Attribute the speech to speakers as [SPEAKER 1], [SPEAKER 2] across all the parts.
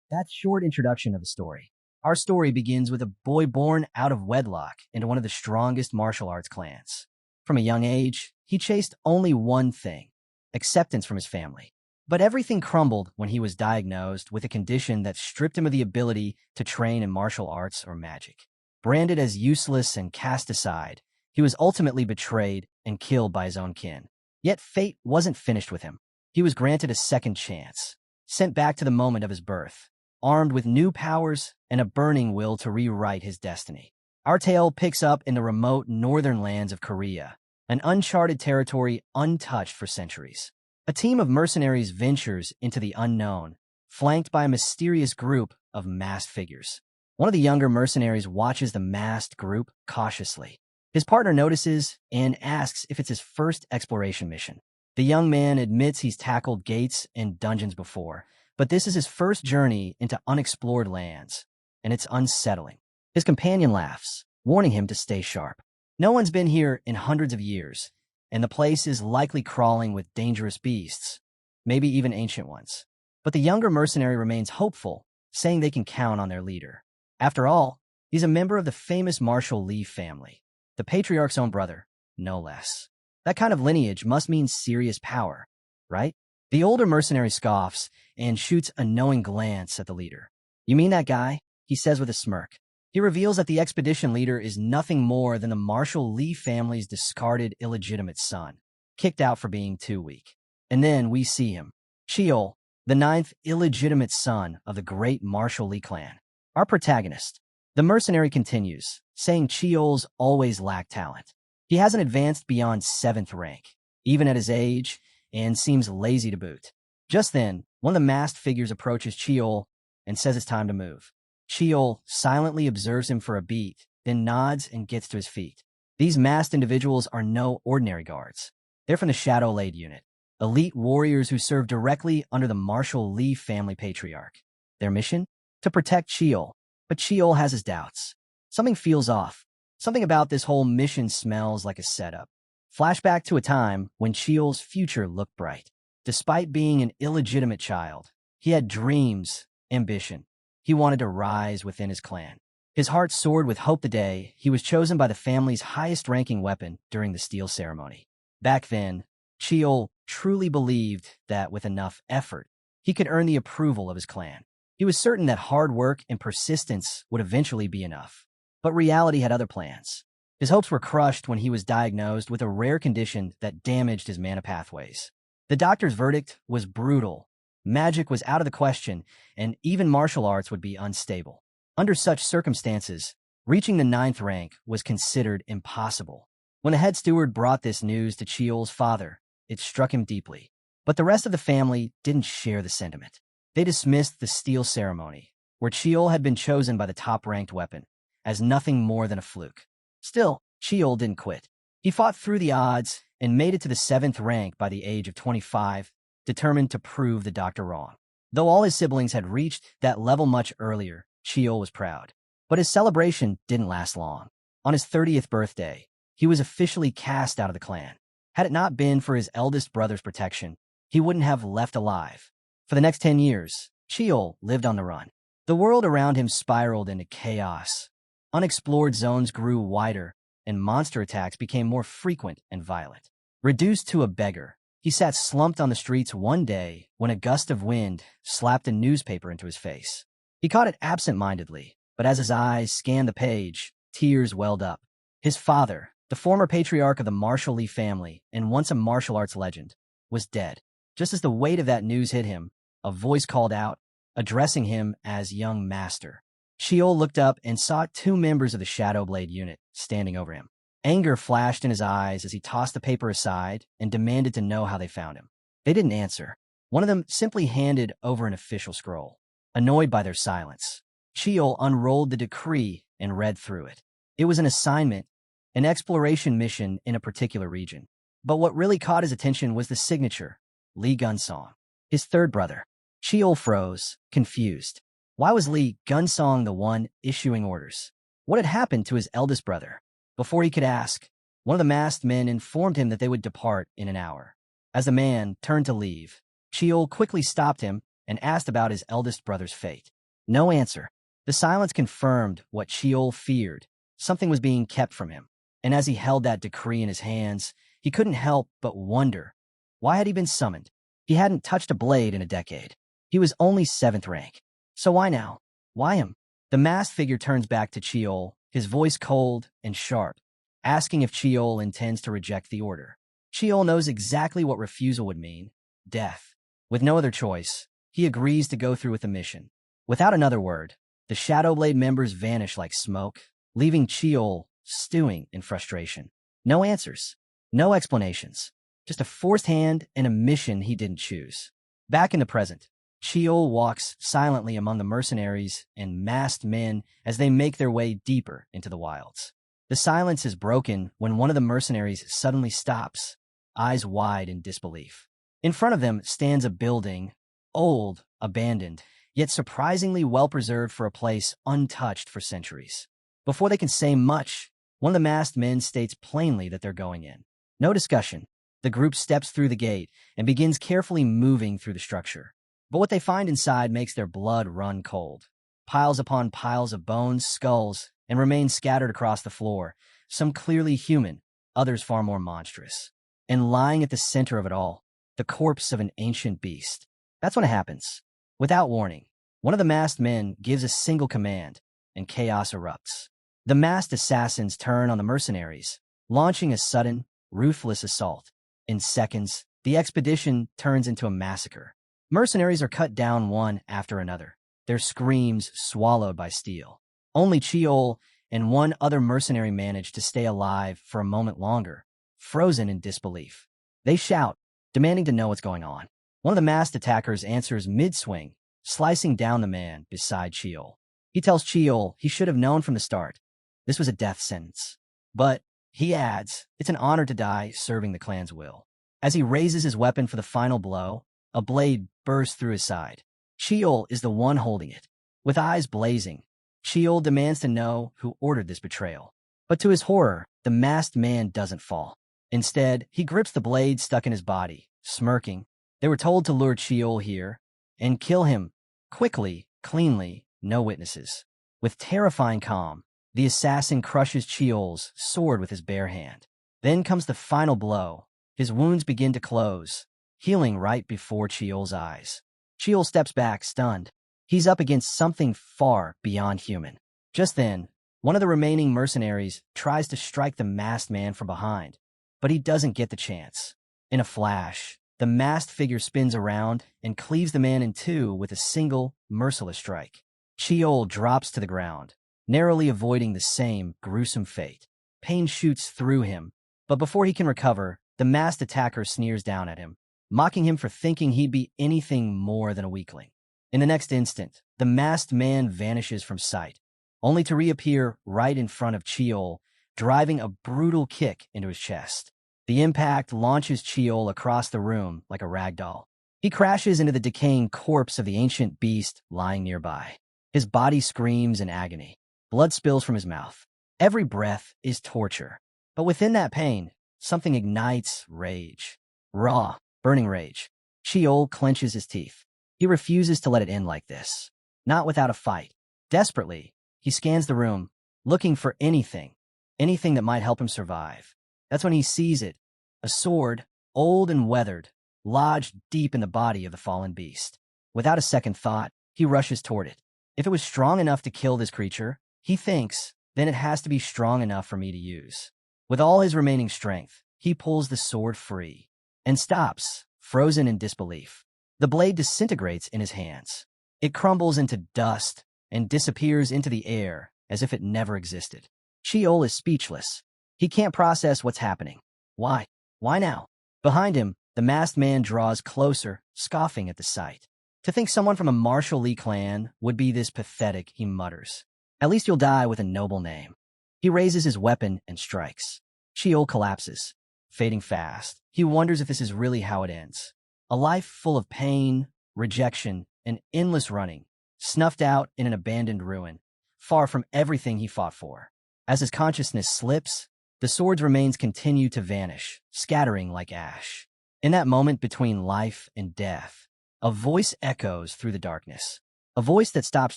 [SPEAKER 1] That short introduction of the story. Our story begins with a boy born out of wedlock into one of the strongest martial arts clans. From a young age, he chased only one thing: acceptance from his family. But everything crumbled when he was diagnosed with a condition that stripped him of the ability to train in martial arts or magic. Branded as useless and cast aside, he was ultimately betrayed and killed by his own kin. Yet fate wasn't finished with him. He was granted a second chance, sent back to the moment of his birth, armed with new powers and a burning will to rewrite his destiny. Our tale picks up in the remote northern lands of Korea, an uncharted territory untouched for centuries. A team of mercenaries ventures into the unknown, flanked by a mysterious group of masked figures. One of the younger mercenaries watches the masked group cautiously. His partner notices and asks if it's his first exploration mission. The young man admits he's tackled gates and dungeons before, but this is his first journey into unexplored lands, and it's unsettling. His companion laughs, warning him to stay sharp. No one's been here in hundreds of years, and the place is likely crawling with dangerous beasts, maybe even ancient ones. But the younger mercenary remains hopeful, saying they can count on their leader. After all, he's a member of the famous Marshall Lee family, the patriarch's own brother, no less. That kind of lineage must mean serious power, right? The older mercenary scoffs and shoots a knowing glance at the leader. "You mean that guy?" he says with a smirk. He reveals that the expedition leader is nothing more than the Marshall Lee family's discarded illegitimate son, kicked out for being too weak. And then we see him, Cheol, the ninth illegitimate son of the great Marshall Lee clan. Our protagonist. The mercenary continues, saying Cheol's always lacked talent. He hasn't advanced beyond 7th rank, even at his age, and seems lazy to boot. Just then, one of the masked figures approaches Cheol and says it's time to move. Cheol silently observes him for a beat, then nods and gets to his feet. These masked individuals are no ordinary guards. They're from the Shadow Lade unit, elite warriors who serve directly under the Marshall Lee family patriarch. Their mission? To protect Cheol. But Cheol has his doubts. Something feels off. Something about this whole mission smells like a setup. Flashback to a time when Cheol's future looked bright. Despite being an illegitimate child, he had dreams, ambition. He wanted to rise within his clan. His heart soared with hope the day he was chosen by the family's highest-ranking weapon during the steel ceremony. Back then, Cheol truly believed that with enough effort, he could earn the approval of his clan. He was certain that hard work and persistence would eventually be enough. But reality had other plans. His hopes were crushed when he was diagnosed with a rare condition that damaged his mana pathways. The doctor's verdict was brutal. Magic was out of the question, and even martial arts would be unstable. Under such circumstances, reaching the 9th rank was considered impossible. When the head steward brought this news to Cheol's father, it struck him deeply. But the rest of the family didn't share the sentiment. They dismissed the steel ceremony, where Cheol had been chosen by the top-ranked weapon, as nothing more than a fluke. Still, Cheol didn't quit. He fought through the odds and made it to the 7th rank by the age of 25, determined to prove the doctor wrong. Though all his siblings had reached that level much earlier, Cheol was proud. But his celebration didn't last long. On his 30th birthday, he was officially cast out of the clan. Had it not been for his eldest brother's protection, he wouldn't have left alive. For the next 10 years, Cheol lived on the run. The world around him spiraled into chaos. Unexplored zones grew wider, and monster attacks became more frequent and violent. Reduced to a beggar, he sat slumped on the streets one day when a gust of wind slapped a newspaper into his face. He caught it absent-mindedly, but as his eyes scanned the page, tears welled up. His father, the former patriarch of the Marshall Lee family and once a martial arts legend, was dead. Just as the weight of that news hit him, a voice called out, addressing him as young master. Cheol looked up and saw 2 members of the Shadow Blade unit standing over him. Anger flashed in his eyes as he tossed the paper aside and demanded to know how they found him. They didn't answer. One of them simply handed over an official scroll. Annoyed by their silence, Cheol unrolled the decree and read through it. It was an assignment, an exploration mission in a particular region. But what really caught his attention was the signature, Lee Gunsong, his 3rd brother. Cheol froze, confused. Why was Lee Gunsong the one issuing orders? What had happened to his eldest brother? Before he could ask, one of the masked men informed him that they would depart in an hour. As the man turned to leave, Cheol quickly stopped him and asked about his eldest brother's fate. No answer. The silence confirmed what Chiol feared. Something was being kept from him. And as he held that decree in his hands, he couldn't help but wonder, why had he been summoned? He hadn't touched a blade in a decade. He was only 7th rank. So why now? Why him? The masked figure turns back to Chiol, his voice cold and sharp, asking if Chiol intends to reject the order. Chiol knows exactly what refusal would mean: death. With no other choice, he agrees to go through with the mission. Without another word, the Shadowblade members vanish like smoke, leaving Chiol stewing in frustration. No answers, no explanations, just a forced hand and a mission he didn't choose. Back in the present, Chiol walks silently among the mercenaries and masked men as they make their way deeper into the wilds. The silence is broken when one of the mercenaries suddenly stops, eyes wide in disbelief. In front of them stands a building, old, abandoned, yet surprisingly well-preserved for a place untouched for centuries. Before they can say much, one of the masked men states plainly that they're going in. No discussion. The group steps through the gate and begins carefully moving through the structure. But what they find inside makes their blood run cold. Piles upon piles of bones, skulls, and remains scattered across the floor, some clearly human, others far more monstrous. And lying at the center of it all, the corpse of an ancient beast. That's when it happens. Without warning, one of the masked men gives a single command, and chaos erupts. The masked assassins turn on the mercenaries, launching a sudden, ruthless assault. In seconds, the expedition turns into a massacre. Mercenaries are cut down one after another, their screams swallowed by steel. Only Chiol and one other mercenary manage to stay alive for a moment longer, frozen in disbelief. They shout, demanding to know what's going on. One of the masked attackers answers mid-swing, slicing down the man beside Chiol. He tells Chiol he should have known from the start. This was a death sentence. But, he adds, it's an honor to die serving the clan's will. As he raises his weapon for the final blow, a blade bursts through his side. Chiol is the one holding it. With eyes blazing, Chiol demands to know who ordered this betrayal. But to his horror, the masked man doesn't fall. Instead, he grips the blade stuck in his body, smirking. They were told to lure Chiol here and kill him quickly, cleanly, no witnesses. With terrifying calm, the assassin crushes Chiol's sword with his bare hand. Then comes the final blow. His wounds begin to close, healing right before Chiol's eyes. Chiol steps back, stunned. He's up against something far beyond human. Just then, one of the remaining mercenaries tries to strike the masked man from behind, but he doesn't get the chance. In a flash, the masked figure spins around and cleaves the man in two with a single, merciless strike. Chiol drops to the ground, narrowly avoiding the same gruesome fate. Pain shoots through him, but before he can recover, the masked attacker sneers down at him, mocking him for thinking he'd be anything more than a weakling. In the next instant, the masked man vanishes from sight, only to reappear right in front of Chiol, driving a brutal kick into his chest. The impact launches Chiol across the room like a rag doll. He crashes into the decaying corpse of the ancient beast lying nearby. His body screams in agony. Blood spills from his mouth. Every breath is torture. But within that pain, something ignites rage. Raw, burning rage. Chiol clenches his teeth. He refuses to let it end like this. Not without a fight. Desperately, he scans the room, looking for anything that might help him survive. That's when he sees it. A sword, old and weathered, lodged deep in the body of the fallen beast. Without a second thought, he rushes toward it. If it was strong enough to kill this creature, he thinks, then it has to be strong enough for me to use. With all his remaining strength, he pulls the sword free and stops, frozen in disbelief. The blade disintegrates in his hands. It crumbles into dust and disappears into the air as if it never existed. Chiol is speechless. He can't process what's happening. Why? Why now? Behind him, the masked man draws closer, scoffing at the sight. To think someone from a martial Lee clan would be this pathetic, he mutters. At least you'll die with a noble name. He raises his weapon and strikes. Chiol collapses, fading fast. He wonders if this is really how it ends. A life full of pain, rejection, and endless running, snuffed out in an abandoned ruin, far from everything he fought for. As his consciousness slips, the sword's remains continue to vanish, scattering like ash. In that moment between life and death, a voice echoes through the darkness. A voice that stops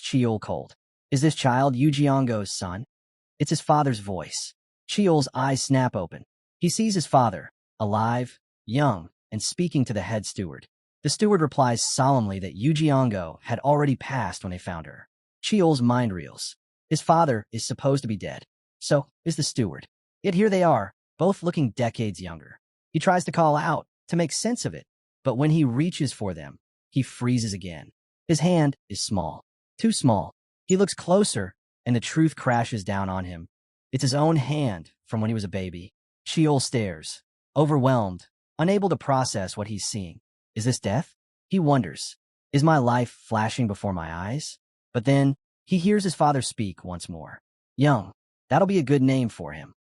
[SPEAKER 1] Cheol cold. Is this child Yu Jiango's son? It's his father's voice. Cheol's eyes snap open. He sees his father, alive, young, and speaking to the head steward. The steward replies solemnly that Yu Jiango had already passed when they found her. Cheol's mind reels. His father is supposed to be dead. So is the steward. Yet here they are, both looking decades younger. He tries to call out, to make sense of it, but when he reaches for them, he freezes again. His hand is small. Too small. He looks closer, and the truth crashes down on him. It's his own hand from when he was a baby. Cheol stares, overwhelmed, unable to process what he's seeing. Is this death? He wonders. Is my life flashing before my eyes? But then, he hears his father speak once more. Young, that'll be a good name for him.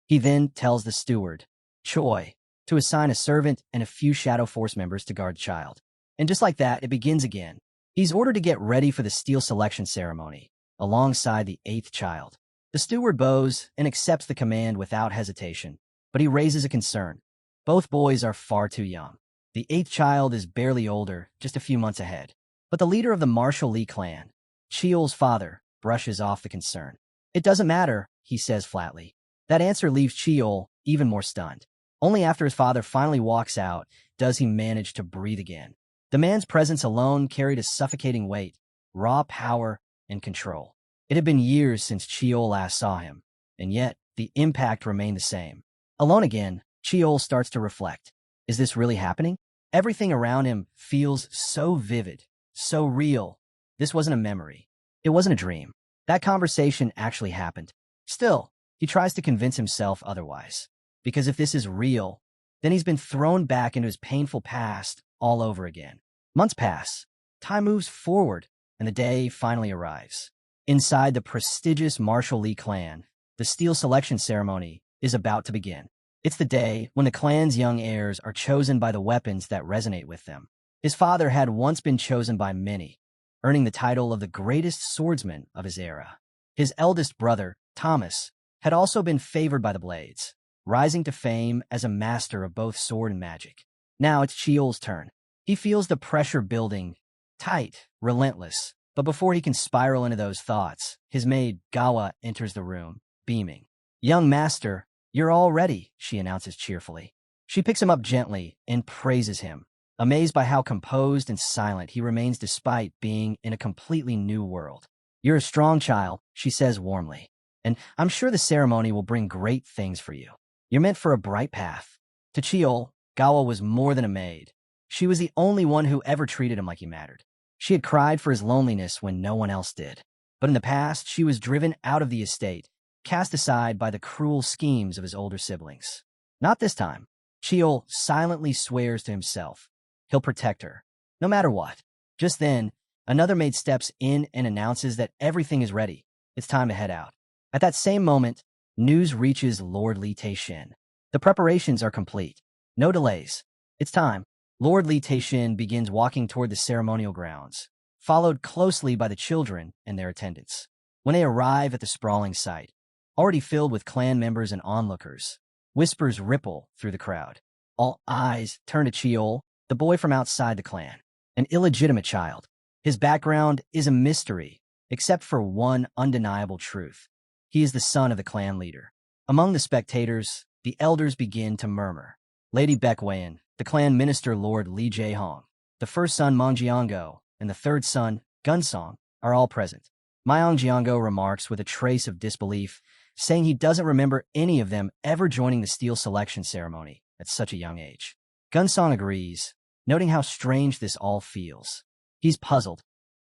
[SPEAKER 1] He then tells the steward, Choi, to assign a servant and a few Shadow Force members to guard the child. And just like that, it begins again. He's ordered to get ready for the steel selection ceremony, alongside the 8th child. The steward bows and accepts the command without hesitation, but he raises a concern. Both boys are far too young. The 8th child is barely older, just a few months ahead. But the leader of the Martial Lee clan, Cheol's father, brushes off the concern. It doesn't matter, he says flatly. That answer leaves Cheol even more stunned. Only after his father finally walks out does he manage to breathe again. The man's presence alone carried a suffocating weight, raw power, and control. It had been years since Cheol last saw him, and yet the impact remained the same. Alone again, Cheol starts to reflect. Is this really happening? Everything around him feels so vivid, so real. This wasn't a memory. It wasn't a dream. That conversation actually happened. Still, he tries to convince himself otherwise. Because if this is real, then he's been thrown back into his painful past all over again. Months pass. Time moves forward, and the day finally arrives. Inside the prestigious Martial Lee clan, the steel selection ceremony is about to begin. It's the day when the clan's young heirs are chosen by the weapons that resonate with them. His father had once been chosen by many, earning the title of the greatest swordsman of his era. His eldest brother, Thomas, had also been favored by the blades, rising to fame as a master of both sword and magic. Now it's Cheol's turn. He feels the pressure building, tight, relentless. But before he can spiral into those thoughts, his maid, Gawa, enters the room, beaming. Young master, you're all ready, she announces cheerfully. She picks him up gently and praises him, amazed by how composed and silent he remains despite being in a completely new world. You're a strong child, she says warmly, and I'm sure the ceremony will bring great things for you. You're meant for a bright path. To Cheol, Gawa was more than a maid. She was the only one who ever treated him like he mattered. She had cried for his loneliness when no one else did. But in the past, she was driven out of the estate, cast aside by the cruel schemes of his older siblings. Not this time. Cheol silently swears to himself. He'll protect her, no matter what. Just then, another maid steps in and announces that everything is ready. It's time to head out. At that same moment, news reaches Lord Li Taishin. The preparations are complete. No delays. It's time. Lord Li Taishin begins walking toward the ceremonial grounds, followed closely by the children and their attendants. When they arrive at the sprawling site, already filled with clan members and onlookers, whispers ripple through the crowd. All eyes turn to Cheol, the boy from outside the clan, an illegitimate child. His background is a mystery, except for one undeniable truth. He is the son of the clan leader. Among the spectators, the elders begin to murmur. Lady Baekwayan, the clan minister Lord Lee Jae-hong, the first son Mong Jiango, and the third son, Gunsong, are all present. Myong Jiango remarks with a trace of disbelief, saying he doesn't remember any of them ever joining the steel selection ceremony at such a young age. Gunsong agrees, noting how strange this all feels. He's puzzled.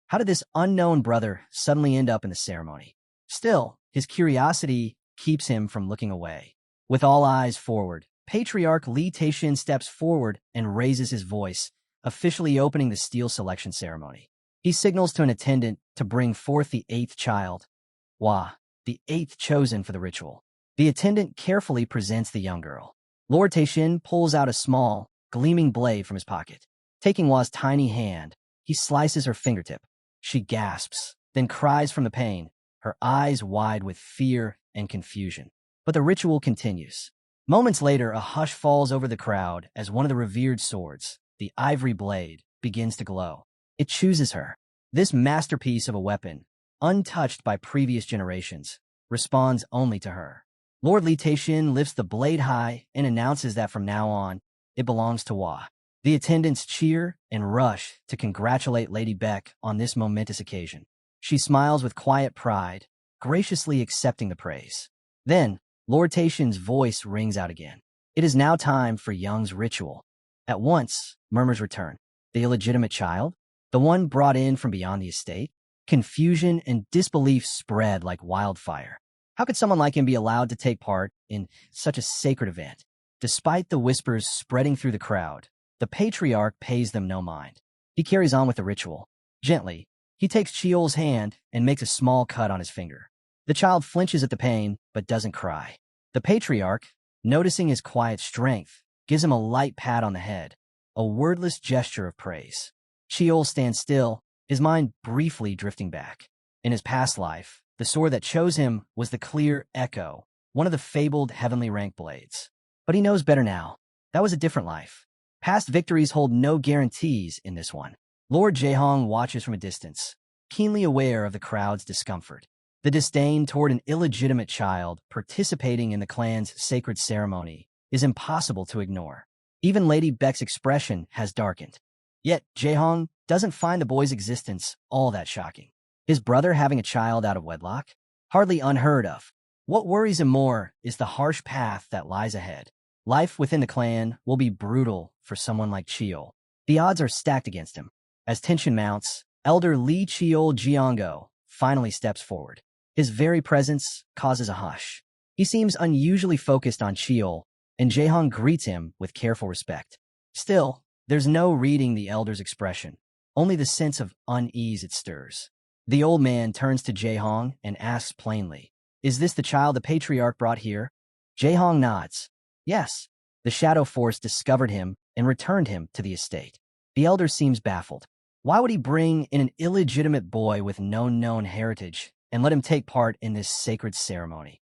[SPEAKER 1] How did this unknown brother suddenly end up in the ceremony? Still, his curiosity keeps him from looking away. With all eyes forward, Patriarch Li Taishin steps forward and raises his voice, officially opening the steel selection ceremony. He signals to an attendant to bring forth the 8th child, Hua, the 8th chosen for the ritual. The attendant carefully presents the young girl. Lord Taishin pulls out a small, gleaming blade from his pocket. Taking Hua's tiny hand, he slices her fingertip. She gasps, then cries from the pain, her eyes wide with fear and confusion. But the ritual continues. Moments later, a hush falls over the crowd as one of the revered swords, the ivory blade, begins to glow. It chooses her. This masterpiece of a weapon, untouched by previous generations, responds only to her. Lord Li Taishin lifts the blade high and announces that from now on, it belongs to Hua. The attendants cheer and rush to congratulate Lady Beck on this momentous occasion. She smiles with quiet pride, graciously accepting the praise. Then, Lord Taishin's voice rings out again. It is now time for Young's ritual. At once, murmurs return. The illegitimate child? The one brought in from beyond the estate? Confusion and disbelief spread like wildfire. How could someone like him be allowed to take part in such a sacred event? Despite the whispers spreading through the crowd, the patriarch pays them no mind. He carries on with the ritual. Gently, he takes Chiol's hand and makes a small cut on his finger. The child flinches at the pain, but doesn't cry. The patriarch, noticing his quiet strength, gives him a light pat on the head, a wordless gesture of praise. Chiol stands still, his mind briefly drifting back. In his past life, the sword that chose him was the clear Echo, one of the fabled heavenly rank blades. But he knows better now. That was a different life. Past victories hold no guarantees in this one. Lord Jaehong watches from a distance, keenly aware of the crowd's discomfort. The disdain toward an illegitimate child participating in the clan's sacred ceremony is impossible to ignore. Even Lady Beck's expression has darkened. Yet, Jaehong doesn't find the boy's existence all that shocking. His brother having a child out of wedlock? Hardly unheard of. What worries him more is the harsh path that lies ahead. Life within the clan will be brutal for someone like Chiol. The odds are stacked against him. As tension mounts, Elder Li Chiol Jiango finally steps forward. His very presence causes a hush. He seems unusually focused on Chiol, and Jaehong greets him with careful respect. Still, there's no reading the elder's expression, only the sense of unease it stirs. The old man turns to Jaehong and asks plainly, "Is this the child the patriarch brought here?" Jaehong nods. Yes, the shadow force discovered him and returned him to the estate. The elder seems baffled. Why would he bring in an illegitimate boy with no known heritage and let him take part in this sacred ceremony?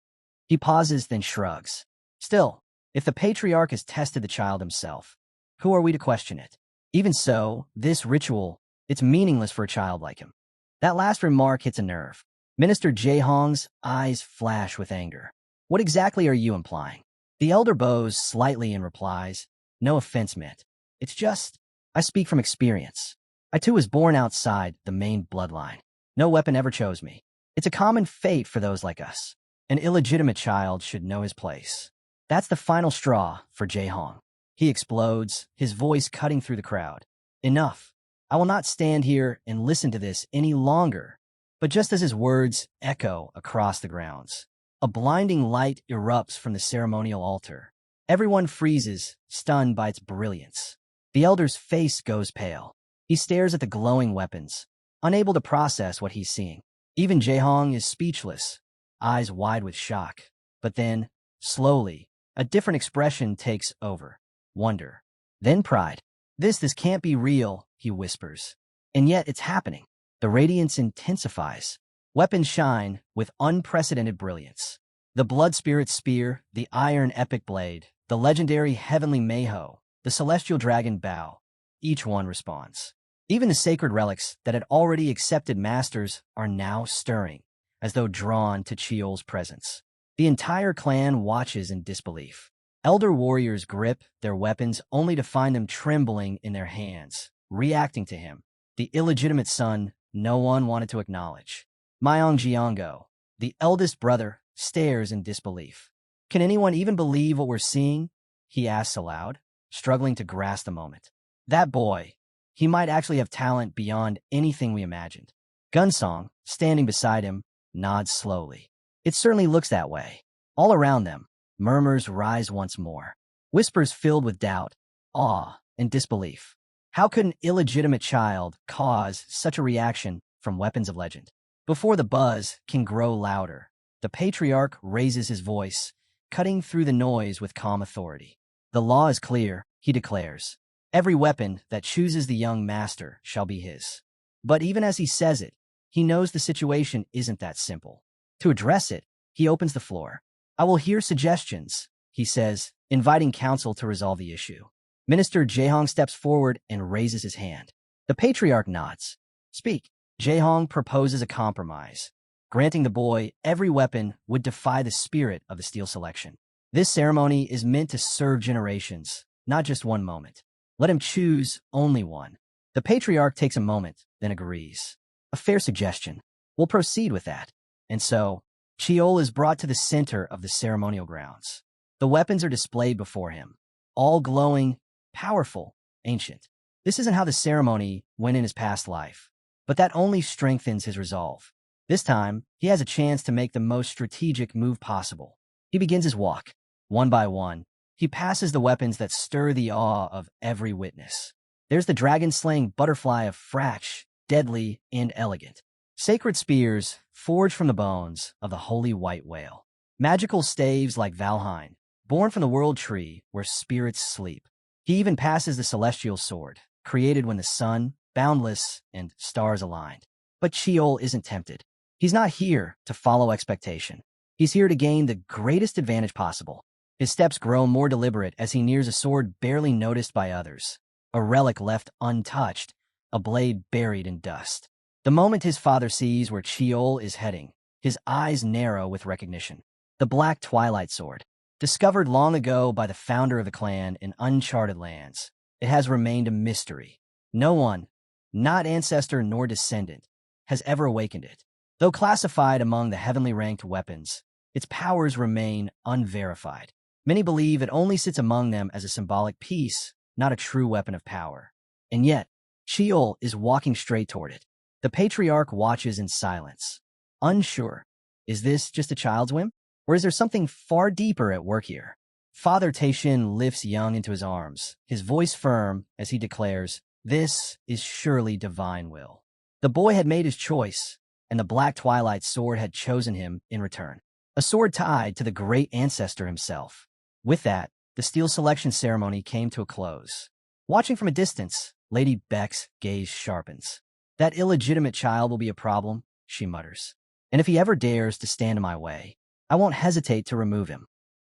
[SPEAKER 1] He pauses, then shrugs. Still, if the patriarch has tested the child himself, who are we to question it? Even so, this ritual, it's meaningless for a child like him. That last remark hits a nerve. Minister Jaehong's eyes flash with anger. What exactly are you implying? The elder bows slightly and replies, "No offense meant. It's just, I speak from experience. I too was born outside the main bloodline. No weapon ever chose me. It's a common fate for those like us. An illegitimate child should know his place." That's the final straw for Jaehong. He explodes, his voice cutting through the crowd. Enough. I will not stand here and listen to this any longer. But just as his words echo across the grounds, a blinding light erupts from the ceremonial altar. Everyone freezes, stunned by its brilliance. The elder's face goes pale. He stares at the glowing weapons, unable to process what he's seeing. Even Jaehong is speechless, eyes wide with shock. But then, slowly, a different expression takes over. Wonder. Then pride. This can't be real, he whispers. And yet it's happening. The radiance intensifies. Weapons shine with unprecedented brilliance. The blood spirit spear, the iron epic blade, the legendary heavenly Mayho, the celestial dragon bow. Each one responds. Even the sacred relics that had already accepted masters are now stirring, as though drawn to Chiol's presence. The entire clan watches in disbelief. Elder warriors grip their weapons only to find them trembling in their hands, reacting to him, the illegitimate son no one wanted to acknowledge. Myong Jiango, the eldest brother, stares in disbelief. Can anyone even believe what we're seeing? He asks aloud, struggling to grasp the moment. That boy, he might actually have talent beyond anything we imagined. Gunsong, standing beside him, nods slowly. It certainly looks that way. All around them, murmurs rise once more. Whispers filled with doubt, awe, and disbelief. How could an illegitimate child cause such a reaction from weapons of legend? Before the buzz can grow louder, the patriarch raises his voice, cutting through the noise with calm authority. The law is clear, he declares. Every weapon that chooses the young master shall be his. But even as he says it, he knows the situation isn't that simple. To address it, he opens the floor. I will hear suggestions, he says, inviting counsel to resolve the issue. Minister Jaehong steps forward and raises his hand. The patriarch nods. Speak. Jaehong proposes a compromise, granting the boy every weapon would defy the spirit of the steel selection. This ceremony is meant to serve generations, not just one moment. Let him choose only one. The patriarch takes a moment, then agrees. A fair suggestion. We'll proceed with that. And so, Cheol is brought to the center of the ceremonial grounds. The weapons are displayed before him, all glowing, powerful, ancient. This isn't how the ceremony went in his past life, but that only strengthens his resolve. This time, he has a chance to make the most strategic move possible. He begins his walk. One by one, he passes the weapons that stir the awe of every witness. There's the dragon-slaying butterfly of Frach, deadly and elegant. Sacred spears forged from the bones of the holy white whale. Magical staves like Valheim, born from the world tree where spirits sleep. He even passes the celestial sword, created when the sun, boundless, and stars aligned. But Cheol isn't tempted. He's not here to follow expectation. He's here to gain the greatest advantage possible. His steps grow more deliberate as he nears a sword barely noticed by others, a relic left untouched, a blade buried in dust. The moment his father sees where Cheol is heading, his eyes narrow with recognition. The Black Twilight Sword, discovered long ago by the founder of the clan in uncharted lands, it has remained a mystery. No one, not ancestor nor descendant, has ever awakened it. Though classified among the heavenly ranked weapons, its powers remain unverified. Many believe it only sits among them as a symbolic piece, not a true weapon of power. And yet, Cheol is walking straight toward it. The patriarch watches in silence, unsure. Is this just a child's whim? Or is there something far deeper at work here? Father Taishin lifts Young into his arms, his voice firm as he declares, "This is surely divine will." The boy had made his choice, and the Black Twilight Sword had chosen him in return. A sword tied to the great ancestor himself. With that, the steel selection ceremony came to a close. Watching from a distance, Lady Beck's gaze sharpens. "That illegitimate child will be a problem," she mutters. "And if he ever dares to stand in my way, I won't hesitate to remove him."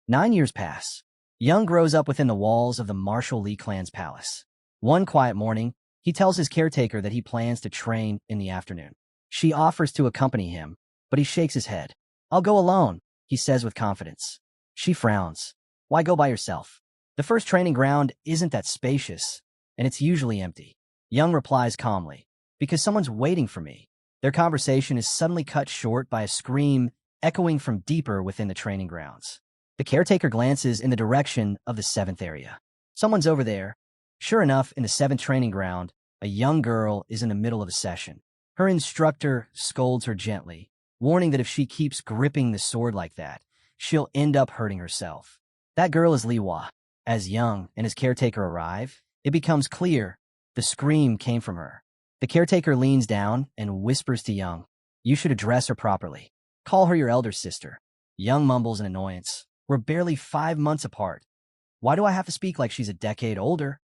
[SPEAKER 1] 9 years pass. Young grows up within the walls of the Marshall Lee clan's palace. One quiet morning, he tells his caretaker that he plans to train in the afternoon. She offers to accompany him, but he shakes his head. "I'll go alone," he says with confidence. She frowns. "Why go by yourself? The first training ground isn't that spacious, and it's usually empty." Young replies calmly, "Because someone's waiting for me." Their conversation is suddenly cut short by a scream echoing from deeper within the training grounds. The caretaker glances in the direction of the 7th area. Someone's over there. Sure enough, in the 7th training ground, a young girl is in the middle of a session. Her instructor scolds her gently, warning that if she keeps gripping the sword like that, she'll end up hurting herself. That girl is Liwa. As Young and his caretaker arrive, it becomes clear the scream came from her. The caretaker leans down and whispers to Young, "You should address her properly. Call her your elder sister." Young mumbles in annoyance. "We're barely 5 months apart. Why do I have to speak like she's a decade older?"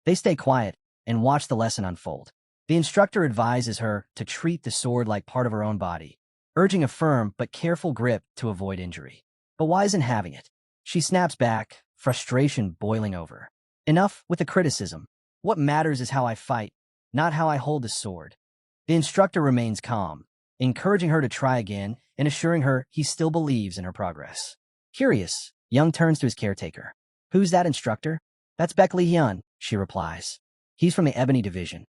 [SPEAKER 1] They stay quiet and watch the lesson unfold. The instructor advises her to treat the sword like part of her own body, urging a firm but careful grip to avoid injury. But why isn't having it? She snaps back, frustration boiling over. "Enough with the criticism. What matters is how I fight, not how I hold the sword." The instructor remains calm, encouraging her to try again and assuring her he still believes in her progress. Curious, Young turns to his caretaker. "Who's that instructor?" "That's Beck Lee-hyun," she replies. "He's from the Ebony Division."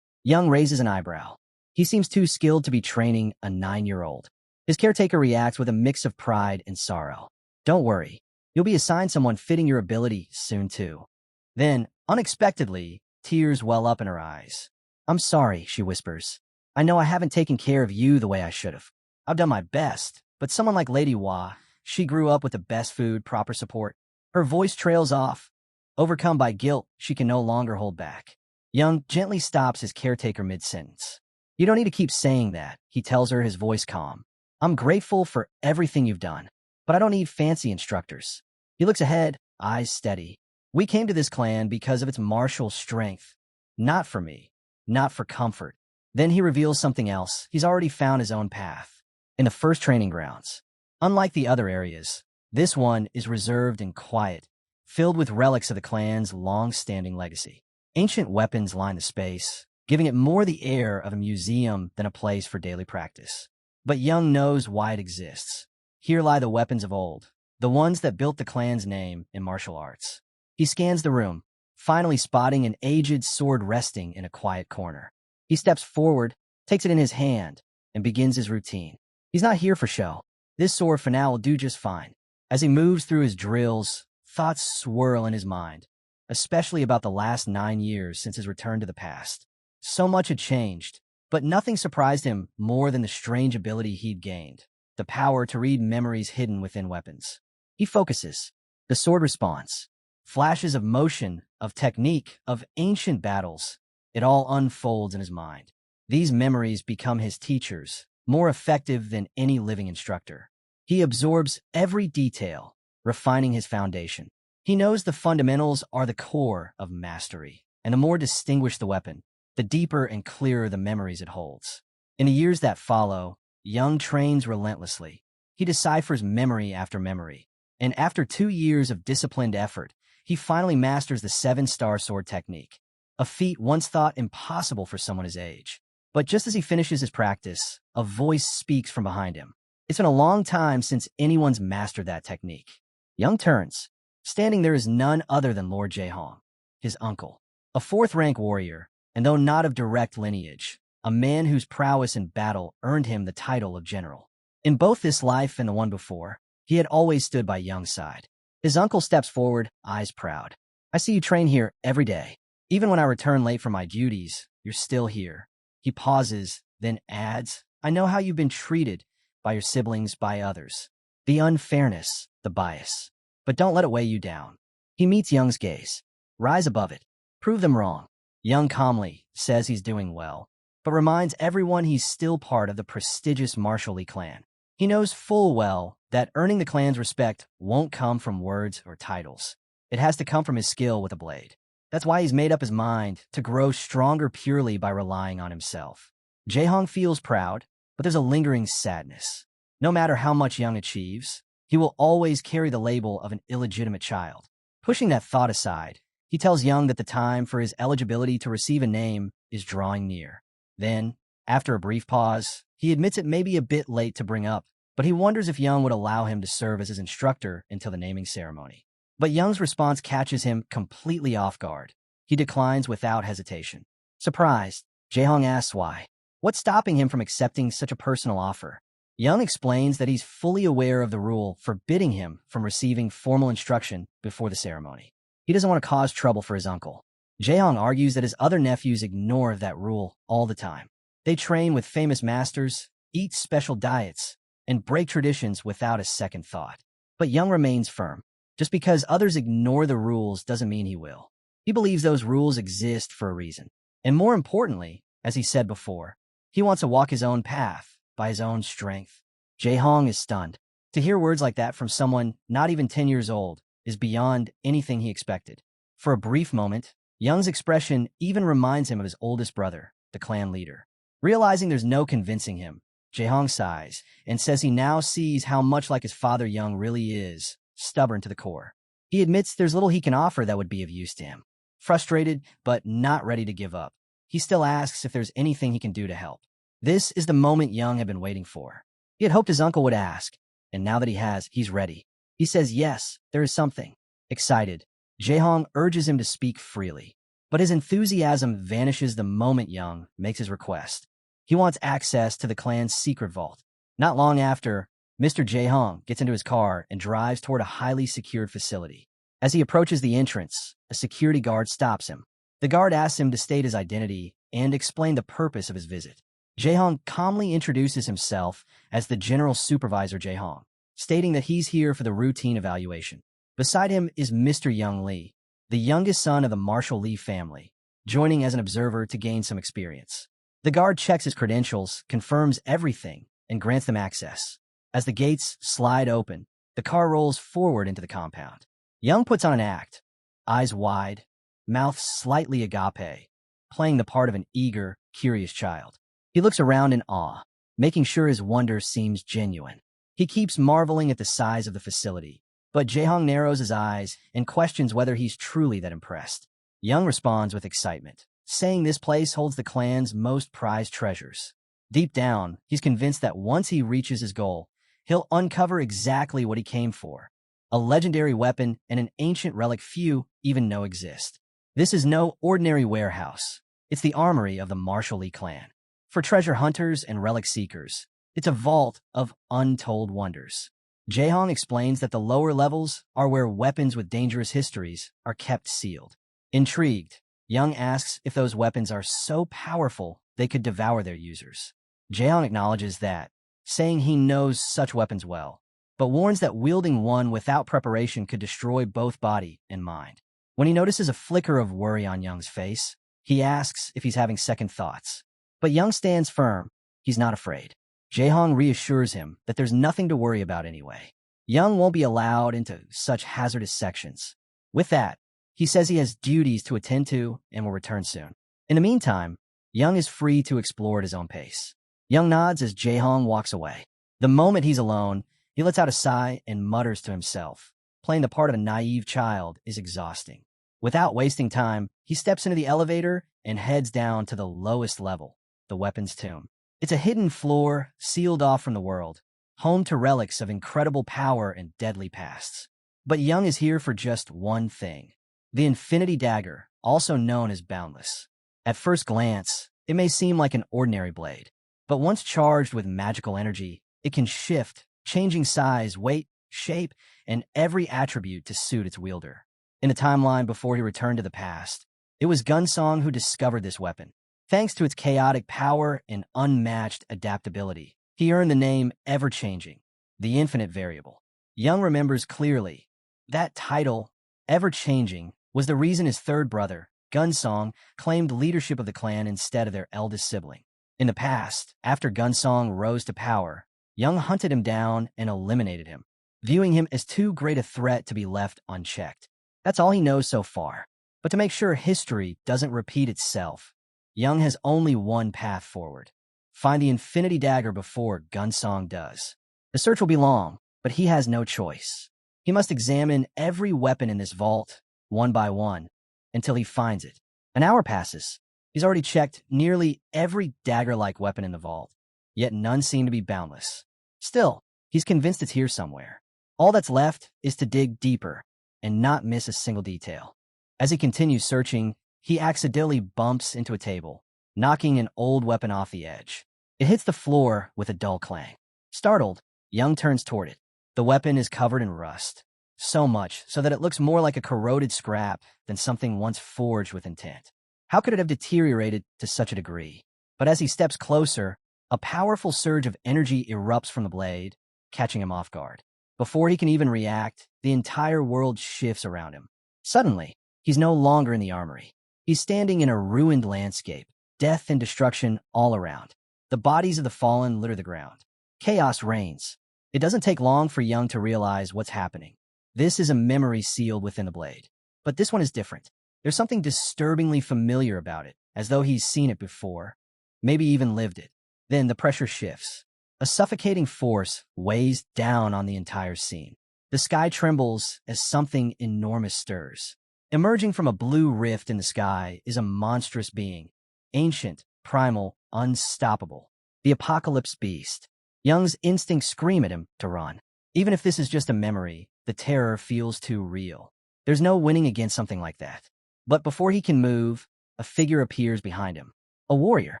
[SPEAKER 1] Young raises an eyebrow. He seems too skilled to be training a 9-year-old. His caretaker reacts with a mix of pride and sorrow. "Don't worry. You'll be assigned someone fitting your ability soon, too." Then, unexpectedly, tears well up in her eyes. "I'm sorry," she whispers. "I know I haven't taken care of you the way I should have. I've done my best, but someone like Lady Hua, she grew up with the best food, proper support." Her voice trails off. Overcome by guilt, she can no longer hold back. Young gently stops his caretaker mid-sentence. "You don't need to keep saying that," he tells her, his voice calm. "I'm grateful for everything you've done, but I don't need fancy instructors." He looks ahead, eyes steady. "We came to this clan because of its martial strength. Not for me, not for comfort." Then he reveals something else. He's already found his own path. In the first training grounds. Unlike the other areas, this one is reserved and quiet, filled with relics of the clan's long-standing legacy. Ancient weapons line the space, giving it more the air of a museum than a place for daily practice. But Young knows why it exists. Here lie the weapons of old, the ones that built the clan's name in martial arts. He scans the room, finally spotting an aged sword resting in a quiet corner. He steps forward, takes it in his hand, and begins his routine. He's not here for show. This sword for now will do just fine. As he moves through his drills, thoughts swirl in his mind, especially about the last 9 years since his return to the past. So much had changed, but nothing surprised him more than the strange ability he'd gained, the power to read memories hidden within weapons. He focuses. The sword responds. Flashes of motion, of technique, of ancient battles. It all unfolds in his mind. These memories become his teachers, more effective than any living instructor. He absorbs every detail, refining his foundation. He knows the fundamentals are the core of mastery, and the more distinguished the weapon, the deeper and clearer the memories it holds. In the years that follow, Young trains relentlessly. He deciphers memory after memory, and after 2 years of disciplined effort, he finally masters the 7-star sword technique, a feat once thought impossible for someone his age. But just as he finishes his practice, a voice speaks from behind him. It's been a long time since anyone's mastered that technique. Young turns. Standing there is none other than Lord Jae-hong, his uncle, a 4th-rank warrior, and though not of direct lineage, a man whose prowess in battle earned him the title of general. In both this life and the one before, he had always stood by Young's side. His uncle steps forward, eyes proud. I see you train here every day. Even when I return late from my duties, you're still here. He pauses, then adds, I know how you've been treated by your siblings, by others. The unfairness, the bias. But don't let it weigh you down. He meets Young's gaze. Rise above it. Prove them wrong. Young calmly says he's doing well, but reminds everyone he's still part of the prestigious Martial Lee clan. He knows full well that earning the clan's respect won't come from words or titles. It has to come from his skill with a blade. That's why he's made up his mind to grow stronger purely by relying on himself. Jae-hong feels proud, but there's a lingering sadness. No matter how much Young achieves, he will always carry the label of an illegitimate child. Pushing that thought aside, he tells Young that the time for his eligibility to receive a name is drawing near. Then, after a brief pause, he admits it may be a bit late to bring up, but he wonders if Young would allow him to serve as his instructor until the naming ceremony. But Young's response catches him completely off guard. He declines without hesitation. Surprised, Jae-hong asks why. What's stopping him from accepting such a personal offer? Young explains that he's fully aware of the rule forbidding him from receiving formal instruction before the ceremony. He doesn't want to cause trouble for his uncle. Jae-hong argues that his other nephews ignore that rule all the time. They train with famous masters, eat special diets, and break traditions without a second thought. But Young remains firm. Just because others ignore the rules doesn't mean he will. He believes those rules exist for a reason. And more importantly, as he said before, he wants to walk his own path, by his own strength. Jae-hong is stunned. To hear words like that from someone not even 10 years old is beyond anything he expected. For a brief moment, Young's expression even reminds him of his oldest brother, the clan leader. Realizing there's no convincing him, Jae-hong sighs and says he now sees how much like his father Young really is, stubborn to the core. He admits there's little he can offer that would be of use to him. Frustrated, but not ready to give up, he still asks if there's anything he can do to help. This is the moment Young had been waiting for. He had hoped his uncle would ask, and now that he has, he's ready. He says yes, there is something. Excited, Jae-hong urges him to speak freely, but his enthusiasm vanishes the moment Young makes his request. He wants access to the clan's secret vault. Not long after, Mr. Jae-hong gets into his car and drives toward a highly secured facility. As he approaches the entrance, a security guard stops him. The guard asks him to state his identity and explain the purpose of his visit. Jae-hong calmly introduces himself as the General Supervisor Jae-hong, stating that he's here for the routine evaluation. Beside him is Mr. Young Lee, the youngest son of the Martial Lee family, joining as an observer to gain some experience. The guard checks his credentials, confirms everything, and grants them access. As the gates slide open, the car rolls forward into the compound. Young puts on an act, eyes wide, mouth slightly agape, playing the part of an eager, curious child. He looks around in awe, making sure his wonder seems genuine. He keeps marveling at the size of the facility, but Jae-hong narrows his eyes and questions whether he's truly that impressed. Young responds with excitement. saying this place holds the clan's most prized treasures. Deep down, he's convinced that once he reaches his goal, he'll uncover exactly what he came for, a legendary weapon and an ancient relic few even know exist. This is no ordinary warehouse. It's the armory of the Martial Lee clan. For treasure hunters and relic seekers, it's a vault of untold wonders. Jaehong explains that the lower levels are where weapons with dangerous histories are kept sealed. Intrigued, Young asks if those weapons are so powerful they could devour their users. Jaehong acknowledges that, saying he knows such weapons well, but warns that wielding one without preparation could destroy both body and mind. When he notices a flicker of worry on Young's face, he asks if he's having second thoughts. But Young stands firm. He's not afraid. Jaehong reassures him that there's nothing to worry about anyway. Young won't be allowed into such hazardous sections. With that, he says he has duties to attend to and will return soon. In the meantime, Young is free to explore at his own pace. Young nods as Jaehong walks away. The moment he's alone, he lets out a sigh and mutters to himself. Playing the part of a naive child is exhausting. Without wasting time, he steps into the elevator and heads down to the lowest level, the weapons tomb. It's a hidden floor, sealed off from the world, home to relics of incredible power and deadly pasts. But Young is here for just one thing: the Infinity Dagger, also known as Boundless. At first glance, it may seem like an ordinary blade, but once charged with magical energy, it can shift, changing size, weight, shape, and every attribute to suit its wielder. In a timeline before he returned to the past, it was Gunsong who discovered this weapon. Thanks to its chaotic power and unmatched adaptability, he earned the name Ever-Changing, the Infinite Variable. Young remembers clearly that title, Ever-Changing, was the reason his third brother, Gunsong, claimed leadership of the clan instead of their eldest sibling. In the past, after Gunsong rose to power, Young hunted him down and eliminated him, viewing him as too great a threat to be left unchecked. That's all he knows so far. But to make sure history doesn't repeat itself, Young has only one path forward: find the Infinity Dagger before Gunsong does. The search will be long, but he has no choice. He must examine every weapon in this vault, one by one, until he finds it. An hour passes. He's already checked nearly every dagger-like weapon in the vault, yet none seem to be boundless. Still, he's convinced it's here somewhere. All that's left is to dig deeper and not miss a single detail. As he continues searching, he accidentally bumps into a table, knocking an old weapon off the edge. It hits the floor with a dull clang. Startled, Young turns toward it. The weapon is covered in rust, so much so that it looks more like a corroded scrap than something once forged with intent. How could it have deteriorated to such a degree? But as he steps closer, a powerful surge of energy erupts from the blade, catching him off guard. Before he can even react, the entire world shifts around him. Suddenly, he's no longer in the armory. He's standing in a ruined landscape, death and destruction all around. The bodies of the fallen litter the ground. Chaos reigns. It doesn't take long for Young to realize what's happening. This is a memory sealed within the blade. But this one is different. There's something disturbingly familiar about it, as though he's seen it before, maybe even lived it. Then the pressure shifts. A suffocating force weighs down on the entire scene. The sky trembles as something enormous stirs. Emerging from a blue rift in the sky is a monstrous being, ancient, primal, unstoppable. The apocalypse beast. Young's instincts scream at him to run. Even if this is just a memory, the terror feels too real. There's no winning against something like that. But before he can move, a figure appears behind him. A warrior,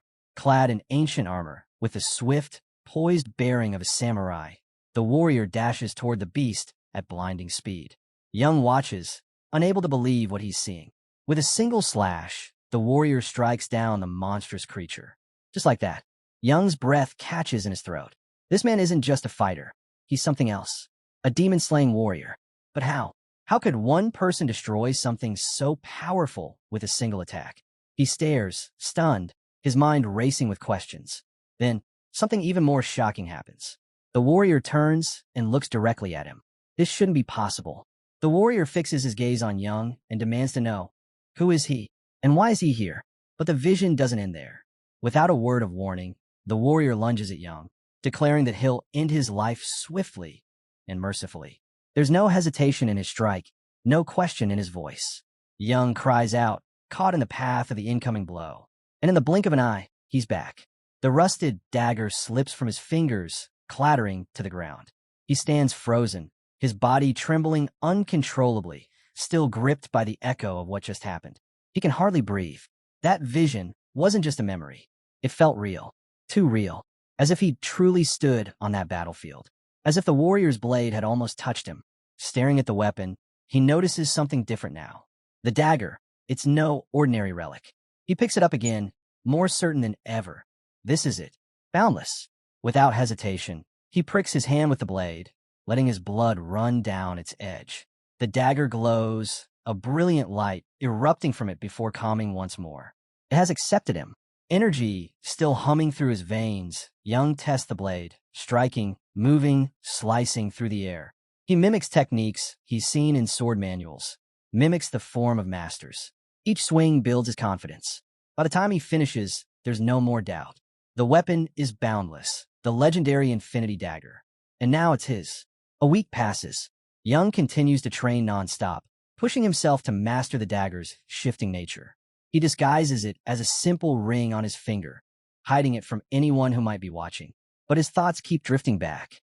[SPEAKER 1] clad in ancient armor, with the swift, poised bearing of a samurai. The warrior dashes toward the beast at blinding speed. Young watches, unable to believe what he's seeing. With a single slash, the warrior strikes down the monstrous creature. Just like that, Young's breath catches in his throat. This man isn't just a fighter. He's something else. A demon-slaying warrior. But how? How could one person destroy something so powerful with a single attack? He stares, stunned, his mind racing with questions. Then, something even more shocking happens. The warrior turns and looks directly at him. This shouldn't be possible. The warrior fixes his gaze on Young and demands to know, who is he, and why is he here? But the vision doesn't end there. Without a word of warning, the warrior lunges at Young, declaring that he'll end his life swiftly and mercifully. There's no hesitation in his strike, no question in his voice. Young cries out, caught in the path of the incoming blow. And in the blink of an eye, he's back. The rusted dagger slips from his fingers, clattering to the ground. He stands frozen, his body trembling uncontrollably, still gripped by the echo of what just happened. He can hardly breathe. That vision wasn't just a memory. It felt real. Too real. As if he truly stood on that battlefield. As if the warrior's blade had almost touched him. Staring at the weapon, he notices something different now. The dagger. It's no ordinary relic. He picks it up again, more certain than ever. This is it. Boundless. Without hesitation, he pricks his hand with the blade, letting his blood run down its edge. The dagger glows, a brilliant light erupting from it before calming once more. It has accepted him. Energy still humming through his veins, Young tests the blade, striking, moving, slicing through the air. He mimics techniques he's seen in sword manuals, mimics the form of masters. Each swing builds his confidence. By the time he finishes, there's no more doubt. The weapon is boundless, the legendary Infinity Dagger. And now it's his. A week passes. Young continues to train non-stop, pushing himself to master the dagger's shifting nature. He disguises it as a simple ring on his finger, hiding it from anyone who might be watching. But his thoughts keep drifting back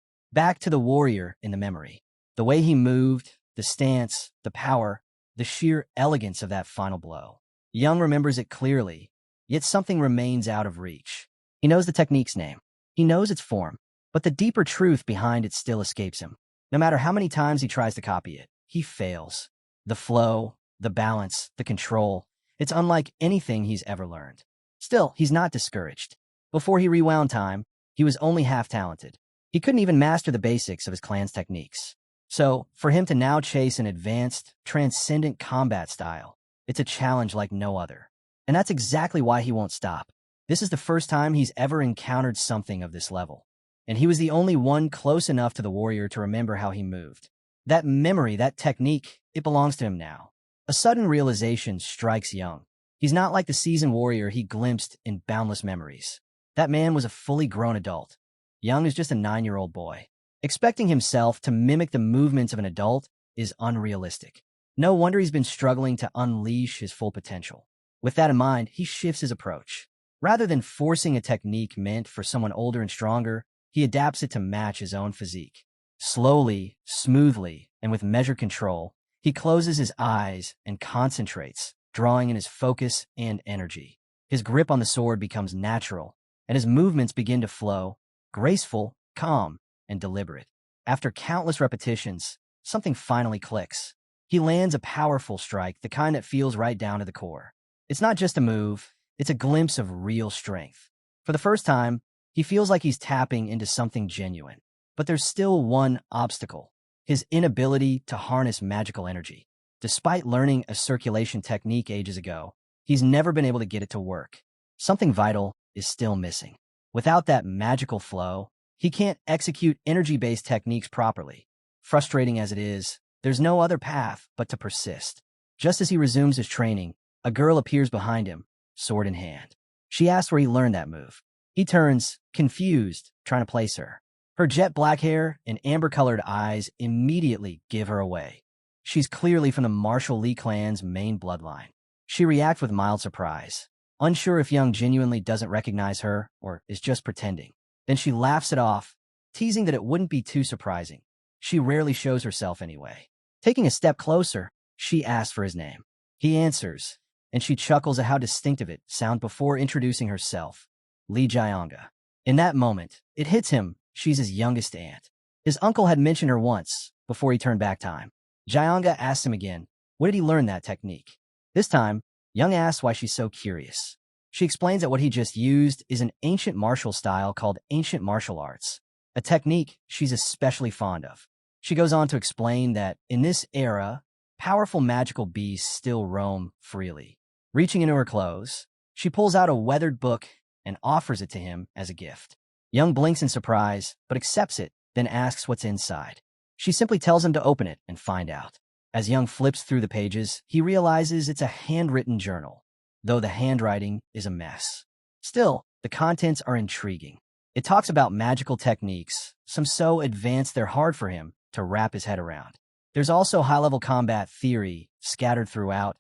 [SPEAKER 1] to the warrior in the memory. The way he moved, the stance, the power, the sheer elegance of that final blow. Young remembers it clearly, yet something remains out of reach. He knows the technique's name. He knows its form, but the deeper truth behind it still escapes him. No matter how many times he tries to copy it, he fails. The flow, the balance, the control, it's unlike anything he's ever learned. Still, he's not discouraged. Before he rewound time, he was only half talented. He couldn't even master the basics of his clan's techniques. So, for him to now chase an advanced, transcendent combat style, it's a challenge like no other. And that's exactly why he won't stop. This is the first time he's ever encountered something of this level. And he was the only one close enough to the warrior to remember how he moved. That memory, that technique, it belongs to him now. A sudden realization strikes Young. He's not like the seasoned warrior he glimpsed in boundless memories. That man was a fully grown adult. Young is just a 9-year-old boy. Expecting himself to mimic the movements of an adult is unrealistic. No wonder he's been struggling to unleash his full potential. With that in mind, he shifts his approach. Rather than forcing a technique meant for someone older and stronger, he adapts it to match his own physique. Slowly, smoothly, and with measured control, he closes his eyes and concentrates, drawing in his focus and energy. His grip on the sword becomes natural, and his movements begin to flow, graceful, calm, and deliberate. After countless repetitions, something finally clicks. He lands a powerful strike, the kind that feels right down to the core. It's not just a move, it's a glimpse of real strength. For the first time, he feels like he's tapping into something genuine. But there's still one obstacle: his inability to harness magical energy. Despite learning a circulation technique ages ago, he's never been able to get it to work. Something vital is still missing. Without that magical flow, he can't execute energy-based techniques properly. Frustrating as it is, there's no other path but to persist. Just as he resumes his training, a girl appears behind him, sword in hand. She asks where he learned that move. He turns, confused, trying to place her. Her jet black hair and amber-colored eyes immediately give her away. She's clearly from the Marshall Lee clan's main bloodline. She reacts with mild surprise, unsure if Young genuinely doesn't recognize her or is just pretending. Then she laughs it off, teasing that it wouldn't be too surprising. She rarely shows herself anyway. Taking a step closer, she asks for his name. He answers, and she chuckles at how distinctive it sounds before introducing herself, Lee Jianga. In that moment, it hits him she's his youngest aunt. His uncle had mentioned her once, before he turned back time. Jianga asks him again, where did he learn that technique? This time, Young asks why she's so curious. She explains that what he just used is an ancient martial style called ancient martial arts, a technique she's especially fond of. She goes on to explain that, in this era, powerful magical beasts still roam freely. Reaching into her clothes, she pulls out a weathered book and offers it to him as a gift. Young blinks in surprise, but accepts it, then asks what's inside. She simply tells him to open it and find out. As Young flips through the pages, he realizes it's a handwritten journal, though the handwriting is a mess. Still, the contents are intriguing. It talks about magical techniques, some so advanced they're hard for him to wrap his head around. There's also high-level combat theory scattered throughout,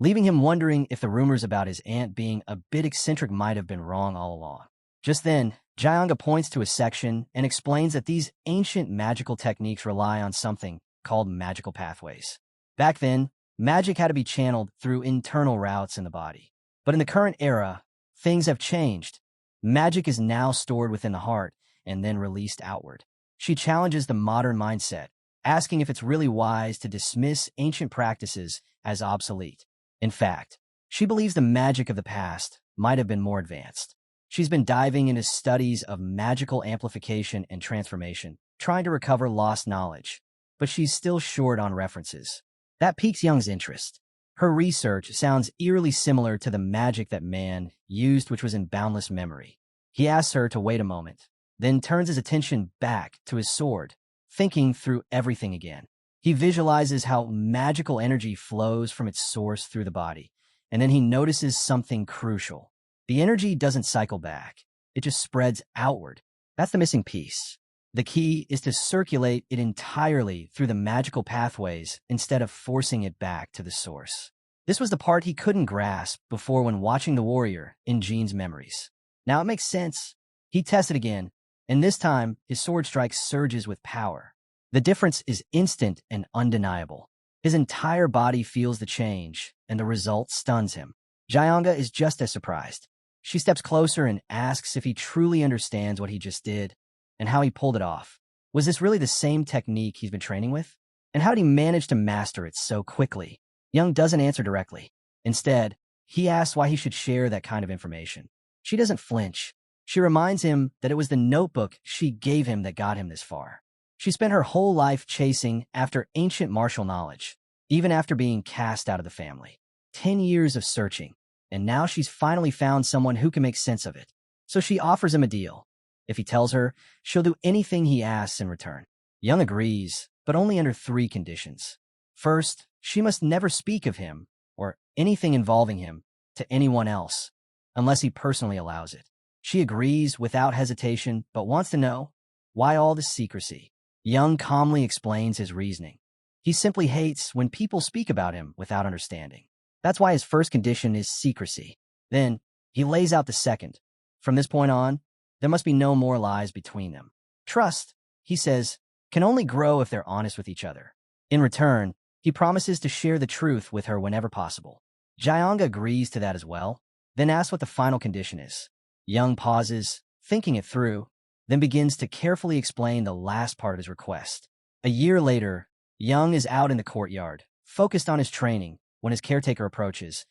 [SPEAKER 1] leaving him wondering if the rumors about his aunt being a bit eccentric might have been wrong all along. Just then, Jayanga points to a section and explains that these ancient magical techniques rely on something called magical pathways. Back then, magic had to be channeled through internal routes in the body. But in the current era, things have changed. Magic is now stored within the heart and then released outward. She challenges the modern mindset, asking if it's really wise to dismiss ancient practices as obsolete. In fact, she believes the magic of the past might have been more advanced. She's been diving into studies of magical amplification and transformation, trying to recover lost knowledge, but she's still short on references. That piques Young's interest. Her research sounds eerily similar to the magic that man used, which was in boundless memory. He asks her to wait a moment, then turns his attention back to his sword, thinking through everything again. He visualizes how magical energy flows from its source through the body, and then he notices something crucial. The energy doesn't cycle back. It just spreads outward. That's the missing piece. The key is to circulate it entirely through the magical pathways instead of forcing it back to the source. This was the part he couldn't grasp before when watching the warrior in Jean's memories. Now it makes sense. He tests it again, and this time his sword strike surges with power. The difference is instant and undeniable. His entire body feels the change, and the result stuns him. Jayanga is just as surprised. She steps closer and asks if he truly understands what he just did and how he pulled it off. Was this really the same technique he's been training with? And how did he manage to master it so quickly? Young doesn't answer directly. Instead, he asks why he should share that kind of information. She doesn't flinch. She reminds him that it was the notebook she gave him that got him this far. She spent her whole life chasing after ancient martial knowledge, even after being cast out of the family. 10 years of searching, and now she's finally found someone who can make sense of it. So she offers him a deal. If he tells her, she'll do anything he asks in return. Young agrees, but only under 3 conditions. First, she must never speak of him, or anything involving him, to anyone else, unless he personally allows it. She agrees without hesitation, but wants to know, why all this secrecy? Young calmly explains his reasoning. He simply hates when people speak about him without understanding. That's why his first condition is secrecy. Then, he lays out the second. From this point on, there must be no more lies between them. Trust, he says, can only grow if they're honest with each other. In return, he promises to share the truth with her whenever possible. Jayanga agrees to that as well, then asks what the final condition is. Young pauses, thinking it through, then begins to carefully explain the last part of his request. A year later, Young is out in the courtyard, focused on his training, when his caretaker approaches.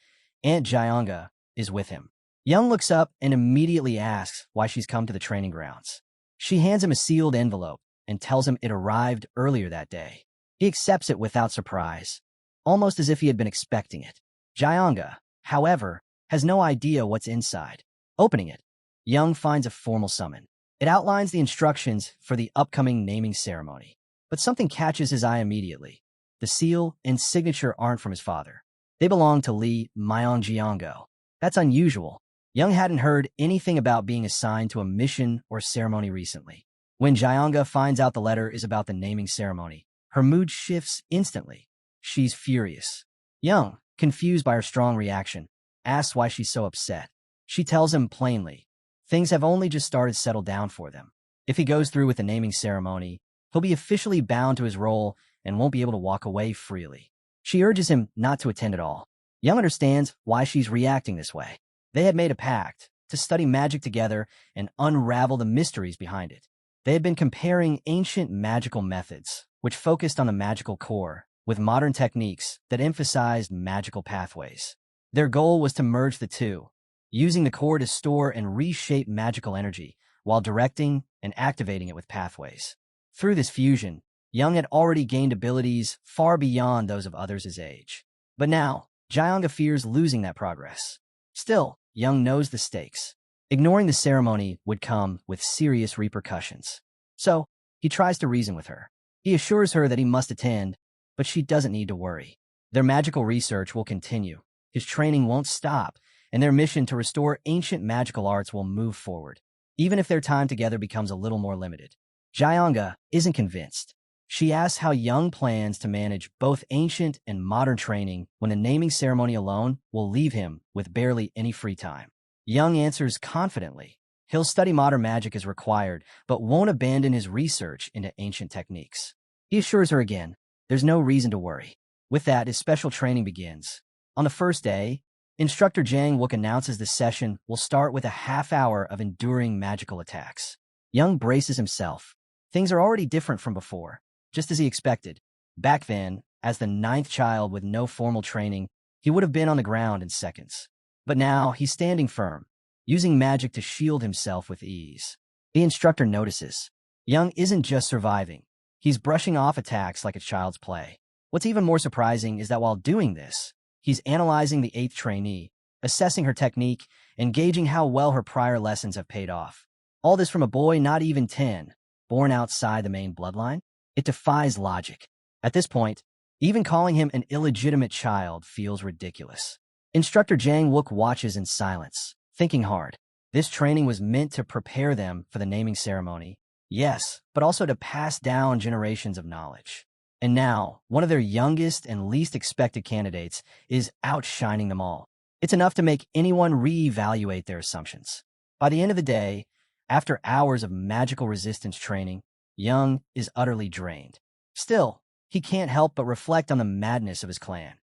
[SPEAKER 1] Aunt Jayanga is with him. Young looks up and immediately asks why she's come to the training grounds. She hands him a sealed envelope and tells him it arrived earlier that day. He accepts it without surprise, almost as if he had been expecting it. Jayanga, however, has no idea what's inside. Opening it, Young finds a formal summon. It outlines the instructions for the upcoming naming ceremony. But something catches his eye immediately. The seal and signature aren't from his father. They belong to Li Myongjiango. That's unusual. Young hadn't heard anything about being assigned to a mission or ceremony recently. When Jayanga finds out the letter is about the naming ceremony, her mood shifts instantly. She's furious. Young, confused by her strong reaction, asks why she's so upset. She tells him plainly, things have only just started to settle down for them. If he goes through with the naming ceremony, he'll be officially bound to his role and won't be able to walk away freely. She urges him not to attend at all. Young understands why she's reacting this way. They had made a pact to study magic together and unravel the mysteries behind it. They had been comparing ancient magical methods, which focused on the magical core, with modern techniques that emphasized magical pathways. Their goal was to merge the two, using the core to store and reshape magical energy while directing and activating it with pathways. Through this fusion, Young had already gained abilities far beyond those of others his age. But now, Jayanga fears losing that progress. Still, Young knows the stakes. Ignoring the ceremony would come with serious repercussions. So, he tries to reason with her. He assures her that he must attend, but she doesn't need to worry. Their magical research will continue. His training won't stop, and their mission to restore ancient magical arts will move forward, even if their time together becomes a little more limited. Jayanga isn't convinced. She asks how Young plans to manage both ancient and modern training when the naming ceremony alone will leave him with barely any free time. Young answers confidently. He'll study modern magic as required, but won't abandon his research into ancient techniques. He assures her again, there's no reason to worry. With that, his special training begins. On the first day, Instructor Jang Wook announces the session will start with a half-hour of enduring magical attacks. Young braces himself. Things are already different from before, just as he expected. Back then, as the 9th child with no formal training, he would have been on the ground in seconds. But now, he's standing firm, using magic to shield himself with ease. The instructor notices. Young isn't just surviving. He's brushing off attacks like a child's play. What's even more surprising is that while doing this, he's analyzing the 8th trainee, assessing her technique, and gauging how well her prior lessons have paid off. All this from a boy not even 10, born outside the main bloodline? It defies logic. At this point, even calling him an illegitimate child feels ridiculous. Instructor Jang Wook watches in silence, thinking hard. This training was meant to prepare them for the naming ceremony, yes, but also to pass down generations of knowledge. And now, one of their youngest and least expected candidates is outshining them all. It's enough to make anyone reevaluate their assumptions. By the end of the day, after hours of magical resistance training, Young is utterly drained. Still, he can't help but reflect on the madness of his clan,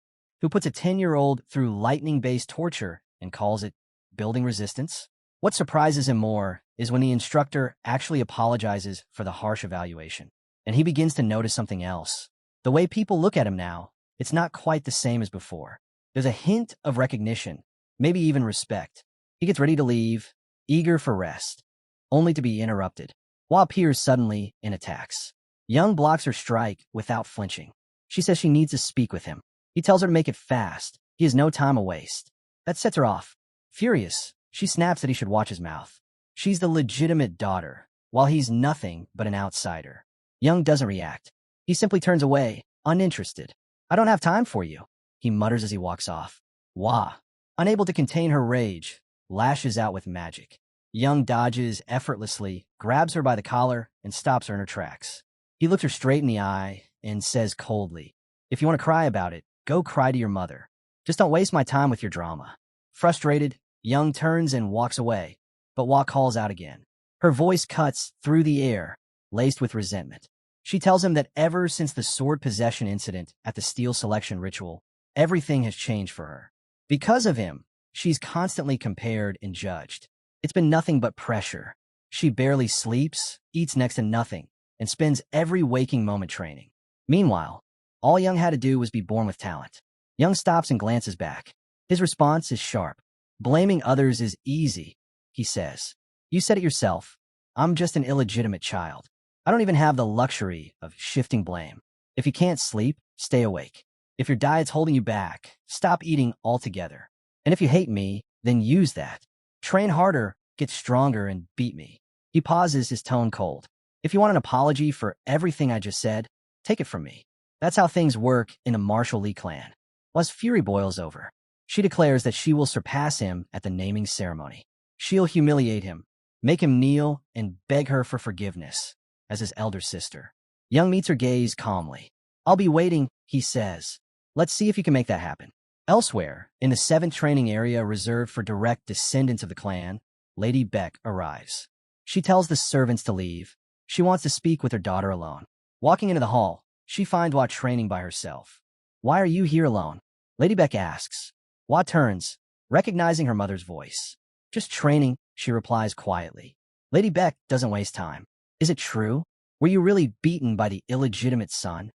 [SPEAKER 1] who puts a 10-year-old through lightning-based torture and calls it building resistance. What surprises him more is when the instructor actually apologizes for the harsh evaluation, and he begins to notice something else. The way people look at him now, it's not quite the same as before. There's a hint of recognition, maybe even respect. He gets ready to leave, eager for rest, only to be interrupted. Hua appears suddenly and attacks. Young blocks her strike without flinching. She says she needs to speak with him. He tells her to make it fast. He has no time to waste. That sets her off. Furious, she snaps that he should watch his mouth. She's the legitimate daughter, while he's nothing but an outsider. Young doesn't react. He simply turns away, uninterested. I don't have time for you, he mutters as he walks off. Hua, unable to contain her rage, lashes out with magic. Young dodges effortlessly, grabs her by the collar, and stops her in her tracks. He looks her straight in the eye and says coldly, if you want to cry about it, go cry to your mother. Just don't waste my time with your drama. Frustrated, Young turns and walks away, but Hua calls out again. Her voice cuts through the air, laced with resentment. She tells him that ever since the sword possession incident at the steel selection ritual, everything has changed for her. Because of him, she's constantly compared and judged. It's been nothing but pressure. She barely sleeps, eats next to nothing, and spends every waking moment training. Meanwhile, all Young had to do was be born with talent. Young stops and glances back. His response is sharp. Blaming others is easy, he says. You said it yourself. I'm just an illegitimate child. I don't even have the luxury of shifting blame. If you can't sleep, stay awake. If your diet's holding you back, stop eating altogether. And if you hate me, then use that. Train harder, get stronger, and beat me. He pauses, his tone cold. If you want an apology for everything I just said, take it from me. That's how things work in the Martial Lee clan. While fury boils over, she declares that she will surpass him at the naming ceremony. She'll humiliate him, make him kneel, and beg her for forgiveness, as his elder sister. Young meets her gaze calmly. I'll be waiting, he says. Let's see if you can make that happen. Elsewhere, in the 7th training area reserved for direct descendants of the clan, Lady Beck arrives. She tells the servants to leave. She wants to speak with her daughter alone. Walking into the hall, she finds Hua training by herself. Why are you here alone? Lady Beck asks. Hua turns, recognizing her mother's voice. Just training, she replies quietly. Lady Beck doesn't waste time. Is it true? Were you really beaten by the illegitimate son?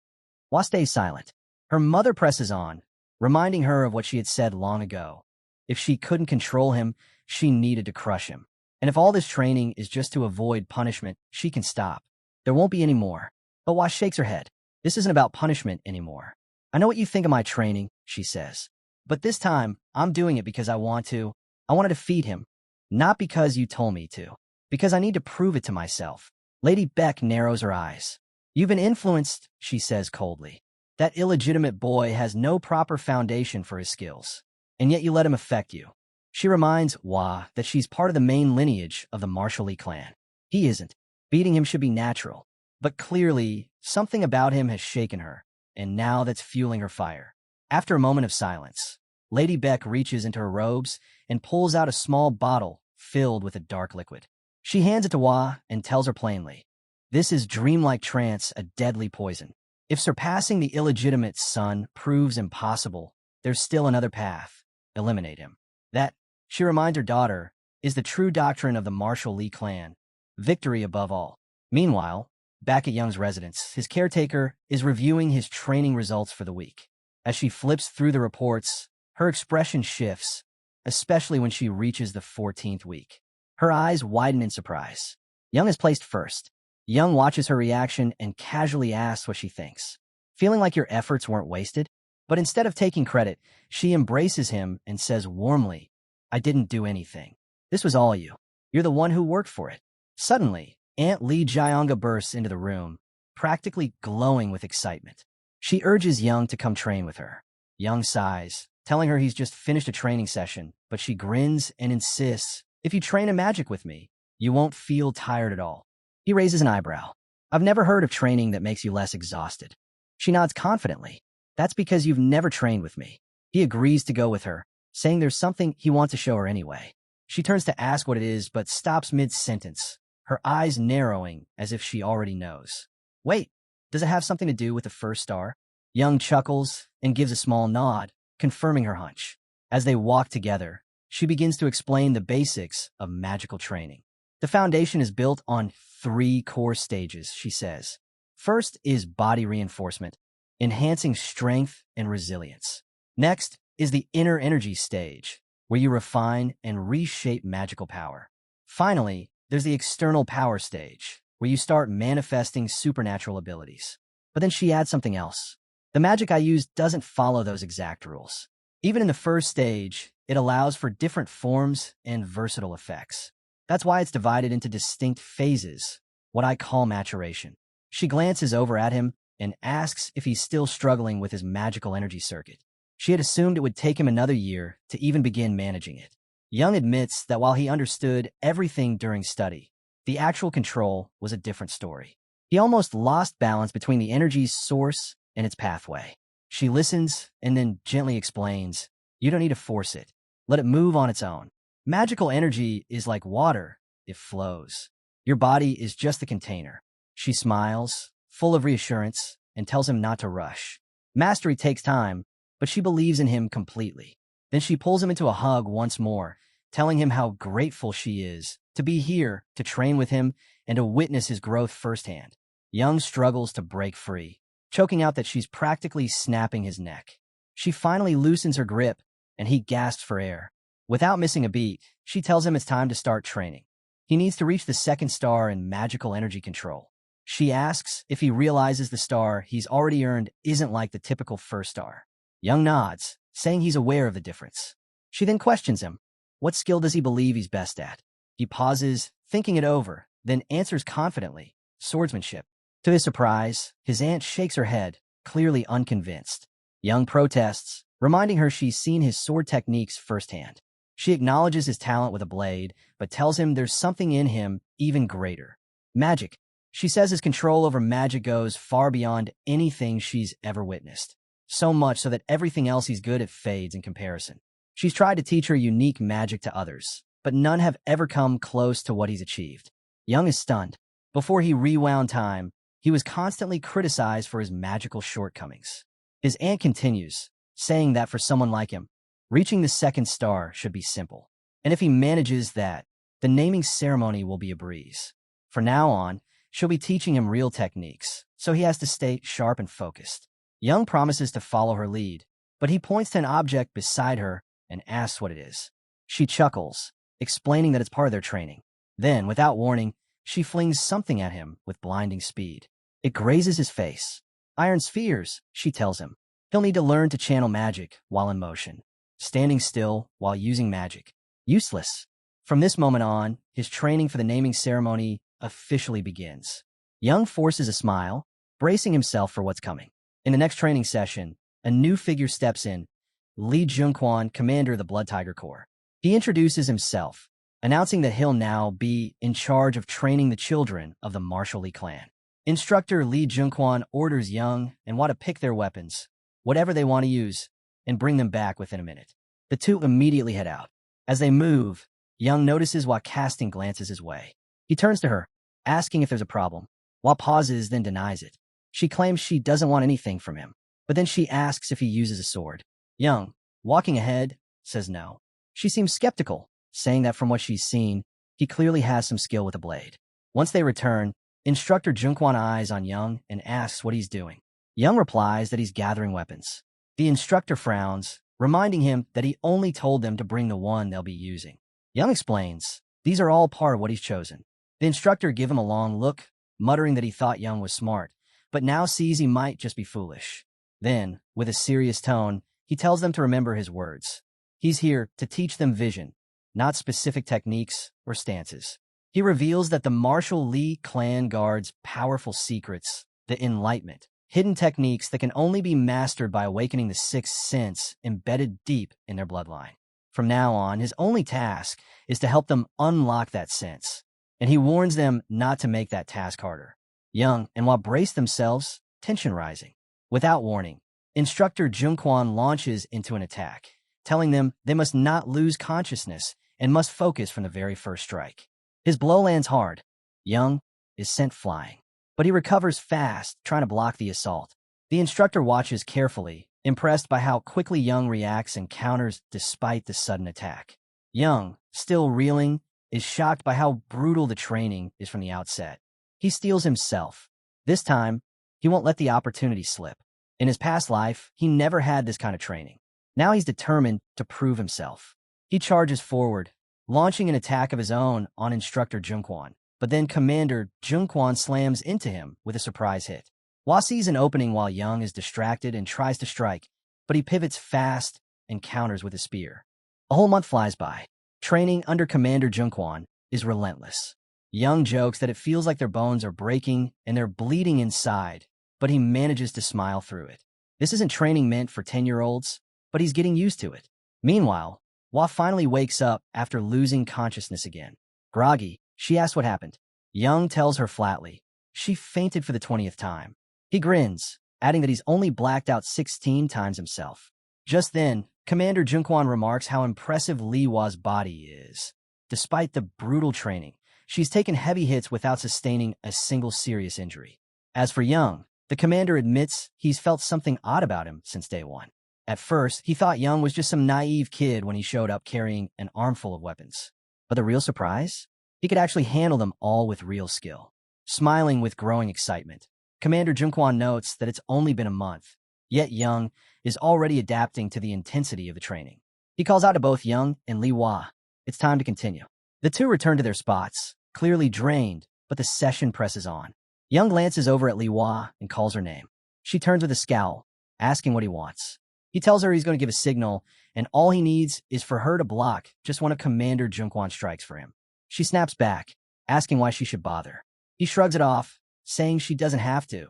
[SPEAKER 1] Hua stays silent. Her mother presses on, reminding her of what she had said long ago. If she couldn't control him, she needed to crush him. And if all this training is just to avoid punishment, she can stop. There won't be any more. But Hua shakes her head. This isn't about punishment anymore. I know what you think of my training, she says. But this time, I'm doing it because I want to. I want to defeat him. Not because you told me to. Because I need to prove it to myself. Lady Beck narrows her eyes. You've been influenced, she says coldly. That illegitimate boy has no proper foundation for his skills, and yet you let him affect you. She reminds Hua that she's part of the main lineage of the Martial Lee clan. He isn't. Beating him should be natural. But clearly, something about him has shaken her, and now that's fueling her fire. After a moment of silence, Lady Beck reaches into her robes and pulls out a small bottle filled with a dark liquid. She hands it to Hua and tells her plainly, "This is dreamlike trance, a deadly poison. If surpassing the illegitimate son proves impossible, there's still another path. Eliminate him." That, she reminds her daughter, is the true doctrine of the Marshall Lee clan. Victory above all. Meanwhile, back at Young's residence, his caretaker is reviewing his training results for the week. As she flips through the reports, her expression shifts, especially when she reaches the 14th week. Her eyes widen in surprise. Young is placed first. Young watches her reaction and casually asks what she thinks. "Feeling like your efforts weren't wasted?" But instead of taking credit, she embraces him and says warmly, "I didn't do anything. This was all you. You're the one who worked for it." Suddenly, Aunt Lee Jianga bursts into the room, practically glowing with excitement. She urges Young to come train with her. Young sighs, telling her he's just finished a training session, but she grins and insists, "If you train in magic with me, you won't feel tired at all." He raises an eyebrow. "I've never heard of training that makes you less exhausted." She nods confidently. "That's because you've never trained with me." He agrees to go with her, saying there's something he wants to show her anyway. She turns to ask what it is, but stops mid-sentence, her eyes narrowing as if she already knows. "Wait, does it have something to do with the first star?" Young chuckles and gives a small nod, confirming her hunch. As they walk together, she begins to explain the basics of magical training. The foundation is built on 3 core stages, she says. First is body reinforcement, enhancing strength and resilience. Next is the inner energy stage, where you refine and reshape magical power. Finally, there's the external power stage, where you start manifesting supernatural abilities. But then she adds something else. "The magic I use doesn't follow those exact rules. Even in the first stage, it allows for different forms and versatile effects. That's why it's divided into distinct phases, what I call maturation." She glances over at him and asks if he's still struggling with his magical energy circuit. She had assumed it would take him another year to even begin managing it. Young admits that while he understood everything during study, the actual control was a different story. He almost lost balance between the energy's source and its pathway. She listens and then gently explains, "You don't need to force it. Let it move on its own. Magical energy is like water. It flows. Your body is just the container." She smiles, full of reassurance, and tells him not to rush. Mastery takes time, but she believes in him completely. Then she pulls him into a hug once more, telling him how grateful she is to be here, to train with him, and to witness his growth firsthand. Young struggles to break free, choking out that she's practically snapping his neck. She finally loosens her grip, and he gasps for air. Without missing a beat, she tells him it's time to start training. He needs to reach the 2nd star in magical energy control. She asks if he realizes the star he's already earned isn't like the typical 1st star. Young nods, saying he's aware of the difference. She then questions him. What skill does he believe he's best at? He pauses, thinking it over, then answers confidently, "Swordsmanship." To his surprise, his aunt shakes her head, clearly unconvinced. Young protests, reminding her she's seen his sword techniques firsthand. She acknowledges his talent with a blade, but tells him there's something in him even greater. Magic. She says his control over magic goes far beyond anything she's ever witnessed. So much so that everything else he's good at fades in comparison. She's tried to teach her unique magic to others, but none have ever come close to what he's achieved. Young is stunned. Before he rewound time, he was constantly criticized for his magical shortcomings. His aunt continues, saying that for someone like him, reaching the 2nd star should be simple. And if he manages that, the naming ceremony will be a breeze. From now on, she'll be teaching him real techniques, so he has to stay sharp and focused. Young promises to follow her lead, but he points to an object beside her and asks what it is. She chuckles, explaining that it's part of their training. Then, without warning, she flings something at him with blinding speed. It grazes his face. "Iron spheres," she tells him. He'll need to learn to channel magic while in motion. Standing still while using magic. Useless. From this moment on, his training for the naming ceremony officially begins. Young forces a smile, bracing himself for what's coming. In the next training session, a new figure steps in, Li Junquan, commander of the Blood Tiger Corps. He introduces himself, announcing that he'll now be in charge of training the children of the Marshall Lee clan. Instructor Lee Junkwon orders Young and Hwa to pick their weapons, whatever they want to use, and bring them back within a minute. The two immediately head out. As they move, Young notices Hwa casting glances his way. He turns to her, asking if there's a problem. Hwa pauses, then denies it. She claims she doesn't want anything from him, but then she asks if he uses a sword. Young, walking ahead, says no. She seems skeptical, saying that from what she's seen, he clearly has some skill with a blade. Once they return, Instructor Junkwon eyes on Young and asks what he's doing. Young replies that he's gathering weapons. The instructor frowns, reminding him that he only told them to bring the one they'll be using. Young explains, these are all part of what he's chosen. The instructor gives him a long look, muttering that he thought Young was smart, but now sees he might just be foolish. Then, with a serious tone, he tells them to remember his words. He's here to teach them vision, not specific techniques or stances. He reveals that the martial Lee clan guards powerful secrets, the Enlightenment, hidden techniques that can only be mastered by awakening the sixth sense embedded deep in their bloodline. From now on, his only task is to help them unlock that sense, and he warns them not to make that task harder. Young and Hwa brace themselves, tension rising. Without warning, Instructor Junkwon launches into an attack, telling them they must not lose consciousness and must focus from the very first strike. His blow lands hard. Young is sent flying, but he recovers fast, trying to block the assault. The instructor watches carefully, impressed by how quickly Young reacts and counters despite the sudden attack. Young, still reeling, is shocked by how brutal the training is from the outset. He steels himself. This time, he won't let the opportunity slip. In his past life, he never had this kind of training. Now he's determined to prove himself. He charges forward, launching an attack of his own on Instructor Junkwon, but then Commander Junkwon slams into him with a surprise hit. Hwa sees an opening while Young is distracted and tries to strike, but he pivots fast and counters with a spear. A whole month flies by. Training under Commander Junkwon is relentless. Young jokes that it feels like their bones are breaking and they're bleeding inside, but he manages to smile through it. This isn't training meant for 10-year-olds, but he's getting used to it. Meanwhile, Hwa finally wakes up after losing consciousness again. Groggy, she asks what happened. Young tells her flatly. She fainted for the 20th time. He grins, adding that he's only blacked out 16 times himself. Just then, Commander Junkwon remarks how impressive Lee Hwa's body is. Despite the brutal training, she's taken heavy hits without sustaining a single serious injury. As for Young, the commander admits he's felt something odd about him since day one. At first, he thought Young was just some naive kid when he showed up carrying an armful of weapons. But the real surprise? He could actually handle them all with real skill. Smiling with growing excitement, Commander Junkwon notes that it's only been a month, yet Young is already adapting to the intensity of the training. He calls out to both Young and Lee Hwa. It's time to continue. The two return to their spots, clearly drained, but the session presses on. Young glances over at Lee Hwa and calls her name. She turns with a scowl, asking what he wants. He tells her he's going to give a signal, and all he needs is for her to block just one of Commander Junkwon's strikes for him. She snaps back, asking why she should bother. He shrugs it off, saying she doesn't have to,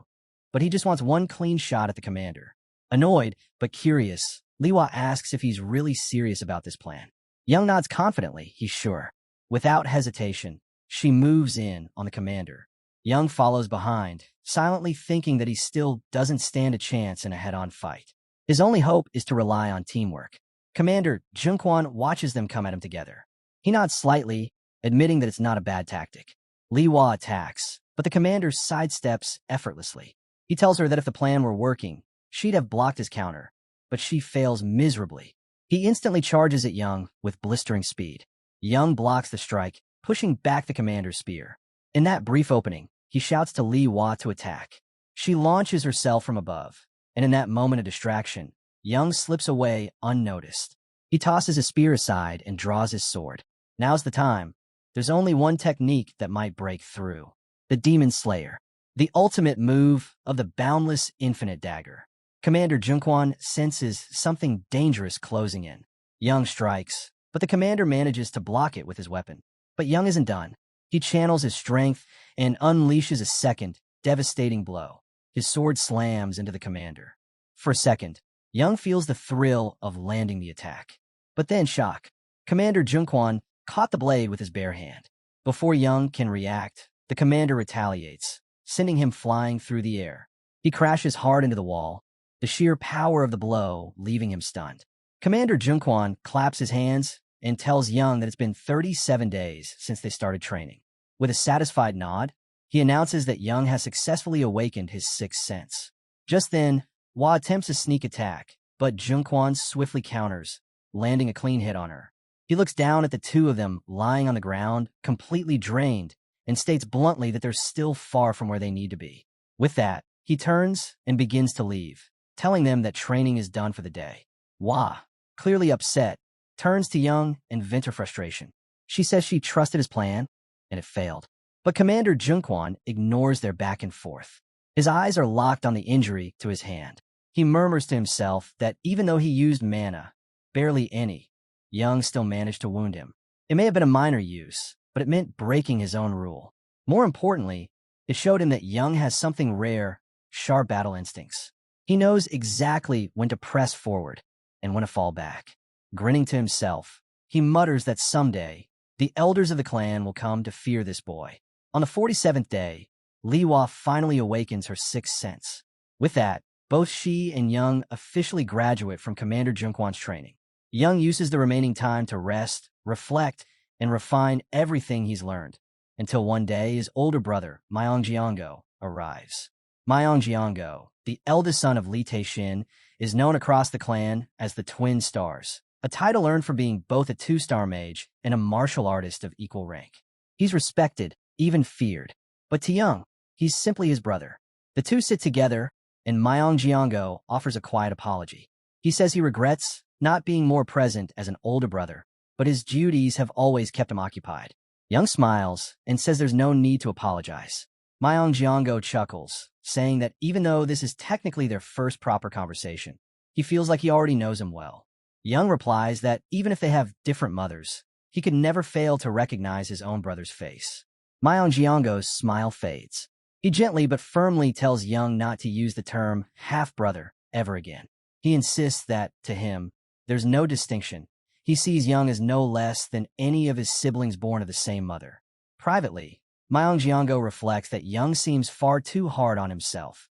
[SPEAKER 1] but he just wants one clean shot at the commander. Annoyed, but curious, Lee Hwa asks if he's really serious about this plan. Young nods confidently, he's sure. Without hesitation, she moves in on the commander. Young follows behind, silently thinking that he still doesn't stand a chance in a head-on fight. His only hope is to rely on teamwork. Commander Junkwon watches them come at him together. He nods slightly, admitting that it's not a bad tactic. Lee Hwa attacks, but the commander sidesteps effortlessly. He tells her that if the plan were working, she'd have blocked his counter, but she fails miserably. He instantly charges at Young with blistering speed. Young blocks the strike, pushing back the commander's spear. In that brief opening, he shouts to Lee Hwa to attack. She launches herself from above, and in that moment of distraction, Young slips away unnoticed. He tosses his spear aside and draws his sword. Now's the time. There's only one technique that might break through. The Demon Slayer. The ultimate move of the boundless infinite dagger. Commander Junkwon senses something dangerous closing in. Young strikes, but the commander manages to block it with his weapon. But Young isn't done. He channels his strength and unleashes a second, devastating blow. His sword slams into the commander. For a second, Young feels the thrill of landing the attack. But then shock. Commander Junkwon caught the blade with his bare hand. Before Young can react, the commander retaliates, sending him flying through the air. He crashes hard into the wall, the sheer power of the blow leaving him stunned. Commander Junquan claps his hands and tells Young that it's been 37 days since they started training. With a satisfied nod, he announces that Young has successfully awakened his sixth sense. Just then, Hua attempts a sneak attack, but Junquan swiftly counters, landing a clean hit on her. He looks down at the two of them lying on the ground, completely drained, and states bluntly that they're still far from where they need to be. With that, he turns and begins to leave, telling them that training is done for the day. Hua, clearly upset, turns to Young and vents her frustration. She says she trusted his plan, and it failed. But Commander Junquan ignores their back and forth. His eyes are locked on the injury to his hand. He murmurs to himself that even though he used mana, barely any, Young still managed to wound him. It may have been a minor use, but it meant breaking his own rule. More importantly, it showed him that Young has something rare, sharp battle instincts. He knows exactly when to press forward and when to fall back. Grinning to himself, he mutters that someday, the elders of the clan will come to fear this boy. On the 47th day, Li Hua finally awakens her sixth sense. With that, both she and Young officially graduate from Commander Junquan's training. Young uses the remaining time to rest, reflect, and refine everything he's learned, until one day his older brother, Myongjiango, arrives. Myongjiango, the eldest son of Li Taixin, is known across the clan as the Twin Stars, a title earned for being both a two-star mage and a martial artist of equal rank. He's respected, even feared, but to Young, he's simply his brother. The two sit together, and Myongjiango offers a quiet apology. He says he regrets not being more present as an older brother, but his duties have always kept him occupied. Young smiles and says there's no need to apologize. Myongjiango chuckles, saying that even though this is technically their first proper conversation, he feels like he already knows him well. Young replies that even if they have different mothers, he could never fail to recognize his own brother's face. Myongjiango's smile fades. He gently but firmly tells Young not to use the term half-brother ever again. He insists that, to him, there's no distinction. He sees Young as no less than any of his siblings born of the same mother. Privately, Myongjiango reflects that Young seems far too hard on himself,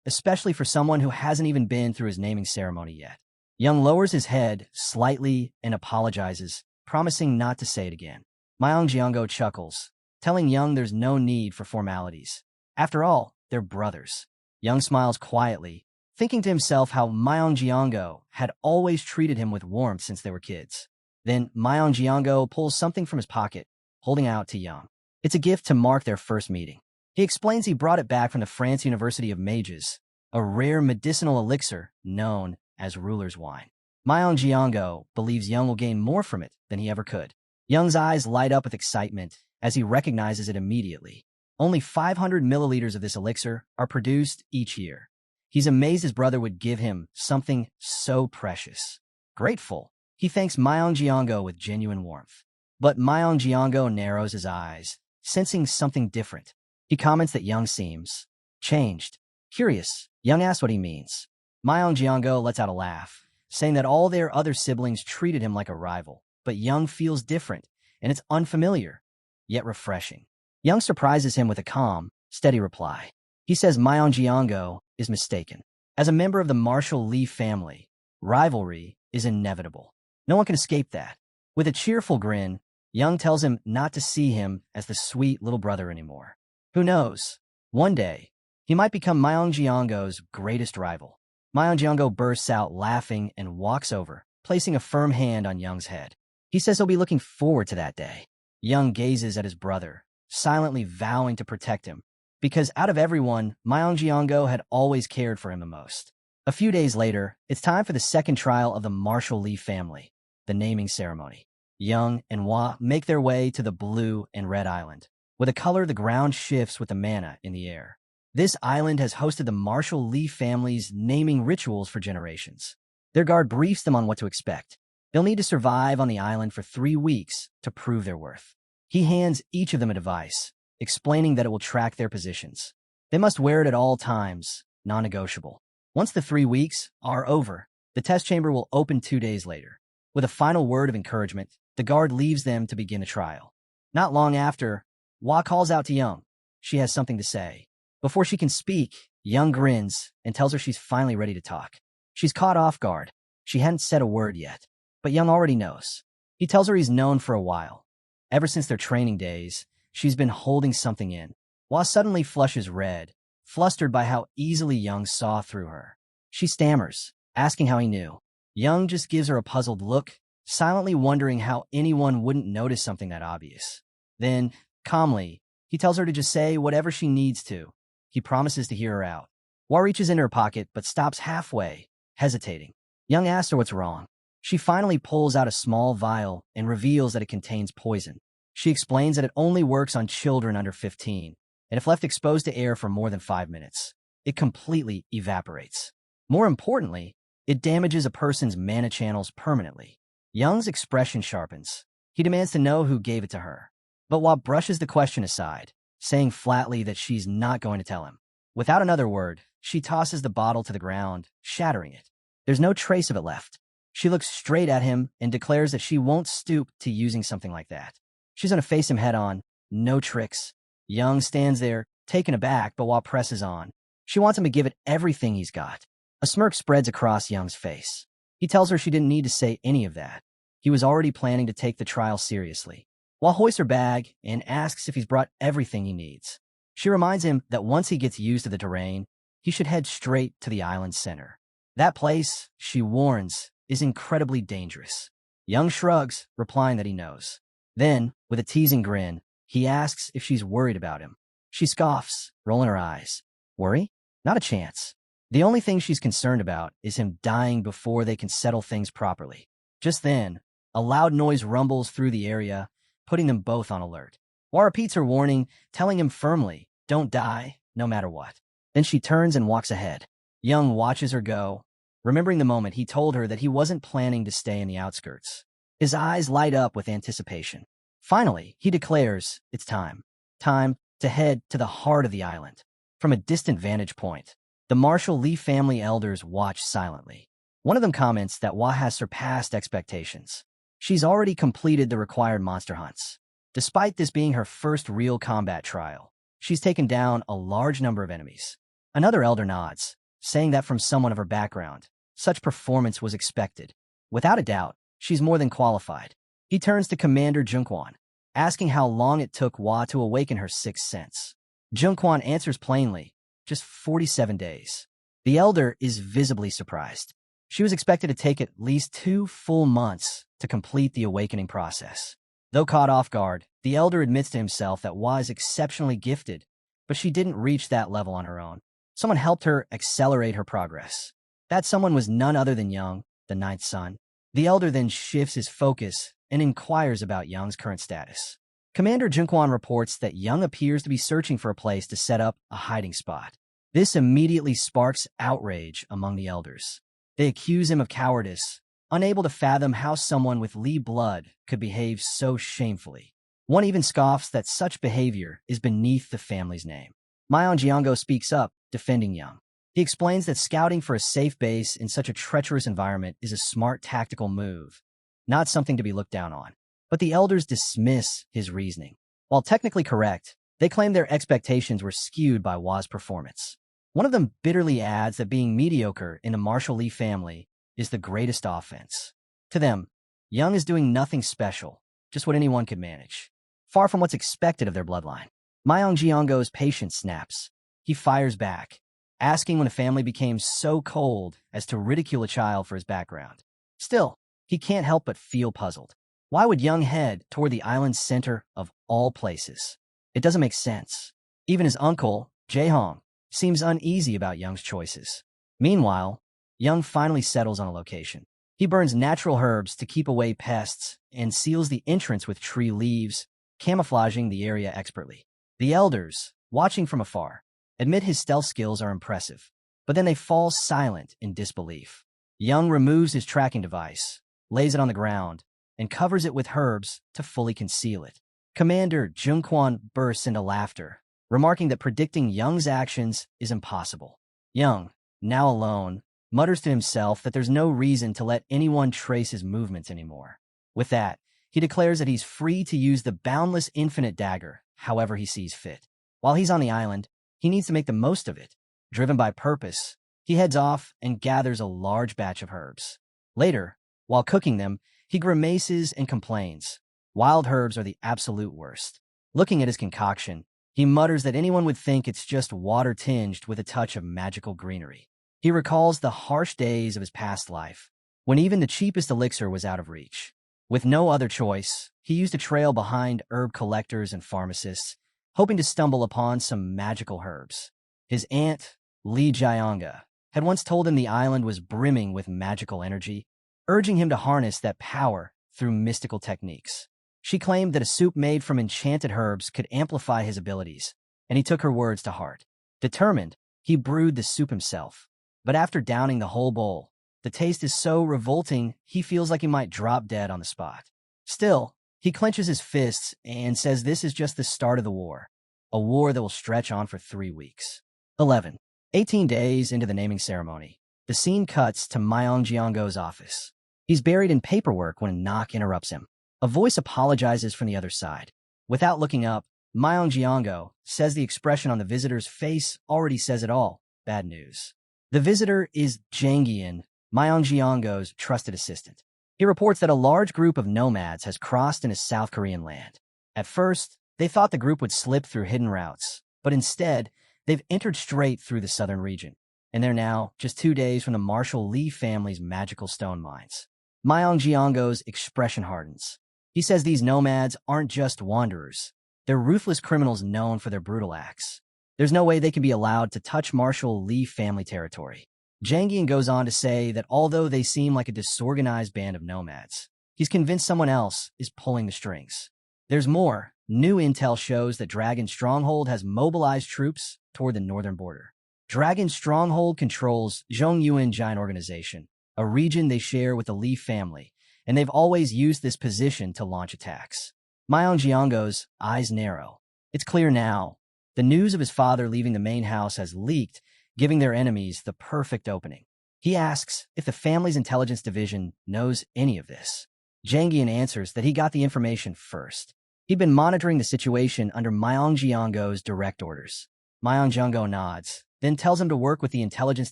[SPEAKER 1] especially for someone who hasn't even been through his naming ceremony yet. Young lowers his head slightly and apologizes, promising not to say it again. Myongjiango chuckles, telling Young there's no need for formalities. After all, they're brothers. Young smiles quietly, thinking to himself how Myongjiango had always treated him with warmth since they were kids. Then Myongjiango pulls something from his pocket, holding out to Young. It's a gift to mark their first meeting. He explains he brought it back from the France University of Mages, a rare medicinal elixir known as ruler's wine. Myongjiango believes Young will gain more from it than he ever could. Young's eyes light up with excitement as he recognizes it immediately. Only 500 milliliters of this elixir are produced each year. He's amazed his brother would give him something so precious. Grateful, he thanks Myongjiango with genuine warmth. But Myongjiango narrows his eyes, sensing something different. He comments that Young seems changed. Curious, Young asks what he means. Myongjiango lets out a laugh, saying that all their other siblings treated him like a rival, but Young feels different, and it's unfamiliar, yet refreshing. Young surprises him with a calm, steady reply. He says Myongjiango is mistaken. As a member of the Marshall Li family, rivalry is inevitable. No one can escape that. With a cheerful grin, Young tells him not to see him as the sweet little brother anymore. Who knows? One day, he might become Myongjiango's greatest rival. Myongjiango bursts out laughing and walks over, placing a firm hand on Young's head. He says he'll be looking forward to that day. Young gazes at his brother, silently vowing to protect him, because out of everyone, Myongjiango had always cared for him the most. A few days later, it's time for the second trial of the Marshall Li family, the naming ceremony. Young and Hua make their way to the Blue and Red Island. With a color, the ground shifts with the mana in the air. This island has hosted the Marshall Li family's naming rituals for generations. Their guard briefs them on what to expect. They'll need to survive on the island for 3 weeks to prove their worth. He hands each of them a device, explaining that it will track their positions. They must wear it at all times, non-negotiable. Once the 3 weeks are over, the test chamber will open 2 days later. With a final word of encouragement, the guard leaves them to begin the trial. Not long after, Hua calls out to Young. She has something to say. Before she can speak, Young grins and tells her she's finally ready to talk. She's caught off guard. She hadn't said a word yet, but Young already knows. He tells her he's known for a while. Ever since their training days, she's been holding something in. Wa suddenly flushes red, flustered by how easily Young saw through her. She stammers, asking how he knew. Young just gives her a puzzled look, silently wondering how anyone wouldn't notice something that obvious. Then, calmly, he tells her to just say whatever she needs to. He promises to hear her out. Wa reaches into her pocket but stops halfway, hesitating. Young asks her what's wrong. She finally pulls out a small vial and reveals that it contains poison. She explains that it only works on children under 15, and if left exposed to air for more than 5 minutes, it completely evaporates. More importantly, it damages a person's mana channels permanently. Young's expression sharpens. He demands to know who gave it to her. But Wa brushes the question aside, saying flatly that she's not going to tell him. Without another word, she tosses the bottle to the ground, shattering it. There's no trace of it left. She looks straight at him and declares that she won't stoop to using something like that. She's going to face him head on, no tricks. Young stands there, taken aback, but Wa presses on. She wants him to give it everything he's got. A smirk spreads across Young's face. He tells her she didn't need to say any of that. He was already planning to take the trial seriously. Wa hoists her bag and asks if he's brought everything he needs. She reminds him that once he gets used to the terrain, he should head straight to the island's center. That place, she warns, is incredibly dangerous. Young shrugs, replying that he knows. Then, with a teasing grin, he asks if she's worried about him. She scoffs, rolling her eyes. Worry? Not a chance. The only thing she's concerned about is him dying before they can settle things properly. Just then, a loud noise rumbles through the area, putting them both on alert. Wa repeats her warning, telling him firmly, don't die, no matter what. Then she turns and walks ahead. Young watches her go, remembering the moment he told her that he wasn't planning to stay in the outskirts. His eyes light up with anticipation. Finally, he declares, it's time. Time to head to the heart of the island. From a distant vantage point, the Marshall Lee family elders watch silently. One of them comments that Wa has surpassed expectations. She's already completed the required monster hunts. Despite this being her first real combat trial, she's taken down a large number of enemies. Another elder nods, saying that from someone of her background, such performance was expected. Without a doubt, she's more than qualified. He turns to Commander Junquan, asking how long it took Wa to awaken her sixth sense. Junquan answers plainly, just 47 days. The elder is visibly surprised. She was expected to take at least 2 full months to complete the awakening process. Though caught off guard, the elder admits to himself that Wa is exceptionally gifted, but she didn't reach that level on her own. Someone helped her accelerate her progress. That someone was none other than Young, the ninth son. The elder then shifts his focus and inquires about Young's current status. Commander Junquan reports that Young appears to be searching for a place to set up a hiding spot. This immediately sparks outrage among the elders. They accuse him of cowardice, unable to fathom how someone with Lee blood could behave so shamefully. One even scoffs that such behavior is beneath the family's name. Mayon Jiango speaks up, defending Young. He explains that scouting for a safe base in such a treacherous environment is a smart tactical move, not something to be looked down on. But the elders dismiss his reasoning. While technically correct, they claim their expectations were skewed by Wa's performance. One of them bitterly adds that being mediocre in the Marshall Lee family is the greatest offense. To them, Young is doing nothing special, just what anyone could manage, far from what's expected of their bloodline. Mayong Jiango's patience snaps. He fires back, asking when a family became so cold as to ridicule a child for his background. Still, he can't help but feel puzzled. Why would Young head toward the island's center of all places? It doesn't make sense. Even his uncle, Jae-hong, seems uneasy about Young's choices. Meanwhile, Young finally settles on a location. He burns natural herbs to keep away pests and seals the entrance with tree leaves, camouflaging the area expertly. The elders, watching from afar, admit his stealth skills are impressive, but then they fall silent in disbelief. Young removes his tracking device, lays it on the ground, and covers it with herbs to fully conceal it. Commander Junquan bursts into laughter, remarking that predicting Young's actions is impossible. Young, now alone, mutters to himself that there's no reason to let anyone trace his movements anymore. With that, he declares that he's free to use the boundless infinite dagger however he sees fit. While he's on the island, he needs to make the most of it. Driven by purpose, he heads off and gathers a large batch of herbs. Later, while cooking them, he grimaces and complains. Wild herbs are the absolute worst. Looking at his concoction, he mutters that anyone would think it's just water tinged with a touch of magical greenery. He recalls the harsh days of his past life, when even the cheapest elixir was out of reach. With no other choice, he used a trail behind herb collectors and pharmacists, hoping to stumble upon some magical herbs. His aunt, Li Jianga, had once told him the island was brimming with magical energy, urging him to harness that power through mystical techniques. She claimed that a soup made from enchanted herbs could amplify his abilities, and he took her words to heart. Determined, he brewed the soup himself. But after downing the whole bowl, the taste is so revolting he feels like he might drop dead on the spot. Still, he clenches his fists and says this is just the start of the war, a war that will stretch on for 3 weeks. 11. 18 days into the naming ceremony, the scene cuts to Myong Jiango's office. He's buried in paperwork when a knock interrupts him. A voice apologizes from the other side. Without looking up, Myong Jiango says the expression on the visitor's face already says it all. Bad news. The visitor is Jang Gian, Myong Jiango's trusted assistant. He reports that a large group of nomads has crossed into South Korean land. At first, they thought the group would slip through hidden routes, but instead, they've entered straight through the southern region, and they're now just 2 days from the Marshall Lee family's magical stone mines. Myong Jiango's expression hardens. He says these nomads aren't just wanderers. They're ruthless criminals known for their brutal acts. There's no way they can be allowed to touch Marshall Lee family territory. Jangian goes on to say that although they seem like a disorganized band of nomads, he's convinced someone else is pulling the strings. There's more. New intel shows that Dragon Stronghold has mobilized troops toward the northern border. Dragon Stronghold controls Zhongyuan Giant Organization, a region they share with the Lee family, and they've always used this position to launch attacks. Myong Jiango's eyes narrow. It's clear now. The news of his father leaving the main house has leaked, giving their enemies the perfect opening. He asks if the family's intelligence division knows any of this. Jangian answers that he got the information first. He'd been monitoring the situation under Myong Jiango's direct orders. Myong Jiango nods, then tells him to work with the intelligence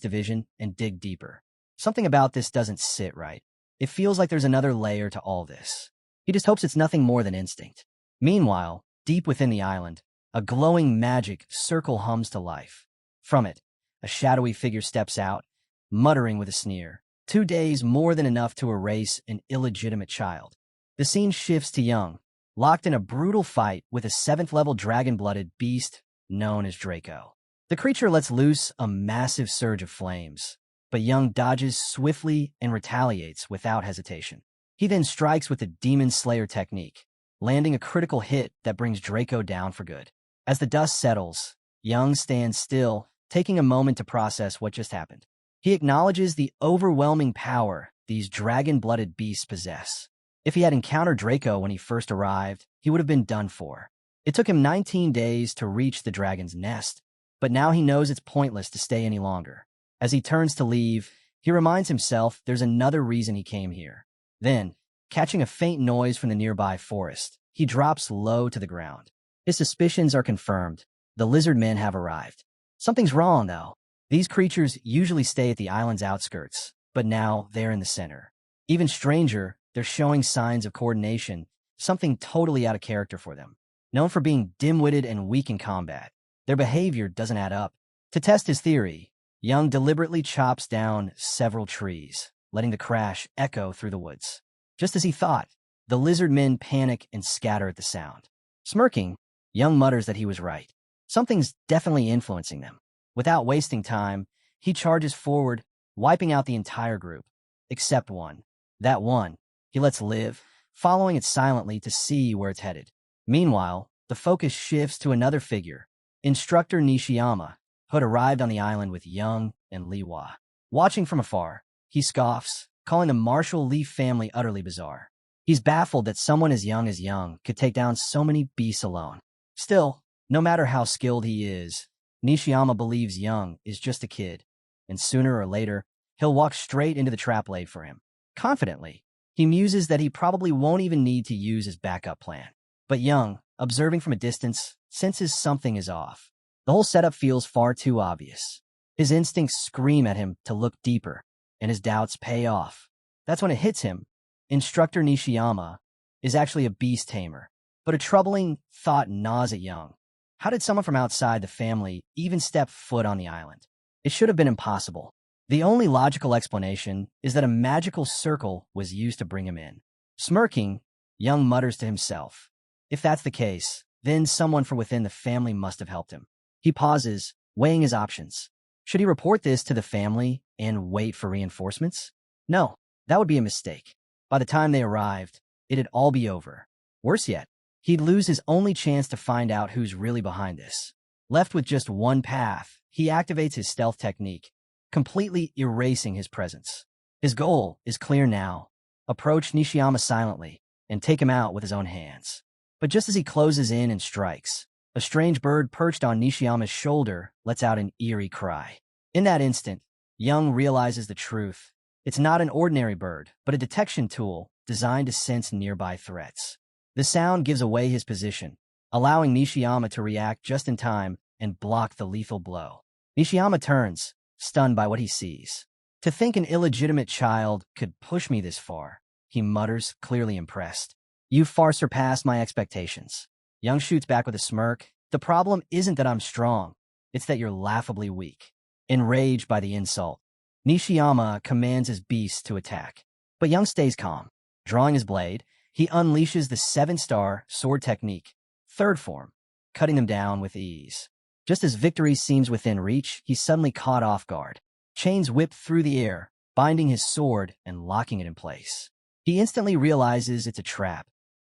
[SPEAKER 1] division and dig deeper. Something about this doesn't sit right. It feels like there's another layer to all this. He just hopes it's nothing more than instinct. Meanwhile, deep within the island, a glowing magic circle hums to life. From it, a shadowy figure steps out, muttering with a sneer. 2 days more than enough to erase an illegitimate child. The scene shifts to Young, locked in a brutal fight with a 7th-level dragon-blooded beast known as Draco. The creature lets loose a massive surge of flames, but Young dodges swiftly and retaliates without hesitation. He then strikes with the Demon Slayer technique, landing a critical hit that brings Draco down for good. As the dust settles, Young stands still, taking a moment to process what just happened. He acknowledges the overwhelming power these dragon-blooded beasts possess. If he had encountered Draco when he first arrived, he would have been done for. It took him 19 days to reach the dragon's nest, but now he knows it's pointless to stay any longer. As he turns to leave, he reminds himself there's another reason he came here. Then, catching a faint noise from the nearby forest, he drops low to the ground. His suspicions are confirmed. The lizard men have arrived. Something's wrong, though. These creatures usually stay at the island's outskirts, but now they're in the center. Even stranger, they're showing signs of coordination, something totally out of character for them. Known for being dim-witted and weak in combat, their behavior doesn't add up. To test his theory, Young deliberately chops down several trees, letting the crash echo through the woods. Just as he thought, the lizard men panic and scatter at the sound. Smirking, Young mutters that he was right. Something's definitely influencing them. Without wasting time, he charges forward, wiping out the entire group, except one. That one, he lets live, following it silently to see where it's headed. Meanwhile, the focus shifts to another figure, Instructor Nishiyama, who had arrived on the island with Young and Liwa. Watching from afar, he scoffs, calling the Marshall Lee family utterly bizarre. He's baffled that someone as young could take down so many beasts alone. Still, no matter how skilled he is, Nishiyama believes Young is just a kid, and sooner or later, he'll walk straight into the trap laid for him. Confidently, he muses that he probably won't even need to use his backup plan. But Young, observing from a distance, senses something is off. The whole setup feels far too obvious. His instincts scream at him to look deeper, and his doubts pay off. That's when it hits him. Instructor Nishiyama is actually a beast tamer. But a troubling thought gnaws at Young. How did someone from outside the family even step foot on the island? It should have been impossible. The only logical explanation is that a magical circle was used to bring him in. Smirking, Young mutters to himself. If that's the case, then someone from within the family must have helped him. He pauses, weighing his options. Should he report this to the family and wait for reinforcements? No, that would be a mistake. By the time they arrived, it'd all be over. Worse yet, he'd lose his only chance to find out who's really behind this. Left with just one path, he activates his stealth technique, completely erasing his presence. His goal is clear now. Approach Nishiyama silently and take him out with his own hands. But just as he closes in and strikes, a strange bird perched on Nishiyama's shoulder lets out an eerie cry. In that instant, Young realizes the truth. It's not an ordinary bird, but a detection tool designed to sense nearby threats. The sound gives away his position, allowing Nishiyama to react just in time and block the lethal blow. Nishiyama turns, stunned by what he sees. To think an illegitimate child could push me this far, he mutters, clearly impressed. You far surpassed my expectations. Young shoots back with a smirk. The problem isn't that I'm strong, it's that you're laughably weak. Enraged by the insult, Nishiyama commands his beast to attack. But Young stays calm. Drawing his blade, he unleashes the 7-star sword technique, third form, cutting them down with ease. Just as victory seems within reach, he's suddenly caught off guard. Chains whip through the air, binding his sword and locking it in place. He instantly realizes it's a trap,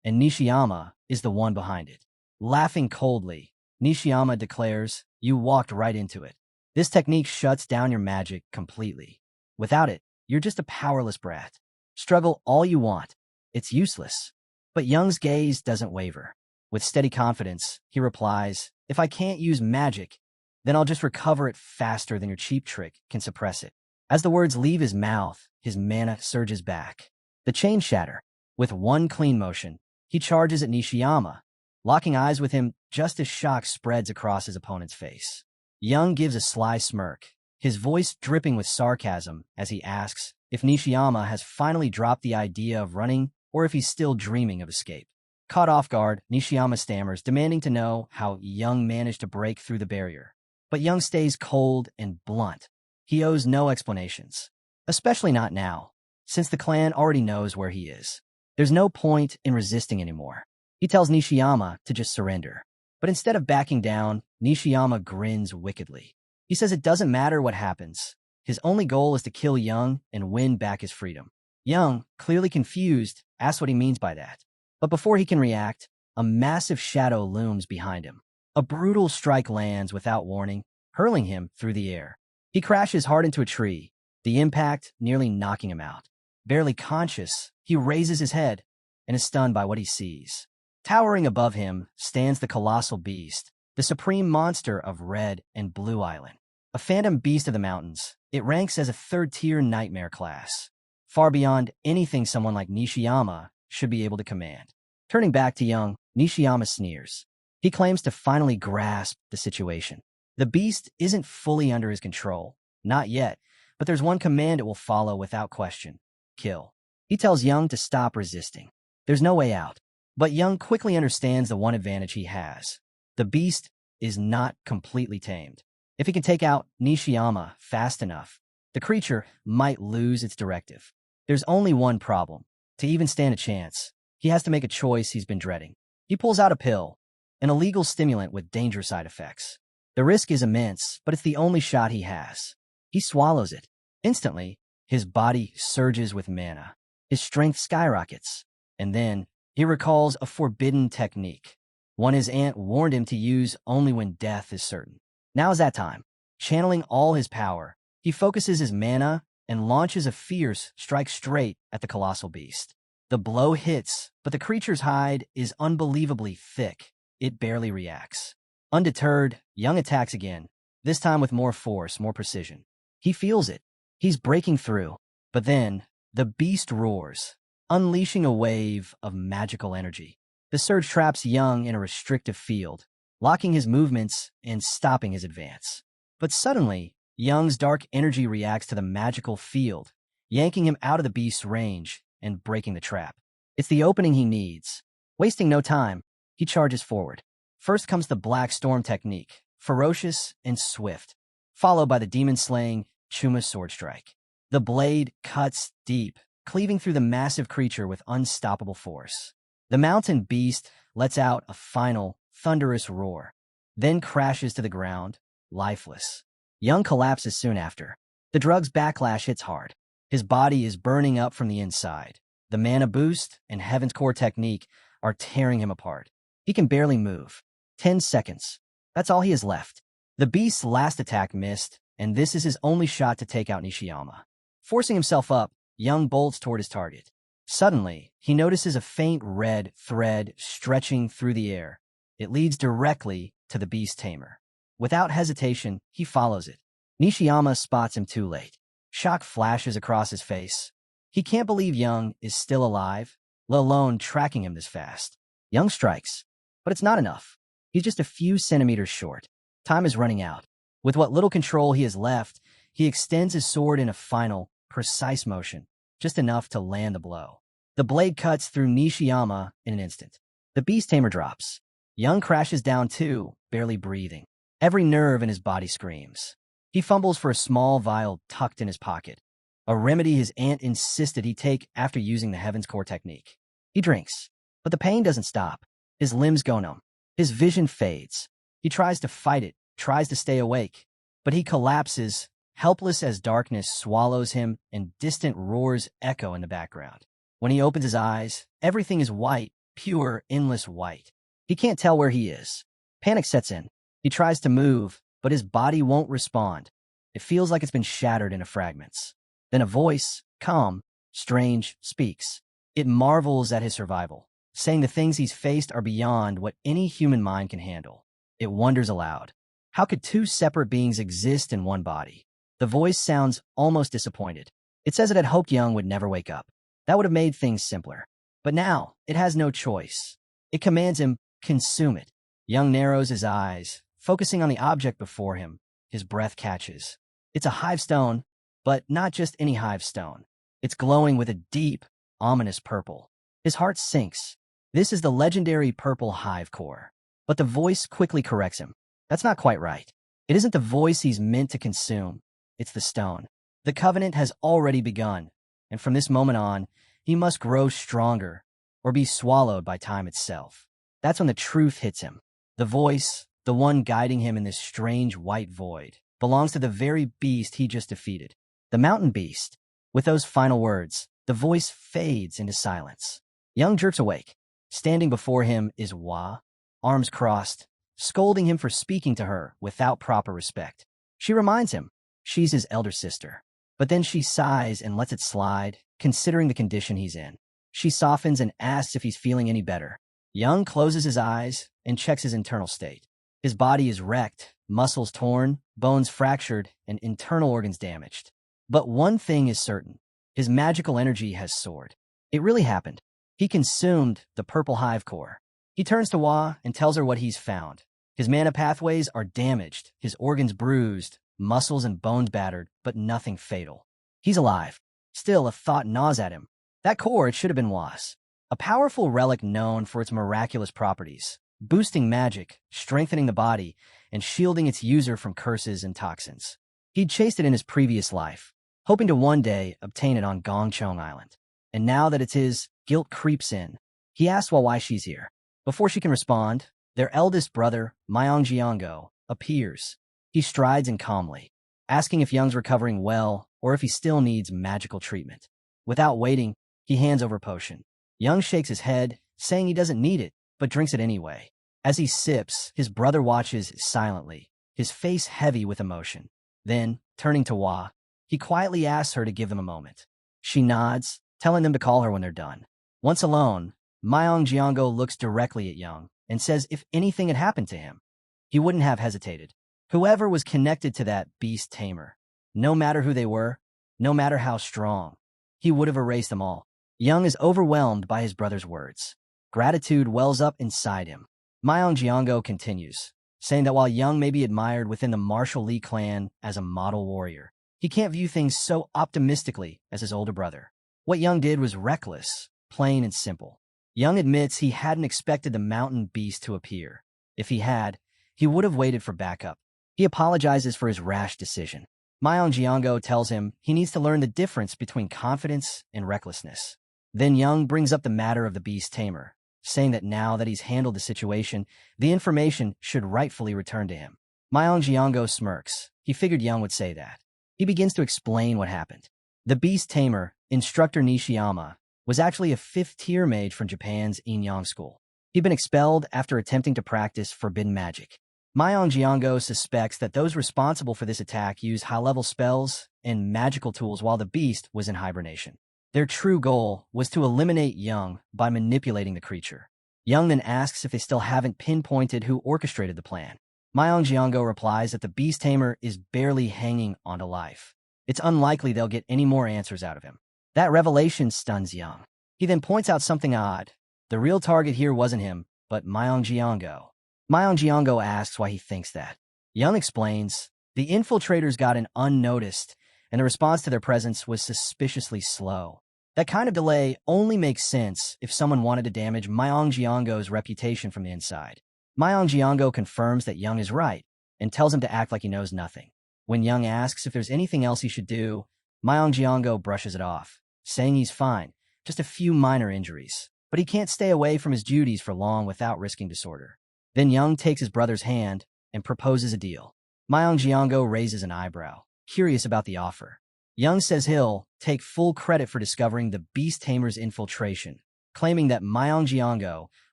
[SPEAKER 1] and Nishiyama is the one behind it. Laughing coldly, Nishiyama declares, "You walked right into it. This technique shuts down your magic completely. Without it, you're just a powerless brat. Struggle all you want. It's useless." But Young's gaze doesn't waver. With steady confidence, he replies, "If I can't use magic, then I'll just recover it faster than your cheap trick can suppress it." As the words leave his mouth, his mana surges back. The chains shatter. With one clean motion, he charges at Nishiyama, locking eyes with him just as shock spreads across his opponent's face. Young gives a sly smirk, his voice dripping with sarcasm as he asks if Nishiyama has finally dropped the idea of running or if he's still dreaming of escape. Caught off guard, Nishiyama stammers, demanding to know how Young managed to break through the barrier. But Young stays cold and blunt. He owes no explanations, especially not now, since the clan already knows where he is. There's no point in resisting anymore. He tells Nishiyama to just surrender. But instead of backing down, Nishiyama grins wickedly. He says it doesn't matter what happens. His only goal is to kill Young and win back his freedom. Young, clearly confused, asks what he means by that. But before he can react, a massive shadow looms behind him. A brutal strike lands without warning, hurling him through the air. He crashes hard into a tree, the impact nearly knocking him out. Barely conscious, he raises his head and is stunned by what he sees. Towering above him stands the colossal beast, the supreme monster of Red and Blue Island. A phantom beast of the mountains, it ranks as a third-tier nightmare class, far beyond anything someone like Nishiyama should be able to command. Turning back to Young, Nishiyama sneers. He claims to finally grasp the situation. The beast isn't fully under his control, not yet, but there's one command it will follow without question: kill. He tells Young to stop resisting. There's no way out. But Young quickly understands the one advantage he has. The beast is not completely tamed. If he can take out Nishiyama fast enough, the creature might lose its directive. There's only one problem. To even stand a chance, he has to make a choice he's been dreading. He pulls out a pill, an illegal stimulant with dangerous side effects. The risk is immense, but it's the only shot he has. He swallows it. Instantly, his body surges with mana. His strength skyrockets. And then, he recalls a forbidden technique, one his aunt warned him to use only when death is certain. Now is that time. Channeling all his power, he focuses his mana and launches a fierce strike straight at the colossal beast. The blow hits, but the creature's hide is unbelievably thick. It barely reacts. Undeterred, Young attacks again, this time with more force, more precision. He feels it. He's breaking through. But then, the beast roars, unleashing a wave of magical energy. The surge traps Young in a restrictive field, locking his movements and stopping his advance. But suddenly, Young's dark energy reacts to the magical field, yanking him out of the beast's range and breaking the trap. It's the opening he needs. Wasting no time, he charges forward. First comes the Black Storm technique, ferocious and swift, followed by the demon-slaying Chuma sword strike. The blade cuts deep, cleaving through the massive creature with unstoppable force. The mountain beast lets out a final, thunderous roar, then crashes to the ground, lifeless. Young collapses soon after. The drug's backlash hits hard. His body is burning up from the inside. The mana boost and Heaven's Core technique are tearing him apart. He can barely move. 10 seconds. That's all he has left. The beast's last attack missed, and this is his only shot to take out Nishiyama. Forcing himself up, Young bolts toward his target. Suddenly, he notices a faint red thread stretching through the air. It leads directly to the beast tamer. Without hesitation, he follows it. Nishiyama spots him too late. Shock flashes across his face. He can't believe Young is still alive, let alone tracking him this fast. Young strikes, but it's not enough. He's just a few centimeters short. Time is running out. With what little control he has left, he extends his sword in a final, precise motion, just enough to land the blow. The blade cuts through Nishiyama in an instant. The beast tamer drops. Young crashes down too, barely breathing. Every nerve in his body screams. He fumbles for a small vial tucked in his pocket, a remedy his aunt insisted he take after using the Heaven's Core technique. He drinks, but the pain doesn't stop. His limbs go numb. His vision fades. He tries to fight it, tries to stay awake, but he collapses, helpless as darkness swallows him and distant roars echo in the background. When he opens his eyes, everything is white, pure, endless white. He can't tell where he is. Panic sets in. He tries to move, but his body won't respond. It feels like it's been shattered into fragments. Then a voice, calm, strange, speaks. It marvels at his survival, saying the things he's faced are beyond what any human mind can handle. It wonders aloud. How could two separate beings exist in one body? The voice sounds almost disappointed. It says it had hoped Young would never wake up. That would have made things simpler. But now, it has no choice. It commands him, consume it. Young narrows his eyes, focusing on the object before him. His breath catches. It's a hive stone, but not just any hive stone. It's glowing with a deep, ominous purple. His heart sinks. This is the legendary purple hive core. But the voice quickly corrects him. That's not quite right. It isn't the voice he's meant to consume. It's the stone. The covenant has already begun, and from this moment on, he must grow stronger or be swallowed by time itself. That's when the truth hits him. The voice, the one guiding him in this strange white void, belongs to the very beast he just defeated. The mountain beast. With those final words, the voice fades into silence. Young jerks awake. Standing before him is Hua, arms crossed, scolding him for speaking to her without proper respect. She reminds him she's his elder sister. But then she sighs and lets it slide, considering the condition he's in. She softens and asks if he's feeling any better. Young closes his eyes and checks his internal state. His body is wrecked, muscles torn, bones fractured, and internal organs damaged. But one thing is certain. His magical energy has soared. It really happened. He consumed the purple hive core. He turns to Hua and tells her what he's found. His mana pathways are damaged, his organs bruised, muscles and bones battered, but nothing fatal. He's alive. Still, a thought gnaws at him. That core, it should have been Hua's. A powerful relic known for its miraculous properties, boosting magic, strengthening the body, and shielding its user from curses and toxins. He'd chased it in his previous life, hoping to one day obtain it on Gongchong Island. And now that it's his, guilt creeps in. He asks why she's here. Before she can respond, their eldest brother, Myong Jiango, appears. He strides in calmly, asking if Young's recovering well or if he still needs magical treatment. Without waiting, he hands over a potion. Young shakes his head, saying he doesn't need it, but drinks it anyway. As he sips, his brother watches silently, his face heavy with emotion. Then, turning to Hua, he quietly asks her to give them a moment. She nods, telling them to call her when they're done. Once alone, Myong Jiango looks directly at Young and says if anything had happened to him, he wouldn't have hesitated. Whoever was connected to that beast tamer, no matter who they were, no matter how strong, he would have erased them all. Young is overwhelmed by his brother's words. Gratitude wells up inside him. Myeong continues, saying that while Young may be admired within the martial Lee clan as a model warrior, he can't view things so optimistically as his older brother. What Young did was reckless, plain and simple. Young admits he hadn't expected the mountain beast to appear. If he had, he would have waited for backup. He apologizes for his rash decision. Myeong tells him he needs to learn the difference between confidence and recklessness. Then Young brings up the matter of the beast tamer, saying that now that he's handled the situation, the information should rightfully return to him. Myeong smirks. He figured Young would say that. He begins to explain what happened. The beast tamer, Instructor Nishiyama, was actually a 5th-tier mage from Japan's Inyang school. He'd been expelled after attempting to practice forbidden magic. Myeong suspects that those responsible for this attack used high-level spells and magical tools while the beast was in hibernation. Their true goal was to eliminate Young by manipulating the creature. Young then asks if they still haven't pinpointed who orchestrated the plan. Myeong replies that the beast tamer is barely hanging onto life. It's unlikely they'll get any more answers out of him. That revelation stuns Young. He then points out something odd. The real target here wasn't him, but Myeong. Myeong asks why he thinks that. Young explains, the infiltrators got in unnoticed, and the response to their presence was suspiciously slow. That kind of delay only makes sense if someone wanted to damage Myeong's reputation from the inside. Myeong confirms that Young is right, and tells him to act like he knows nothing. When Young asks if there's anything else he should do, Myeong brushes it off, saying he's fine, just a few minor injuries, but he can't stay away from his duties for long without risking disorder. Then Young takes his brother's hand and proposes a deal. Myeong raises an eyebrow, curious about the offer. Young says he'll take full credit for discovering the beast tamer's infiltration, claiming that Myeong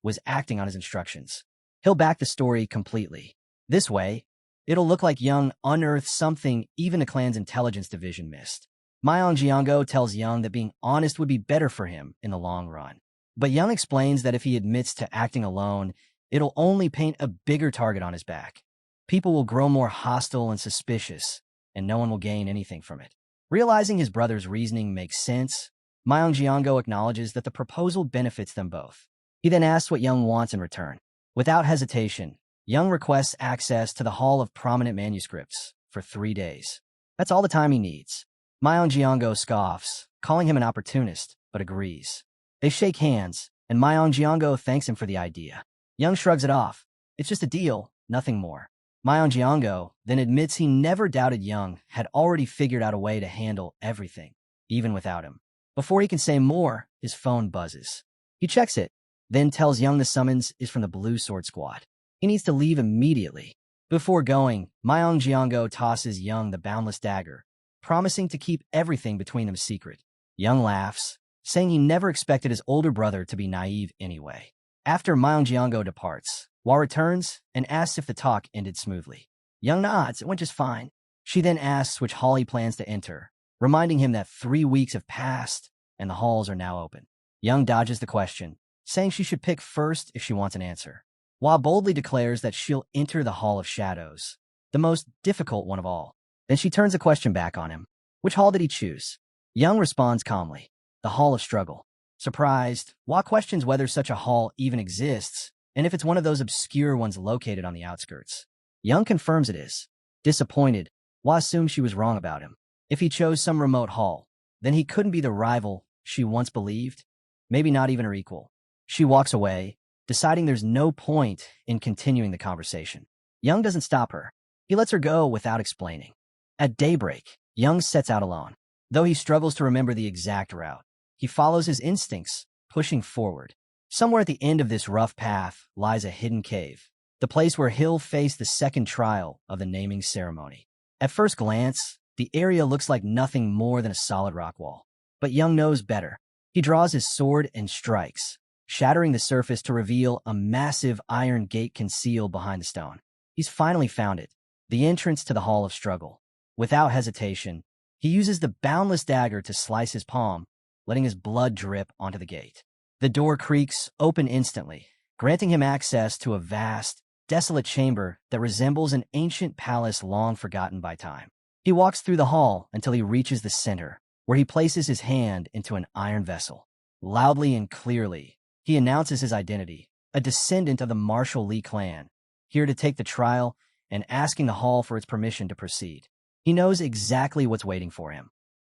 [SPEAKER 1] was acting on his instructions. He'll back the story completely. This way, it'll look like Young unearthed something even the clan's intelligence division missed. Myeong tells Young that being honest would be better for him in the long run. But Young explains that if he admits to acting alone, it'll only paint a bigger target on his back. People will grow more hostile and suspicious, and no one will gain anything from it. Realizing his brother's reasoning makes sense, Myeong acknowledges that the proposal benefits them both. He then asks what Young wants in return. Without hesitation, Young requests access to the Hall of Prominent Manuscripts for 3 days. That's all the time he needs. Myeong scoffs, calling him an opportunist, but agrees. They shake hands, and Myeong thanks him for the idea. Young shrugs it off. It's just a deal, nothing more. Myeong then admits he never doubted Young had already figured out a way to handle everything, even without him. Before he can say more, his phone buzzes. He checks it, then tells Young the summons is from the Blue Sword Squad. He needs to leave immediately. Before going, Myeong tosses Young the boundless dagger, promising to keep everything between them secret. Young laughs, saying he never expected his older brother to be naive anyway. After Myeong departs, Hwa returns and asks if the talk ended smoothly. Young nods, it went just fine. She then asks which hall he plans to enter, reminding him that 3 weeks have passed and the halls are now open. Young dodges the question, saying she should pick first if she wants an answer. Hwa boldly declares that she'll enter the Hall of Shadows, the most difficult one of all. Then she turns the question back on him. Which hall did he choose? Young responds calmly, the Hall of Struggle. Surprised, Hwa questions whether such a hall even exists, and if it's one of those obscure ones located on the outskirts. Young confirms it is. Disappointed, Hwa assumes she was wrong about him. If he chose some remote hall, then he couldn't be the rival she once believed, maybe not even her equal. She walks away, deciding there's no point in continuing the conversation. Young doesn't stop her. He lets her go without explaining. At daybreak, Young sets out alone. Though he struggles to remember the exact route, he follows his instincts, pushing forward. Somewhere at the end of this rough path lies a hidden cave, the place where he'll face the second trial of the naming ceremony. At first glance, the area looks like nothing more than a solid rock wall. But Young knows better. He draws his sword and strikes, shattering the surface to reveal a massive iron gate concealed behind the stone. He's finally found it, the entrance to the Hall of Struggle. Without hesitation, he uses the boundless dagger to slice his palm, letting his blood drip onto the gate. The door creaks open instantly, granting him access to a vast, desolate chamber that resembles an ancient palace long forgotten by time. He walks through the hall until he reaches the center, where he places his hand into an iron vessel. Loudly and clearly, he announces his identity, a descendant of the Marshall Lee clan, here to take the trial and asking the hall for its permission to proceed. He knows exactly what's waiting for him.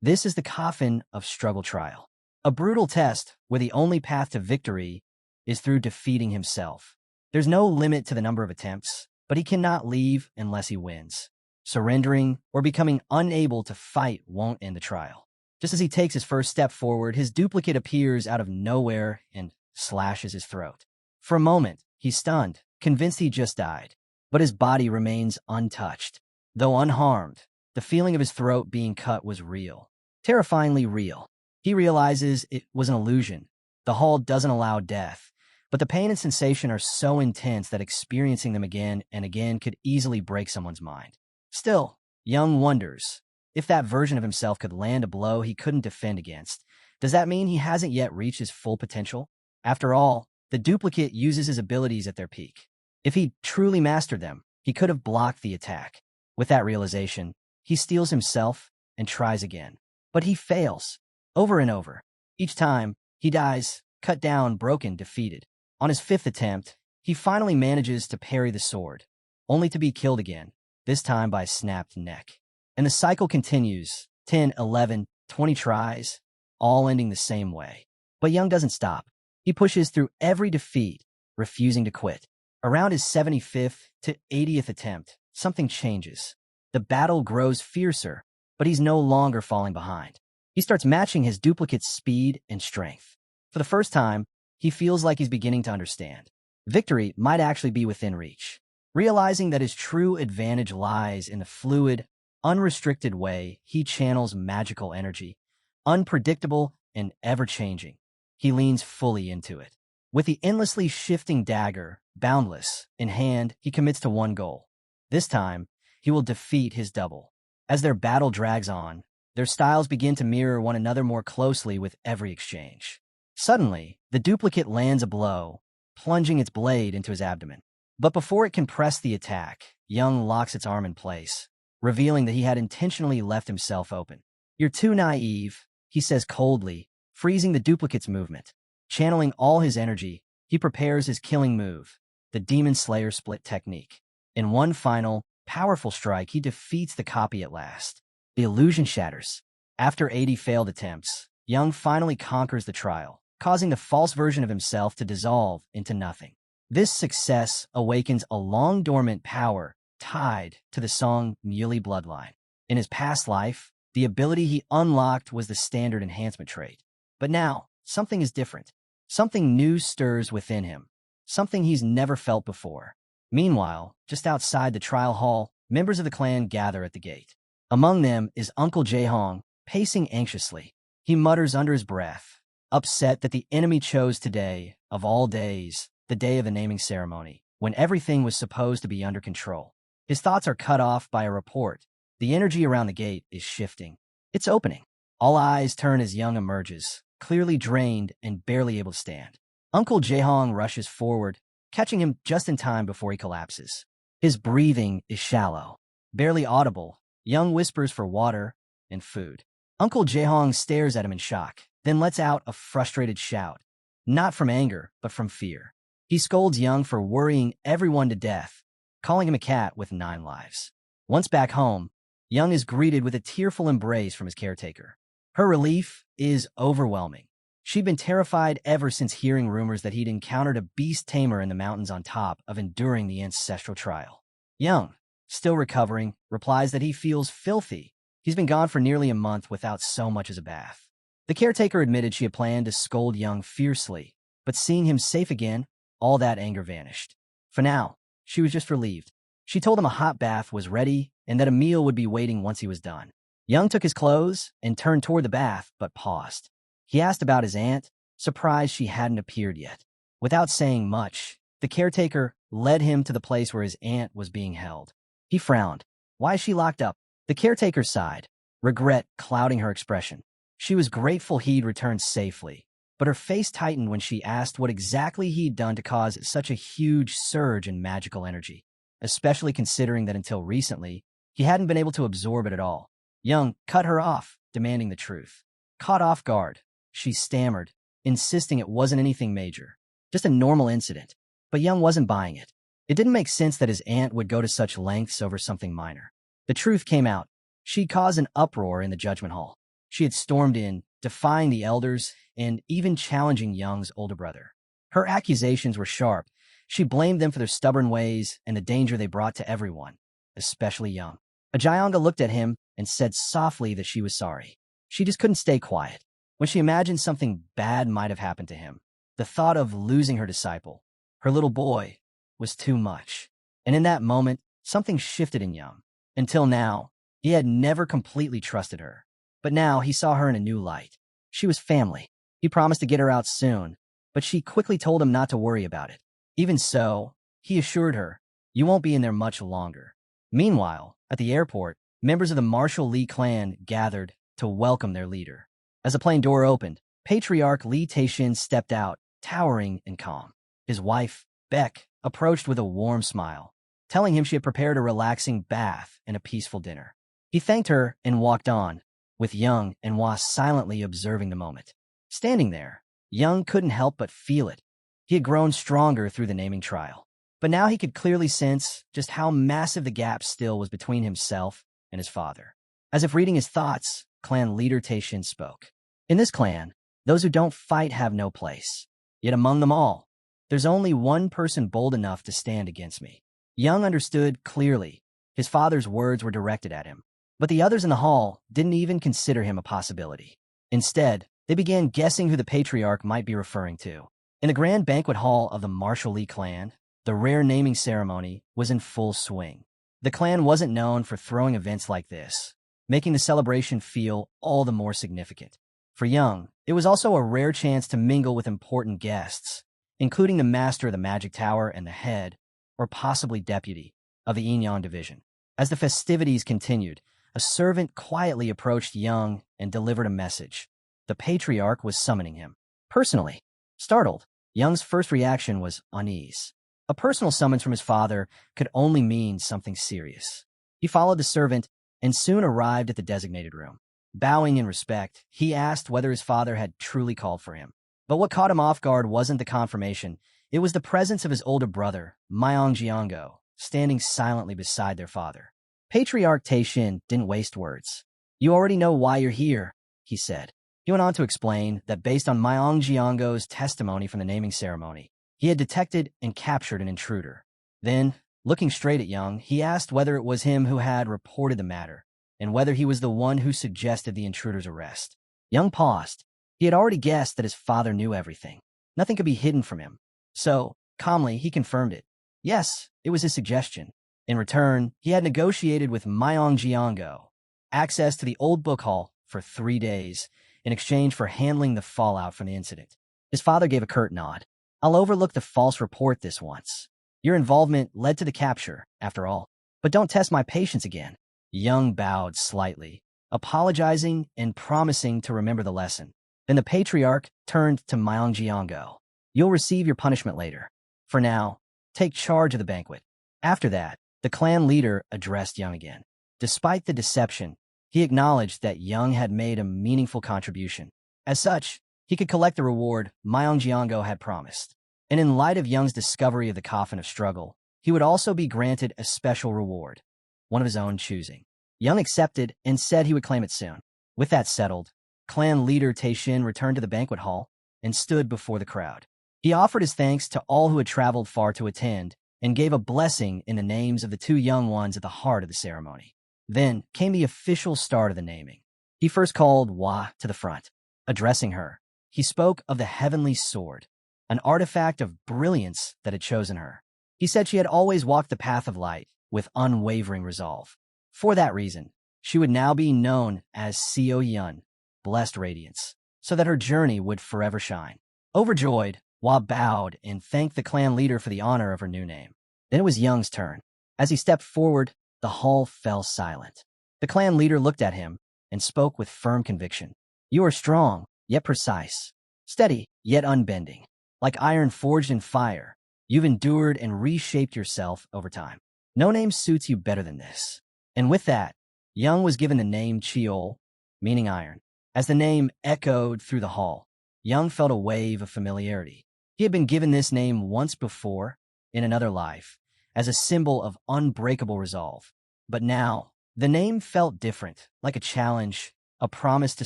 [SPEAKER 1] This is the coffin of struggle trial. A brutal test where the only path to victory is through defeating himself. There's no limit to the number of attempts, but he cannot leave unless he wins. Surrendering or becoming unable to fight won't end the trial. Just as he takes his first step forward, his duplicate appears out of nowhere and slashes his throat. For a moment, he's stunned, convinced he just died. But his body remains untouched. Though unharmed, the feeling of his throat being cut was real. Terrifyingly real. He realizes it was an illusion. The hall doesn't allow death, but the pain and sensation are so intense that experiencing them again and again could easily break someone's mind. Still, Young wonders if that version of himself could land a blow he couldn't defend against. Does that mean he hasn't yet reached his full potential? After all, the duplicate uses his abilities at their peak. If he truly mastered them, he could have blocked the attack. With that realization, he steels himself and tries again. But he fails, over and over. Each time, he dies, cut down, broken, defeated. On his fifth attempt, he finally manages to parry the sword, only to be killed again, this time by a snapped neck. And the cycle continues, 10, 11, 20 tries, all ending the same way. But Young doesn't stop. He pushes through every defeat, refusing to quit. Around his 75th to 80th attempt, something changes. The battle grows fiercer, but he's no longer falling behind. He starts matching his duplicate's speed and strength. For the first time, he feels like he's beginning to understand. Victory might actually be within reach. Realizing that his true advantage lies in the fluid, unrestricted way he channels magical energy, unpredictable and ever-changing. He leans fully into it. With the endlessly shifting dagger, boundless, in hand, he commits to one goal. This time, he will defeat his double. As their battle drags on, their styles begin to mirror one another more closely with every exchange. Suddenly, the duplicate lands a blow, plunging its blade into his abdomen. But before it can press the attack, Young locks its arm in place, revealing that he had intentionally left himself open. "You're too naive," he says coldly, freezing the duplicate's movement. Channeling all his energy, he prepares his killing move, the Demon Slayer split technique. In one final, powerful strike, he defeats the copy at last. The illusion shatters. After 80 failed attempts, Young finally conquers the trial, causing the false version of himself to dissolve into nothing. This success awakens a long-dormant power tied to the song Muley Bloodline. In his past life, the ability he unlocked was the standard enhancement trait. But now, something is different. Something new stirs within him. Something he's never felt before. Meanwhile, just outside the trial hall, members of the clan gather at the gate. Among them is Uncle Jae-hong, pacing anxiously. He mutters under his breath, upset that the enemy chose today, of all days, the day of the naming ceremony, when everything was supposed to be under control. His thoughts are cut off by a report. The energy around the gate is shifting. It's opening. All eyes turn as Young emerges, clearly drained and barely able to stand. Uncle Jae-hong rushes forward, catching him just in time before he collapses. His breathing is shallow, barely audible. Young whispers for water and food. Uncle Jae-hong stares at him in shock, then lets out a frustrated shout. Not from anger, but from fear. He scolds Young for worrying everyone to death, calling him a cat with 9 lives. Once back home, Young is greeted with a tearful embrace from his caretaker. Her relief is overwhelming. She'd been terrified ever since hearing rumors that he'd encountered a beast tamer in the mountains on top of enduring the ancestral trial. Young, still recovering, replies that he feels filthy. He's been gone for nearly a month without so much as a bath. The caretaker admitted she had planned to scold Young fiercely, but seeing him safe again, all that anger vanished. For now, she was just relieved. She told him a hot bath was ready and that a meal would be waiting once he was done. Young took his clothes and turned toward the bath, but paused. He asked about his aunt, surprised she hadn't appeared yet. Without saying much, the caretaker led him to the place where his aunt was being held. He frowned. Why is she locked up? The caretaker sighed, regret clouding her expression. She was grateful he'd returned safely, but her face tightened when she asked what exactly he'd done to cause such a huge surge in magical energy, especially considering that until recently, he hadn't been able to absorb it at all. Young cut her off, demanding the truth. Caught off guard, she stammered, insisting it wasn't anything major, just a normal incident. But Young wasn't buying it. It didn't make sense that his aunt would go to such lengths over something minor. The truth came out. She'd caused an uproar in the judgment hall. She had stormed in, defying the elders and even challenging Young's older brother. Her accusations were sharp. She blamed them for their stubborn ways and the danger they brought to everyone, especially Young. Ajayanga looked at him and said softly that she was sorry. She just couldn't stay quiet. When she imagined something bad might have happened to him, the thought of losing her disciple, her little boy, was too much. And in that moment, something shifted in Young. Until now, he had never completely trusted her. But now he saw her in a new light. She was family. He promised to get her out soon, but she quickly told him not to worry about it. Even so, he assured her, "You won't be in there much longer." Meanwhile, at the airport, members of the Marshall Lee clan gathered to welcome their leader. As the plane door opened, Patriarch Lee Taishin stepped out, towering and calm. His wife, Beck, approached with a warm smile, telling him she had prepared a relaxing bath and a peaceful dinner. He thanked her and walked on, with Young and Hwa silently observing the moment. Standing there, Young couldn't help but feel it. He had grown stronger through the naming trial. But now he could clearly sense just how massive the gap still was between himself and his father. As if reading his thoughts, clan leader Taishin spoke. "In this clan, those who don't fight have no place. Yet among them all, there's only one person bold enough to stand against me." Young understood clearly. His father's words were directed at him. But the others in the hall didn't even consider him a possibility. Instead, they began guessing who the patriarch might be referring to. In the grand banquet hall of the Marshall Lee clan, the rare naming ceremony was in full swing. The clan wasn't known for throwing events like this, making the celebration feel all the more significant. For Young, it was also a rare chance to mingle with important guests, including the master of the Magic Tower and the head, or possibly deputy, of the Inyan division. As the festivities continued, a servant quietly approached Young and delivered a message. The patriarch was summoning him. Personally, startled, Young's first reaction was unease. A personal summons from his father could only mean something serious. He followed the servant and soon arrived at the designated room. Bowing in respect, he asked whether his father had truly called for him. But what caught him off guard wasn't the confirmation. It was the presence of his older brother, Myong Jiango, standing silently beside their father. Patriarch Taishin didn't waste words. "You already know why you're here," he said. He went on to explain that based on Myong Jiango's testimony from the naming ceremony, he had detected and captured an intruder. Then, looking straight at Young, he asked whether it was him who had reported the matter, and whether he was the one who suggested the intruder's arrest. Young paused. He had already guessed that his father knew everything. Nothing could be hidden from him. So, calmly, he confirmed it. Yes, it was his suggestion. In return, he had negotiated with Myong Jiango access to the old book hall for 3 days in exchange for handling the fallout from the incident. His father gave a curt nod. "I'll overlook the false report this once. Your involvement led to the capture, after all. But don't test my patience again." Young bowed slightly, apologizing and promising to remember the lesson. Then the patriarch turned to Myong Jiango. "You'll receive your punishment later. For now, take charge of the banquet." After that, the clan leader addressed Young again. Despite the deception, he acknowledged that Young had made a meaningful contribution. As such, he could collect the reward Myong Jiango had promised. And in light of Young's discovery of the coffin of struggle, he would also be granted a special reward, one of his own choosing. Young accepted and said he would claim it soon. With that settled, clan leader Taishin returned to the banquet hall and stood before the crowd. He offered his thanks to all who had traveled far to attend and gave a blessing in the names of the 2 young ones at the heart of the ceremony. Then came the official start of the naming. He first called Hwa to the front. Addressing her, he spoke of the heavenly sword, an artifact of brilliance that had chosen her. He said she had always walked the path of light with unwavering resolve. For that reason, she would now be known as Seo Yun, blessed radiance, so that her journey would forever shine. Overjoyed, Hwa bowed and thanked the clan leader for the honor of her new name. Then it was Young's turn. As he stepped forward, the hall fell silent. The clan leader looked at him and spoke with firm conviction. "You are strong, yet precise. Steady, yet unbending. Like iron forged in fire, you've endured and reshaped yourself over time. No name suits you better than this." And with that, Young was given the name Cheol, meaning iron. As the name echoed through the hall, Young felt a wave of familiarity. He had been given this name once before, in another life, as a symbol of unbreakable resolve. But now, the name felt different, like a challenge, a promise to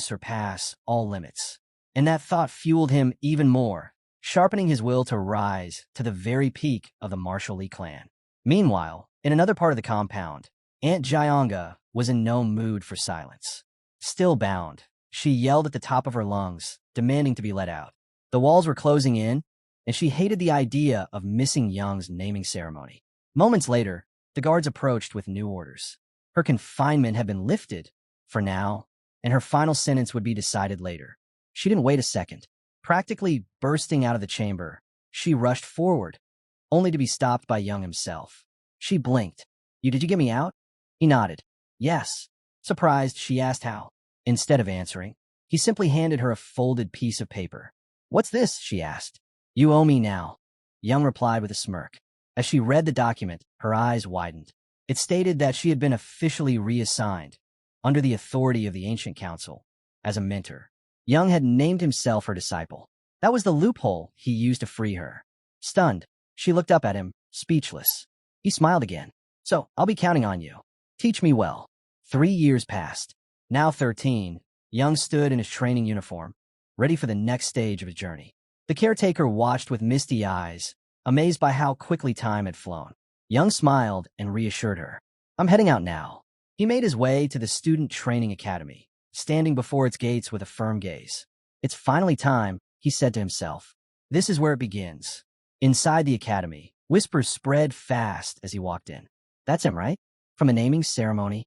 [SPEAKER 1] surpass all limits. And that thought fueled him even more, sharpening his will to rise to the very peak of the martial Lee clan. Meanwhile, in another part of the compound, Aunt Jyonga was in no mood for silence. Still bound, she yelled at the top of her lungs, demanding to be let out. The walls were closing in, and she hated the idea of missing Young's naming ceremony. Moments later, the guards approached with new orders. Her confinement had been lifted, for now, and her final sentence would be decided later. She didn't wait a second. Practically bursting out of the chamber, she rushed forward, only to be stopped by Young himself. She blinked. Did you get me out?" He nodded. "Yes." Surprised, she asked how. Instead of answering, he simply handed her a folded piece of paper. "What's this?" she asked. "You owe me now," Young replied with a smirk. As she read the document, her eyes widened. It stated that she had been officially reassigned, under the authority of the Ancient Council, as a mentor. Young had named himself her disciple. That was the loophole he used to free her. Stunned, she looked up at him, speechless. He smiled again. "So, I'll be counting on you. Teach me well." 3 years passed. Now 13, Young stood in his training uniform, ready for the next stage of his journey. The caretaker watched with misty eyes, amazed by how quickly time had flown. Young smiled and reassured her. "I'm heading out now." He made his way to the Student Training Academy, standing before its gates with a firm gaze. "It's finally time," he said to himself. "This is where it begins." Inside the academy, whispers spread fast as he walked in. "That's him, right? From a naming ceremony?"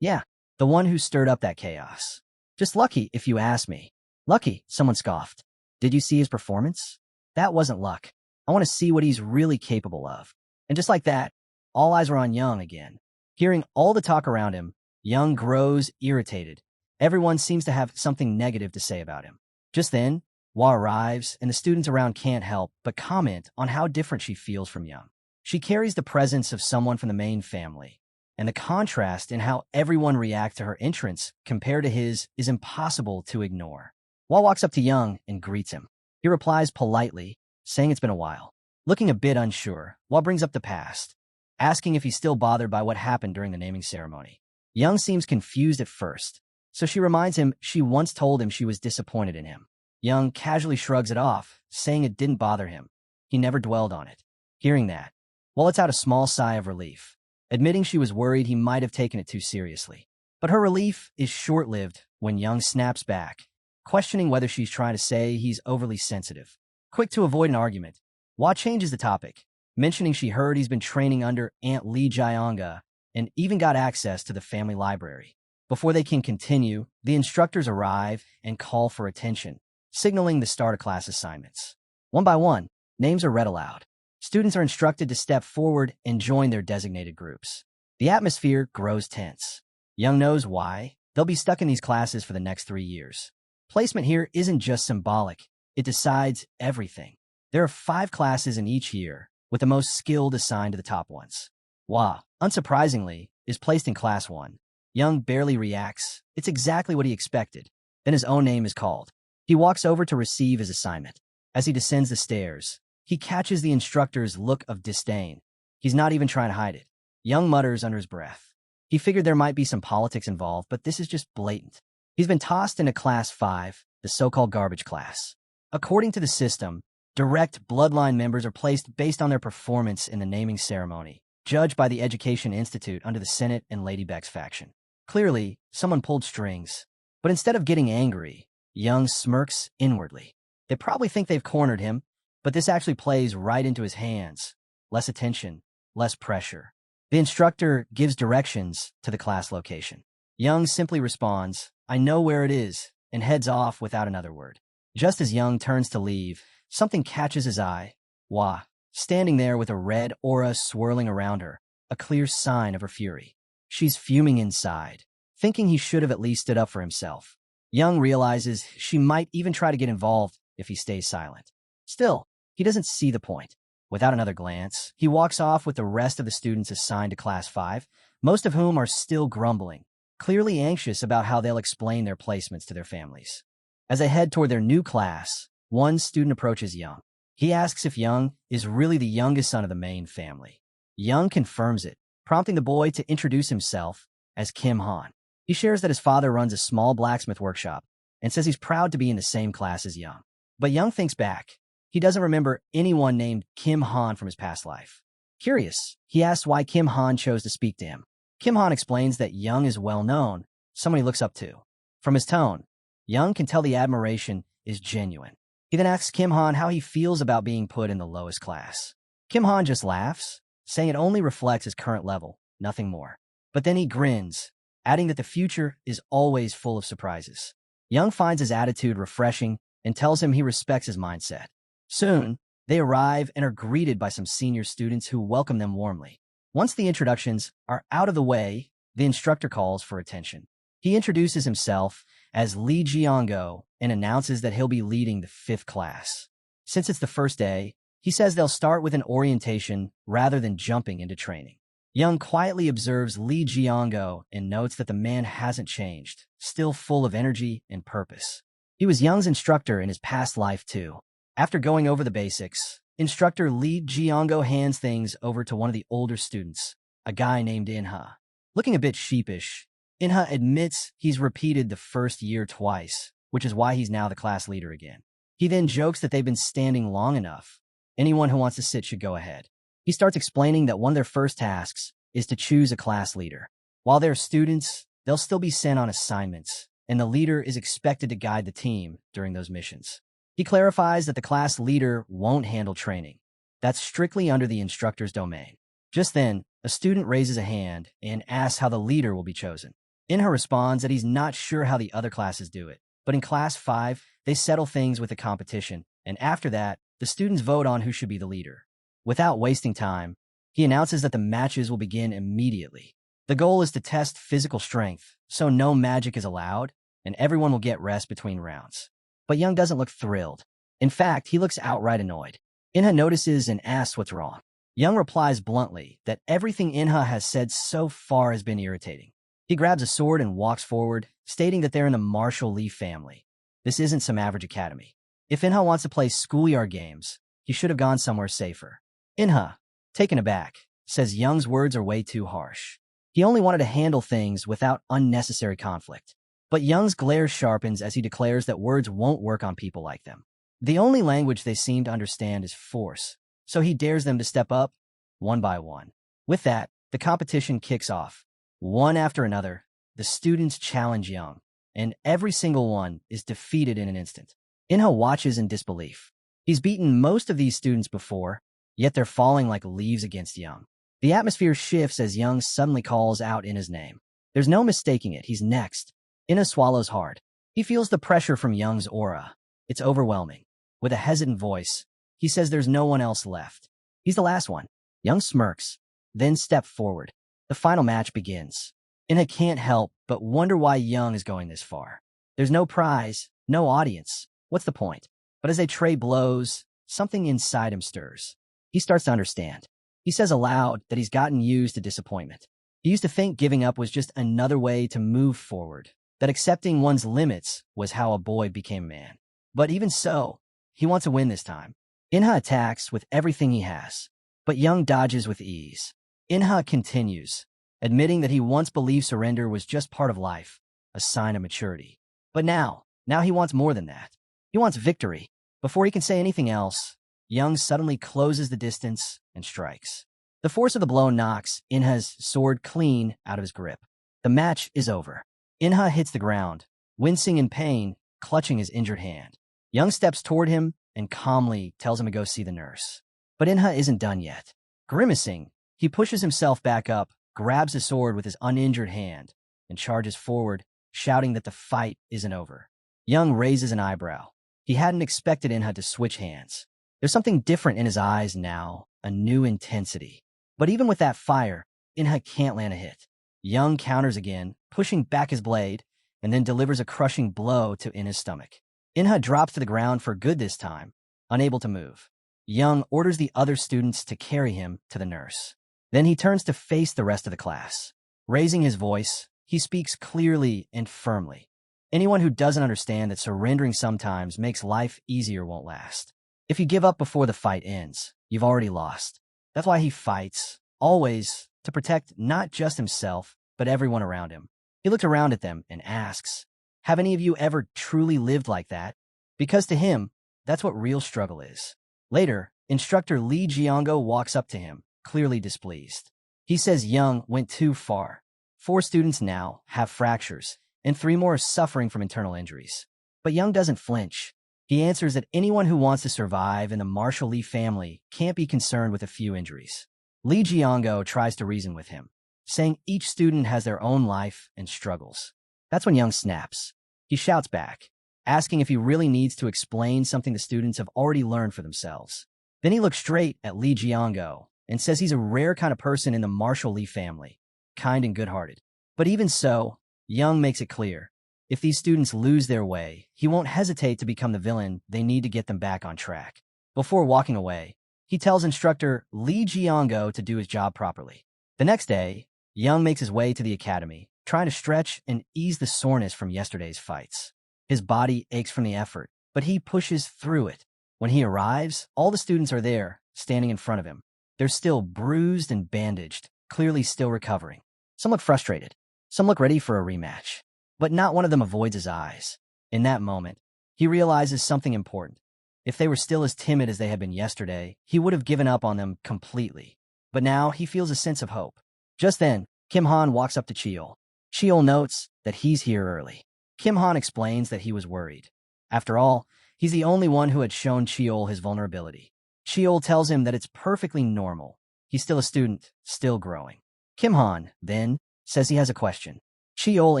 [SPEAKER 1] "Yeah, the one who stirred up that chaos. Just lucky, if you ask me." "Lucky," someone scoffed. "Did you see his performance?" "That wasn't luck. I want to see what he's really capable of." And just like that, all eyes were on Young again. Hearing all the talk around him, Young grows irritated. Everyone seems to have something negative to say about him. Just then, Hua arrives, and the students around can't help but comment on how different she feels from Young. She carries the presence of someone from the main family, and the contrast in how everyone reacts to her entrance compared to his is impossible to ignore. Hua walks up to Young and greets him. He replies politely, saying it's been a while. Looking a bit unsure, Hua brings up the past, asking if he's still bothered by what happened during the naming ceremony. Young seems confused at first, so she reminds him she once told him she was disappointed in him. Young casually shrugs it off, saying it didn't bother him. He never dwelled on it. Hearing that, Hua lets out a small sigh of relief, admitting she was worried he might have taken it too seriously. But her relief is short-lived when Young snaps back, questioning whether she's trying to say he's overly sensitive. Quick to avoid an argument, Hua changes the topic, mentioning she heard he's been training under Aunt Lee Jyonga and even got access to the family library. Before they can continue, the instructors arrive and call for attention, signaling the start of class assignments. One by one, names are read aloud. Students are instructed to step forward and join their designated groups. The atmosphere grows tense. Young knows why. They'll be stuck in these classes for the next 3 years. Placement here isn't just symbolic. It decides everything. There are 5 classes in each year, with the most skilled assigned to the top ones. Hua, unsurprisingly, is placed in Class 1. Young barely reacts. It's exactly what he expected. Then his own name is called. He walks over to receive his assignment. As he descends the stairs, he catches the instructor's look of disdain. He's not even trying to hide it. Young mutters under his breath. He figured there might be some politics involved, but this is just blatant. He's been tossed into Class 5, the so-called garbage class. According to the system, direct bloodline members are placed based on their performance in the naming ceremony, judged by the Education Institute under the Senate and Lady Beck's faction. Clearly, someone pulled strings. But instead of getting angry, Young smirks inwardly. They probably think they've cornered him, but this actually plays right into his hands. Less attention, less pressure. The instructor gives directions to the class location. Young simply responds, "I know where it is," and heads off without another word. Just as Young turns to leave, something catches his eye. Hua, standing there with a red aura swirling around her, a clear sign of her fury. She's fuming inside, thinking he should have at least stood up for himself. Young realizes she might even try to get involved if he stays silent. Still, he doesn't see the point. Without another glance, he walks off with the rest of the students assigned to Class 5, most of whom are still grumbling, clearly anxious about how they'll explain their placements to their families. As they head toward their new class, one student approaches Young. He asks if Young is really the youngest son of the main family. Young confirms it, prompting the boy to introduce himself as Kim Han. He shares that his father runs a small blacksmith workshop and says he's proud to be in the same class as Young. But Young thinks back. He doesn't remember anyone named Kim Han from his past life. Curious, he asks why Kim Han chose to speak to him. Kim Han explains that Young is well known, someone he looks up to. From his tone, Young can tell the admiration is genuine. He then asks Kim Han how he feels about being put in the lowest class. Kim Han just laughs, saying it only reflects his current level, nothing more. But then he grins, adding that the future is always full of surprises. Young finds his attitude refreshing and tells him he respects his mindset. Soon, they arrive and are greeted by some senior students who welcome them warmly. Once the introductions are out of the way, the instructor calls for attention. He introduces himself as Lee Jiango and announces that he'll be leading the 5th class. Since it's the first day, he says they'll start with an orientation rather than jumping into training. Young quietly observes Lee Jiango and notes that the man hasn't changed, still full of energy and purpose. He was Young's instructor in his past life too. After going over the basics, instructor Lee Jiango hands things over to one of the older students, a guy named Inha. Looking a bit sheepish, Inha admits he's repeated the first year twice, which is why he's now the class leader again. He then jokes that they've been standing long enough. Anyone who wants to sit should go ahead. He starts explaining that one of their first tasks is to choose a class leader. While they're students, they'll still be sent on assignments, and the leader is expected to guide the team during those missions. He clarifies that the class leader won't handle training. That's strictly under the instructor's domain. Just then, a student raises a hand and asks how the leader will be chosen. Inha responds that he's not sure how the other classes do it, but in Class 5, they settle things with a competition, and after that, the students vote on who should be the leader. Without wasting time, he announces that the matches will begin immediately. The goal is to test physical strength, so no magic is allowed, and everyone will get rest between rounds. But Young doesn't look thrilled. In fact, he looks outright annoyed. Inha notices and asks what's wrong. Young replies bluntly that everything Inha has said so far has been irritating. He grabs a sword and walks forward, stating that they're in the Marshall Lee family. This isn't some average academy. If Inha wants to play schoolyard games, he should have gone somewhere safer. Inha, taken aback, says Young's words are way too harsh. He only wanted to handle things without unnecessary conflict. But Young's glare sharpens as he declares that words won't work on people like them. The only language they seem to understand is force, so he dares them to step up, one by one. With that, the competition kicks off. One after another, the students challenge Young, and every single one is defeated in an instant. Inha watches in disbelief. He's beaten most of these students before, yet they're falling like leaves against Young. The atmosphere shifts as Young suddenly calls out Inha's name. There's no mistaking it, he's next. Inha swallows hard. He feels the pressure from Young's aura. It's overwhelming. With a hesitant voice, he says there's no one else left. He's the last one. Young smirks, then steps forward. The final match begins. Inha can't help but wonder why Young is going this far. There's no prize, no audience. What's the point? But as they trade blows, something inside him stirs. He starts to understand. He says aloud that he's gotten used to disappointment. He used to think giving up was just another way to move forward, that accepting one's limits was how a boy became a man. But even so, he wants to win this time. Inha attacks with everything he has, but Young dodges with ease. Inha continues, admitting that he once believed surrender was just part of life, a sign of maturity. But now he wants more than that. He wants victory. Before he can say anything else, Young suddenly closes the distance and strikes. The force of the blow knocks Inha's sword clean out of his grip. The match is over. Inha hits the ground, wincing in pain, clutching his injured hand. Young steps toward him and calmly tells him to go see the nurse. But Inha isn't done yet. Grimacing, he pushes himself back up, grabs his sword with his uninjured hand, and charges forward, shouting that the fight isn't over. Young raises an eyebrow. He hadn't expected Inha to switch hands. There's something different in his eyes now, a new intensity. But even with that fire, Inha can't land a hit. Young counters again, pushing back his blade, and then delivers a crushing blow to Inha's stomach. Inha drops to the ground for good this time, unable to move. Young orders the other students to carry him to the nurse. Then he turns to face the rest of the class. Raising his voice, he speaks clearly and firmly. Anyone who doesn't understand that surrendering sometimes makes life easier won't last. If you give up before the fight ends, you've already lost. That's why he fights, always, to protect not just himself, but everyone around him. He looked around at them and asks, have any of you ever truly lived like that? Because to him, that's what real struggle is. Later, instructor Lee Jiango walks up to him, clearly displeased. He says Young went too far. 4 students now have fractures, and 3 more are suffering from internal injuries. But Young doesn't flinch. He answers that anyone who wants to survive in the Marshall Lee family can't be concerned with a few injuries. Lee Jiango tries to reason with him, saying each student has their own life and struggles. That's when Young snaps. He shouts back, asking if he really needs to explain something the students have already learned for themselves. Then he looks straight at Lee Jiango and says he's a rare kind of person in the Marshall Lee family, kind and good-hearted. But even so, Young makes it clear, if these students lose their way, he won't hesitate to become the villain they need to get them back on track. Before walking away, he tells instructor Lee Jiango to do his job properly. The next day, Young makes his way to the academy, trying to stretch and ease the soreness from yesterday's fights. His body aches from the effort, but he pushes through it. When he arrives, all the students are there, standing in front of him. They're still bruised and bandaged, clearly still recovering. Some look frustrated. Some look ready for a rematch. But not one of them avoids his eyes. In that moment, he realizes something important. If they were still as timid as they had been yesterday, he would have given up on them completely. But now he feels a sense of hope. Just then, Kim Han walks up to Cheol. Cheol notes that he's here early. Kim Han explains that he was worried. After all, he's the only one who had shown Cheol his vulnerability. Cheol tells him that it's perfectly normal. He's still a student, still growing. Kim Han, then, says he has a question. Cheol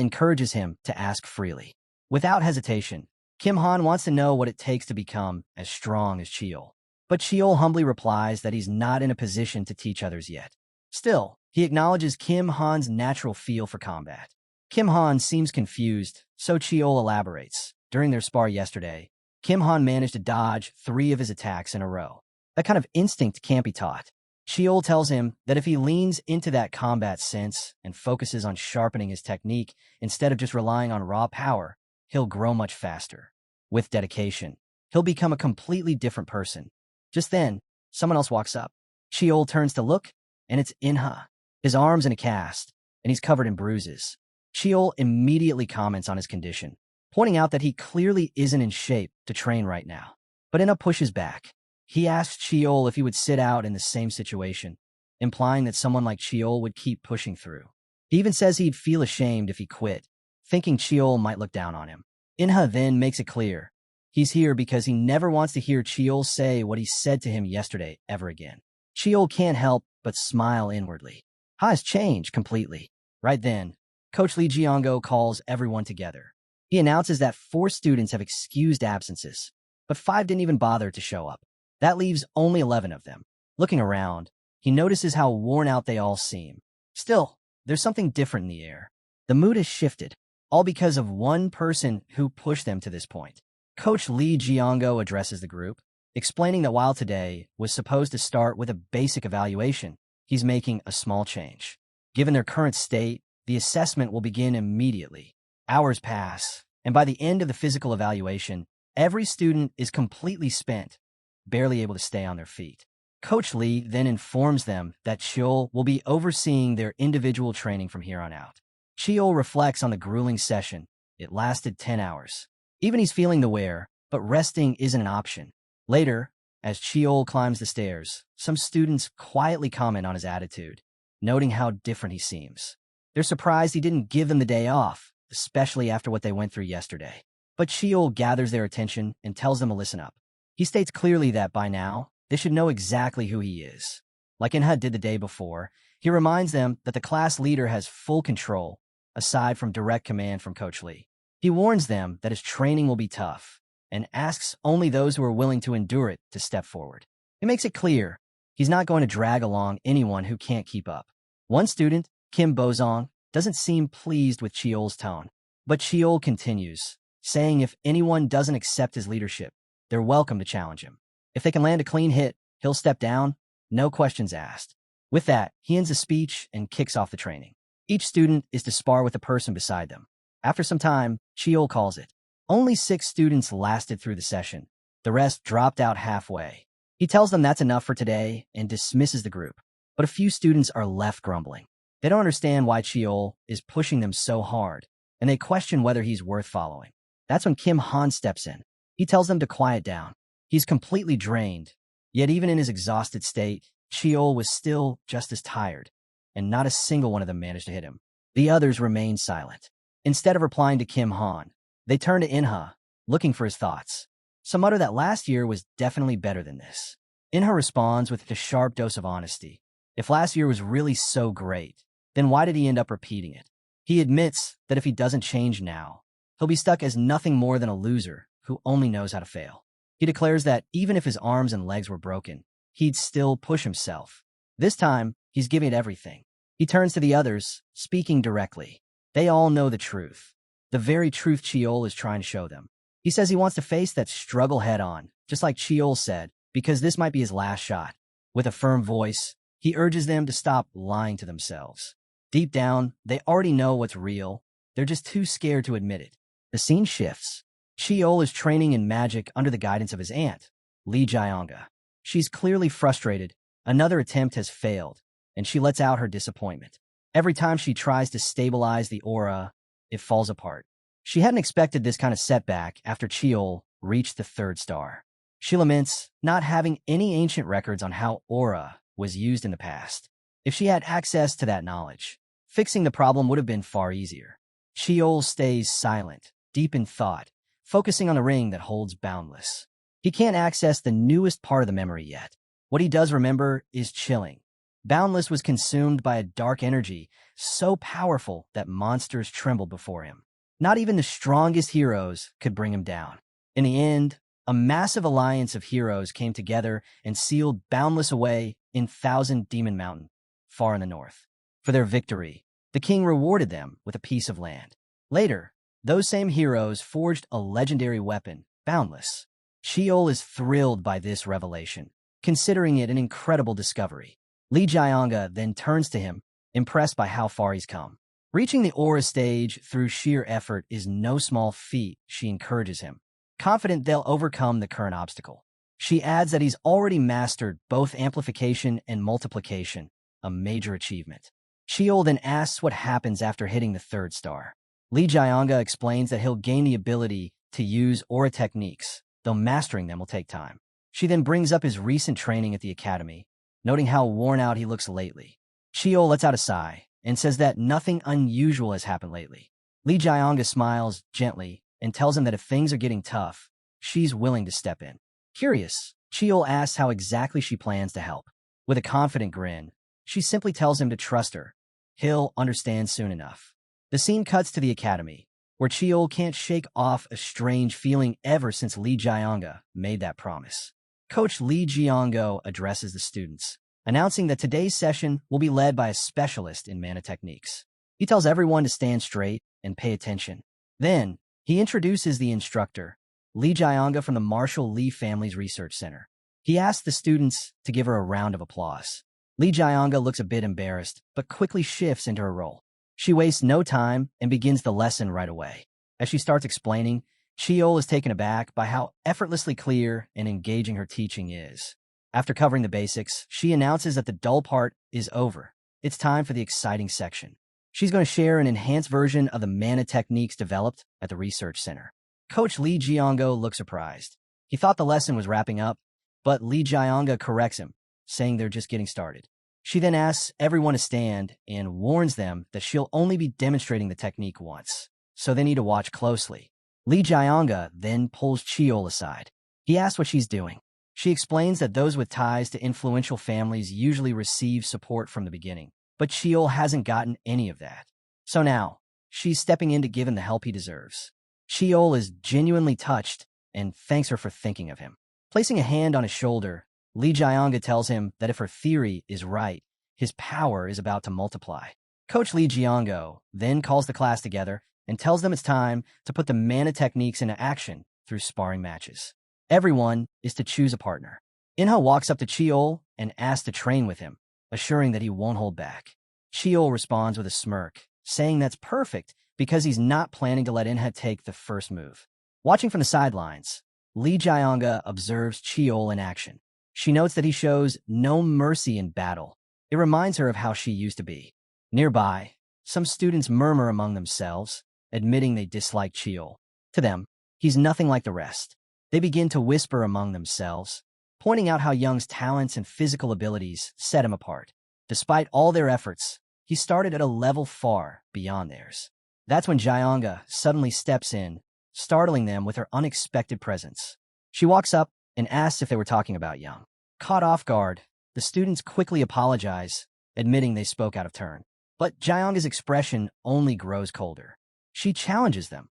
[SPEAKER 1] encourages him to ask freely. Without hesitation, Kim Han wants to know what it takes to become as strong as Cheol. But Cheol humbly replies that he's not in a position to teach others yet. Still, he acknowledges Kim Han's natural feel for combat. Kim Han seems confused, so Cheol elaborates. During their spar yesterday, Kim Han managed to dodge 3 of his attacks in a row. That kind of instinct can't be taught. Cheol tells him that if he leans into that combat sense and focuses on sharpening his technique instead of just relying on raw power, he'll grow much faster. With dedication, he'll become a completely different person. Just then, someone else walks up. Cheol turns to look, and it's Inha. His arm's in a cast, and he's covered in bruises. Cheol immediately comments on his condition, pointing out that he clearly isn't in shape to train right now. But Inha pushes back. He asks Cheol if he would sit out in the same situation, implying that someone like Cheol would keep pushing through. He even says he'd feel ashamed if he quit, thinking Cheol might look down on him. Inha then makes it clear he's here because he never wants to hear Cheol say what he said to him yesterday ever again. Cheol can't help but smile inwardly. Ha has changed completely. Right then, Coach Lee Jiango calls everyone together. He announces that 4 students have excused absences, but 5 didn't even bother to show up. That leaves only 11 of them. Looking around, he notices how worn out they all seem. Still, there's something different in the air. The mood has shifted, all because of one person who pushed them to this point. Coach Lee Jiango addresses the group, explaining that while today was supposed to start with a basic evaluation, he's making a small change. Given their current state, the assessment will begin immediately. Hours pass, and by the end of the physical evaluation, every student is completely spent, barely able to stay on their feet. Coach Lee then informs them that Cheol will be overseeing their individual training from here on out. Cheol reflects on the grueling session. It lasted 10 hours. Even he's feeling the wear, but resting isn't an option. Later, as Cheol climbs the stairs, some students quietly comment on his attitude, noting how different he seems. They're surprised he didn't give them the day off, especially after what they went through yesterday. But Cheol gathers their attention and tells them to listen up. He states clearly that by now, they should know exactly who he is. Like Inha did the day before, he reminds them that the class leader has full control, aside from direct command from Coach Lee. He warns them that his training will be tough, and asks only those who are willing to endure it to step forward. It makes it clear he's not going to drag along anyone who can't keep up. One student, Kim Bozong, doesn't seem pleased with Cheol's tone, but Cheol continues, saying if anyone doesn't accept his leadership, they're welcome to challenge him. If they can land a clean hit, he'll step down, no questions asked. With that, he ends the speech and kicks off the training. Each student is to spar with a person beside them. After some time, Cheol calls it. Only 6 students lasted through the session. The rest dropped out halfway. He tells them that's enough for today and dismisses the group. But a few students are left grumbling. They don't understand why Cheol is pushing them so hard, and they question whether he's worth following. That's when Kim Han steps in. He tells them to quiet down. He's completely drained, yet even in his exhausted state, Cheol was still just as tired, and not a single one of them managed to hit him. The others remained silent. Instead of replying to Kim Han, they turn to Inha, looking for his thoughts. Some mutter that last year was definitely better than this. Inha responds with a sharp dose of honesty. If last year was really so great, then why did he end up repeating it? He admits that if he doesn't change now, he'll be stuck as nothing more than a loser who only knows how to fail. He declares that even if his arms and legs were broken, he'd still push himself. This time, he's giving it everything. He turns to the others, speaking directly. They all know the truth. The very truth Cheol is trying to show them. He says he wants to face that struggle head-on, just like Cheol said, because this might be his last shot. With a firm voice, he urges them to stop lying to themselves. Deep down, they already know what's real. They're just too scared to admit it. The scene shifts. Cheol is training in magic under the guidance of his aunt, Lee Jianga. She's clearly frustrated. Another attempt has failed, and she lets out her disappointment. Every time she tries to stabilize the aura, it falls apart. She hadn't expected this kind of setback after Cheol reached the 3rd star. She laments not having any ancient records on how aura was used in the past. If she had access to that knowledge, fixing the problem would have been far easier. Cheol stays silent, deep in thought, focusing on the ring that holds Boundless. He can't access the newest part of the memory yet. What he does remember is chilling. Boundless was consumed by a dark energy so powerful that monsters trembled before him. Not even the strongest heroes could bring him down. In the end, a massive alliance of heroes came together and sealed Boundless away in Thousand Demon Mountain, far in the north. For their victory, the king rewarded them with a piece of land. Later, those same heroes forged a legendary weapon, Boundless. Cheol is thrilled by this revelation, considering it an incredible discovery. Lee Jianga then turns to him, impressed by how far he's come. Reaching the aura stage through sheer effort is no small feat, she encourages him, confident they'll overcome the current obstacle. She adds that he's already mastered both amplification and multiplication, a major achievement. Cheol then asks what happens after hitting the 3rd star. Lee Jianga explains that he'll gain the ability to use aura techniques, though mastering them will take time. She then brings up his recent training at the academy, noting how worn out he looks lately. Cheol lets out a sigh and says that nothing unusual has happened lately. Lee Jianga smiles gently and tells him that if things are getting tough, she's willing to step in. Curious, Cheol asks how exactly she plans to help. With a confident grin, she simply tells him to trust her. He'll understand soon enough. The scene cuts to the academy, where Cheol can't shake off a strange feeling ever since Lee Jianga made that promise. Coach Lee Jiango addresses the students, announcing that today's session will be led by a specialist in mana techniques. He tells everyone to stand straight and pay attention. Then, he introduces the instructor, Lee Jianga from the Marshall Lee Family's Research Center. He asks the students to give her a round of applause. Lee Jianga looks a bit embarrassed, but quickly shifts into her role. She wastes no time and begins the lesson right away. As she starts explaining, Cheol is taken aback by how effortlessly clear and engaging her teaching is. After covering the basics, she announces that the dull part is over. It's time for the exciting section. She's going to share an enhanced version of the mana techniques developed at the research center. Coach Lee Jiango looks surprised. He thought the lesson was wrapping up, but Lee Jianga corrects him, saying they're just getting started. She then asks everyone to stand and warns them that she'll only be demonstrating the technique once, so they need to watch closely. Lee Jianga then pulls Cheol aside. He asks what she's doing. She explains that those with ties to influential families usually receive support from the beginning, but Cheol hasn't gotten any of that. So now, she's stepping in to give him the help he deserves. Cheol is genuinely touched and thanks her for thinking of him. Placing a hand on his shoulder, Lee Jianga tells him that if her theory is right, his power is about to multiply. Coach Lee Jiango then calls the class together and tells them it's time to put the mana techniques into action through sparring matches. Everyone is to choose a partner. Inha walks up to Cheol and asks to train with him, assuring that he won't hold back. Cheol responds with a smirk, saying that's perfect because he's not planning to let Inha take the first move. Watching from the sidelines, Lee Jianga observes Cheol in action. She notes that he shows no mercy in battle. It reminds her of how she used to be. Nearby, some students murmur among themselves, admitting they dislike Cheol. To them, he's nothing like the rest. They begin to whisper among themselves, pointing out how Young's talents and physical abilities set him apart. Despite all their efforts, he started at a level far beyond theirs. That's when Jianga suddenly steps in, startling them with her unexpected presence. She walks up and asks if they were talking about Young. Caught off guard, the students quickly apologize, admitting they spoke out of turn. But Jianga's expression only grows colder. She challenges them.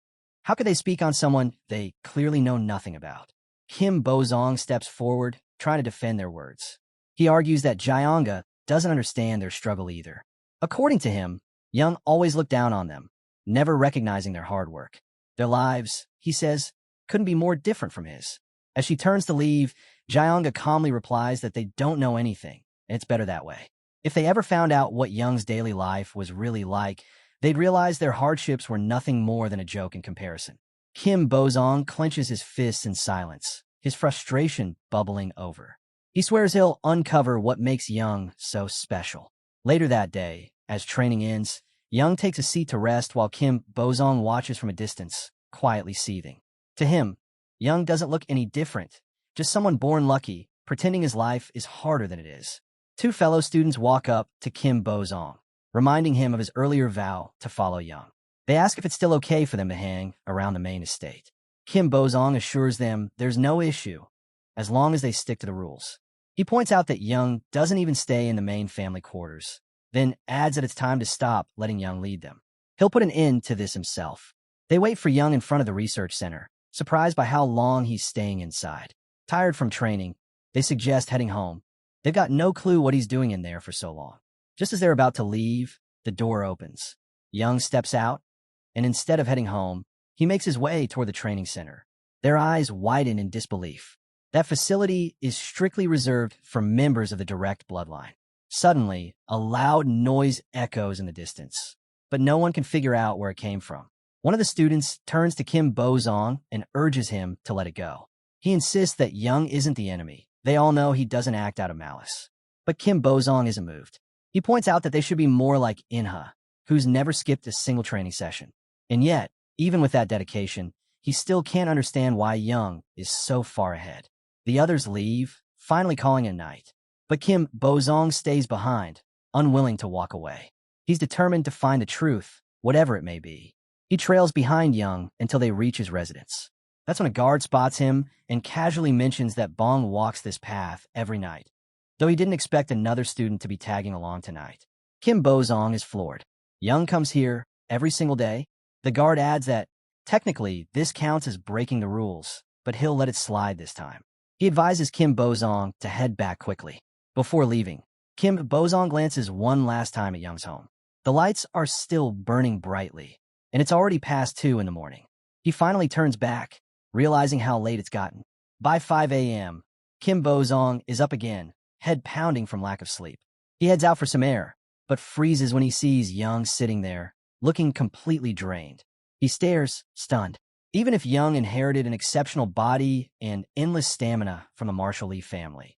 [SPEAKER 1] How could they speak on someone they clearly know nothing about? Kim Bozong steps forward, trying to defend their words. He argues that Jianga doesn't understand their struggle either. According to him, Young always looked down on them, never recognizing their hard work. Their lives, he says, couldn't be more different from his. As she turns to leave, Jianga calmly replies that they don't know anything, and it's better that way. If they ever found out what Young's daily life was really like, they'd realize their hardships were nothing more than a joke in comparison. Kim Bozong clenches his fists in silence, his frustration bubbling over. He swears he'll uncover what makes Young so special. Later that day, as training ends, Young takes a seat to rest while Kim Bozong watches from a distance, quietly seething. To him, Young doesn't look any different, just someone born lucky, pretending his life is harder than it is. Two fellow students walk up to Kim Bozong, reminding him of his earlier vow to follow Young. They ask if it's still okay for them to hang around the main estate. Kim Bozong assures them there's no issue, as long as they stick to the rules. He points out that Young doesn't even stay in the main family quarters, then adds that it's time to stop letting Young lead them. He'll put an end to this himself. They wait for Young in front of the research center, surprised by how long he's staying inside. Tired from training, they suggest heading home. They've got no clue what he's doing in there for so long. Just as they're about to leave, the door opens. Young steps out, and instead of heading home, he makes his way toward the training center. Their eyes widen in disbelief. That facility is strictly reserved for members of the direct bloodline. Suddenly, a loud noise echoes in the distance, but no one can figure out where it came from. One of the students turns to Kim Bozong and urges him to let it go. He insists that Young isn't the enemy. They all know he doesn't act out of malice. But Kim Bozong isn't moved. He points out that they should be more like Inha, who's never skipped a single training session. And yet, even with that dedication, he still can't understand why Young is so far ahead. The others leave, finally calling it a night. But Kim Bozong stays behind, unwilling to walk away. He's determined to find the truth, whatever it may be. He trails behind Young until they reach his residence. That's when a guard spots him and casually mentions that Bong walks this path every night, though he didn't expect another student to be tagging along tonight. Kim Bozong is floored. Young comes here every single day. The guard adds that, technically, this counts as breaking the rules, but he'll let it slide this time. He advises Kim Bozong to head back quickly. Before leaving, Kim Bozong glances one last time at Young's home. The lights are still burning brightly, and it's already past 2 in the morning. He finally turns back, realizing how late it's gotten. By 5 a.m., Kim Bozong is up again, head pounding from lack of sleep. He heads out for some air, but freezes when he sees Young sitting there, looking completely drained. He stares, stunned. Even if Young inherited an exceptional body and endless stamina from the Marshall Lee family,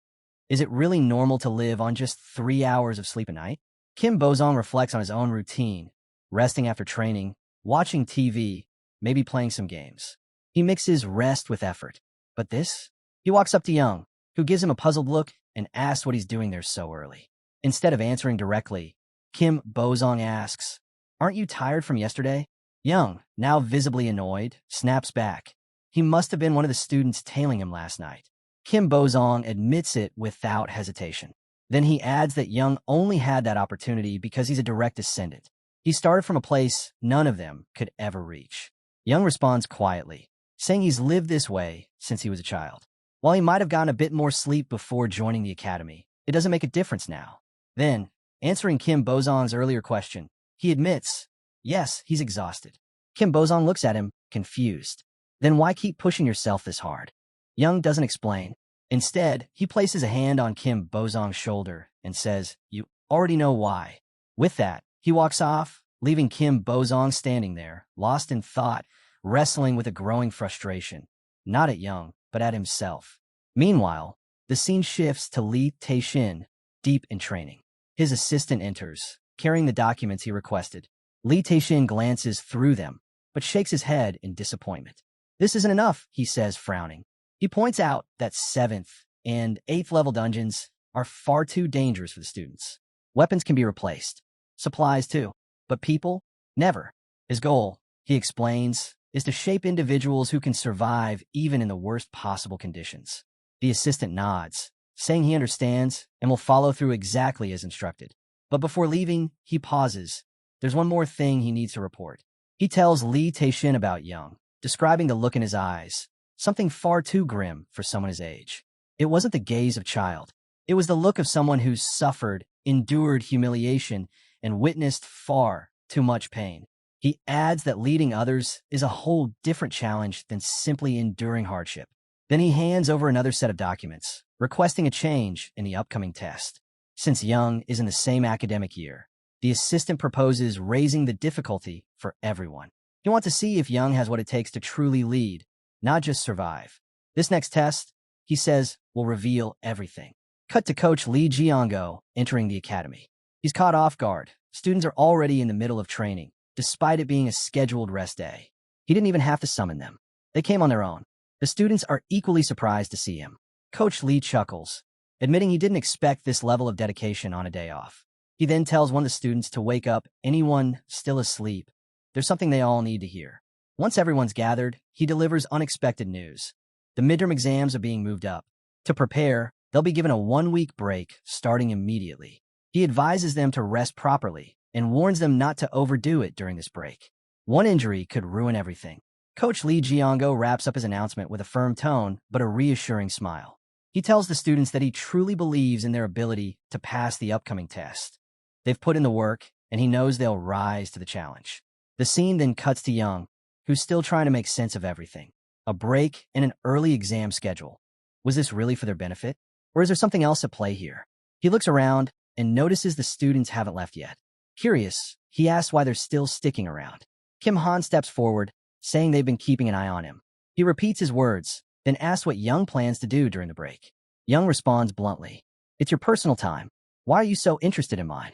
[SPEAKER 1] is it really normal to live on just 3 hours of sleep a night? Kim Bozong reflects on his own routine, resting after training, watching TV, maybe playing some games. He mixes rest with effort. But this? He walks up to Young, who gives him a puzzled look and asks what he's doing there so early. Instead of answering directly, Kim Bozong asks, "Aren't you tired from yesterday?" Young, now visibly annoyed, snaps back. He must have been one of the students tailing him last night. Kim Bozong admits it without hesitation. Then he adds that Young only had that opportunity because he's a direct descendant. He started from a place none of them could ever reach. Young responds quietly, saying he's lived this way since he was a child. While he might have gotten a bit more sleep before joining the academy, it doesn't make a difference now. Then, answering Kim Bozong's earlier question, he admits, yes, he's exhausted. Kim Bozong looks at him, confused. Then why keep pushing yourself this hard? Young doesn't explain. Instead, he places a hand on Kim Bozong's shoulder and says, "You already know why." With that, he walks off, leaving Kim Bozong standing there, lost in thought, wrestling with a growing frustration, not at Young, but at himself. Meanwhile, the scene shifts to Li Taixin, deep in training. His assistant enters, carrying the documents he requested. Li Taixin glances through them, but shakes his head in disappointment. "This isn't enough," he says, frowning. He points out that 7th and 8th level dungeons are far too dangerous for the students. Weapons can be replaced. Supplies too. But people? Never. His goal, he explains, is to shape individuals who can survive even in the worst possible conditions. The assistant nods, saying he understands and will follow through exactly as instructed. But before leaving, he pauses. There's one more thing he needs to report. He tells Li Taixin about Young, describing the look in his eyes, something far too grim for someone his age. It wasn't the gaze of a child. It was the look of someone who's suffered, endured humiliation, and witnessed far too much pain. He adds that leading others is a whole different challenge than simply enduring hardship. Then he hands over another set of documents, requesting a change in the upcoming test. Since Young is in the same academic year, the assistant proposes raising the difficulty for everyone. He wants to see if Young has what it takes to truly lead, not just survive. This next test, he says, will reveal everything. Cut to Coach Li Jiango entering the academy. He's caught off guard. Students are already in the middle of training, despite it being a scheduled rest day. He didn't even have to summon them. They came on their own. The students are equally surprised to see him. Coach Li chuckles, admitting he didn't expect this level of dedication on a day off. He then tells one of the students to wake up anyone still asleep. There's something they all need to hear. Once everyone's gathered, he delivers unexpected news. The midterm exams are being moved up. To prepare, they'll be given a 1-week break starting immediately. He advises them to rest properly and warns them not to overdo it during this break. One injury could ruin everything. Coach Li Jiango wraps up his announcement with a firm tone but a reassuring smile. He tells the students that he truly believes in their ability to pass the upcoming test. They've put in the work, and he knows they'll rise to the challenge. The scene then cuts to Young, who's still trying to make sense of everything. A break and an early exam schedule. Was this really for their benefit? Or is there something else at play here? He looks around and notices the students haven't left yet. Curious, he asks why they're still sticking around. Kim Han steps forward, saying they've been keeping an eye on him. He repeats his words, then asks what Young plans to do during the break. Young responds bluntly, "It's your personal time. Why are you so interested in mine?"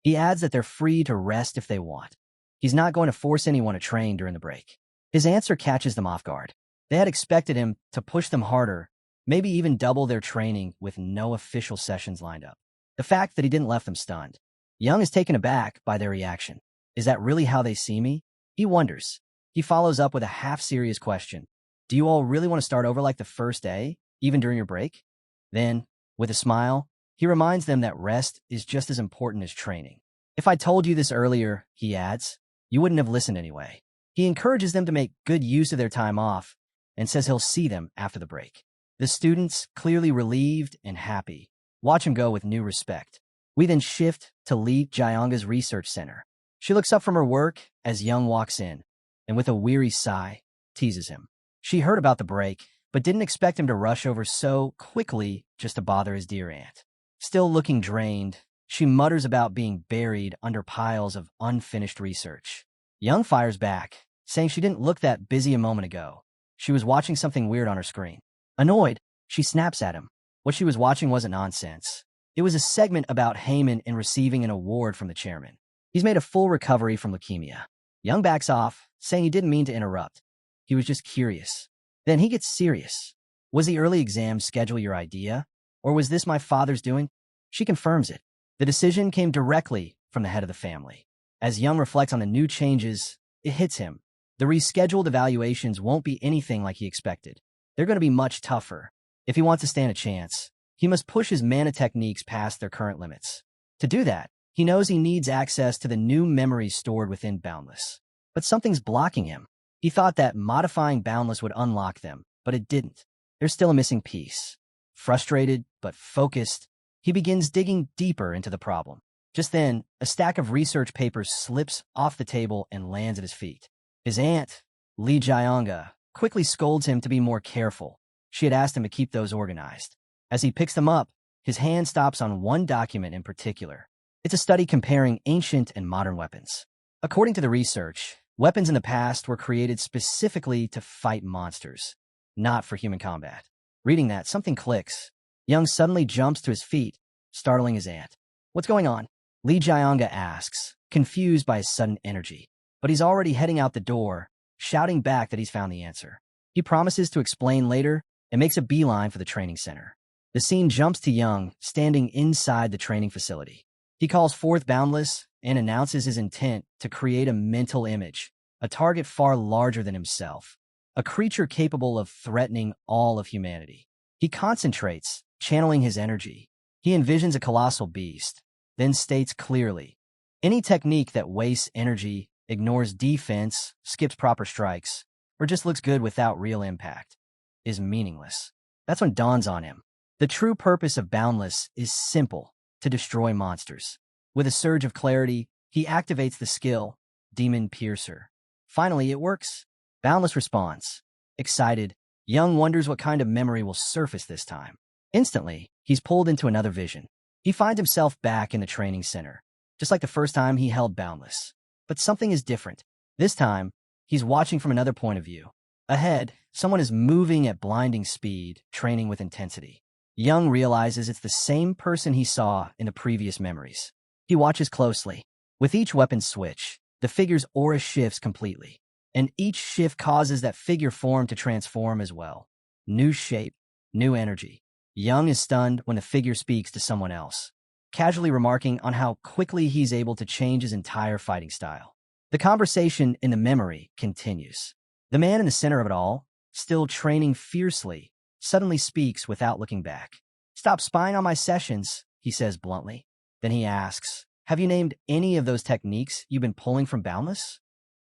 [SPEAKER 1] He adds that they're free to rest if they want. He's not going to force anyone to train during the break. His answer catches them off guard. They had expected him to push them harder, maybe even double their training with no official sessions lined up. The fact that he didn't left them stunned. Young is taken aback by their reaction. Is that really how they see me? He wonders. He follows up with a half-serious question. Do you all really want to start over like the first day, even during your break? Then, with a smile, he reminds them that rest is just as important as training. If I told you this earlier, he adds, you wouldn't have listened anyway. He encourages them to make good use of their time off and says he'll see them after the break. The students, clearly relieved and happy, watch him go with new respect. We then shift to Li Jianga's research center. She looks up from her work as Young walks in, and with a weary sigh, teases him. She heard about the break, but didn't expect him to rush over so quickly just to bother his dear aunt. Still looking drained, she mutters about being buried under piles of unfinished research. Young fires back, saying she didn't look that busy a moment ago. She was watching something weird on her screen. Annoyed, she snaps at him. What she was watching wasn't nonsense. It was a segment about Heyman and receiving an award from the chairman. He's made a full recovery from leukemia. Young backs off, saying he didn't mean to interrupt. He was just curious. Then he gets serious. Was the early exam schedule your idea? Or was this my father's doing? She confirms it. The decision came directly from the head of the family. As Young reflects on the new changes, it hits him. The rescheduled evaluations won't be anything like he expected. They're going to be much tougher. If he wants to stand a chance, he must push his mana techniques past their current limits. To do that, he knows he needs access to the new memories stored within Boundless. But something's blocking him. He thought that modifying Boundless would unlock them, but it didn't. There's still a missing piece. Frustrated, but focused, he begins digging deeper into the problem. Just then, a stack of research papers slips off the table and lands at his feet. His aunt, Li Jianga, quickly scolds him to be more careful. She had asked him to keep those organized. As he picks them up, his hand stops on one document in particular. It's a study comparing ancient and modern weapons. According to the research, weapons in the past were created specifically to fight monsters. not for human combat. Reading that, something clicks. Young suddenly jumps to his feet, startling his aunt. What's going on? Lee Jianga asks, confused by his sudden energy. But he's already heading out the door, shouting back that he's found the answer. He promises to explain later and makes a beeline for the training center. The scene jumps to Young, standing inside the training facility. He calls forth Boundless and announces his intent to create a mental image, a target far larger than himself, a creature capable of threatening all of humanity. He concentrates, channeling his energy. He envisions a colossal beast, then states clearly, any technique that wastes energy, ignores defense, skips proper strikes, or just looks good without real impact, is meaningless. That's when it dawns on him. The true purpose of Boundless is simple, to destroy monsters. With a surge of clarity, he activates the skill, Demon Piercer. Finally, it works. Boundless responds. Excited, Young wonders what kind of memory will surface this time. Instantly, he's pulled into another vision. He finds himself back in the training center, just like the first time he held Boundless. But something is different. This time, he's watching from another point of view. Ahead, someone is moving at blinding speed, training with intensity. Young realizes it's the same person he saw in the previous memories. He watches closely. With each weapon switch, the figure's aura shifts completely, and each shift causes that figure form to transform as well. New shape, new energy. Young is stunned when the figure speaks to someone else, casually remarking on how quickly he's able to change his entire fighting style. The conversation in the memory continues. The man in the center of it all, still training fiercely, suddenly speaks without looking back. Stop spying on my sessions, he says bluntly. Then he asks, have you named any of those techniques you've been pulling from Boundless?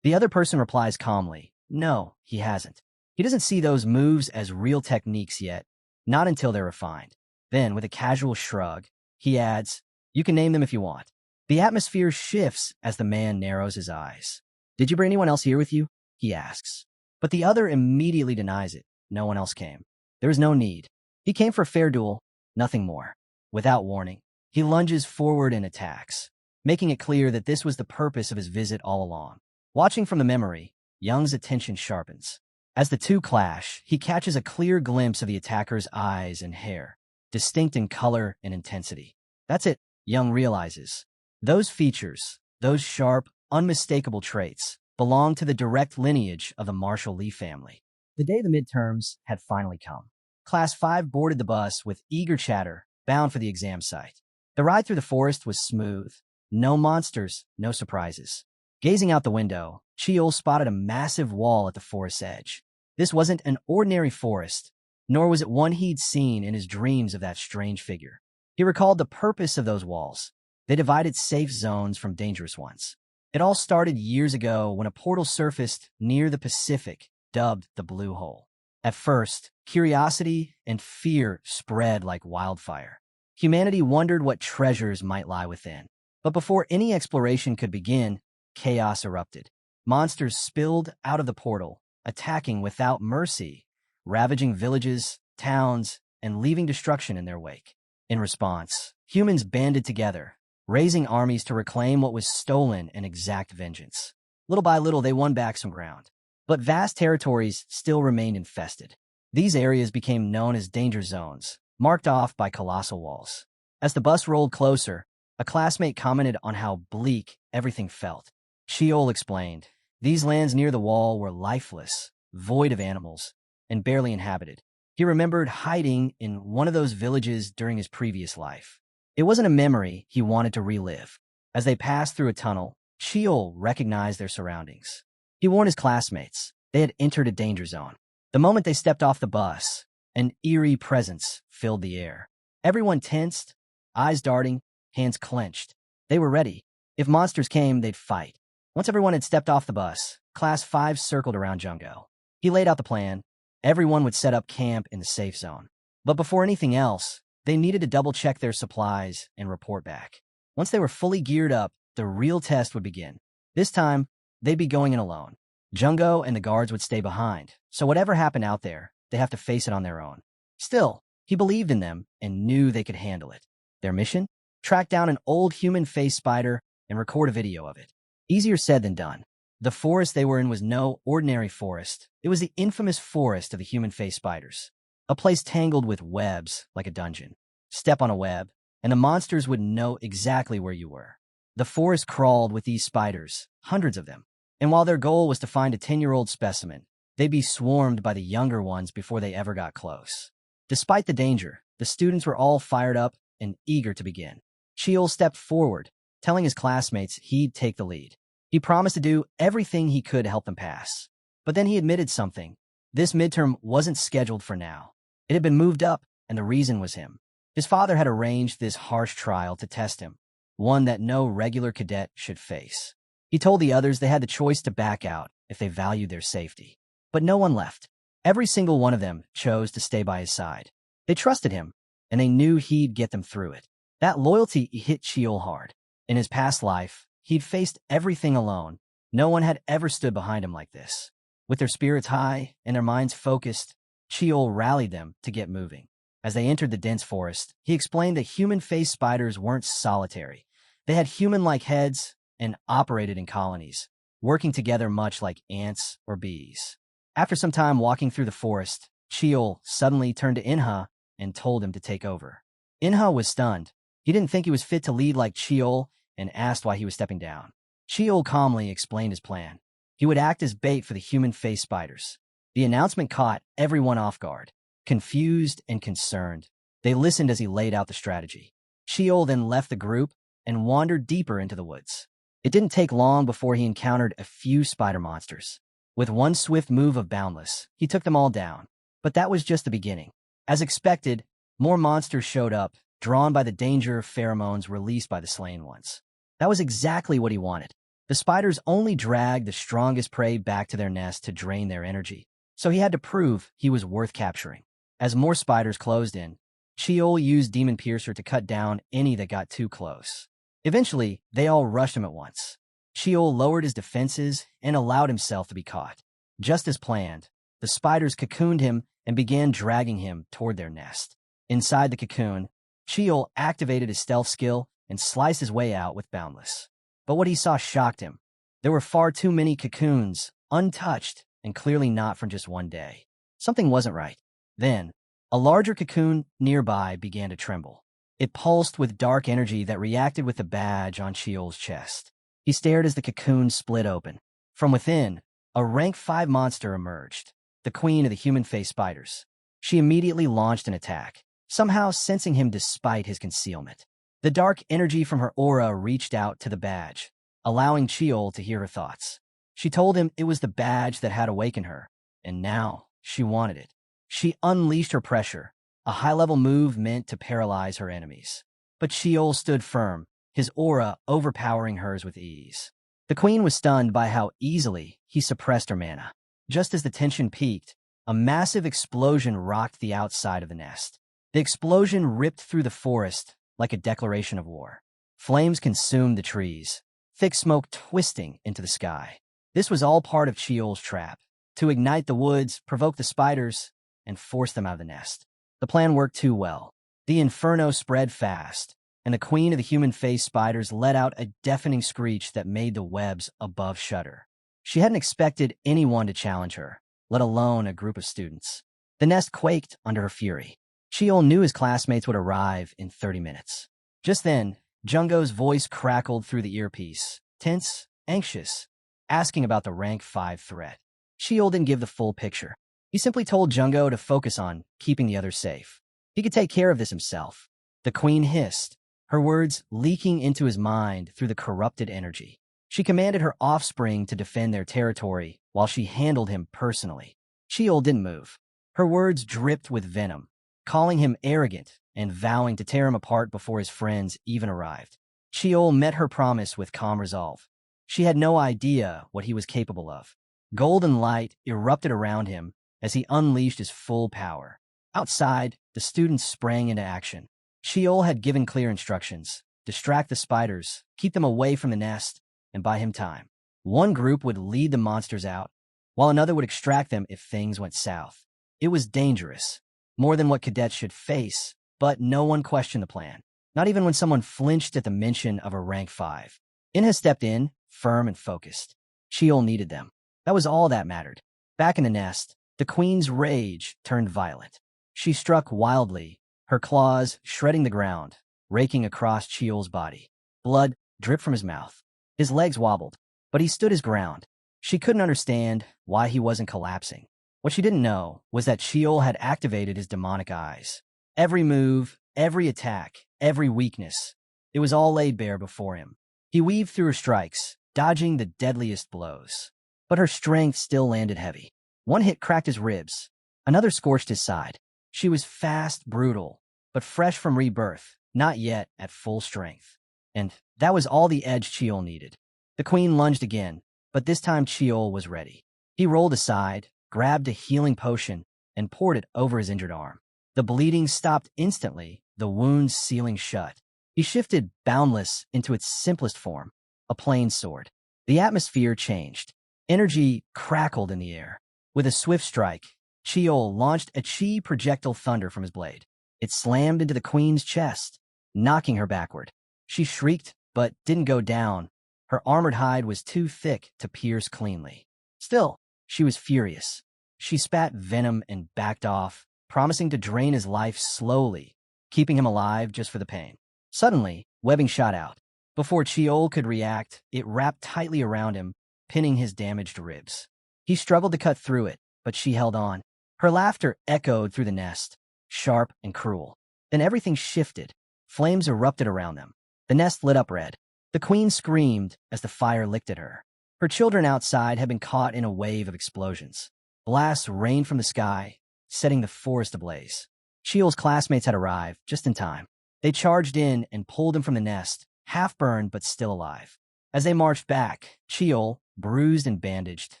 [SPEAKER 1] The other person replies calmly, no, he hasn't. He doesn't see those moves as real techniques yet, not until they're refined. Then, with a casual shrug, he adds, you can name them if you want. The atmosphere shifts as the man narrows his eyes. Did you bring anyone else here with you? He asks. But the other immediately denies it. No one else came. There is no need. He came for a fair duel, nothing more. Without warning, he lunges forward and attacks, making it clear that this was the purpose of his visit all along. Watching from the memory, Young's attention sharpens. As the two clash, he catches a clear glimpse of the attacker's eyes and hair, distinct in color and intensity. That's it, Young realizes. Those features, those sharp, unmistakable traits, belong to the direct lineage of the Marshall Lee family. The day of the midterms had finally come. Class 5 boarded the bus with eager chatter, bound for the exam site. The ride through the forest was smooth. No monsters, no surprises. Gazing out the window, Chiol spotted a massive wall at the forest's edge. This wasn't an ordinary forest, nor was it one he'd seen in his dreams of that strange figure. He recalled the purpose of those walls. They divided safe zones from dangerous ones. It all started years ago when a portal surfaced near the Pacific, dubbed the Blue Hole. At first, curiosity and fear spread like wildfire. Humanity wondered what treasures might lie within. But before any exploration could begin, chaos erupted. Monsters spilled out of the portal, attacking without mercy, ravaging villages, towns, and leaving destruction in their wake. In response, humans banded together, raising armies to reclaim what was stolen and exact vengeance. Little by little, they won back some ground. But vast territories still remained infested. These areas became known as danger zones, marked off by colossal walls. As the bus rolled closer, a classmate commented on how bleak everything felt. Chiol explained, these lands near the wall were lifeless, void of animals, and barely inhabited. He remembered hiding in one of those villages during his previous life. It wasn't a memory he wanted to relive. As they passed through a tunnel, Chiol recognized their surroundings. He warned his classmates. They had entered a danger zone. The moment they stepped off the bus, an eerie presence filled the air. Everyone tensed, eyes darting, hands clenched. They were ready. If monsters came, they'd fight. Once everyone had stepped off the bus, Class 5 circled around Jungo. He laid out the plan. Everyone would set up camp in the safe zone. But before anything else, they needed to double-check their supplies and report back. Once they were fully geared up, the real test would begin. This time, they'd be going in alone. Jungo and the guards would stay behind, so whatever happened out there, they have to face it on their own. Still, he believed in them and knew they could handle it. Their mission? Track down an old human face spider and record a video of it. Easier said than done. The forest they were in was no ordinary forest. It was the infamous forest of the human-faced spiders, a place tangled with webs like a dungeon. Step on a web, and the monsters would know exactly where you were. The forest crawled with these spiders, hundreds of them, and while their goal was to find a 10-year-old specimen, they'd be swarmed by the younger ones before they ever got close. Despite the danger, the students were all fired up and eager to begin. Cheol stepped forward, telling his classmates he'd take the lead. He promised to do everything he could to help them pass. But then he admitted something. This midterm wasn't scheduled for now. It had been moved up, and the reason was him. His father had arranged this harsh trial to test him, one that no regular cadet should face. He told the others they had the choice to back out if they valued their safety. But no one left. Every single one of them chose to stay by his side. They trusted him, and they knew he'd get them through it. That loyalty hit Cheol hard. In his past life, he'd faced everything alone. No one had ever stood behind him like this. With their spirits high and their minds focused, Cheol rallied them to get moving. As they entered the dense forest, he explained that human-faced spiders weren't solitary. They had human-like heads and operated in colonies, working together much like ants or bees. After some time walking through the forest, Cheol suddenly turned to Inha and told him to take over. Inha was stunned. He didn't think he was fit to lead like Cheol and asked why he was stepping down. Cheol calmly explained his plan. He would act as bait for the human-faced spiders. The announcement caught everyone off guard. Confused and concerned, they listened as he laid out the strategy. Cheol then left the group and wandered deeper into the woods. It didn't take long before he encountered a few spider monsters. With one swift move of Boundless, he took them all down. But that was just the beginning. As expected, more monsters showed up, drawn by the danger pheromones released by the slain ones. That was exactly what he wanted. The spiders only dragged the strongest prey back to their nest to drain their energy, so he had to prove he was worth capturing. As more spiders closed in, Cheol used Demon Piercer to cut down any that got too close. Eventually, they all rushed him at once. Cheol lowered his defenses and allowed himself to be caught. Just as planned, the spiders cocooned him and began dragging him toward their nest. Inside the cocoon, Cheol activated his stealth skill and sliced his way out with Boundless. But what he saw shocked him. There were far too many cocoons, untouched, and clearly not from just one day. Something wasn't right. Then, a larger cocoon nearby began to tremble. It pulsed with dark energy that reacted with the badge on Cheol's chest. He stared as the cocoon split open. From within, a rank 5 monster emerged, the queen of the human-faced spiders. She immediately launched an attack, somehow sensing him despite his concealment. The dark energy from her aura reached out to the badge, allowing Cheol to hear her thoughts. She told him it was the badge that had awakened her, and now she wanted it. She unleashed her pressure, a high-level move meant to paralyze her enemies. But Cheol stood firm, his aura overpowering hers with ease. The queen was stunned by how easily he suppressed her mana. Just as the tension peaked, a massive explosion rocked the outside of the nest. The explosion ripped through the forest like a declaration of war. Flames consumed the trees, thick smoke twisting into the sky. This was all part of Cheol's trap, to ignite the woods, provoke the spiders, and force them out of the nest. The plan worked too well. The inferno spread fast, and the queen of the human-faced spiders let out a deafening screech that made the webs above shudder. She hadn't expected anyone to challenge her, let alone a group of students. The nest quaked under her fury. Cheol knew his classmates would arrive in 30 minutes. Just then, Jungo's voice crackled through the earpiece, tense, anxious, asking about the rank 5 threat. Cheol didn't give the full picture. He simply told Jungo to focus on keeping the others safe. He could take care of this himself. The queen hissed, her words leaking into his mind through the corrupted energy. She commanded her offspring to defend their territory while she handled him personally. Cheol didn't move. Her words dripped with venom, calling him arrogant and vowing to tear him apart before his friends even arrived. Cheol met her promise with calm resolve. She had no idea what he was capable of. Golden light erupted around him as he unleashed his full power. Outside, the students sprang into action. Cheol had given clear instructions: distract the spiders, keep them away from the nest, and buy him time. One group would lead the monsters out, while another would extract them if things went south. It was dangerous, more than what cadets should face, but no one questioned the plan, not even when someone flinched at the mention of a rank 5. Inha stepped in, firm and focused. Sheol needed them. That was all that mattered. Back in the nest, the queen's rage turned violent. She struck wildly, her claws shredding the ground, raking across Sheol's body. Blood dripped from his mouth. His legs wobbled, but he stood his ground. She couldn't understand why he wasn't collapsing. What she didn't know was that Sheol had activated his demonic eyes. Every move, every attack, every weakness, it was all laid bare before him. He weaved through her strikes, dodging the deadliest blows. But her strength still landed heavy. One hit cracked his ribs, another scorched his side. She was fast, brutal, but fresh from rebirth, not yet at full strength. And that was all the edge Sheol needed. The queen lunged again, but this time Sheol was ready. He rolled aside, grabbed a healing potion, and poured it over his injured arm. The bleeding stopped instantly, the wounds sealing shut. He shifted Boundless into its simplest form, a plain sword. The atmosphere changed. Energy crackled in the air. With a swift strike, Sheol launched a chi projectile thunder from his blade. It slammed into the queen's chest, knocking her backward. She shrieked, but didn't go down. Her armored hide was too thick to pierce cleanly. Still, she was furious. She spat venom and backed off, promising to drain his life slowly, keeping him alive just for the pain. Suddenly, webbing shot out. Before Sheol could react, it wrapped tightly around him, pinning his damaged ribs. He struggled to cut through it, but she held on. Her laughter echoed through the nest, sharp and cruel. Then everything shifted. Flames erupted around them. The nest lit up red. The queen screamed as the fire licked at her. Her children outside had been caught in a wave of explosions. Blasts rained from the sky, setting the forest ablaze. Sheol's classmates had arrived just in time. They charged in and pulled him from the nest, half burned but still alive. As they marched back, Sheol, bruised and bandaged,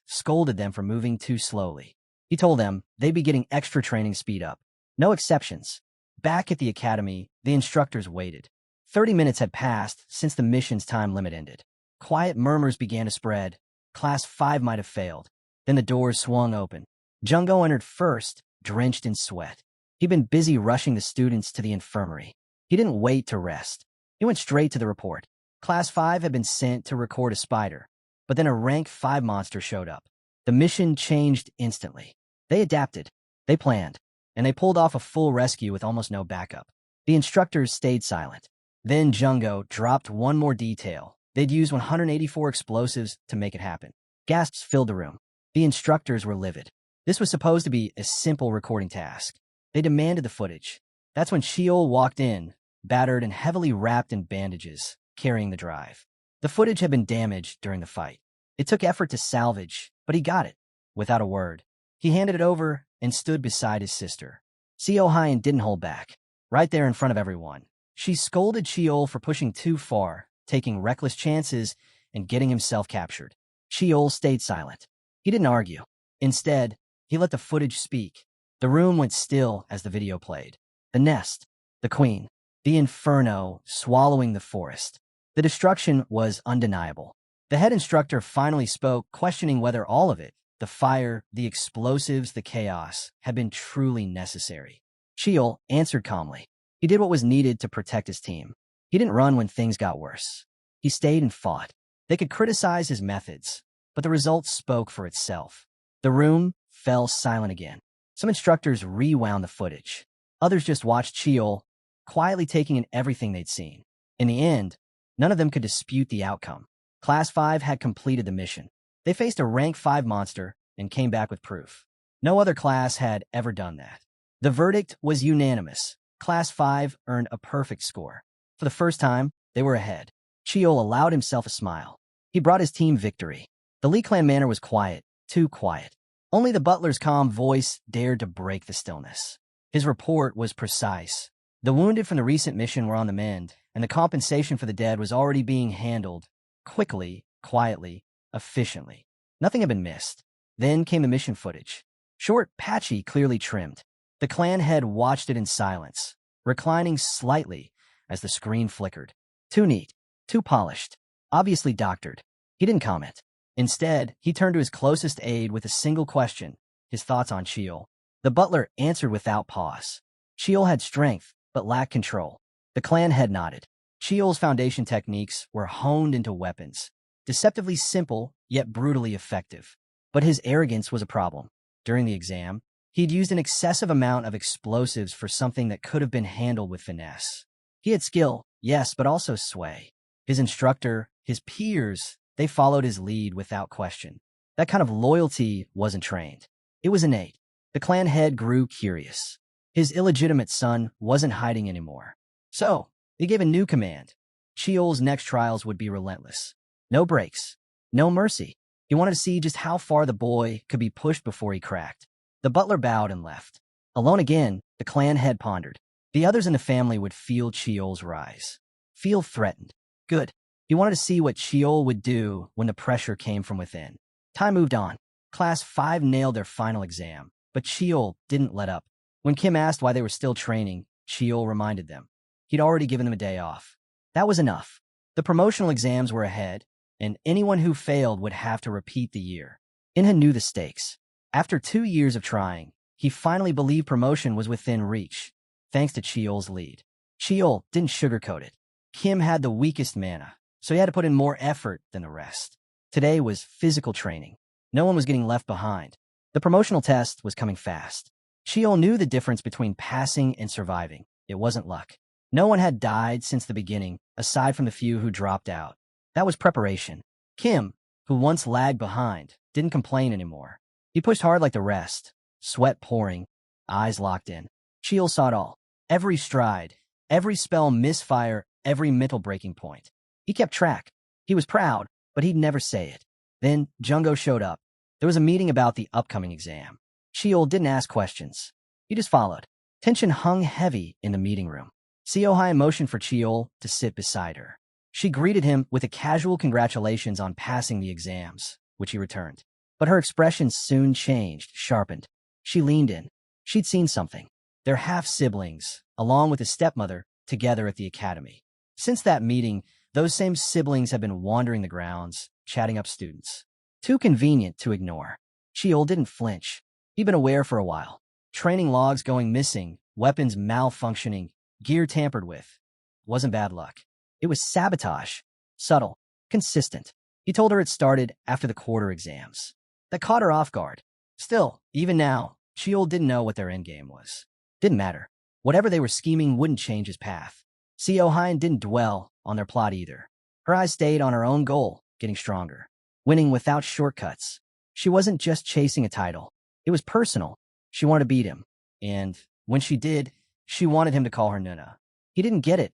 [SPEAKER 1] scolded them for moving too slowly. He told them they'd be getting extra training speed up. No exceptions. Back at the academy, the instructors waited. 30 minutes had passed since the mission's time limit ended. Quiet murmurs began to spread. Class 5 might have failed. Then the doors swung open. Jungo entered first, drenched in sweat. He'd been busy rushing the students to the infirmary. He didn't wait to rest. He went straight to the report. Class 5 had been sent to record a spider, but then a rank 5 monster showed up. The mission changed instantly. They adapted, they planned, and they pulled off a full rescue with almost no backup. The instructors stayed silent. Then Jungo dropped one more detail. They'd used 184 explosives to make it happen. Gasps filled the room. The instructors were livid. This was supposed to be a simple recording task. They demanded the footage. That's when Sheol walked in, battered and heavily wrapped in bandages, carrying the drive. The footage had been damaged during the fight. It took effort to salvage, but he got it. Without a word, he handed it over and stood beside his sister. Seo Hyun didn't hold back. Right there in front of everyone, she scolded Sheol for pushing too far, taking reckless chances, and getting himself captured. Sheol stayed silent. He didn't argue. Instead, he let the footage speak. The room went still as the video played. The nest, the queen, the inferno swallowing the forest. The destruction was undeniable. The head instructor finally spoke, questioning whether all of it, the fire, the explosives, the chaos, had been truly necessary. Sheol answered calmly. He did what was needed to protect his team. He didn't run when things got worse. He stayed and fought. They could criticize his methods, but the results spoke for itself. The room fell silent again. Some instructors rewound the footage. Others just watched Sheol, quietly taking in everything they'd seen. In the end, none of them could dispute the outcome. Class 5 had completed the mission. They faced a rank 5 monster and came back with proof. No other class had ever done that. The verdict was unanimous. Class 5 earned a perfect score. For the first time, they were ahead. Sheol allowed himself a smile. He brought his team victory. The Lee Clan manor was quiet, too quiet. Only the butler's calm voice dared to break the stillness. His report was precise. The wounded from the recent mission were on the mend, and the compensation for the dead was already being handled quickly, quietly, efficiently. Nothing had been missed. Then came the mission footage. Short, patchy, clearly trimmed. The clan head watched it in silence, reclining slightly as the screen flickered. Too neat, too polished, obviously doctored. He didn't comment. Instead, he turned to his closest aide with a single question, his thoughts on Sheol. The butler answered without pause. Sheol had strength, but lacked control. The clan head nodded. Sheol's foundation techniques were honed into weapons. Deceptively simple, yet brutally effective. But his arrogance was a problem. During the exam, he'd used an excessive amount of explosives for something that could have been handled with finesse. He had skill, yes, but also sway. His instructor, his peers, they followed his lead without question. That kind of loyalty wasn't trained. It was innate. The clan head grew curious. His illegitimate son wasn't hiding anymore. So, he gave a new command. Cheol's next trials would be relentless. No breaks. No mercy. He wanted to see just how far the boy could be pushed before he cracked. The butler bowed and left. Alone again, the clan head pondered. The others in the family would feel Cheol's rise. Feel threatened. Good. He wanted to see what Cheol would do when the pressure came from within. Time moved on. Class 5 nailed their final exam, but Cheol didn't let up. When Kim asked why they were still training, Cheol reminded them. He'd already given them a day off. That was enough. The promotional exams were ahead, and anyone who failed would have to repeat the year. Inha knew the stakes. After 2 years of trying, he finally believed promotion was within reach, thanks to Cheol's lead. Cheol didn't sugarcoat it. Kim had the weakest mana, so he had to put in more effort than the rest. Today was physical training. No one was getting left behind. The promotional test was coming fast. Cheol knew the difference between passing and surviving. It wasn't luck. No one had died since the beginning, aside from the few who dropped out. That was preparation. Kim, who once lagged behind, didn't complain anymore. He pushed hard like the rest, sweat pouring, eyes locked in. Cheol saw it all. Every stride, every spell misfire, every mental breaking point. He kept track. He was proud, but he'd never say it. Then Jungo showed up. There was a meeting about the upcoming exam. Cheol didn't ask questions. He just followed. Tension hung heavy in the meeting room. Seohai motioned for Cheol to sit beside her. She greeted him with a casual congratulations on passing the exams, which he returned. But her expression soon changed, sharpened. She leaned in. She'd seen something. Their half-siblings, along with his stepmother, together at the academy. Since that meeting, those same siblings had been wandering the grounds, chatting up students. Too convenient to ignore. Cheol didn't flinch. He'd been aware for a while. Training logs going missing, weapons malfunctioning, gear tampered with. Wasn't bad luck. It was sabotage. Subtle. Consistent. He told her it started after the quarter exams. That caught her off guard. Still, even now, Cheol didn't know what their endgame was. Didn't matter. Whatever they were scheming wouldn't change his path. Seohine didn't dwell on their plot either. Her eyes stayed on her own goal, getting stronger. Winning without shortcuts. She wasn't just chasing a title. It was personal. She wanted to beat him. And when she did, she wanted him to call her Nuna. He didn't get it,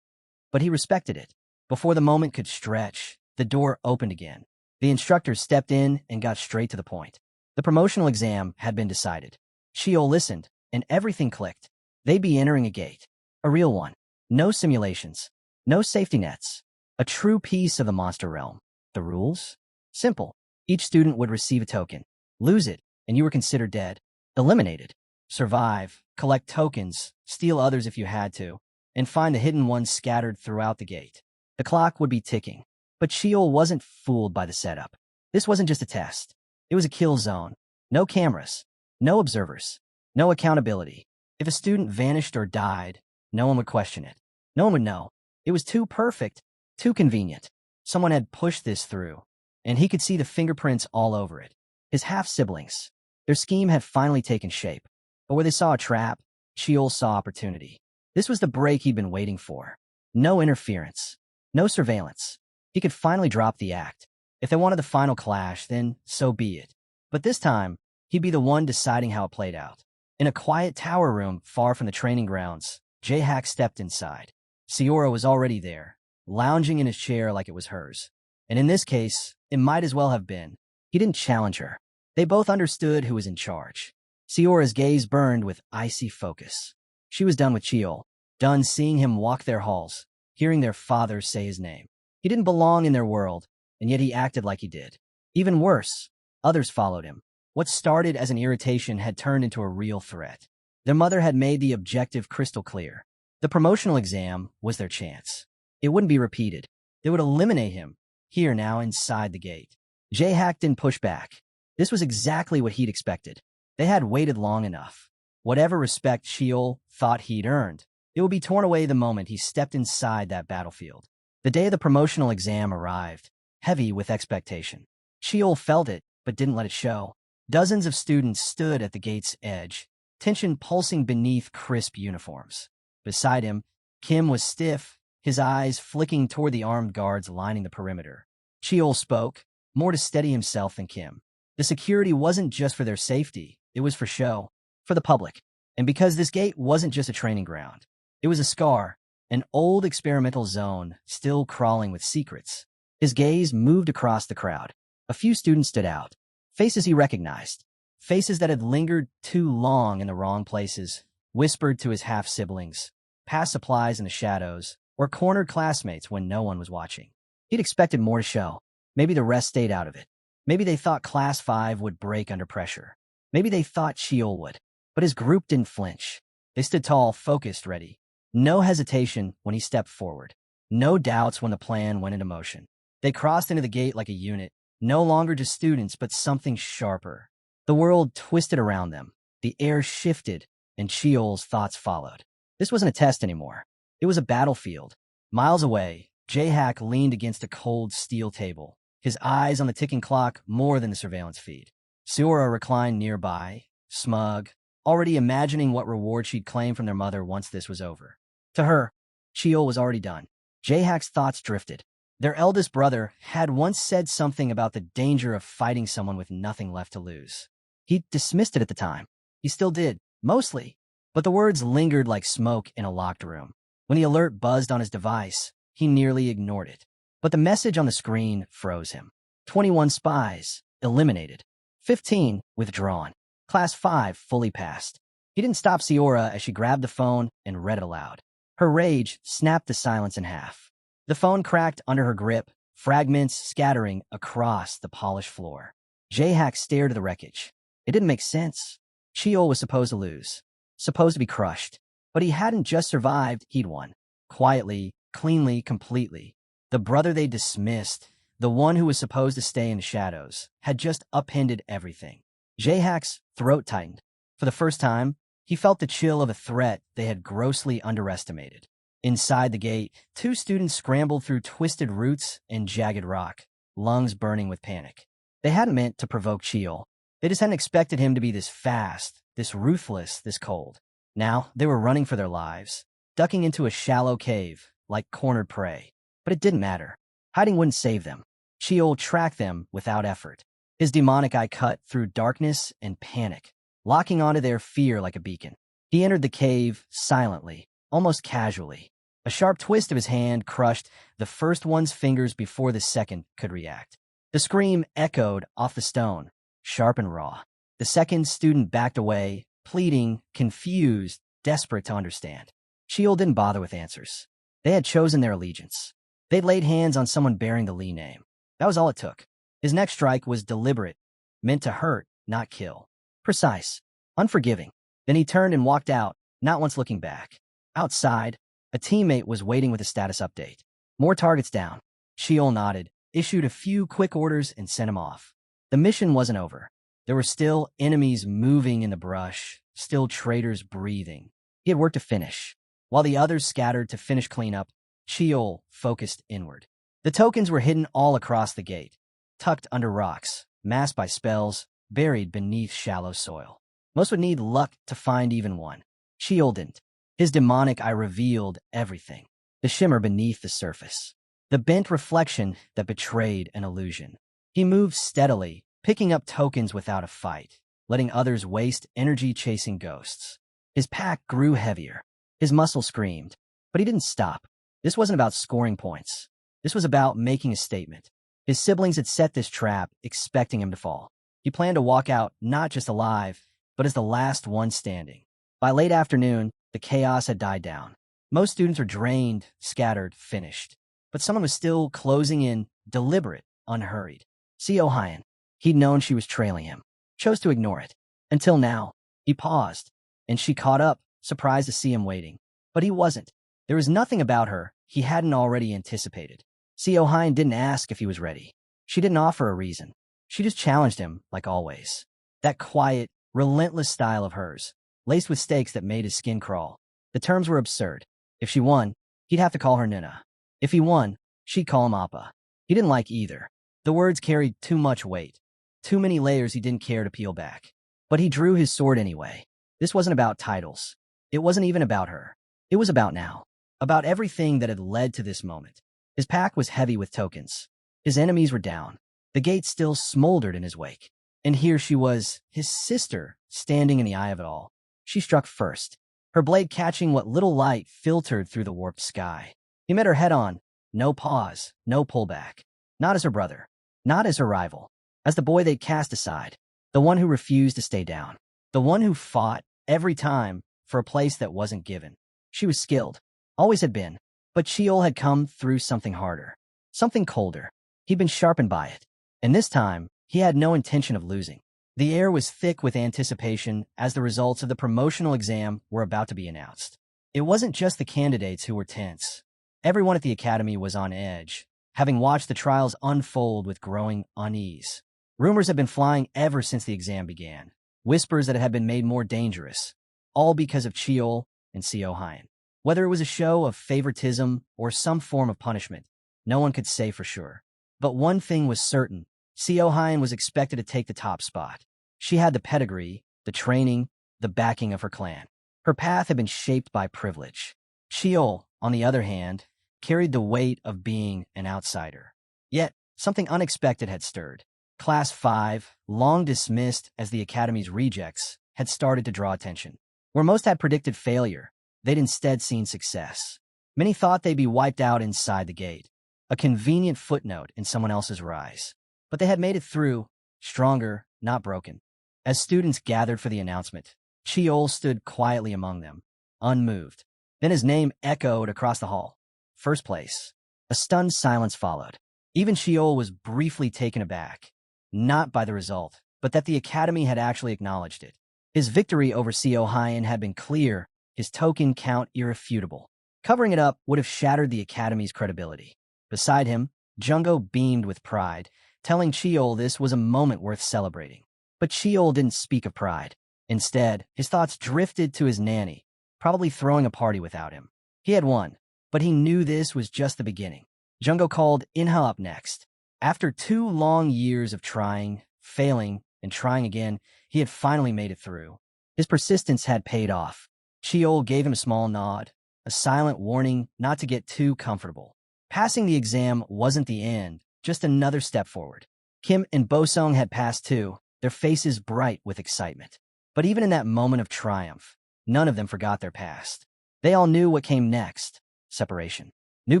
[SPEAKER 1] but he respected it. Before the moment could stretch, the door opened again. The instructor stepped in and got straight to the point. The promotional exam had been decided. Cheol listened, and everything clicked. They'd be entering a gate. A real one. No simulations. No safety nets. A true piece of the monster realm. The rules? Simple. Each student would receive a token. Lose it, and you were considered dead. Eliminated. Survive. Collect tokens. Steal others if you had to. And find the hidden ones scattered throughout the gate. The clock would be ticking. But Cheol wasn't fooled by the setup. This wasn't just a test. It was a kill zone. No cameras. No observers. No accountability. If a student vanished or died, no one would question it. No one would know. It was too perfect, too convenient. Someone had pushed this through, and he could see the fingerprints all over it. His half-siblings. Their scheme had finally taken shape. But where they saw a trap, Cheol saw opportunity. This was the break he'd been waiting for. No interference. No surveillance. He could finally drop the act. If they wanted the final clash, then so be it. But this time, he'd be the one deciding how it played out. In a quiet tower room far from the training grounds, J-Hack stepped inside. Seora was already there, lounging in his chair like it was hers. And in this case, it might as well have been. He didn't challenge her. They both understood who was in charge. Seora's gaze burned with icy focus. She was done with Cheol, done seeing him walk their halls, hearing their father say his name. He didn't belong in their world, and yet he acted like he did. Even worse, others followed him. What started as an irritation had turned into a real threat. Their mother had made the objective crystal clear. The promotional exam was their chance. It wouldn't be repeated. They would eliminate him, here now inside the gate. J-Hack didn't push back. This was exactly what he'd expected. They had waited long enough. Whatever respect Cheol thought he'd earned, it would be torn away the moment he stepped inside that battlefield. The day of the promotional exam arrived. heavy with expectation. Sheol felt it, but didn't let it show. Dozens of students stood at the gate's edge, tension pulsing beneath crisp uniforms. Beside him, Kim was stiff, his eyes flicking toward the armed guards lining the perimeter. Sheol spoke, more to steady himself than Kim. The security wasn't just for their safety, it was for show, for the public. And because this gate wasn't just a training ground, it was a scar, an old experimental zone still crawling with secrets. His gaze moved across the crowd. A few students stood out, faces he recognized, faces that had lingered too long in the wrong places, whispered to his half-siblings, passed supplies in the shadows, or cornered classmates when no one was watching. He'd expected more to show. Maybe the rest stayed out of it. Maybe they thought Class 5 would break under pressure. Maybe they thought Sheol would. But his group didn't flinch. They stood tall, focused, ready. No hesitation when he stepped forward. No doubts when the plan went into motion. They crossed into the gate like a unit, no longer just students, but something sharper. The world twisted around them. The air shifted, and Sheol's thoughts followed. This wasn't a test anymore. It was a battlefield. Miles away, J-Hack leaned against a cold steel table, his eyes on the ticking clock more than the surveillance feed. Seora reclined nearby, smug, already imagining what reward she'd claim from their mother once this was over. To her, Sheol was already done. J-Hack's thoughts drifted. Their eldest brother had once said something about the danger of fighting someone with nothing left to lose. He dismissed it at the time. He still did, mostly. But the words lingered like smoke in a locked room. When the alert buzzed on his device, he nearly ignored it. But the message on the screen froze him. 21 spies, eliminated. 15, withdrawn. Class 5, fully passed. He didn't stop Seora as she grabbed the phone and read it aloud. Her rage snapped the silence in half. The phone cracked under her grip, fragments scattering across the polished floor. J-Hack stared at the wreckage. It didn't make sense. Sheol was supposed to lose, supposed to be crushed. But he hadn't just survived, he'd won. Quietly, cleanly, completely. The brother they dismissed, the one who was supposed to stay in the shadows, had just upended everything. J-Hack's throat tightened. For the first time, he felt the chill of a threat they had grossly underestimated. Inside the gate, 2 students scrambled through twisted roots and jagged rock, lungs burning with panic. They hadn't meant to provoke Sheol. They just hadn't expected him to be this fast, this ruthless, this cold. Now, they were running for their lives, ducking into a shallow cave, like cornered prey. But it didn't matter. Hiding wouldn't save them. Sheol tracked them without effort. His demonic eye cut through darkness and panic, locking onto their fear like a beacon. He entered the cave silently, almost casually. A sharp twist of his hand crushed the first one's fingers before the second could react. The scream echoed off the stone, sharp and raw. The second student backed away, pleading, confused, desperate to understand. Sheol didn't bother with answers. They had chosen their allegiance. They'd laid hands on someone bearing the Lee name. That was all it took. His next strike was deliberate, meant to hurt, not kill. Precise, unforgiving. Then he turned and walked out, not once looking back. Outside, a teammate was waiting with a status update. More targets down. Sheol nodded, issued a few quick orders, and sent him off. The mission wasn't over. There were still enemies moving in the brush, still traitors breathing. He had work to finish. While the others scattered to finish cleanup, Sheol focused inward. The tokens were hidden all across the gate, tucked under rocks, masked by spells, buried beneath shallow soil. Most would need luck to find even one. Sheol didn't. His demonic eye revealed everything, the shimmer beneath the surface, the bent reflection that betrayed an illusion. He moved steadily, picking up tokens without a fight, letting others waste energy chasing ghosts. His pack grew heavier. His muscles screamed, but he didn't stop. This wasn't about scoring points. This was about making a statement. His siblings had set this trap, expecting him to fall. He planned to walk out not just alive, but as the last one standing. By late afternoon, the chaos had died down. Most students were drained, scattered, finished. But someone was still closing in, deliberate, unhurried. C.O. Hyan. He'd known she was trailing him. Chose to ignore it. Until now. He paused, and she caught up, surprised to see him waiting. But he wasn't. There was nothing about her he hadn't already anticipated. C.O. Hyan didn't ask if he was ready. She didn't offer a reason. She just challenged him, like always. That quiet, relentless style of hers, laced with stakes that made his skin crawl. The terms were absurd. If she won, he'd have to call her Nuna. If he won, she'd call him Appa. He didn't like either. The words carried too much weight, too many layers he didn't care to peel back. But he drew his sword anyway. This wasn't about titles. It wasn't even about her. It was about now. About everything that had led to this moment. His pack was heavy with tokens. His enemies were down. The gate still smoldered in his wake. And here she was, his sister, standing in the eye of it all. She struck first, her blade catching what little light filtered through the warped sky. He met her head-on. No pause, no pullback. Not as her brother. Not as her rival. As the boy they'd cast aside. The one who refused to stay down. The one who fought, every time, for a place that wasn't given. She was skilled. Always had been. But Sheol had come through something harder. Something colder. He'd been sharpened by it. And this time, he had no intention of losing. The air was thick with anticipation as the results of the promotional exam were about to be announced. It wasn't just the candidates who were tense. Everyone at the academy was on edge, having watched the trials unfold with growing unease. Rumors had been flying ever since the exam began. Whispers that it had been made more dangerous. All because of Sheol and Seo Hyun. Whether it was a show of favoritism or some form of punishment, no one could say for sure. But one thing was certain. Seo Hyun was expected to take the top spot. She had the pedigree, the training, the backing of her clan. Her path had been shaped by privilege. Sheol, on the other hand, carried the weight of being an outsider. Yet, something unexpected had stirred. Class 5, long dismissed as the Academy's rejects, had started to draw attention. Where most had predicted failure, they'd instead seen success. Many thought they'd be wiped out inside the gate, a convenient footnote in someone else's rise. But they had made it through, stronger, not broken. As students gathered for the announcement, Sheol stood quietly among them, unmoved. Then his name echoed across the hall. First place. A stunned silence followed. Even Sheol was briefly taken aback, not by the result, but that the Academy had actually acknowledged it. His victory over Seo Hyun had been clear, his token count irrefutable. Covering it up would have shattered the Academy's credibility. Beside him, Jungo beamed with pride, telling Sheol this was a moment worth celebrating. But Sheol didn't speak of pride. Instead, his thoughts drifted to his nanny, probably throwing a party without him. He had won, but he knew this was just the beginning. Jungo called Inha up next. After 2 long years of trying, failing, and trying again, he had finally made it through. His persistence had paid off. Sheol gave him a small nod, a silent warning not to get too comfortable. Passing the exam wasn't the end, just another step forward. Kim and Bosung had passed too, their faces bright with excitement. But even in that moment of triumph, none of them forgot their past. They all knew what came next: separation. New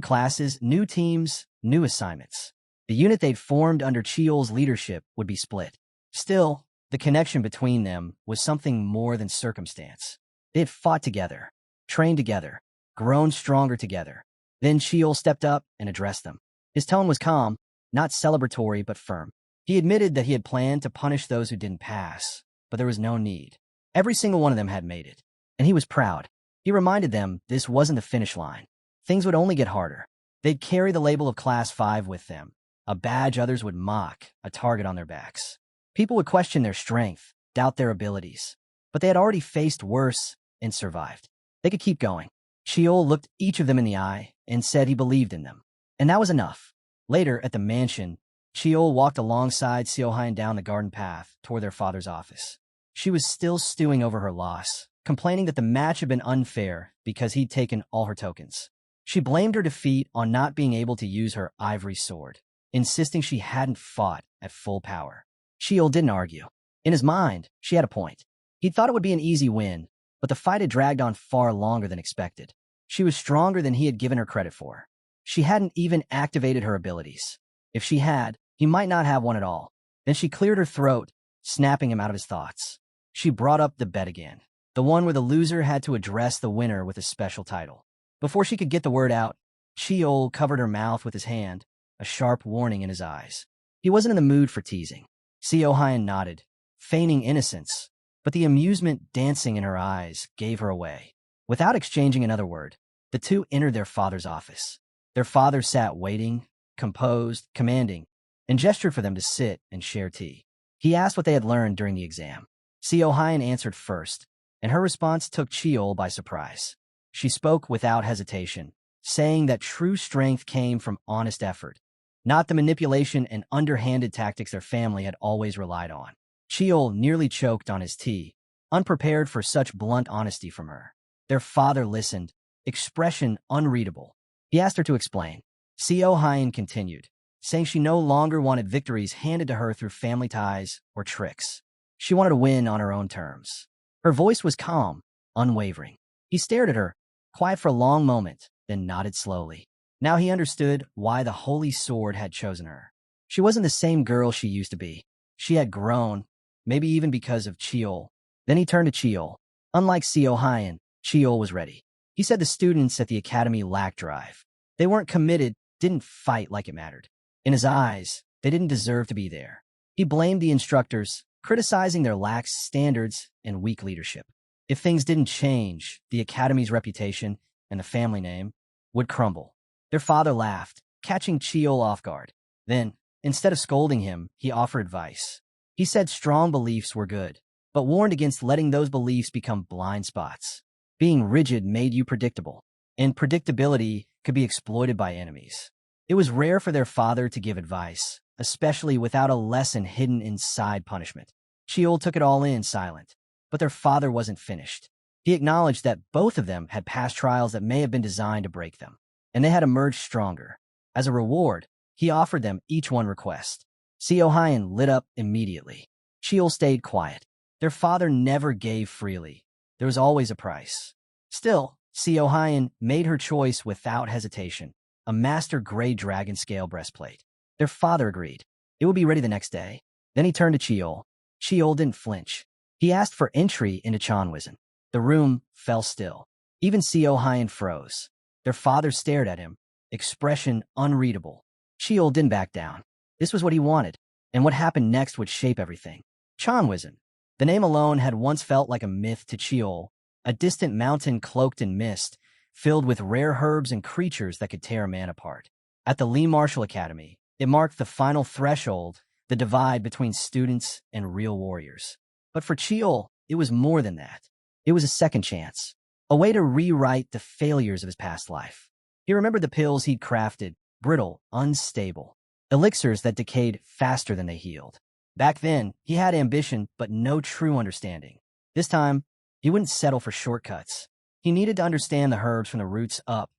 [SPEAKER 1] classes, new teams, new assignments. The unit they'd formed under Cheol's leadership would be split. Still, the connection between them was something more than circumstance. They had fought together, trained together, grown stronger together. Then Sheol stepped up and addressed them. His tone was calm, not celebratory but firm. He admitted that he had planned to punish those who didn't pass, but there was no need. Every single one of them had made it, and he was proud. He reminded them this wasn't the finish line. Things would only get harder. They'd carry the label of Class 5 with them, a badge others would mock, a target on their backs. People would question their strength, doubt their abilities, but they had already faced worse and survived. They could keep going. Sheol looked each of them in the eye and said he believed in them. And that was enough. Later, at the mansion, Sheol walked alongside Seo Hyun down the garden path toward their father's office. She was still stewing over her loss, complaining that the match had been unfair because he'd taken all her tokens. She blamed her defeat on not being able to use her ivory sword, insisting she hadn't fought at full power. Sheol didn't argue. In his mind, she had a point. He'd thought it would be an easy win, but the fight had dragged on far longer than expected. She was stronger than he had given her credit for. She hadn't even activated her abilities. If she had, he might not have won at all. Then she cleared her throat, snapping him out of his thoughts. She brought up the bet again, the one where the loser had to address the winner with a special title. Before she could get the word out, Sheol covered her mouth with his hand, a sharp warning in his eyes. He wasn't in the mood for teasing. Seo Hyun nodded, feigning innocence, but the amusement dancing in her eyes gave her away. Without exchanging another word, the two entered their father's office. Their father sat waiting, composed, commanding, and gestured for them to sit and share tea. He asked what they had learned during the exam. Seo Hyun answered first, and her response took Sheol by surprise. She spoke without hesitation, saying that true strength came from honest effort, not the manipulation and underhanded tactics their family had always relied on. Cheol nearly choked on his tea, unprepared for such blunt honesty from her. Their father listened, expression unreadable. He asked her to explain. Seo Hyun continued, saying she no longer wanted victories handed to her through family ties or tricks. She wanted to win on her own terms. Her voice was calm, unwavering. He stared at her, quiet for a long moment, then nodded slowly. Now he understood why the Holy Sword had chosen her. She wasn't the same girl she used to be. She had grown, maybe even because of Cheol. Then he turned to Cheol. Unlike Seo Hyun, Cheol was ready. He said the students at the academy lacked drive. They weren't committed, didn't fight like it mattered. In his eyes, they didn't deserve to be there. He blamed the instructors, criticizing their lax standards and weak leadership. If things didn't change, the academy's reputation and the family name would crumble. Their father laughed, catching Cheol off guard. Then, instead of scolding him, he offered advice. He said strong beliefs were good, but warned against letting those beliefs become blind spots. Being rigid made you predictable, and predictability could be exploited by enemies. It was rare for their father to give advice, especially without a lesson hidden inside punishment. Cheol took it all in silent, but their father wasn't finished. He acknowledged that both of them had passed trials that may have been designed to break them, and they had emerged stronger. As a reward, he offered them each one request. Seo Hyun lit up immediately. Cheol stayed quiet. Their father never gave freely. There was always a price. Still, Seo Hyun made her choice without hesitation. A master gray dragon scale breastplate. Their father agreed. It would be ready the next day. Then he turned to Cheol. Cheol didn't flinch. He asked for entry into Chanwison. The room fell still. Even Seo Hyun froze. Their father stared at him, expression unreadable. Cheol didn't back down. This was what he wanted, and what happened next would shape everything. Chanwison. The name alone had once felt like a myth to Cheol, a distant mountain cloaked in mist, filled with rare herbs and creatures that could tear a man apart. At the Lee Martial Academy, it marked the final threshold, the divide between students and real warriors. But for Cheol, it was more than that. It was a second chance, a way to rewrite the failures of his past life. He remembered the pills he'd crafted, brittle, unstable, elixirs that decayed faster than they healed. Back then, he had ambition, but no true understanding. This time, he wouldn't settle for shortcuts. He needed to understand the herbs from the roots up,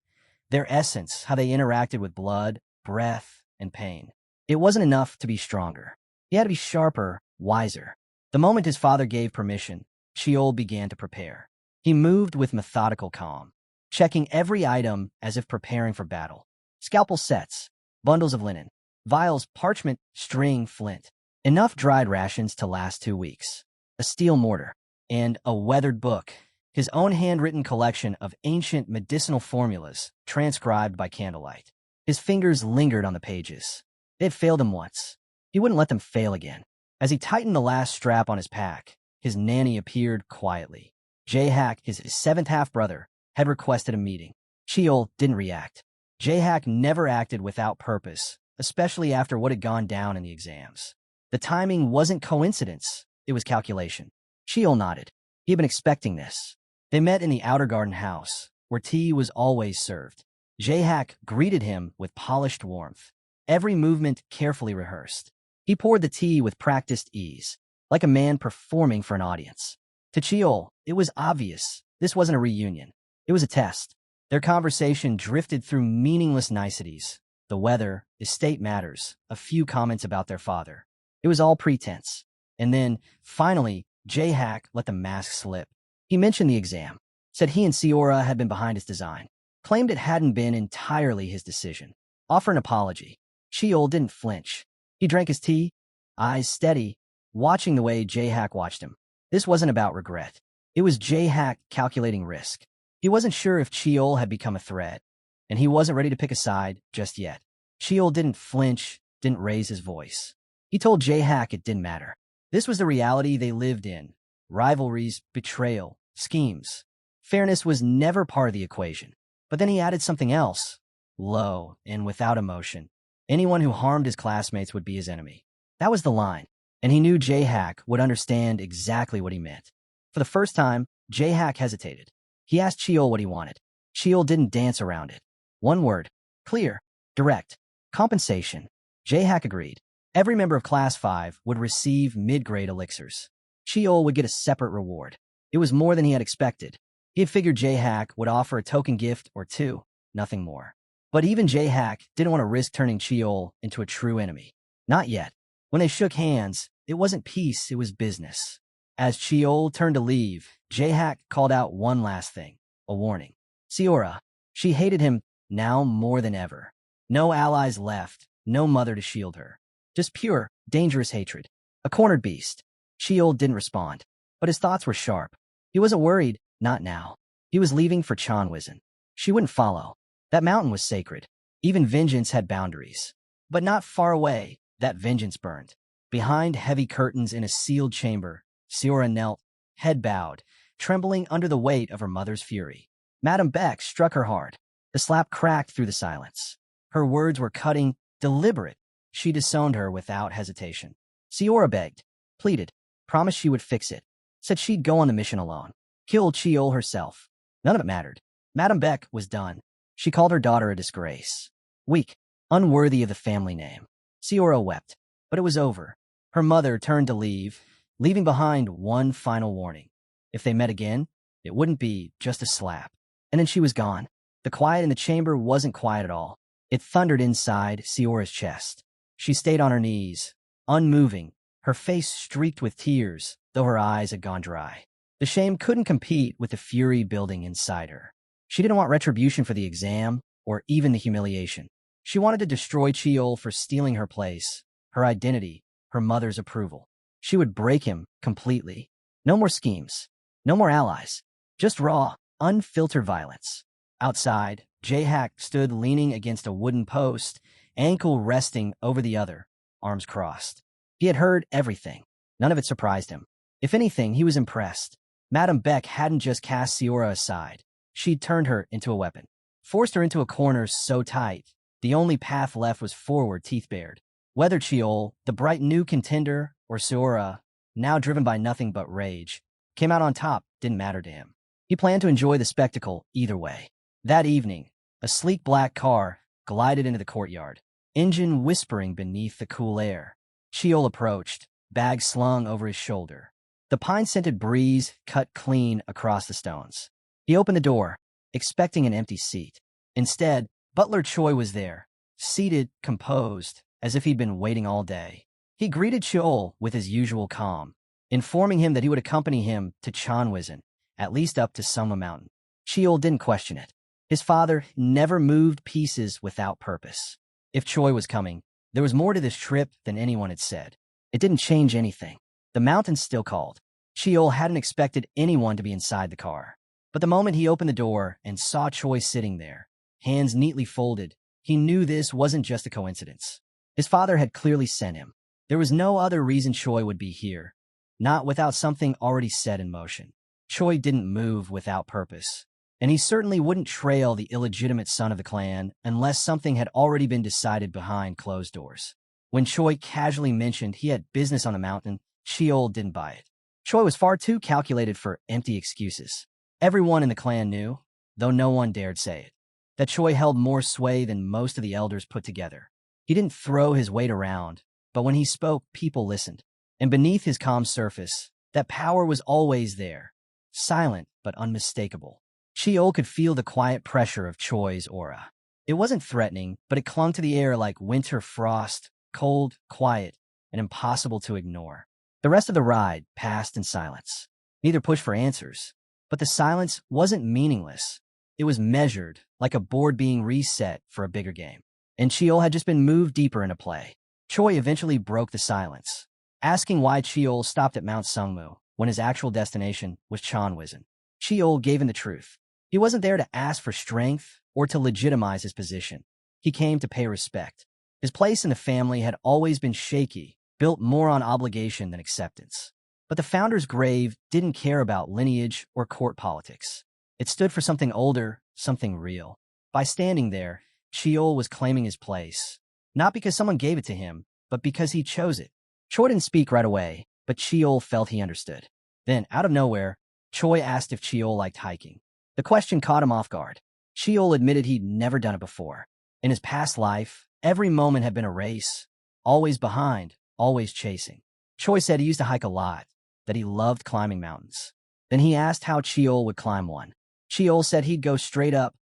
[SPEAKER 1] their essence, how they interacted with blood, breath, and pain. It wasn't enough to be stronger. He had to be sharper, wiser. The moment his father gave permission, Cheol began to prepare. He moved with methodical calm, checking every item as if preparing for battle. Scalpel sets, bundles of linen, vials, parchment, string, flint. Enough dried rations to last 2 weeks. A steel mortar, and a weathered book, his own handwritten collection of ancient medicinal formulas transcribed by candlelight. His fingers lingered on the pages. They had failed him once. He wouldn't let them fail again. As he tightened the last strap on his pack, his nanny appeared quietly. Jae-Hak, his seventh half-brother, had requested a meeting. Cheol didn't react. Jae-Hak never acted without purpose, especially after what had gone down in the exams. The timing wasn't coincidence, it was calculation. Cheol nodded. He had been expecting this. They met in the outer garden house, where tea was always served. Jae-Hak greeted him with polished warmth, every movement carefully rehearsed. He poured the tea with practiced ease, like a man performing for an audience. To Cheol, it was obvious this wasn't a reunion. It was a test. Their conversation drifted through meaningless niceties. The weather, estate matters, a few comments about their father. It was all pretense. And then, finally, Jae-Hak let the mask slip. He mentioned the exam, said he and Seora had been behind its design, claimed it hadn't been entirely his decision. Offered an apology. Cheol didn't flinch. He drank his tea, eyes steady, watching the way Jae-Hak watched him. This wasn't about regret. It was Jae-Hak calculating risk. He wasn't sure if Cheol had become a threat, and he wasn't ready to pick a side just yet. Cheol didn't flinch, didn't raise his voice. He told Jae-Hak it didn't matter. This was the reality they lived in. Rivalries, betrayal, schemes. Fairness was never part of the equation. But then he added something else. Low and without emotion. Anyone who harmed his classmates would be his enemy. That was the line, and he knew Jae-Hak would understand exactly what he meant. For the first time, Jae-Hak hesitated. He asked Cheol what he wanted. Cheol didn't dance around it. One word. Clear. Direct. Compensation. Jae-Hak agreed. Every member of Class 5 would receive mid-grade elixirs. Cheol would get a separate reward. It was more than he had expected. He had figured Jae-Hak would offer a token gift or two, nothing more. But even Jae-Hak didn't want to risk turning Cheol into a true enemy. Not yet. When they shook hands, it wasn't peace, it was business. As Cheol turned to leave, Jae-Hak called out one last thing, a warning. Seora. She hated him now more than ever. No allies left, no mother to shield her. Just pure, dangerous hatred. A cornered beast. Cheol didn't respond, but his thoughts were sharp. He wasn't worried, not now. He was leaving for Chanwizen. She wouldn't follow. That mountain was sacred. Even vengeance had boundaries. But not far away, that vengeance burned. Behind heavy curtains in a sealed chamber, Seora knelt, head bowed, trembling under the weight of her mother's fury. Madame Beck struck her hard. The slap cracked through the silence. Her words were cutting, deliberate. She disowned her without hesitation. Seora begged, pleaded, promised she would fix it, said she'd go on the mission alone, kill Cheol herself. None of it mattered. Madame Beck was done. She called her daughter a disgrace. Weak, unworthy of the family name. Seora wept, but it was over. Her mother turned to leave, leaving behind one final warning. If they met again, it wouldn't be just a slap. And then she was gone. The quiet in the chamber wasn't quiet at all. It thundered inside Seora's chest. She stayed on her knees, unmoving, her face streaked with tears, though her eyes had gone dry. The shame couldn't compete with the fury building inside her. She didn't want retribution for the exam, or even the humiliation. She wanted to destroy Cheol for stealing her place, her identity, her mother's approval. She would break him completely. No more schemes. No more allies. Just raw, unfiltered violence. Outside, Jae-Hak stood leaning against a wooden post, ankle resting over the other, arms crossed. He had heard everything. None of it surprised him. If anything, he was impressed. Madame Beck hadn't just cast Seora aside. She'd turned her into a weapon. Forced her into a corner so tight, the only path left was forward, teeth bared. Whether Cheol, the bright new contender, or Seora, now driven by nothing but rage, came out on top didn't matter to him. He planned to enjoy the spectacle either way. That evening, a sleek black car glided into the courtyard, engine whispering beneath the cool air. Cheol approached, bag slung over his shoulder. The pine-scented breeze cut clean across the stones. He opened the door, expecting an empty seat. Instead, Butler Choi was there, seated, composed, as if he'd been waiting all day. He greeted Cheol with his usual calm, informing him that he would accompany him to Chanwizen, at least up to Soma Mountain. Cheol didn't question it. His father never moved pieces without purpose. If Choi was coming, there was more to this trip than anyone had said. It didn't change anything. The mountain still called. Cheol hadn't expected anyone to be inside the car. But the moment he opened the door and saw Choi sitting there, hands neatly folded, he knew this wasn't just a coincidence. His father had clearly sent him. There was no other reason Choi would be here, not without something already set in motion. Choi didn't move without purpose, and he certainly wouldn't trail the illegitimate son of the clan unless something had already been decided behind closed doors. When Choi casually mentioned he had business on the mountain, Cheol didn't buy it. Choi was far too calculated for empty excuses. Everyone in the clan knew, though no one dared say it, that Choi held more sway than most of the elders put together. He didn't throw his weight around, but when he spoke, people listened. And beneath his calm surface, that power was always there, silent but unmistakable. Cheol could feel the quiet pressure of Choi's aura. It wasn't threatening, but it clung to the air like winter frost, cold, quiet, and impossible to ignore. The rest of the ride passed in silence. Neither pushed for answers, but the silence wasn't meaningless. It was measured, like a board being reset for a bigger game. And Cheol had just been moved deeper into play. Choi eventually broke the silence, asking why Cheol stopped at Mount Sungmu when his actual destination was Chanwizen. Cheol gave him the truth. He wasn't there to ask for strength or to legitimize his position. He came to pay respect. His place in the family had always been shaky, built more on obligation than acceptance. But the founder's grave didn't care about lineage or court politics. It stood for something older, something real. By standing there, Cheol was claiming his place, not because someone gave it to him, but because he chose it. Choi didn't speak right away, but Cheol felt he understood. Then, out of nowhere, Choi asked if Cheol liked hiking. The question caught him off guard. Cheol admitted he'd never done it before. In his past life, Every moment had been a race, always behind, always chasing. Choi said he used to hike a lot, that he loved climbing mountains. Then he asked how Cheol would climb one. Cheol said he'd go straight up,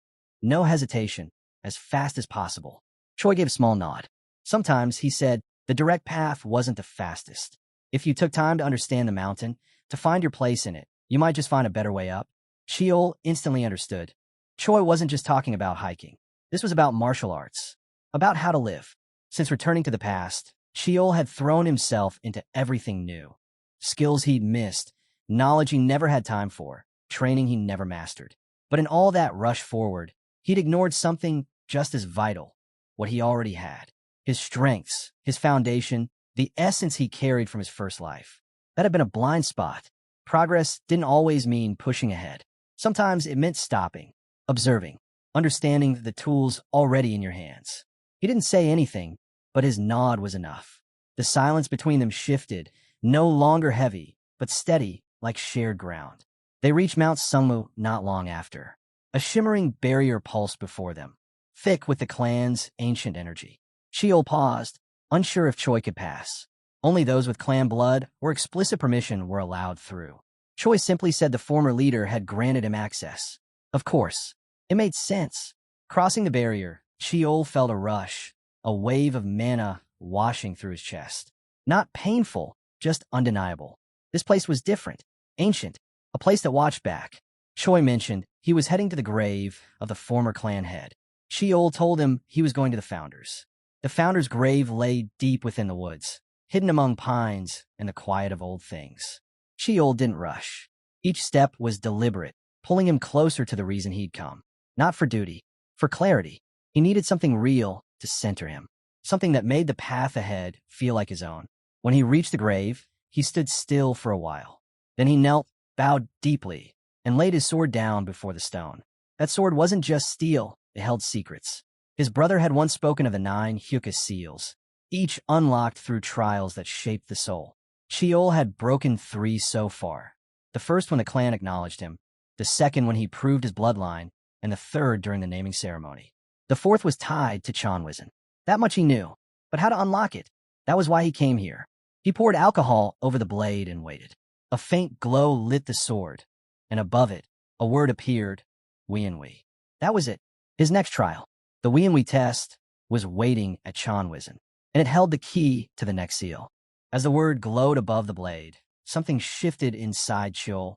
[SPEAKER 1] no hesitation, as fast as possible. Choi gave a small nod. Sometimes, he said, the direct path wasn't the fastest. If you took time to understand the mountain, to find your place in it, you might just find a better way up. Cheol instantly understood. Choi wasn't just talking about hiking. This was about martial arts, about how to live. Since returning to the past, Cheol had thrown himself into everything new. Skills he'd missed, knowledge he never had time for, training he never mastered. But in all that rush forward, he'd ignored something just as vital, what he already had. His strengths, his foundation, the essence he carried from his first life. That had been a blind spot. Progress didn't always mean pushing ahead. Sometimes it meant stopping, observing, understanding the tools already in your hands. He didn't say anything, but his nod was enough. The silence between them shifted, no longer heavy, but steady, like shared ground. They reached Mount Sungmu not long after. A shimmering barrier pulsed before them, thick with the clan's ancient energy. Cheol paused, unsure if Choi could pass. Only those with clan blood or explicit permission were allowed through. Choi simply said the former leader had granted him access. Of course, it made sense. Crossing the barrier, Cheol felt a rush, a wave of mana washing through his chest. Not painful, just undeniable. This place was different, ancient, a place that watched back. Choi mentioned he was heading to the grave of the former clan head. Cheol told him he was going to the founders. The founder's grave lay deep within the woods, hidden among pines and the quiet of old things. Cheol didn't rush. Each step was deliberate, pulling him closer to the reason he'd come. Not for duty, for clarity. He needed something real to center him, something that made the path ahead feel like his own. When he reached the grave, he stood still for a while. Then he knelt, bowed deeply, and laid his sword down before the stone. That sword wasn't just steel, it held secrets. His brother had once spoken of the 9 Hyuka seals, each unlocked through trials that shaped the soul. Cheol had broken 3 so far. The first when the clan acknowledged him, the second when he proved his bloodline, and the third during the naming ceremony. The fourth was tied to Chanwizen. That much he knew, but how to unlock it? That was why he came here. He poured alcohol over the blade and waited. A faint glow lit the sword, and above it, a word appeared, Wienwi. That was it. His next trial, the Wienwi test, was waiting at Chanwizen, and it held the key to the next seal. As the word glowed above the blade, something shifted inside Cheol.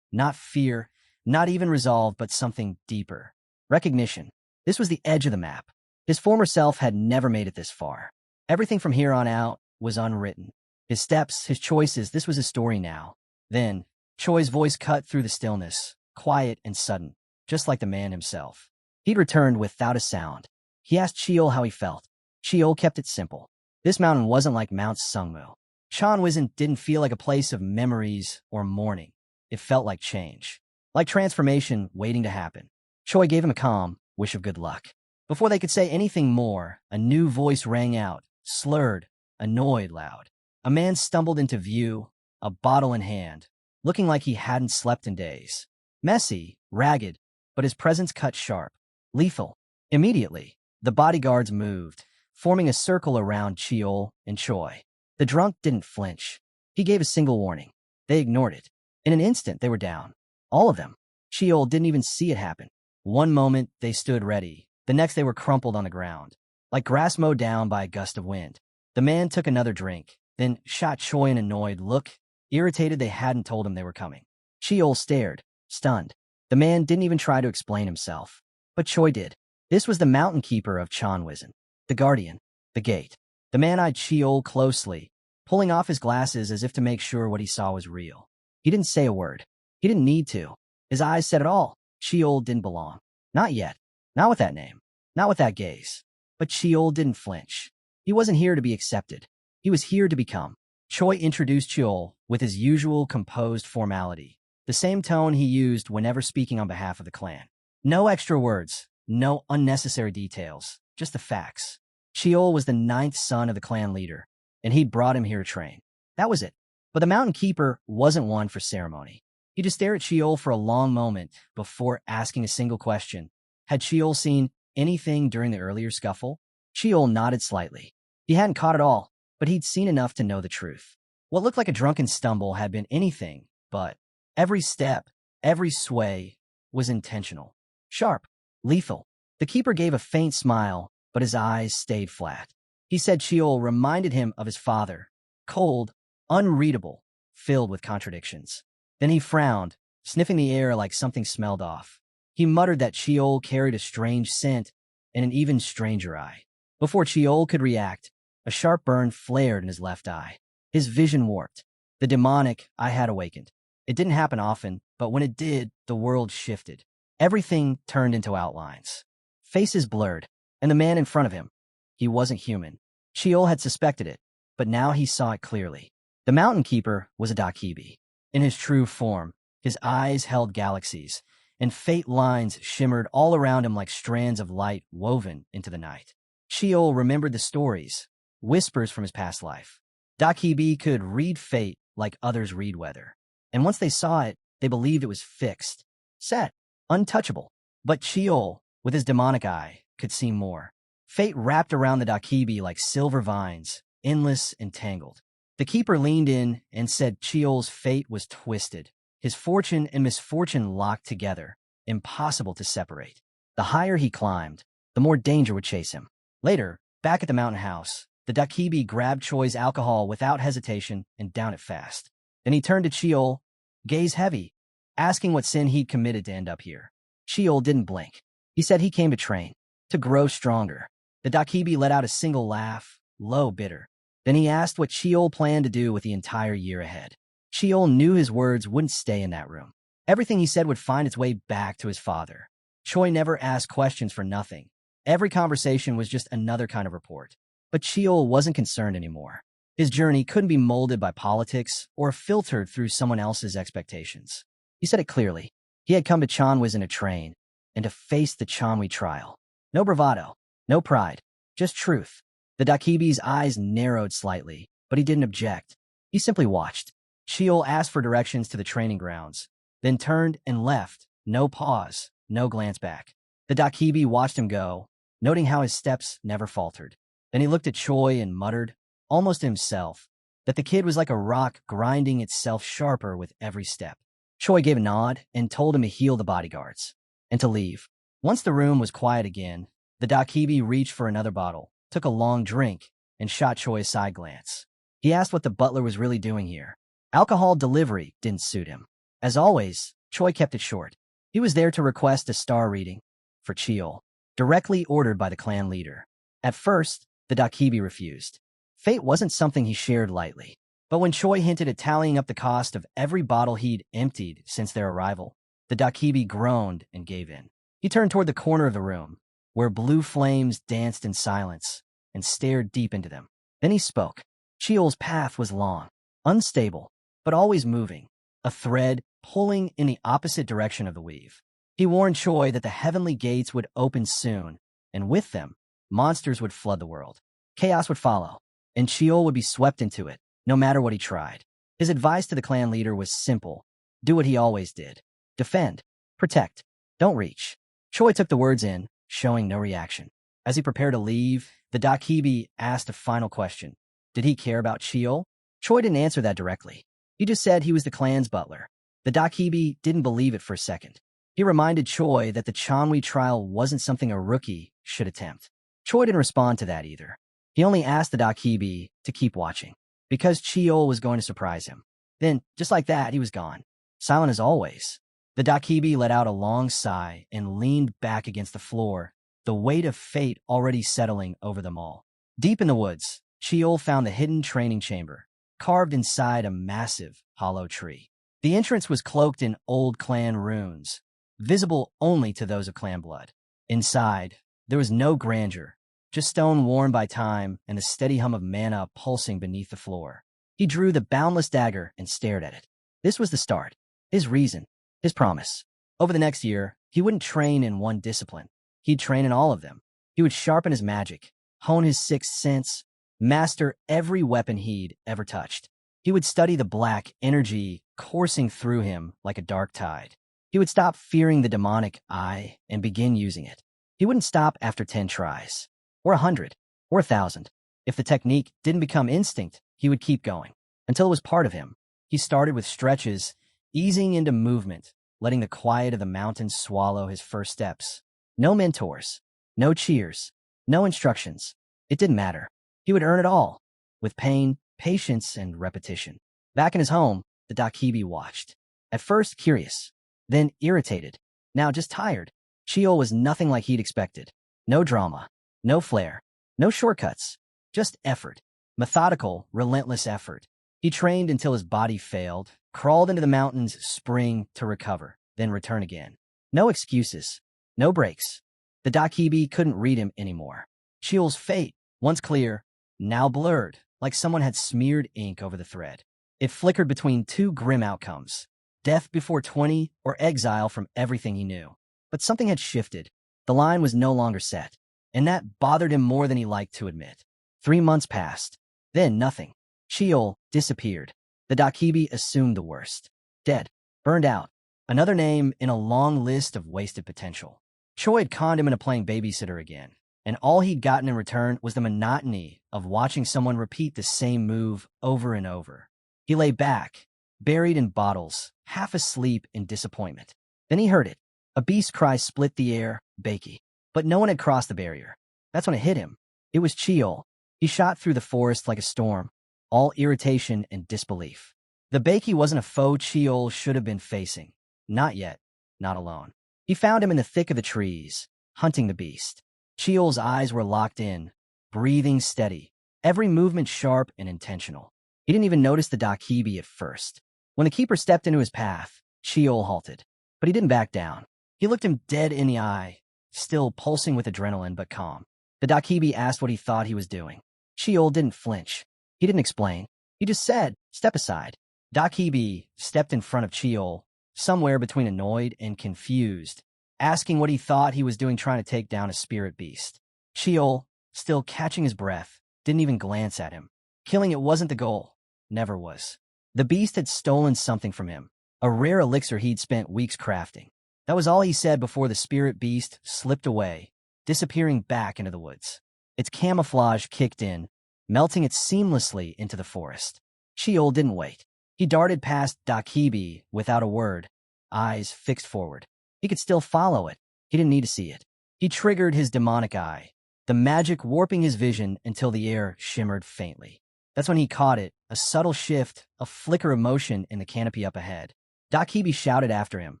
[SPEAKER 1] Not fear, not even resolve, but something deeper. Recognition. This was the edge of the map. His former self had never made it this far. Everything from here on out was unwritten. His steps, his choices, this was his story now. Then, Choi's voice cut through the stillness, quiet and sudden, just like the man himself. He'd returned without a sound. He asked Cheol how he felt. Cheol kept it simple. This mountain wasn't like Mount Sungmu. Chanwizen didn't feel like a place of memories or mourning. It felt like change, like transformation waiting to happen. Choi gave him a calm wish of good luck. Before they could say anything more, a new voice rang out, slurred, annoyed loud. A man stumbled into view, a bottle in hand, looking like he hadn't slept in days. Messy, ragged, but his presence cut sharp, lethal. Immediately, the bodyguards moved, forming a circle around Cheol and Choi. The drunk didn't flinch. He gave a single warning. They ignored it. In an instant, they were down. All of them. Cheol didn't even see it happen. One moment, they stood ready. The next, they were crumpled on the ground, like grass mowed down by a gust of wind. The man took another drink, then shot Choi an annoyed look, irritated they hadn't told him they were coming. Cheol stared, stunned. The man didn't even try to explain himself. But Choi did. This was the mountain keeper of Chanwizen, the guardian, the gate. The man eyed Cheol closely, pulling off his glasses as if to make sure what he saw was real. He didn't say a word. He didn't need to. His eyes said it all. Cheol didn't belong. Not yet. Not with that name. Not with that gaze. But Cheol didn't flinch. He wasn't here to be accepted. He was here to become. Choi introduced Cheol with his usual composed formality, the same tone he used whenever speaking on behalf of the clan. No extra words, no unnecessary details, just the facts. Cheol was the 9th son of the clan leader, and he'd brought him here to train. That was it. But the mountain keeper wasn't one for ceremony. He just stared at Cheol for a long moment before asking a single question. Had Cheol seen anything during the earlier scuffle? Sheol nodded slightly. He hadn't caught it all, but he'd seen enough to know the truth. What looked like a drunken stumble had been anything but. Every step, every sway was intentional. Sharp, lethal. The keeper gave a faint smile, but his eyes stayed flat. He said Sheol reminded him of his father. Cold, unreadable, filled with contradictions. Then he frowned, sniffing the air like something smelled off. He muttered that Sheol carried a strange scent and an even stranger eye. Before Sheol could react, a sharp burn flared in his left eye. His vision warped. The demonic eye had awakened. It didn't happen often, but when it did, the world shifted. Everything turned into outlines. Faces blurred, and the man in front of him, he wasn't human. Sheol had suspected it, but now he saw it clearly. The Mountain Keeper was a Dakibi. In his true form, his eyes held galaxies, and fate lines shimmered all around him like strands of light woven into the night. Sheol remembered the stories, whispers from his past life. Dakibi could read fate like others read weather. And once they saw it, they believed it was fixed, set, untouchable. But Sheol, with his demonic eye, could see more. Fate wrapped around the Dakibi like silver vines, endless and tangled. The keeper leaned in and said Sheol's fate was twisted, his fortune and misfortune locked together, impossible to separate. The higher he climbed, the more danger would chase him. Later, back at the mountain house, the Dakibi grabbed Choi's alcohol without hesitation and downed it fast. Then he turned to Sheol, gaze heavy, asking what sin he'd committed to end up here. Sheol didn't blink. He said he came to train, to grow stronger. The Dakibi let out a single laugh, low, bitter. Then he asked what Sheol planned to do with the entire year ahead. Sheol knew his words wouldn't stay in that room. Everything he said would find its way back to his father. Choi never asked questions for nothing. Every conversation was just another kind of report. But Sheol wasn't concerned anymore. His journey couldn't be molded by politics or filtered through someone else's expectations. He said it clearly. He had come to Chanwiz in a train, and to face the Chanwi trial. No bravado, no pride, just truth. The Dakibi's eyes narrowed slightly, but he didn't object. He simply watched. Sheol asked for directions to the training grounds, then turned and left, no pause, no glance back. The Dakibi watched him go, noting how his steps never faltered. Then he looked at Choi and muttered, almost to himself, that the kid was like a rock grinding itself sharper with every step. Choi gave a nod and told him to heal the bodyguards, and to leave. Once the room was quiet again, the Dakibi reached for another bottle, took a long drink, and shot Choi a side glance. He asked what the butler was really doing here. Alcohol delivery didn't suit him. As always, Choi kept it short. He was there to request a star reading for Sheol, directly ordered by the clan leader. At first, the Dakibi refused. Fate wasn't something he shared lightly. But when Choi hinted at tallying up the cost of every bottle he'd emptied since their arrival, the Dakibi groaned and gave in. He turned toward the corner of the room, where blue flames danced in silence, and stared deep into them. Then he spoke. Sheol's path was long, unstable, but always moving, a thread pulling in the opposite direction of the weave. He warned Choi that the heavenly gates would open soon, and with them, monsters would flood the world. Chaos would follow, and Sheol would be swept into it, no matter what he tried. His advice to the clan leader was simple. Do what he always did. Defend. Protect. Don't reach. Choi took the words in, showing no reaction. As he prepared to leave, the Dakibi asked a final question. Did he care about Sheol? Choi didn't answer that directly. He just said he was the clan's butler. The Dakibi didn't believe it for a second. He reminded Choi that the Chanwi trial wasn't something a rookie should attempt. Choi didn't respond to that either. He only asked the Dakibi to keep watching, because Sheol was going to surprise him. Then, just like that, he was gone. Silent as always. The Dakibi let out a long sigh and leaned back against the floor, the weight of fate already settling over them all. Deep in the woods, Sheol found the hidden training chamber, carved inside a massive, hollow tree. The entrance was cloaked in old clan runes, visible only to those of clan blood. Inside, there was no grandeur, just stone worn by time and the steady hum of mana pulsing beneath the floor. He drew the boundless dagger and stared at it. This was the start, his reason, his promise. Over the next year, he wouldn't train in one discipline. He'd train in all of them. He would sharpen his magic, hone his sixth sense, master every weapon he'd ever touched. He would study the black energy coursing through him like a dark tide. He would stop fearing the demonic eye and begin using it. He wouldn't stop after 10 tries, or 100. or 1,000. If the technique didn't become instinct, he would keep going until it was part of him. He started with stretches, easing into movement, letting the quiet of the mountains swallow his first steps. No mentors, no cheers, no instructions. It didn't matter. He would earn it all, with pain, patience, and repetition. Back in his home, the Dakibi watched. At first curious, then irritated, now just tired. Chiyo was nothing like he'd expected. No drama, no flair, no shortcuts, just effort. Methodical, relentless effort. He trained until his body failed, crawled into the mountains, spring to recover, then return again. No excuses, no breaks. The Dakibi couldn't read him anymore. Chiyo's fate, once clear, now blurred, like someone had smeared ink over the thread. It flickered between two grim outcomes: death before 20 or exile from everything he knew. But something had shifted. The line was no longer set, and that bothered him more than he liked to admit. 3 months passed. Then nothing. Chiyo disappeared. The Dakibi assumed the worst. Dead. Burned out. Another name in a long list of wasted potential. Choi had conned him into playing babysitter again, and all he'd gotten in return was the monotony of watching someone repeat the same move over and over. He lay back, buried in bottles, half asleep in disappointment. Then he heard it. A beast cry split the air, Bakey. But no one had crossed the barrier. That's when it hit him. It was Chiyo. He shot through the forest like a storm, all irritation and disbelief. The Bakey wasn't a foe Chiyo should have been facing. Not yet. Not alone. He found him in the thick of the trees, hunting the beast. Chiyo's eyes were locked in, breathing steady, every movement sharp and intentional. He didn't even notice the Dakibi at first. When the keeper stepped into his path, Chiyo halted. But he didn't back down. He looked him dead in the eye, still pulsing with adrenaline but calm. The Dakibi asked what he thought he was doing. Chiyo didn't flinch. He didn't explain. He just said, "Step aside." Dakibi stepped in front of Chiyo, somewhere between annoyed and confused, asking what he thought he was doing trying to take down a spirit beast. Chiyo, still catching his breath, didn't even glance at him. Killing it wasn't the goal. Never was. The beast had stolen something from him, a rare elixir he'd spent weeks crafting. That was all he said before the spirit beast slipped away, disappearing back into the woods. Its camouflage kicked in, melting it seamlessly into the forest. Chiyo didn't wait. He darted past Dakibi without a word, eyes fixed forward. He could still follow it. He didn't need to see it. He triggered his demonic eye, the magic warping his vision until the air shimmered faintly. That's when he caught it, a subtle shift, a flicker of motion in the canopy up ahead. Dakibi shouted after him,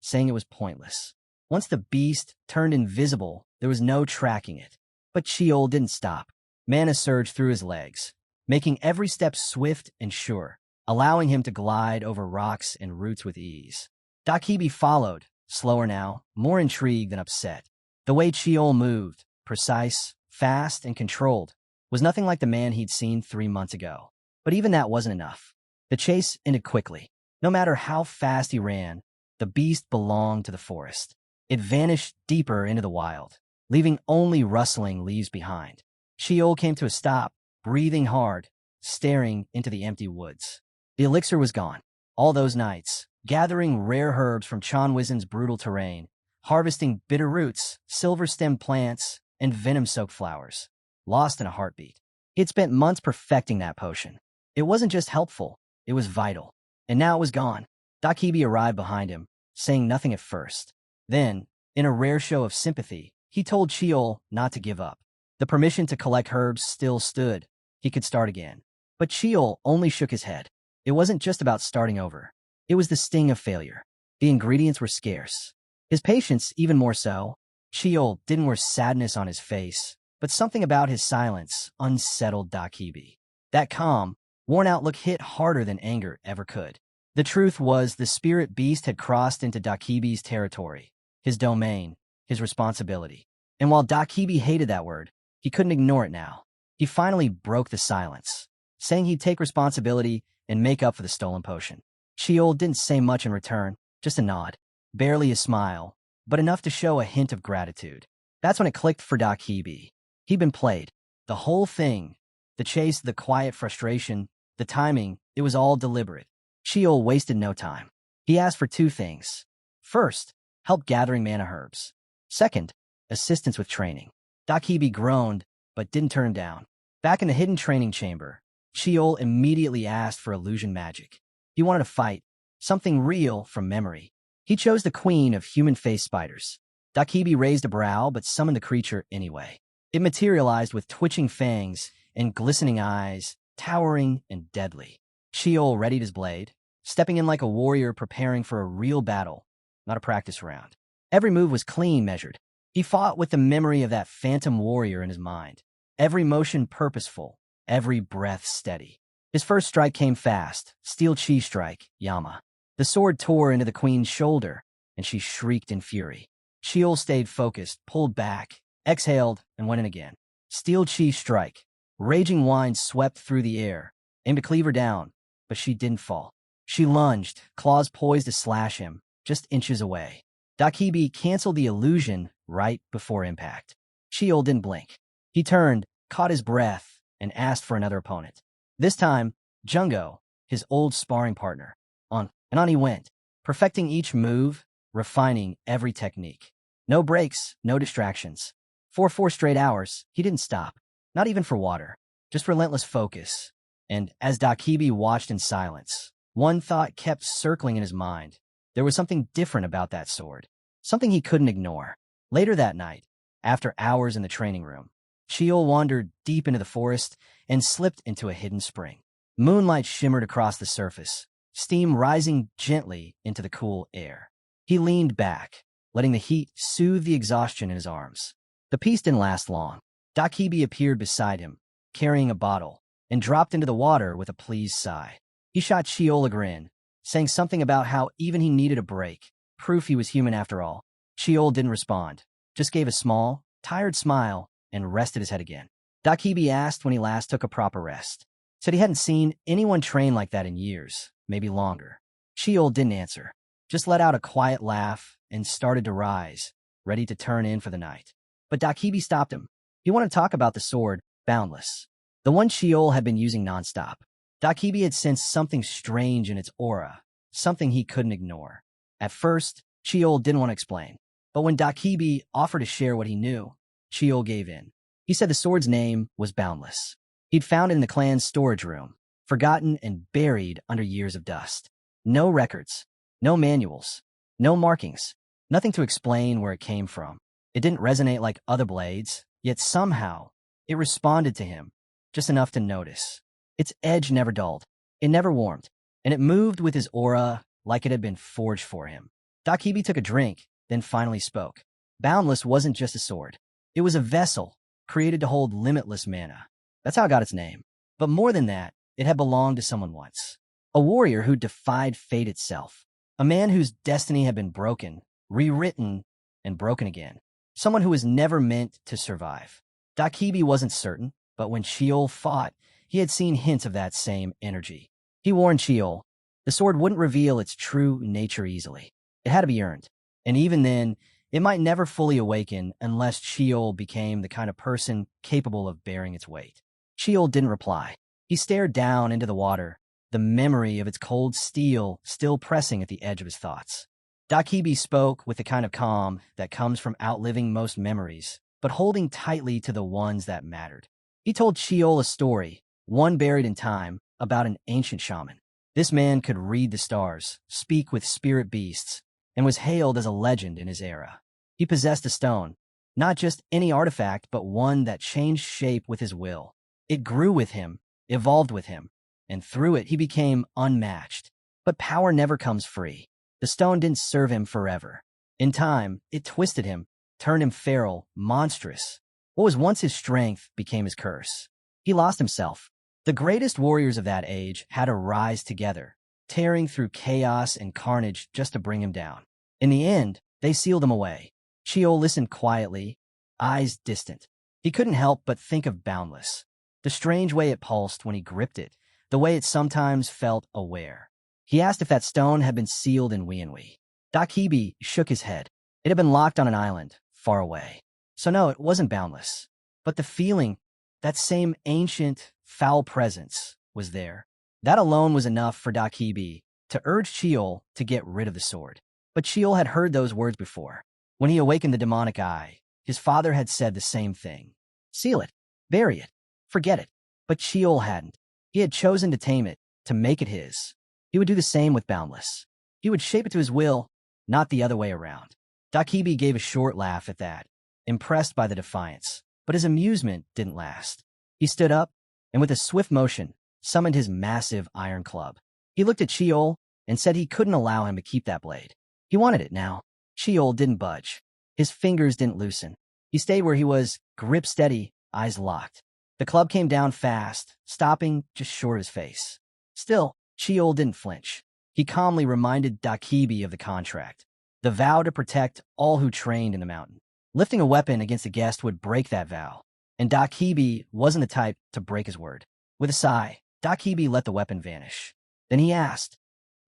[SPEAKER 1] saying it was pointless. Once the beast turned invisible, there was no tracking it. But Chiyo didn't stop. Mana surged through his legs, making every step swift and sure, allowing him to glide over rocks and roots with ease. Dakibi followed, slower now, more intrigued than upset. The way Chiyo moved, precise, fast, and controlled, was nothing like the man he'd seen 3 months ago. But even that wasn't enough. The chase ended quickly. No matter how fast he ran, the beast belonged to the forest. It vanished deeper into the wild, leaving only rustling leaves behind. Chiyo came to a stop, breathing hard, staring into the empty woods. The elixir was gone. All those nights, gathering rare herbs from Chanwizen's brutal terrain, harvesting bitter roots, silver-stemmed plants, and venom-soaked flowers, lost in a heartbeat. He had spent months perfecting that potion. It wasn't just helpful, it was vital. And now it was gone. Dakibi arrived behind him, saying nothing at first. Then, in a rare show of sympathy, he told Chiyo not to give up. The permission to collect herbs still stood. He could start again. But Chiyo only shook his head. It wasn't just about starting over. It was the sting of failure. The ingredients were scarce. His patience even more so. Chiyo didn't wear sadness on his face, but something about his silence unsettled Dakibi. That calm, worn-out look hit harder than anger ever could. The truth was the spirit beast had crossed into Dakibi's territory, his domain, his responsibility. And while Dakibi hated that word, he couldn't ignore it now. He finally broke the silence, saying he'd take responsibility and make up for the stolen potion. Chiyo didn't say much in return, just a nod, barely a smile, but enough to show a hint of gratitude. That's when it clicked for Dakibi. He'd been played. The whole thing, the chase, the quiet frustration, the timing, it was all deliberate. Chiyo wasted no time. He asked for 2 things. First, help gathering mana herbs. Second, assistance with training. Dakibi groaned, but didn't turn him down. Back in the hidden training chamber, Sheol immediately asked for illusion magic. He wanted to fight, something real from memory. He chose the queen of human-faced spiders. Dakibi raised a brow but summoned the creature anyway. It materialized with twitching fangs and glistening eyes, towering and deadly. Sheol readied his blade, stepping in like a warrior preparing for a real battle, not a practice round. Every move was clean measured. He fought with the memory of that phantom warrior in his mind. Every motion purposeful, every breath steady. His first strike came fast, steel chi strike, Yama. The sword tore into the queen's shoulder, and she shrieked in fury. Sheol stayed focused, pulled back, exhaled, and went in again. Steel chi strike. Raging wine swept through the air, aimed to cleave her down, but she didn't fall. She lunged, claws poised to slash him, just inches away. Dakibi canceled the illusion right before impact. Sheol didn't blink. He turned, caught his breath, and asked for another opponent. This time, Jungo, his old sparring partner. On he went, perfecting each move, refining every technique. No breaks, no distractions. For 4 straight hours, he didn't stop. Not even for water. Just relentless focus. And as Dakibi watched in silence, one thought kept circling in his mind. There was something different about that sword. Something he couldn't ignore. Later that night, after hours in the training room, Sheol wandered deep into the forest and slipped into a hidden spring. Moonlight shimmered across the surface, steam rising gently into the cool air. He leaned back, letting the heat soothe the exhaustion in his arms. The peace didn't last long. Dakibi appeared beside him, carrying a bottle, and dropped into the water with a pleased sigh. He shot Sheol a grin, saying something about how even he needed a break, proof he was human after all. Sheol didn't respond, just gave a small, tired smile and rested his head again. Dakibi asked when he last took a proper rest. Said he hadn't seen anyone train like that in years, maybe longer. Sheol didn't answer, just let out a quiet laugh and started to rise, ready to turn in for the night. But Dakibi stopped him. He wanted to talk about the sword, Boundless, the one Sheol had been using nonstop. Dakibi had sensed something strange in its aura, something he couldn't ignore. At first, Sheol didn't want to explain, but when Dakibi offered to share what he knew, Sheol gave in. He said the sword's name was Boundless. He'd found it in the clan's storage room, forgotten and buried under years of dust. No records, no manuals, no markings, nothing to explain where it came from. It didn't resonate like other blades, yet somehow it responded to him, just enough to notice. Its edge never dulled, it never warmed, and it moved with his aura like it had been forged for him. Dakibi took a drink, then finally spoke. Boundless wasn't just a sword. It was a vessel created to hold limitless mana. That's how it got its name. But more than that, it had belonged to someone once. A warrior who defied fate itself. A man whose destiny had been broken, rewritten, and broken again. Someone who was never meant to survive. Dakibi wasn't certain, but when Sheol fought, he had seen hints of that same energy. He warned Sheol, the sword wouldn't reveal its true nature easily. It had to be earned. And even then, it might never fully awaken unless Sheol became the kind of person capable of bearing its weight. Sheol didn't reply. He stared down into the water, the memory of its cold steel still pressing at the edge of his thoughts. Dakibi spoke with the kind of calm that comes from outliving most memories, but holding tightly to the ones that mattered. He told Sheol a story, one buried in time, about an ancient shaman. This man could read the stars, speak with spirit beasts, and was hailed as a legend in his era. He possessed a stone, not just any artifact, but one that changed shape with his will. It grew with him, evolved with him, and through it he became unmatched. But power never comes free. The stone didn't serve him forever. In time, it twisted him, turned him feral, monstrous. What was once his strength became his curse. He lost himself. The greatest warriors of that age had to rise together, tearing through chaos and carnage just to bring him down. In the end, they sealed him away. Sheol listened quietly, eyes distant. He couldn't help but think of Boundless. The strange way it pulsed when he gripped it, the way it sometimes felt aware. He asked if that stone had been sealed in Wianwi. Dakibi shook his head. It had been locked on an island, far away. So no, it wasn't Boundless. But the feeling, that same ancient, foul presence, was there. That alone was enough for Dakibi to urge Sheol to get rid of the sword. But Sheol had heard those words before. When he awakened the demonic eye, his father had said the same thing. Seal it. Bury it. Forget it. But Sheol hadn't. He had chosen to tame it, to make it his. He would do the same with Boundless. He would shape it to his will, not the other way around. Dakibi gave a short laugh at that, impressed by the defiance, but his amusement didn't last. He stood up, and with a swift motion, summoned his massive iron club. He looked at Sheol and said he couldn't allow him to keep that blade. He wanted it now. Sheol didn't budge. His fingers didn't loosen. He stayed where he was, grip steady, eyes locked. The club came down fast, stopping just short of his face. Still, Sheol didn't flinch. He calmly reminded Dakibi of the contract, the vow to protect all who trained in the mountain. Lifting a weapon against a guest would break that vow, and Dakibi wasn't the type to break his word. With a sigh, Dakibi let the weapon vanish. Then he asked,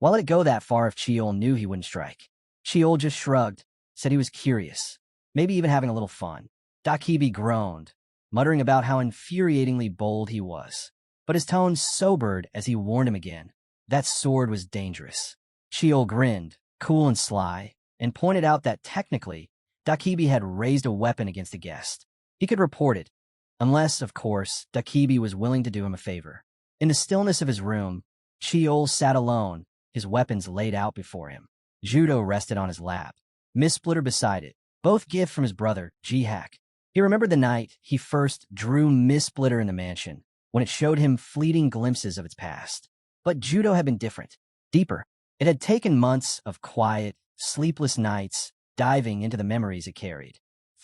[SPEAKER 1] why let it go that far if Sheol knew he wouldn't strike? Sheol just shrugged, said he was curious, maybe even having a little fun. Dakibi groaned, muttering about how infuriatingly bold he was. But his tone sobered as he warned him again. That sword was dangerous. Sheol grinned, cool and sly, and pointed out that technically, Dakibi had raised a weapon against a guest. He could report it, unless, of course, Dakibi was willing to do him a favor. In the stillness of his room, Sheol sat alone, his weapons laid out before him. Judo rested on his lap, Mist-Splitter beside it, both gift from his brother, G-Hack. He remembered the night he first drew Mist-Splitter in the mansion, when it showed him fleeting glimpses of its past. But Judo had been different, deeper. It had taken months of quiet, sleepless nights, diving into the memories it carried.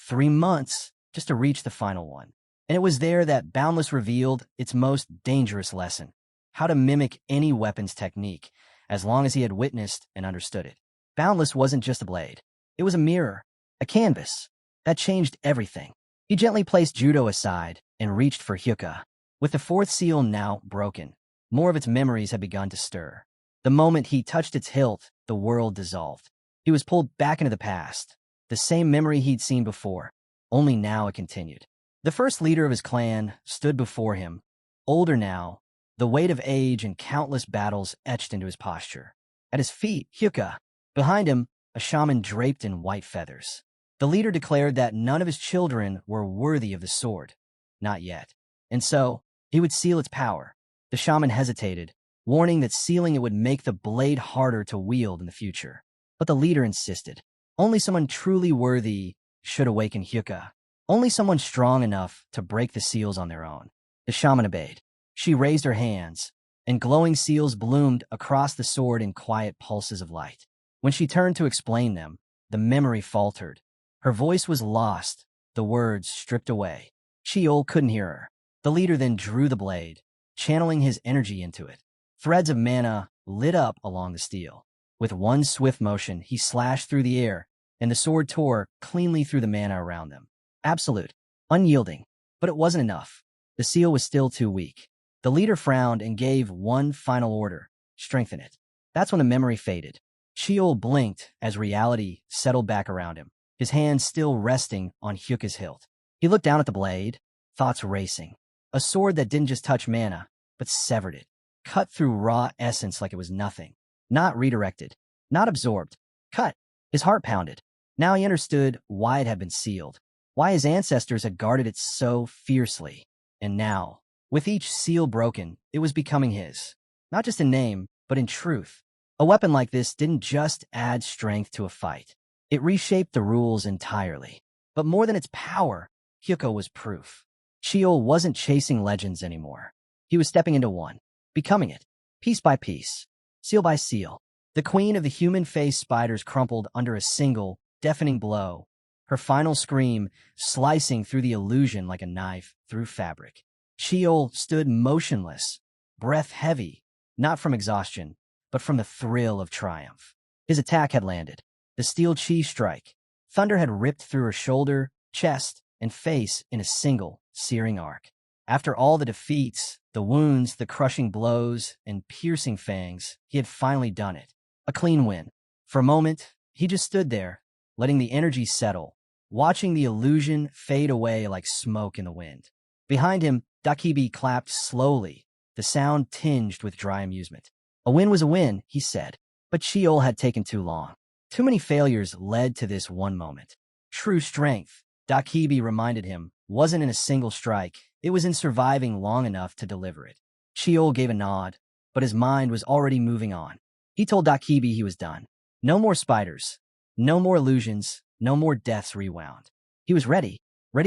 [SPEAKER 1] 3 months just to reach the final one. And it was there that Boundless revealed its most dangerous lesson, how to mimic any weapon's technique, as long as he had witnessed and understood it. Boundless wasn't just a blade. It was a mirror, a canvas. That changed everything. He gently placed Judo aside and reached for Hyuka. With the 4th seal now broken, more of its memories had begun to stir. The moment he touched its hilt, the world dissolved. He was pulled back into the past, the same memory he'd seen before, only now it continued. The first leader of his clan stood before him, older now, the weight of age and countless battles etched into his posture. At his feet, Hyuka. Behind him, a shaman draped in white feathers. The leader declared that none of his children were worthy of the sword. Not yet. And so, he would seal its power. The shaman hesitated, warning that sealing it would make the blade harder to wield in the future. But the leader insisted. Only someone truly worthy should awaken Hyuka. Only someone strong enough to break the seals on their own. The shaman obeyed. She raised her hands, and glowing seals bloomed across the sword in quiet pulses of light. When she turned to explain them, the memory faltered. Her voice was lost, the words stripped away. Sheol couldn't hear her. The leader then drew the blade, channeling his energy into it. Threads of mana lit up along the steel. With one swift motion, he slashed through the air, and the sword tore cleanly through the mana around them. Absolute, unyielding, but it wasn't enough. The seal was still too weak. The leader frowned and gave one final order, strengthen it. That's when the memory faded. Sheol blinked as reality settled back around him, his hands still resting on Hyuka's hilt. He looked down at the blade, thoughts racing. A sword that didn't just touch mana, but severed it, cut through raw essence like it was nothing. Not redirected, not absorbed. Cut. His heart pounded. Now he understood why it had been sealed, why his ancestors had guarded it so fiercely. And now, with each seal broken, it was becoming his. Not just in name, but in truth. A weapon like this didn't just add strength to a fight. It reshaped the rules entirely. But more than its power, Hyuka was proof. Sheol wasn't chasing legends anymore. He was stepping into one, becoming it, piece by piece, seal by seal. The queen of the human-faced spiders crumpled under a single, deafening blow, her final scream slicing through the illusion like a knife through fabric. Sheol stood motionless, breath heavy, not from exhaustion, but from the thrill of triumph. His attack had landed. The steel chi strike. Thunder had ripped through her shoulder, chest, and face in a single, searing arc. After all the defeats, the wounds, the crushing blows, and piercing fangs, he had finally done it. A clean win. For a moment, he just stood there, letting the energy settle, watching the illusion fade away like smoke in the wind. Behind him, Dakibi clapped slowly, the sound tinged with dry amusement. A win was a win, he said, but Sheol had taken too long. Too many failures led to this one moment. True strength, Dakibi reminded him, wasn't in a single strike, It was in surviving long enough to deliver it. Sheol gave a nod, but his mind was already moving on. He told Dakibi he was done. No more spiders. No more illusions. No more deaths rewound. He was ready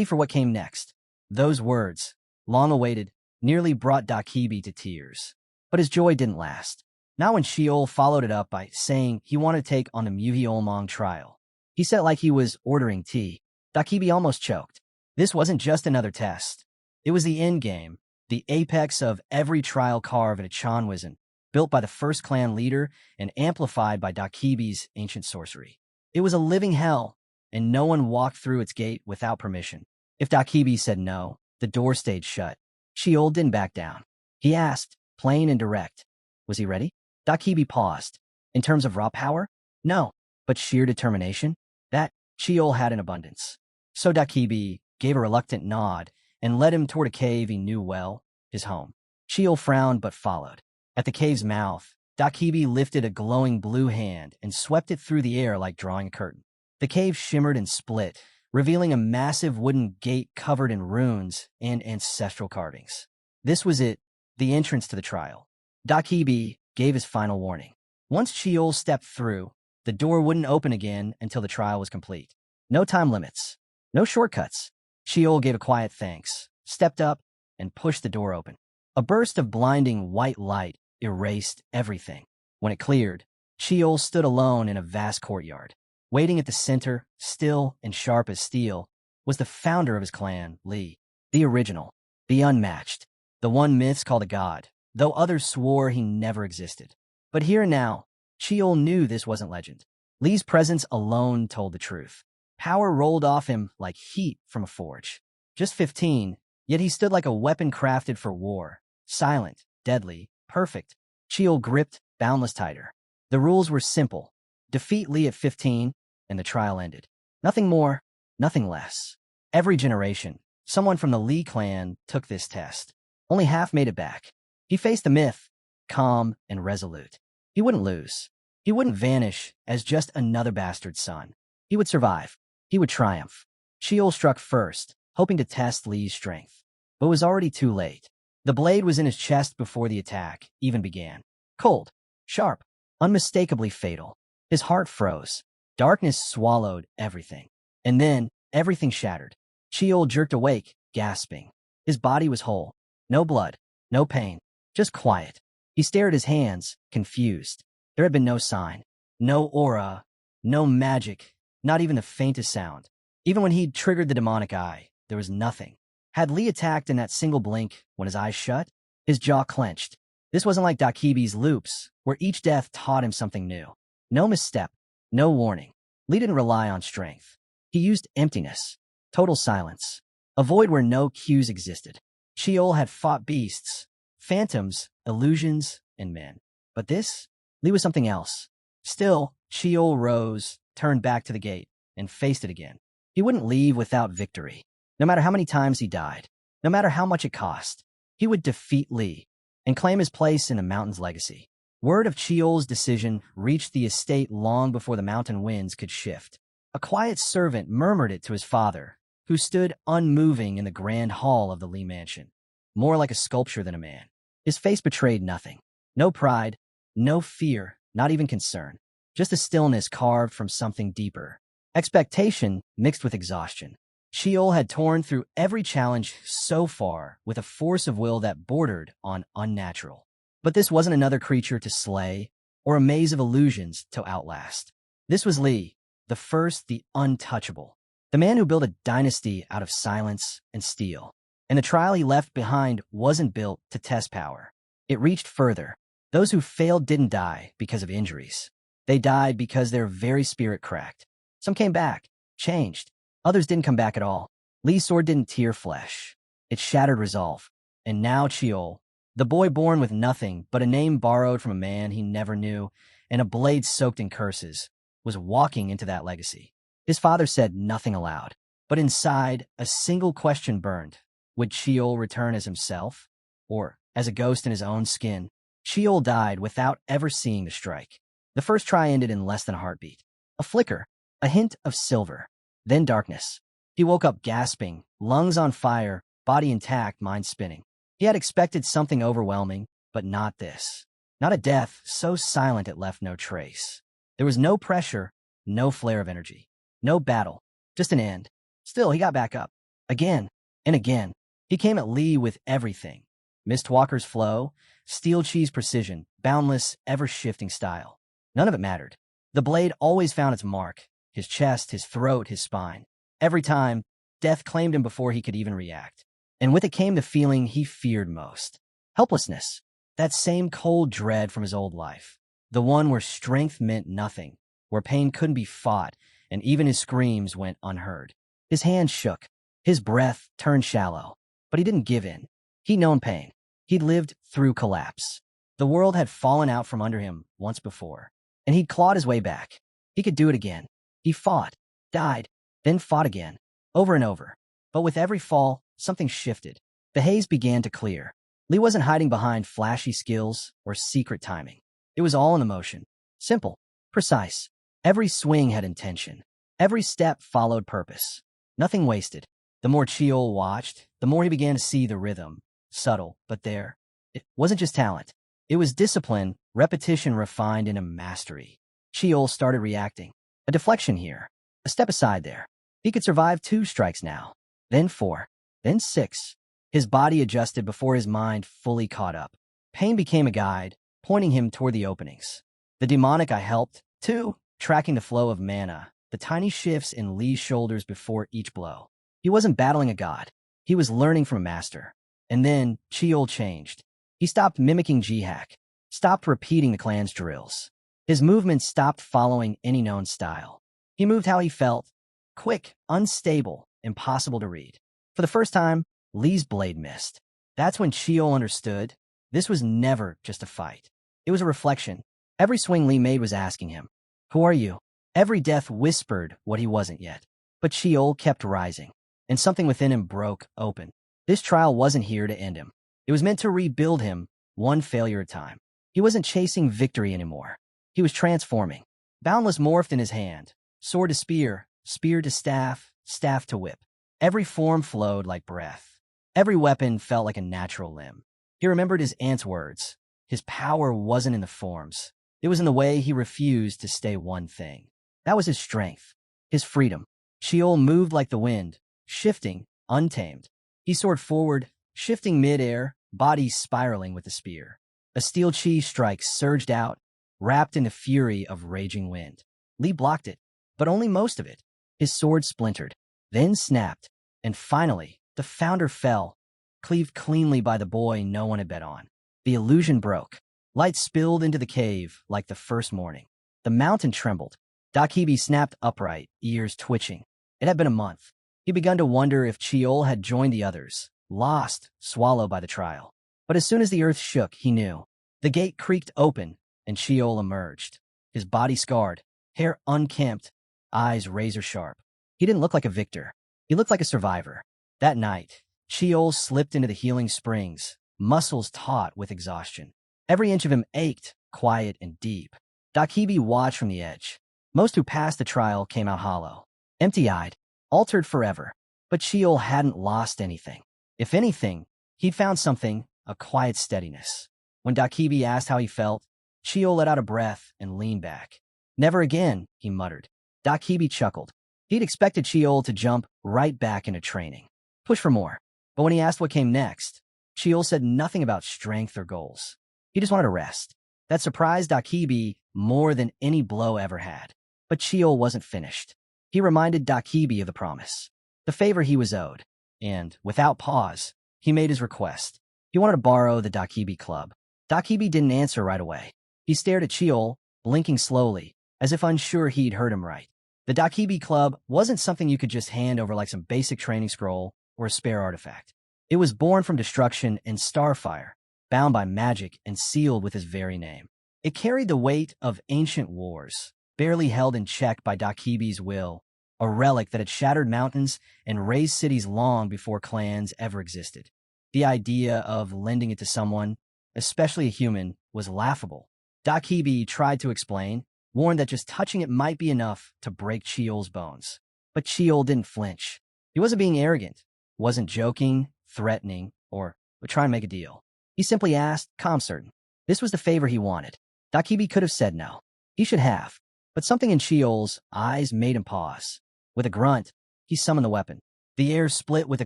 [SPEAKER 1] for what came next. Those words, long awaited, nearly brought Dakibi to tears. But his joy didn't last. Not when Sheol followed it up by saying he wanted to take on the Muhyeolmong trial. He said it like he was ordering tea. Dakibi almost choked. This wasn't just another test. It was the end game, the apex of every trial carved at a Chanwizen, built by the first clan leader and amplified by Dakibi's ancient sorcery. It was a living hell, and no one walked through its gate without permission. If Dakibi said no, the door stayed shut. Sheol didn't back down. He asked, plain and direct. Was he ready? Dakibi paused. In terms of raw power? No. But sheer determination? That Sheol had in abundance. So Dakibi gave a reluctant nod and led him toward a cave he knew well, his home. Sheol frowned but followed. At the cave's mouth, Dakibi lifted a glowing blue hand and swept it through the air like drawing a curtain. The cave shimmered and split, revealing a massive wooden gate covered in runes and ancestral carvings. This was it, the entrance to the trial. Dakibi gave his final warning. Once Sheol stepped through, the door wouldn't open again until the trial was complete. No time limits. No shortcuts. Sheol gave a quiet thanks, stepped up, and pushed the door open. A burst of blinding white light erased everything. When it cleared, Sheol stood alone in a vast courtyard. Waiting at the center, still and sharp as steel, was the founder of his clan, Lee. The original, the unmatched, the one myths called a god, though others swore he never existed. But here and now, Sheol knew this wasn't legend. Lee's presence alone told the truth. Power rolled off him like heat from a forge. Just 15, yet he stood like a weapon crafted for war. Silent, deadly, perfect. Sheol gripped boundless tighter. The rules were simple. Defeat Lee at 15, and the trial ended. Nothing more, nothing less. Every generation, someone from the Lee clan took this test. Only half made it back. He faced the myth, calm and resolute. He wouldn't lose. He wouldn't vanish as just another bastard son. He would survive. He would triumph. Sheol struck first, hoping to test Lee's strength. But it was already too late. The blade was in his chest before the attack even began. Cold, sharp, unmistakably fatal. His heart froze. Darkness swallowed everything. And then, everything shattered. Sheol jerked awake, gasping. His body was whole. No blood, no pain, just quiet. He stared at his hands, confused. There had been no sign, no aura, no magic, not even the faintest sound. Even when he'd triggered the demonic eye, there was nothing. Had Lee attacked in that single blink when his eyes shut? His jaw clenched. This wasn't like Dakibi's loops, where each death taught him something new. No misstep, no warning. Lee didn't rely on strength. He used emptiness, total silence, a void where no cues existed. Sheol had fought beasts, phantoms, illusions, and men. But this? Lee was something else. Still, Sheol rose, turned back to the gate, and faced it again. He wouldn't leave without victory. No matter how many times he died, no matter how much it cost, he would defeat Lee and claim his place in the mountain's legacy. Word of Sheol's decision reached the estate long before the mountain winds could shift. A quiet servant murmured it to his father, who stood unmoving in the grand hall of the Lee mansion, more like a sculpture than a man. His face betrayed nothing. No pride, no fear, not even concern. Just a stillness carved from something deeper. Expectation mixed with exhaustion. Sheol had torn through every challenge so far with a force of will that bordered on unnatural. But this wasn't another creature to slay or a maze of illusions to outlast. This was Lee, the first, the untouchable. The man who built a dynasty out of silence and steel. And the trial he left behind wasn't built to test power. It reached further. Those who failed didn't die because of injuries. They died because their very spirit cracked. Some came back, changed. Others didn't come back at all. Lee's sword didn't tear flesh. It shattered resolve. And now Sheol, the boy born with nothing but a name borrowed from a man he never knew and a blade soaked in curses, was walking into that legacy. His father said nothing aloud, but inside, a single question burned. Would Sheol return as himself? Or as a ghost in his own skin? Sheol died without ever seeing the strike. The first try ended in less than a heartbeat. A flicker, a hint of silver, then darkness. He woke up gasping, lungs on fire, body intact, mind spinning. He had expected something overwhelming, but not this. Not a death so silent it left no trace. There was no pressure, no flare of energy, no battle, just an end. Still, he got back up. Again and again. He came at Lee with everything. Mistwalker's flow, steel cheese precision, boundless, ever-shifting style. None of it mattered. The blade always found its mark, his chest, his throat, his spine. Every time, death claimed him before he could even react. And with it came the feeling he feared most. Helplessness. That same cold dread from his old life. The one where strength meant nothing, where pain couldn't be fought, and even his screams went unheard. His hands shook. His breath turned shallow. But he didn't give in. He'd known pain. He'd lived through collapse. The world had fallen out from under him once before, and he'd clawed his way back. He could do it again. He fought, died, then fought again, over and over. But with every fall, something shifted. The haze began to clear. Lee wasn't hiding behind flashy skills or secret timing. It was all in the motion. Simple, precise. Every swing had intention. Every step followed purpose. Nothing wasted. The more Cheol watched, the more he began to see the rhythm. Subtle, but there. It wasn't just talent. It was discipline, repetition refined into mastery. Cheol started reacting. A deflection here. A step aside there. He could survive 2 strikes now. Then 4. Then 6. His body adjusted before his mind fully caught up. Pain became a guide, pointing him toward the openings. The demonic I helped, too, tracking the flow of mana, the tiny shifts in Lee's shoulders before each blow. He wasn't battling a god. He was learning from a master. And then, Cheol changed. He stopped mimicking Jihak, stopped repeating the clan's drills. His movements stopped following any known style. He moved how he felt, quick, unstable, impossible to read. For the first time, Lee's blade missed. That's when Cheol understood this was never just a fight. It was a reflection. Every swing Lee made was asking him, "Who are you?" Every death whispered what he wasn't yet. But Cheol kept rising, and something within him broke open. This trial wasn't here to end him. It was meant to rebuild him, one failure at a time. He wasn't chasing victory anymore. He was transforming. Boundless morphed in his hand, sword to spear, spear to staff, staff to whip. Every form flowed like breath. Every weapon felt like a natural limb. He remembered his aunt's words. His power wasn't in the forms. It was in the way he refused to stay one thing. That was his strength, his freedom. Cheol moved like the wind, shifting, untamed. He soared forward, shifting mid-air, body spiraling with the spear. A steel chi strike surged out, wrapped in the fury of raging wind. Lee blocked it, but only most of it. His sword splintered, then snapped, and finally, the founder fell, cleaved cleanly by the boy no one had bet on. The illusion broke. Light spilled into the cave like the first morning. The mountain trembled. Dakibi snapped upright, ears twitching. It had been a month. He begun to wonder if Cheol had joined the others, lost, swallowed by the trial. But as soon as the earth shook, he knew. The gate creaked open, and Cheol emerged. His body scarred, hair unkempt, eyes razor-sharp. He didn't look like a victor. He looked like a survivor. That night, Cheol slipped into the healing springs, muscles taut with exhaustion. Every inch of him ached, quiet and deep. Dakibi watched from the edge. Most who passed the trial came out hollow, empty-eyed, altered forever. But Cheol hadn't lost anything. If anything, he'd found something, a quiet steadiness. When Dakibi asked how he felt, Cheol let out a breath and leaned back. "Never again," he muttered. Dakibi chuckled. He'd expected Cheol to jump right back into training, push for more. But when he asked what came next, Cheol said nothing about strength or goals. He just wanted to rest. That surprised Dakibi more than any blow ever had. But Cheol wasn't finished. He reminded Dakibi of the promise, the favor he was owed, and, without pause, he made his request. He wanted to borrow the Dakibi club. Dakibi didn't answer right away. He stared at Cheol, blinking slowly, as if unsure he'd heard him right. The Dakibi club wasn't something you could just hand over like some basic training scroll or a spare artifact. It was born from destruction and starfire, bound by magic and sealed with his very name. It carried the weight of ancient wars, barely held in check by Dakibi's will, a relic that had shattered mountains and razed cities long before clans ever existed. The idea of lending it to someone, especially a human, was laughable. Dakibi tried to explain, warned that just touching it might be enough to break Cheol's bones. But Cheol didn't flinch. He wasn't being arrogant, wasn't joking, threatening, or would try and make a deal. He simply asked, calm certain. This was the favor he wanted. Dakibi could have said no. He should have. But something in Chiol's eyes made him pause. With a grunt, he summoned the weapon. The air split with a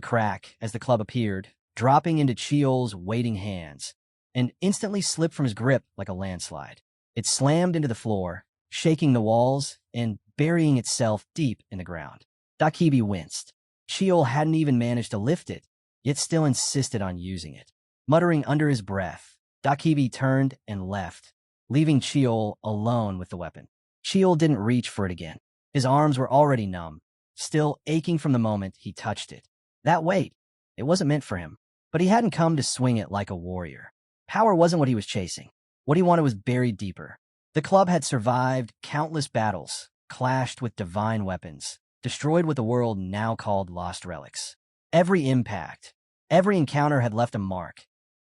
[SPEAKER 1] crack as the club appeared, dropping into Chiol's waiting hands, and instantly slipped from his grip like a landslide. It slammed into the floor, shaking the walls and burying itself deep in the ground. Dakibi winced. Chiol hadn't even managed to lift it, yet still insisted on using it. Muttering under his breath, Dakibi turned and left, leaving Chiol alone with the weapon. Chiol didn't reach for it again. His arms were already numb, still aching from the moment he touched it. That weight, it wasn't meant for him, but he hadn't come to swing it like a warrior. Power wasn't what he was chasing. What he wanted was buried deeper. The club had survived countless battles, clashed with divine weapons, destroyed what the world now called lost relics. Every impact, every encounter had left a mark,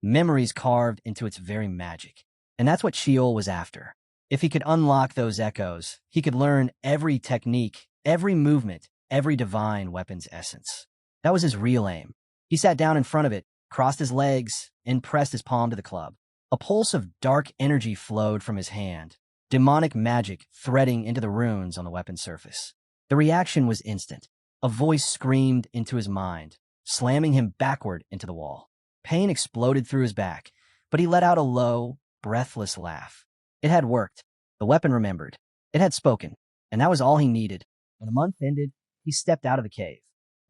[SPEAKER 1] memories carved into its very magic. And that's what Chiol was after. If he could unlock those echoes, he could learn every technique, every movement, every divine weapon's essence. That was his real aim. He sat down in front of it, crossed his legs, and pressed his palm to the club. A pulse of dark energy flowed from his hand, demonic magic threading into the runes on the weapon's surface. The reaction was instant. A voice screamed into his mind, slamming him backward into the wall. Pain exploded through his back, but he let out a low, breathless laugh. It had worked. The weapon remembered. It had spoken, and that was all he needed. When the month ended, he stepped out of the cave.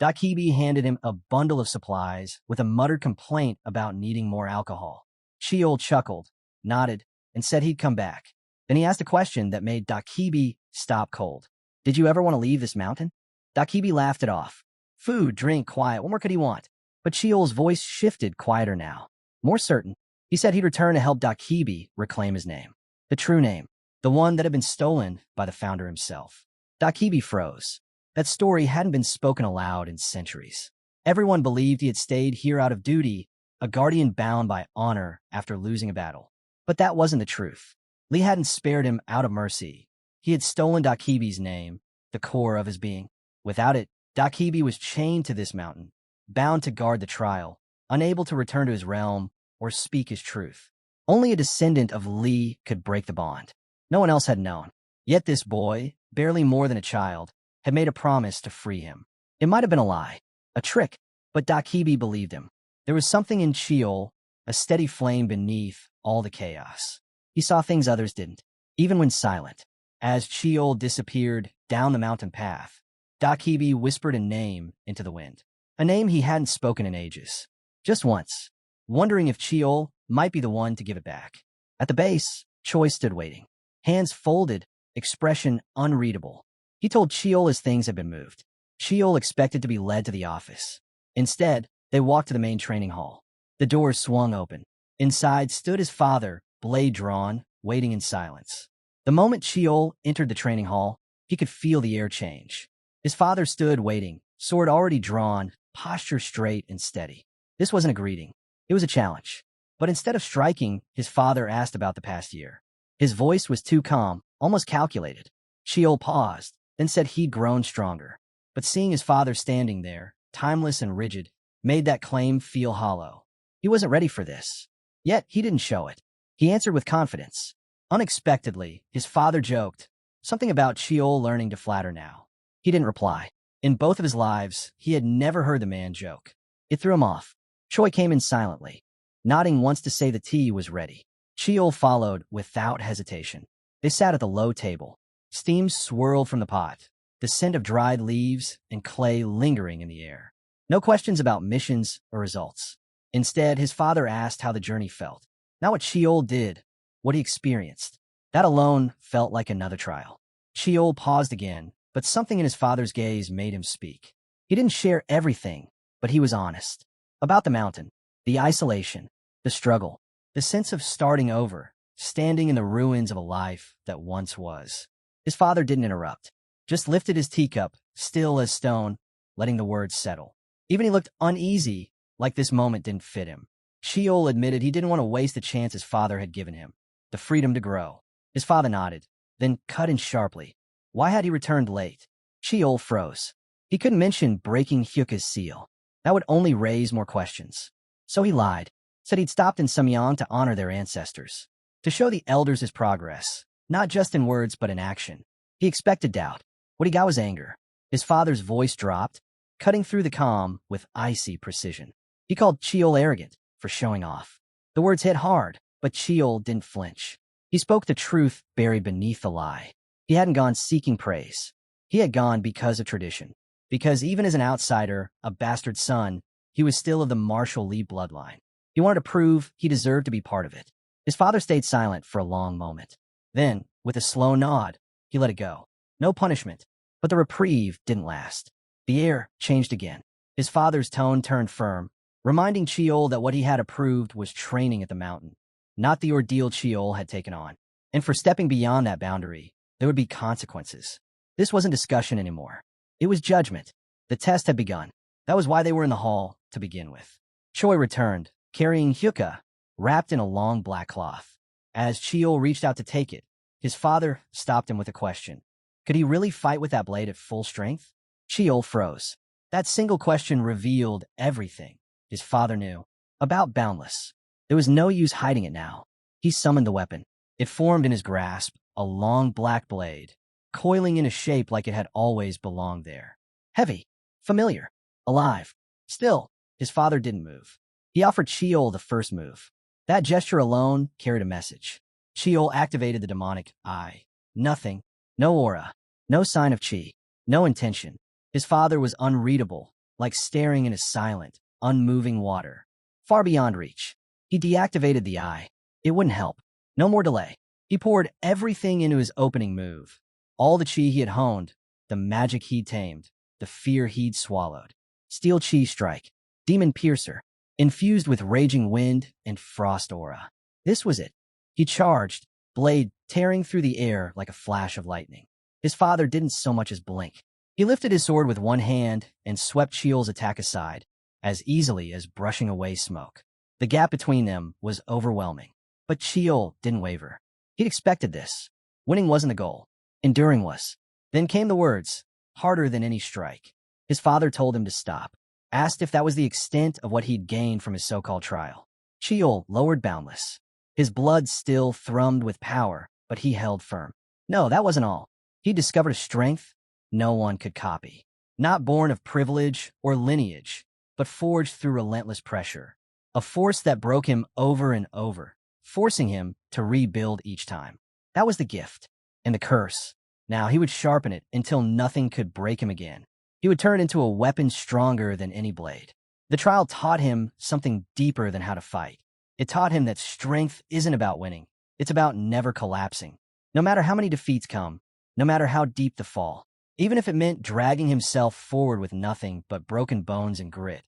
[SPEAKER 1] Dakibi handed him a bundle of supplies with a muttered complaint about needing more alcohol. Chiol chuckled, nodded, and said he'd come back. Then he asked a question that made Dakibi stop cold. Did you ever want to leave this mountain? Dakibi laughed it off. Food, drink, quiet, what more could he want? But Chiol's voice shifted quieter now. More certain, he said he'd return to help Dakibi reclaim his name. The true name, the one that had been stolen by the founder himself. Dakibi froze. That story hadn't been spoken aloud in centuries. Everyone believed he had stayed here out of duty, a guardian bound by honor after losing a battle. But that wasn't the truth. Lee hadn't spared him out of mercy. He had stolen Dakibi's name, the core of his being. Without it, Dakibi was chained to this mountain, bound to guard the trial, unable to return to his realm or speak his truth. Only a descendant of Lee could break the bond. No one else had known. Yet this boy, barely more than a child, had made a promise to free him. It might have been a lie, a trick, but Dakibi believed him. There was something in Chiol, a steady flame beneath all the chaos. He saw things others didn't, even when silent. As Chiol disappeared down the mountain path, Dakibi whispered a name into the wind. A name he hadn't spoken in ages. Just once, wondering if Chiol might be the one to give it back. At the base, Choi stood waiting. Hands folded, expression unreadable. He told Chiol his things had been moved. Chiol expected to be led to the office. Instead, they walked to the main training hall. The doors swung open. Inside stood his father, blade drawn, waiting in silence. The moment Chiol entered the training hall, he could feel the air change. His father stood waiting, sword already drawn, posture straight and steady. This wasn't a greeting. It was a challenge. But instead of striking, his father asked about the past year. His voice was too calm, almost calculated. Chiol paused, then said he'd grown stronger. But seeing his father standing there, timeless and rigid, made that claim feel hollow. He wasn't ready for this. Yet he didn't show it. He answered with confidence. Unexpectedly, his father joked, something about Chiol learning to flatter now. He didn't reply. In both of his lives, he had never heard the man joke. It threw him off. Choi came in silently, nodding once to say the tea was ready. Chiol followed without hesitation. They sat at the low table. Steam swirled from the pot, the scent of dried leaves and clay lingering in the air. No questions about missions or results. Instead, his father asked how the journey felt. Not what Chiol did, what he experienced. That alone felt like another trial. Chiol paused again, but something in his father's gaze made him speak. He didn't share everything, but he was honest. About the mountain, the isolation, the struggle, the sense of starting over, standing in the ruins of a life that once was. His father didn't interrupt, just lifted his teacup, still as stone, letting the words settle. Even he looked uneasy, like this moment didn't fit him. Chiol admitted he didn't want to waste the chance his father had given him, the freedom to grow. His father nodded, then cut in sharply. Why had he returned late? Chiol froze. He couldn't mention breaking Hyuka's seal. That would only raise more questions. So he lied, said he'd stopped in Samyang to honor their ancestors, to show the elders his progress, not just in words but in action. He expected doubt. What he got was anger. His father's voice dropped, cutting through the calm with icy precision. He called Cheol arrogant for showing off. The words hit hard, but Cheol didn't flinch. He spoke the truth buried beneath the lie. He hadn't gone seeking praise. He had gone because of tradition. Because even as an outsider, a bastard son, he was still of the Marshall Lee bloodline. He wanted to prove he deserved to be part of it. His father stayed silent for a long moment. Then, with a slow nod, he let it go. No punishment, but the reprieve didn't last. The air changed again. His father's tone turned firm, reminding Cheol that what he had approved was training at the mountain, not the ordeal Cheol had taken on. And for stepping beyond that boundary, there would be consequences. This wasn't discussion anymore. It was judgment. The test had begun. That was why they were in the hall to begin with. Choi returned, carrying Hyuka, wrapped in a long black cloth. As Cheol reached out to take it, his father stopped him with a question. Could he really fight with that blade at full strength? Cheol froze. That single question revealed everything his father knew about Boundless. There was no use hiding it now. He summoned the weapon. It formed in his grasp, a long black blade, coiling in a shape like it had always belonged there. Heavy, familiar, alive. Still, his father didn't move. He offered Cheol the first move. That gesture alone carried a message. Cheol activated the demonic eye. Nothing, no aura, no sign of chi, no intention. His father was unreadable, like staring into silent, unmoving water, far beyond reach. He deactivated the eye. It wouldn't help. No more delay. He poured everything into his opening move. All the chi he had honed, the magic he'd tamed, the fear he'd swallowed. Steel chi strike, demon piercer, infused with raging wind and frost aura. This was it. He charged, blade tearing through the air like a flash of lightning. His father didn't so much as blink. He lifted his sword with one hand and swept Cheol's attack aside, as easily as brushing away smoke. The gap between them was overwhelming. But Cheol didn't waver. He'd expected this. Winning wasn't the goal. Enduring was. Then came the words, harder than any strike. His father told him to stop, asked if that was the extent of what he'd gained from his so-called trial. Cheol lowered Boundless. His blood still thrummed with power, but he held firm. No, that wasn't all. He discovered a strength no one could copy. Not born of privilege or lineage, but forged through relentless pressure. A force that broke him over and over, forcing him to rebuild each time. That was the gift. And the curse. Now he would sharpen it until nothing could break him again. He would turn it into a weapon stronger than any blade. The trial taught him something deeper than how to fight. It taught him that strength isn't about winning. It's about never collapsing. No matter how many defeats come, no matter how deep the fall, even if it meant dragging himself forward with nothing but broken bones and grit,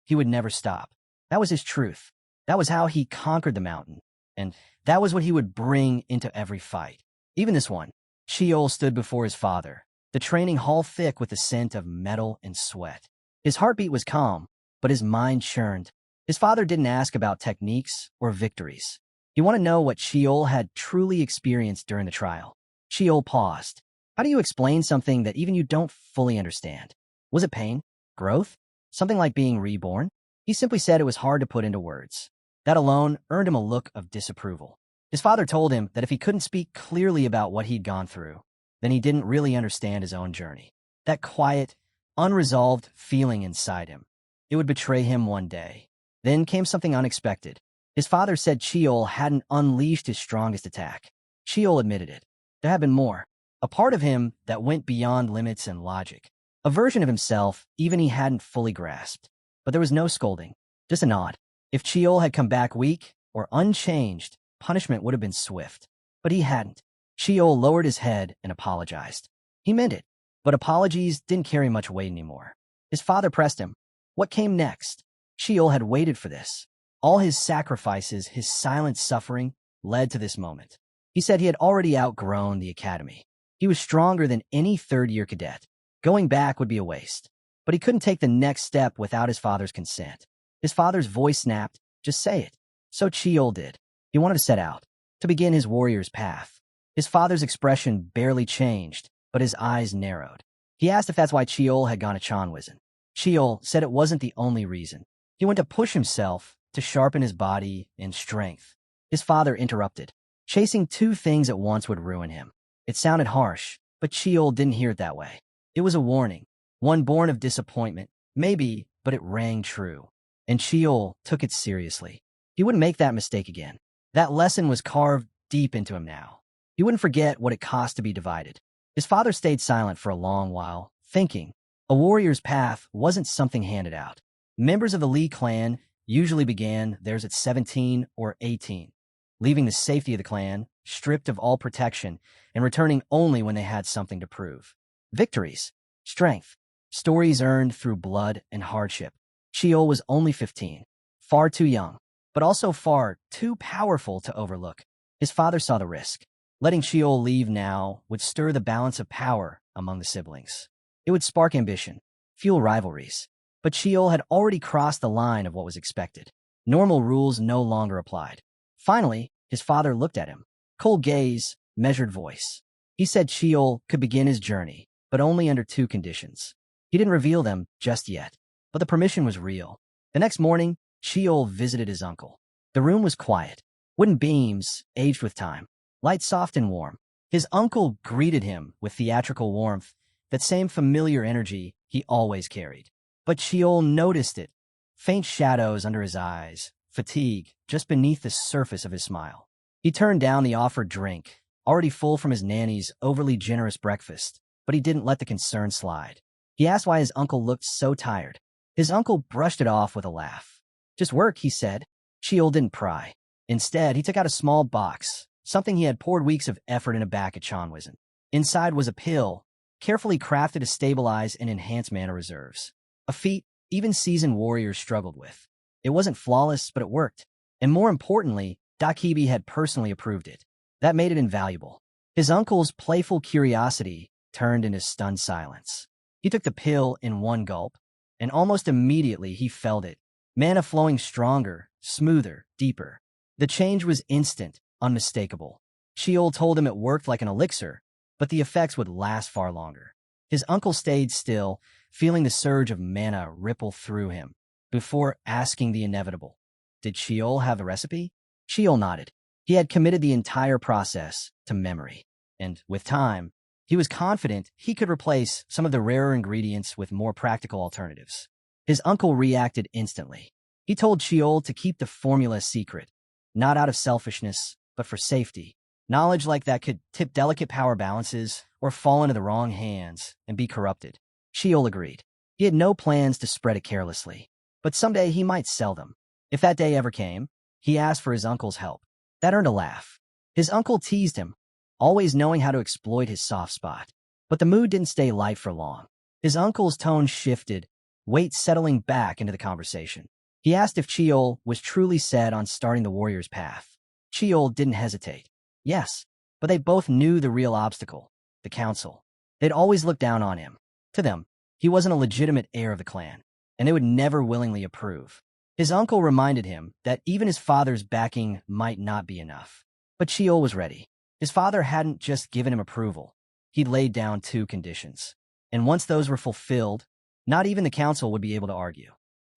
[SPEAKER 1] he would never stop. That was his truth. That was how he conquered the mountain. And that was what he would bring into every fight. Even this one. Cheol stood before his father, the training hall thick with the scent of metal and sweat. His heartbeat was calm, but his mind churned. His father didn't ask about techniques or victories. He wanted to know what Cheol had truly experienced during the trial. Cheol paused. How do you explain something that even you don't fully understand? Was it pain? Growth? Something like being reborn? He simply said it was hard to put into words. That alone earned him a look of disapproval. His father told him that if he couldn't speak clearly about what he'd gone through, then he didn't really understand his own journey. That quiet, unresolved feeling inside him. It would betray him one day. Then came something unexpected. His father said Cheol hadn't unleashed his strongest attack. Cheol admitted it. There had been more. A part of him that went beyond limits and logic. A version of himself even he hadn't fully grasped. But there was no scolding, just a nod. If Cheol had come back weak or unchanged, punishment would have been swift. But he hadn't. Cheol lowered his head and apologized. He meant it, but apologies didn't carry much weight anymore. His father pressed him. What came next? Cheol had waited for this. All his sacrifices, his silent suffering, led to this moment. He said he had already outgrown the academy. He was stronger than any third-year cadet. Going back would be a waste. But he couldn't take the next step without his father's consent. His father's voice snapped, just say it. So Cheol did. He wanted to set out, to begin his warrior's path. His father's expression barely changed, but his eyes narrowed. He asked if that's why Cheol had gone to Chanwizen. Sheol said it wasn't the only reason. He went to push himself to sharpen his body and strength. His father interrupted. Chasing two things at once would ruin him. It sounded harsh, but Sheol didn't hear it that way. It was a warning, one born of disappointment, maybe, but it rang true. And Sheol took it seriously. He wouldn't make that mistake again. That lesson was carved deep into him now. He wouldn't forget what it cost to be divided. His father stayed silent for a long while, thinking. A warrior's path wasn't something handed out. Members of the Lee clan usually began theirs at 17 or 18, leaving the safety of the clan, stripped of all protection, and returning only when they had something to prove. Victories, strength, stories earned through blood and hardship. Sheol was only 15, far too young, but also far too powerful to overlook. His father saw the risk. Letting Sheol leave now would stir the balance of power among the siblings. It would spark ambition, fuel rivalries. But Sheol had already crossed the line of what was expected. Normal rules no longer applied. Finally, his father looked at him. Cold gaze, measured voice. He said Sheol could begin his journey, but only under two conditions. He didn't reveal them just yet, but the permission was real. The next morning, Sheol visited his uncle. The room was quiet. Wooden beams, aged with time. Light soft and warm. His uncle greeted him with theatrical warmth, that same familiar energy he always carried. But Sheol noticed it. Faint shadows under his eyes, fatigue just beneath the surface of his smile. He turned down the offered drink, already full from his nanny's overly generous breakfast, but he didn't let the concern slide. He asked why his uncle looked so tired. His uncle brushed it off with a laugh. Just work, he said. Sheol didn't pry. Instead, he took out a small box, something he had poured weeks of effort in a bag at Chonwizen. Inside was a pill, carefully crafted to stabilize and enhance mana reserves. A feat even seasoned warriors struggled with. It wasn't flawless, but it worked. And more importantly, Dakibi had personally approved it. That made it invaluable. His uncle's playful curiosity turned into stunned silence. He took the pill in one gulp, and almost immediately he felt it. Mana flowing stronger, smoother, deeper. The change was instant, unmistakable. Sheol told him it worked like an elixir, but the effects would last far longer. His uncle stayed still, feeling the surge of mana ripple through him, before asking the inevitable. Did Sheol have the recipe? Sheol nodded. He had committed the entire process to memory, and with time, he was confident he could replace some of the rarer ingredients with more practical alternatives. His uncle reacted instantly. He told Sheol to keep the formula secret, not out of selfishness, but for safety. Knowledge like that could tip delicate power balances or fall into the wrong hands and be corrupted. Sheol agreed. He had no plans to spread it carelessly, but someday he might sell them. If that day ever came, he asked for his uncle's help. That earned a laugh. His uncle teased him, always knowing how to exploit his soft spot. But the mood didn't stay light for long. His uncle's tone shifted, weight settling back into the conversation. He asked if Sheol was truly set on starting the warrior's path. Sheol didn't hesitate. Yes, but they both knew the real obstacle, the council. They'd always looked down on him. To them, he wasn't a legitimate heir of the clan, and they would never willingly approve. His uncle reminded him that even his father's backing might not be enough. But Sheol was ready. His father hadn't just given him approval. He'd laid down two conditions. And once those were fulfilled, not even the council would be able to argue.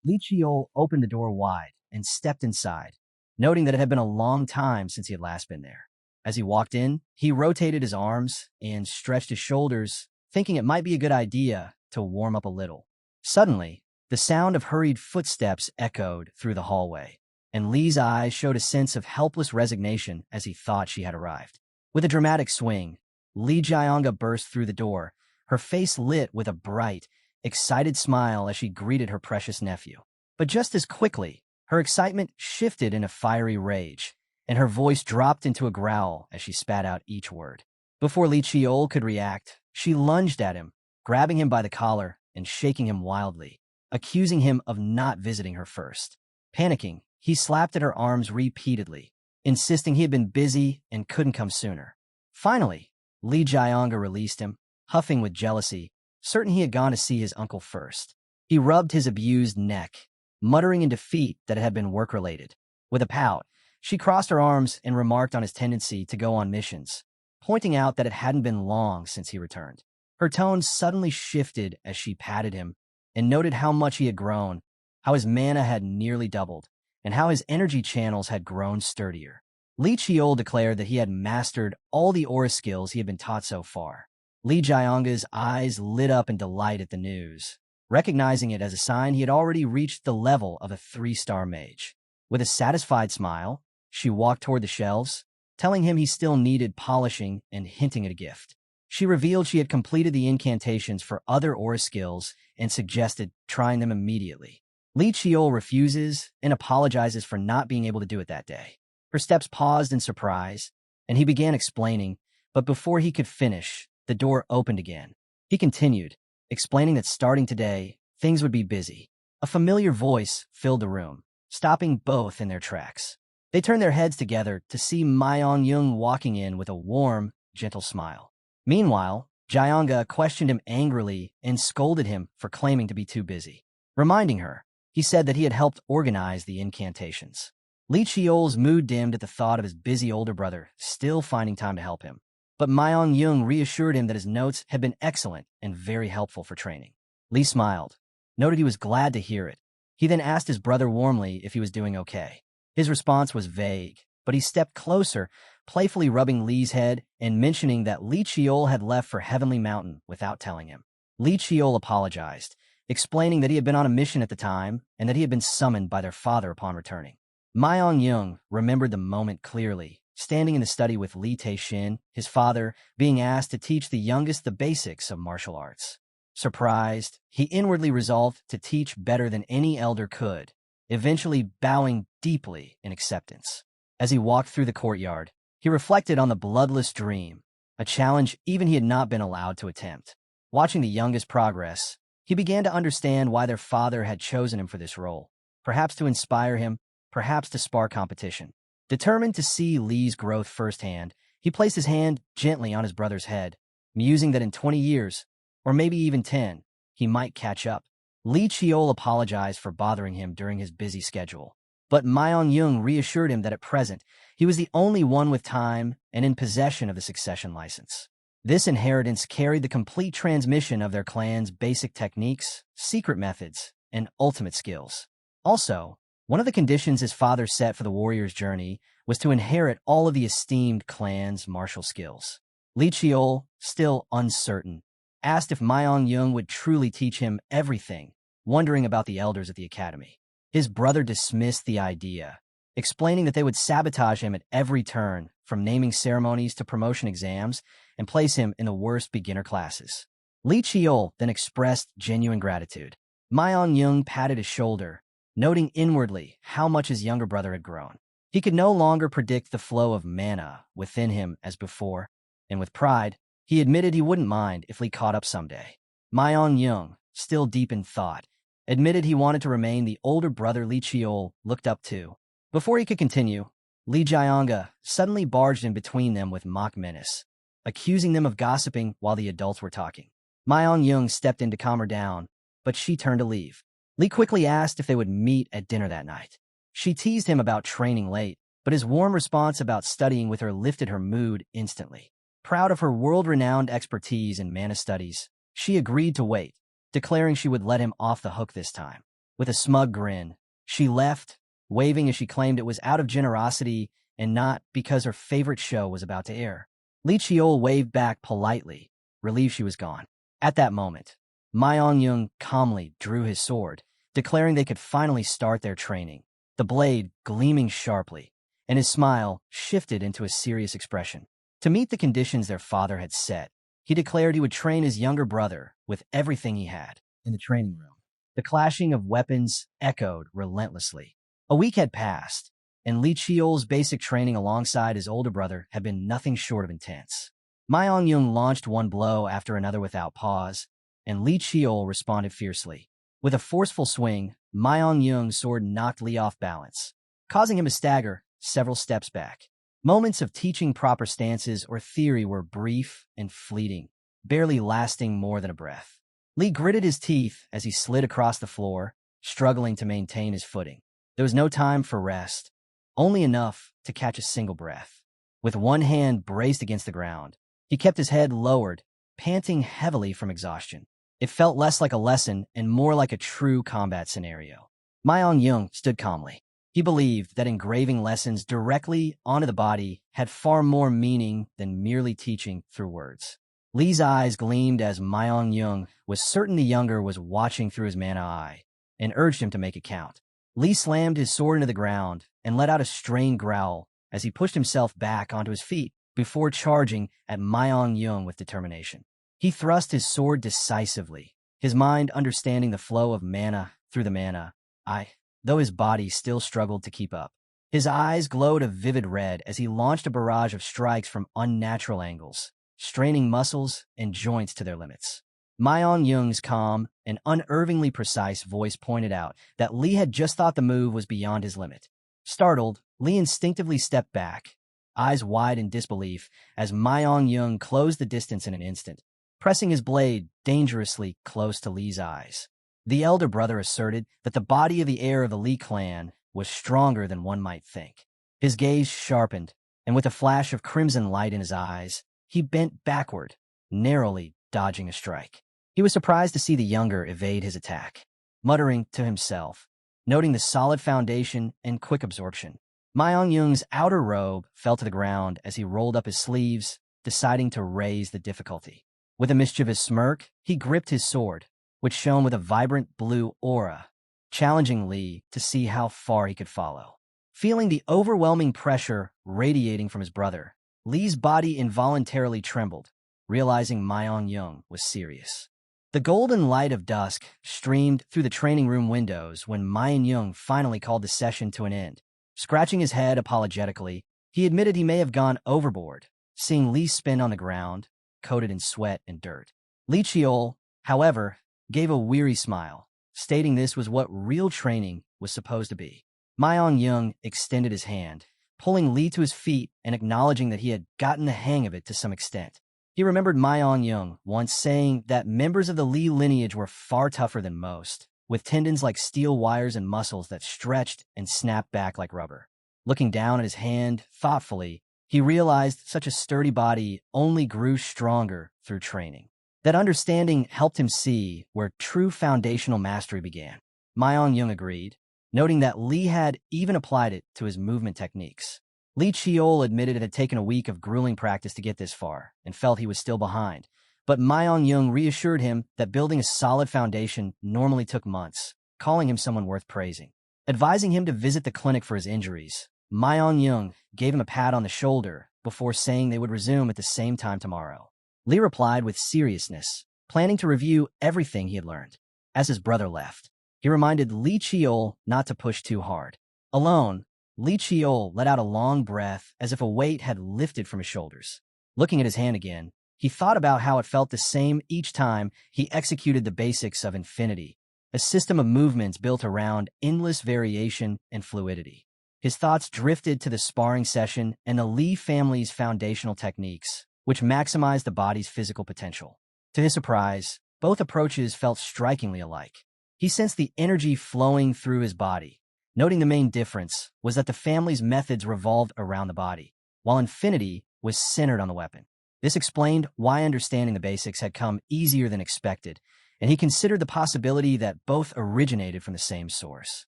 [SPEAKER 1] Li Sheol opened the door wide and stepped inside, noting that it had been a long time since he had last been there. As he walked in, he rotated his arms and stretched his shoulders, thinking it might be a good idea to warm up a little. Suddenly, the sound of hurried footsteps echoed through the hallway, and Li's eyes showed a sense of helpless resignation as he thought she had arrived. With a dramatic swing, Li Jianga burst through the door, her face lit with a bright, excited smile as she greeted her precious nephew. But just as quickly, her excitement shifted into fiery rage, and her voice dropped into a growl as she spat out each word. Before Li Sheol could react, she lunged at him, grabbing him by the collar and shaking him wildly, accusing him of not visiting her first. Panicking, he slapped at her arms repeatedly, insisting he had been busy and couldn't come sooner. Finally, Li Jianga released him, huffing with jealousy, certain he had gone to see his uncle first. He rubbed his abused neck, muttering in defeat that it had been work-related. With a pout, she crossed her arms and remarked on his tendency to go on missions, pointing out that it hadn't been long since he returned. Her tone suddenly shifted as she patted him, and noted how much he had grown, how his mana had nearly doubled, and how his energy channels had grown sturdier. Li Qiol declared that he had mastered all the aura skills he had been taught so far. Li Jianga's eyes lit up in delight at the news, recognizing it as a sign he had already reached the level of a 3-star mage. With a satisfied smile, she walked toward the shelves, telling him he still needed polishing and hinting at a gift. She revealed she had completed the incantations for other aura skills and suggested trying them immediately. Li Qiol refuses and apologizes for not being able to do it that day. Her steps paused in surprise, and he began explaining, but before he could finish, the door opened again. He continued, explaining that starting today, things would be busy. A familiar voice filled the room, stopping both in their tracks. They turned their heads together to see Manhwa walking in with a warm, gentle smile. Meanwhile, Jianga questioned him angrily and scolded him for claiming to be too busy. Reminding her, he said that he had helped organize the incantations. Li Qiol's mood dimmed at the thought of his busy older brother still finding time to help him. But Manhwa reassured him that his notes had been excellent and very helpful for training. Li smiled, noted he was glad to hear it. He then asked his brother warmly if he was doing okay. His response was vague, but he stepped closer, playfully rubbing Li's head and mentioning that Li Qiol had left for Heavenly Mountain without telling him. Li Qiol apologized, explaining that he had been on a mission at the time and that he had been summoned by their father upon returning. Manhwa remembered the moment clearly, standing in the study with Li Taixin, his father, being asked to teach the youngest the basics of martial arts. Surprised, he inwardly resolved to teach better than any elder could, eventually bowing deeply in acceptance. As he walked through the courtyard, he reflected on the bloodless dream, a challenge even he had not been allowed to attempt. Watching the youngest progress, he began to understand why their father had chosen him for this role, perhaps to inspire him, perhaps to spark competition. Determined to see Li's growth firsthand, he placed his hand gently on his brother's head, musing that in 20 years, or maybe even 10, he might catch up. Li Qiol apologized for bothering him during his busy schedule, but Manhwa reassured him that at present, he was the only one with time and in possession of the succession license. This inheritance carried the complete transmission of their clan's basic techniques, secret methods, and ultimate skills. Also, one of the conditions his father set for the warrior's journey was to inherit all of the esteemed clan's martial skills. Li Qiol, still uncertain, asked if Manhwa would truly teach him everything, wondering about the elders at the academy. His brother dismissed the idea, explaining that they would sabotage him at every turn, from naming ceremonies to promotion exams, and place him in the worst beginner classes. Li Qiol then expressed genuine gratitude. Manhwa patted his shoulder, noting inwardly how much his younger brother had grown. He could no longer predict the flow of mana within him as before, and with pride, he admitted he wouldn't mind if Li caught up someday. Manhwa, still deep in thought, admitted he wanted to remain the older brother Li Qiol looked up to. Before he could continue, Li Jianga suddenly barged in between them with mock menace, accusing them of gossiping while the adults were talking. Manhwa stepped in to calm her down, but she turned to leave. Li quickly asked if they would meet at dinner that night. She teased him about training late, but his warm response about studying with her lifted her mood instantly. Proud of her world-renowned expertise in mana studies, she agreed to wait, declaring she would let him off the hook this time. With a smug grin, she left, waving as she claimed it was out of generosity and not because her favorite show was about to air. Li Qiol waved back politely, relieved she was gone. At that moment, Manhwa calmly drew his sword, declaring they could finally start their training, the blade gleaming sharply, and his smile shifted into a serious expression. To meet the conditions their father had set, he declared he would train his younger brother with everything he had. In the training room, the clashing of weapons echoed relentlessly. A week had passed, and Li Qiol's basic training alongside his older brother had been nothing short of intense. Manhwa launched one blow after another without pause, and Li Qiol responded fiercely. With a forceful swing, Manhwa's sword knocked Li off balance, causing him to stagger several steps back. Moments of teaching proper stances or theory were brief and fleeting, barely lasting more than a breath. Li gritted his teeth as he slid across the floor, struggling to maintain his footing. There was no time for rest, only enough to catch a single breath. With one hand braced against the ground, he kept his head lowered, panting heavily from exhaustion. It felt less like a lesson and more like a true combat scenario. Myong-young stood calmly. He believed that engraving lessons directly onto the body had far more meaning than merely teaching through words. Lee's eyes gleamed as Myong-young was certain the younger was watching through his manhwa eye and urged him to make it count. Lee slammed his sword into the ground and let out a strained growl as he pushed himself back onto his feet before charging at Myong-young with determination. He thrust his sword decisively, his mind understanding the flow of mana through the manhwa eye, though his body still struggled to keep up. His eyes glowed a vivid red as he launched a barrage of strikes from unnatural angles, straining muscles and joints to their limits. Myong-young's calm and unervingly precise voice pointed out that Lee had just thought the move was beyond his limit. Startled, Lee instinctively stepped back, eyes wide in disbelief, as Myong-young closed the distance in an instant, pressing his blade dangerously close to Lee's eyes. The elder brother asserted that the body of the heir of the Lee clan was stronger than one might think. His gaze sharpened, and with a flash of crimson light in his eyes, he bent backward, narrowly dodging a strike. He was surprised to see the younger evade his attack, muttering to himself, noting the solid foundation and quick absorption. Myong-young's outer robe fell to the ground as he rolled up his sleeves, deciding to raise the difficulty. With a mischievous smirk, he gripped his sword, which shone with a vibrant blue aura, challenging Lee to see how far he could follow. Feeling the overwhelming pressure radiating from his brother, Lee's body involuntarily trembled, realizing Myong-young was serious. The golden light of dusk streamed through the training room windows when Myong-young finally called the session to an end. Scratching his head apologetically, he admitted he may have gone overboard, seeing Lee spin on the ground, coated in sweat and dirt. Lee Cheol, however, gave a weary smile, stating this was what real training was supposed to be. Myong-young extended his hand, pulling Lee to his feet and acknowledging that he had gotten the hang of it to some extent. He remembered Myong-young once saying that members of the Lee lineage were far tougher than most, with tendons like steel wires and muscles that stretched and snapped back like rubber. Looking down at his hand thoughtfully, he realized such a sturdy body only grew stronger through training. That understanding helped him see where true foundational mastery began. Myong-young agreed, noting that Lee had even applied it to his movement techniques. Lee Cheol admitted it had taken a week of grueling practice to get this far, and felt he was still behind. But Myong-young reassured him that building a solid foundation normally took months, calling him someone worth praising. Advising him to visit the clinic for his injuries, Myong-young gave him a pat on the shoulder before saying they would resume at the same time tomorrow. Lee replied with seriousness, planning to review everything he had learned. As his brother left, he reminded Lee Cheol not to push too hard. Alone, Lee Cheol let out a long breath as if a weight had lifted from his shoulders. Looking at his hand again, he thought about how it felt the same each time he executed the basics of infinity, a system of movements built around endless variation and fluidity. His thoughts drifted to the sparring session and the Lee family's foundational techniques, which maximized the body's physical potential. To his surprise, both approaches felt strikingly alike. He sensed the energy flowing through his body, noting the main difference was that the family's methods revolved around the body, while infinity was centered on the weapon. This explained why understanding the basics had come easier than expected, and he considered the possibility that both originated from the same source.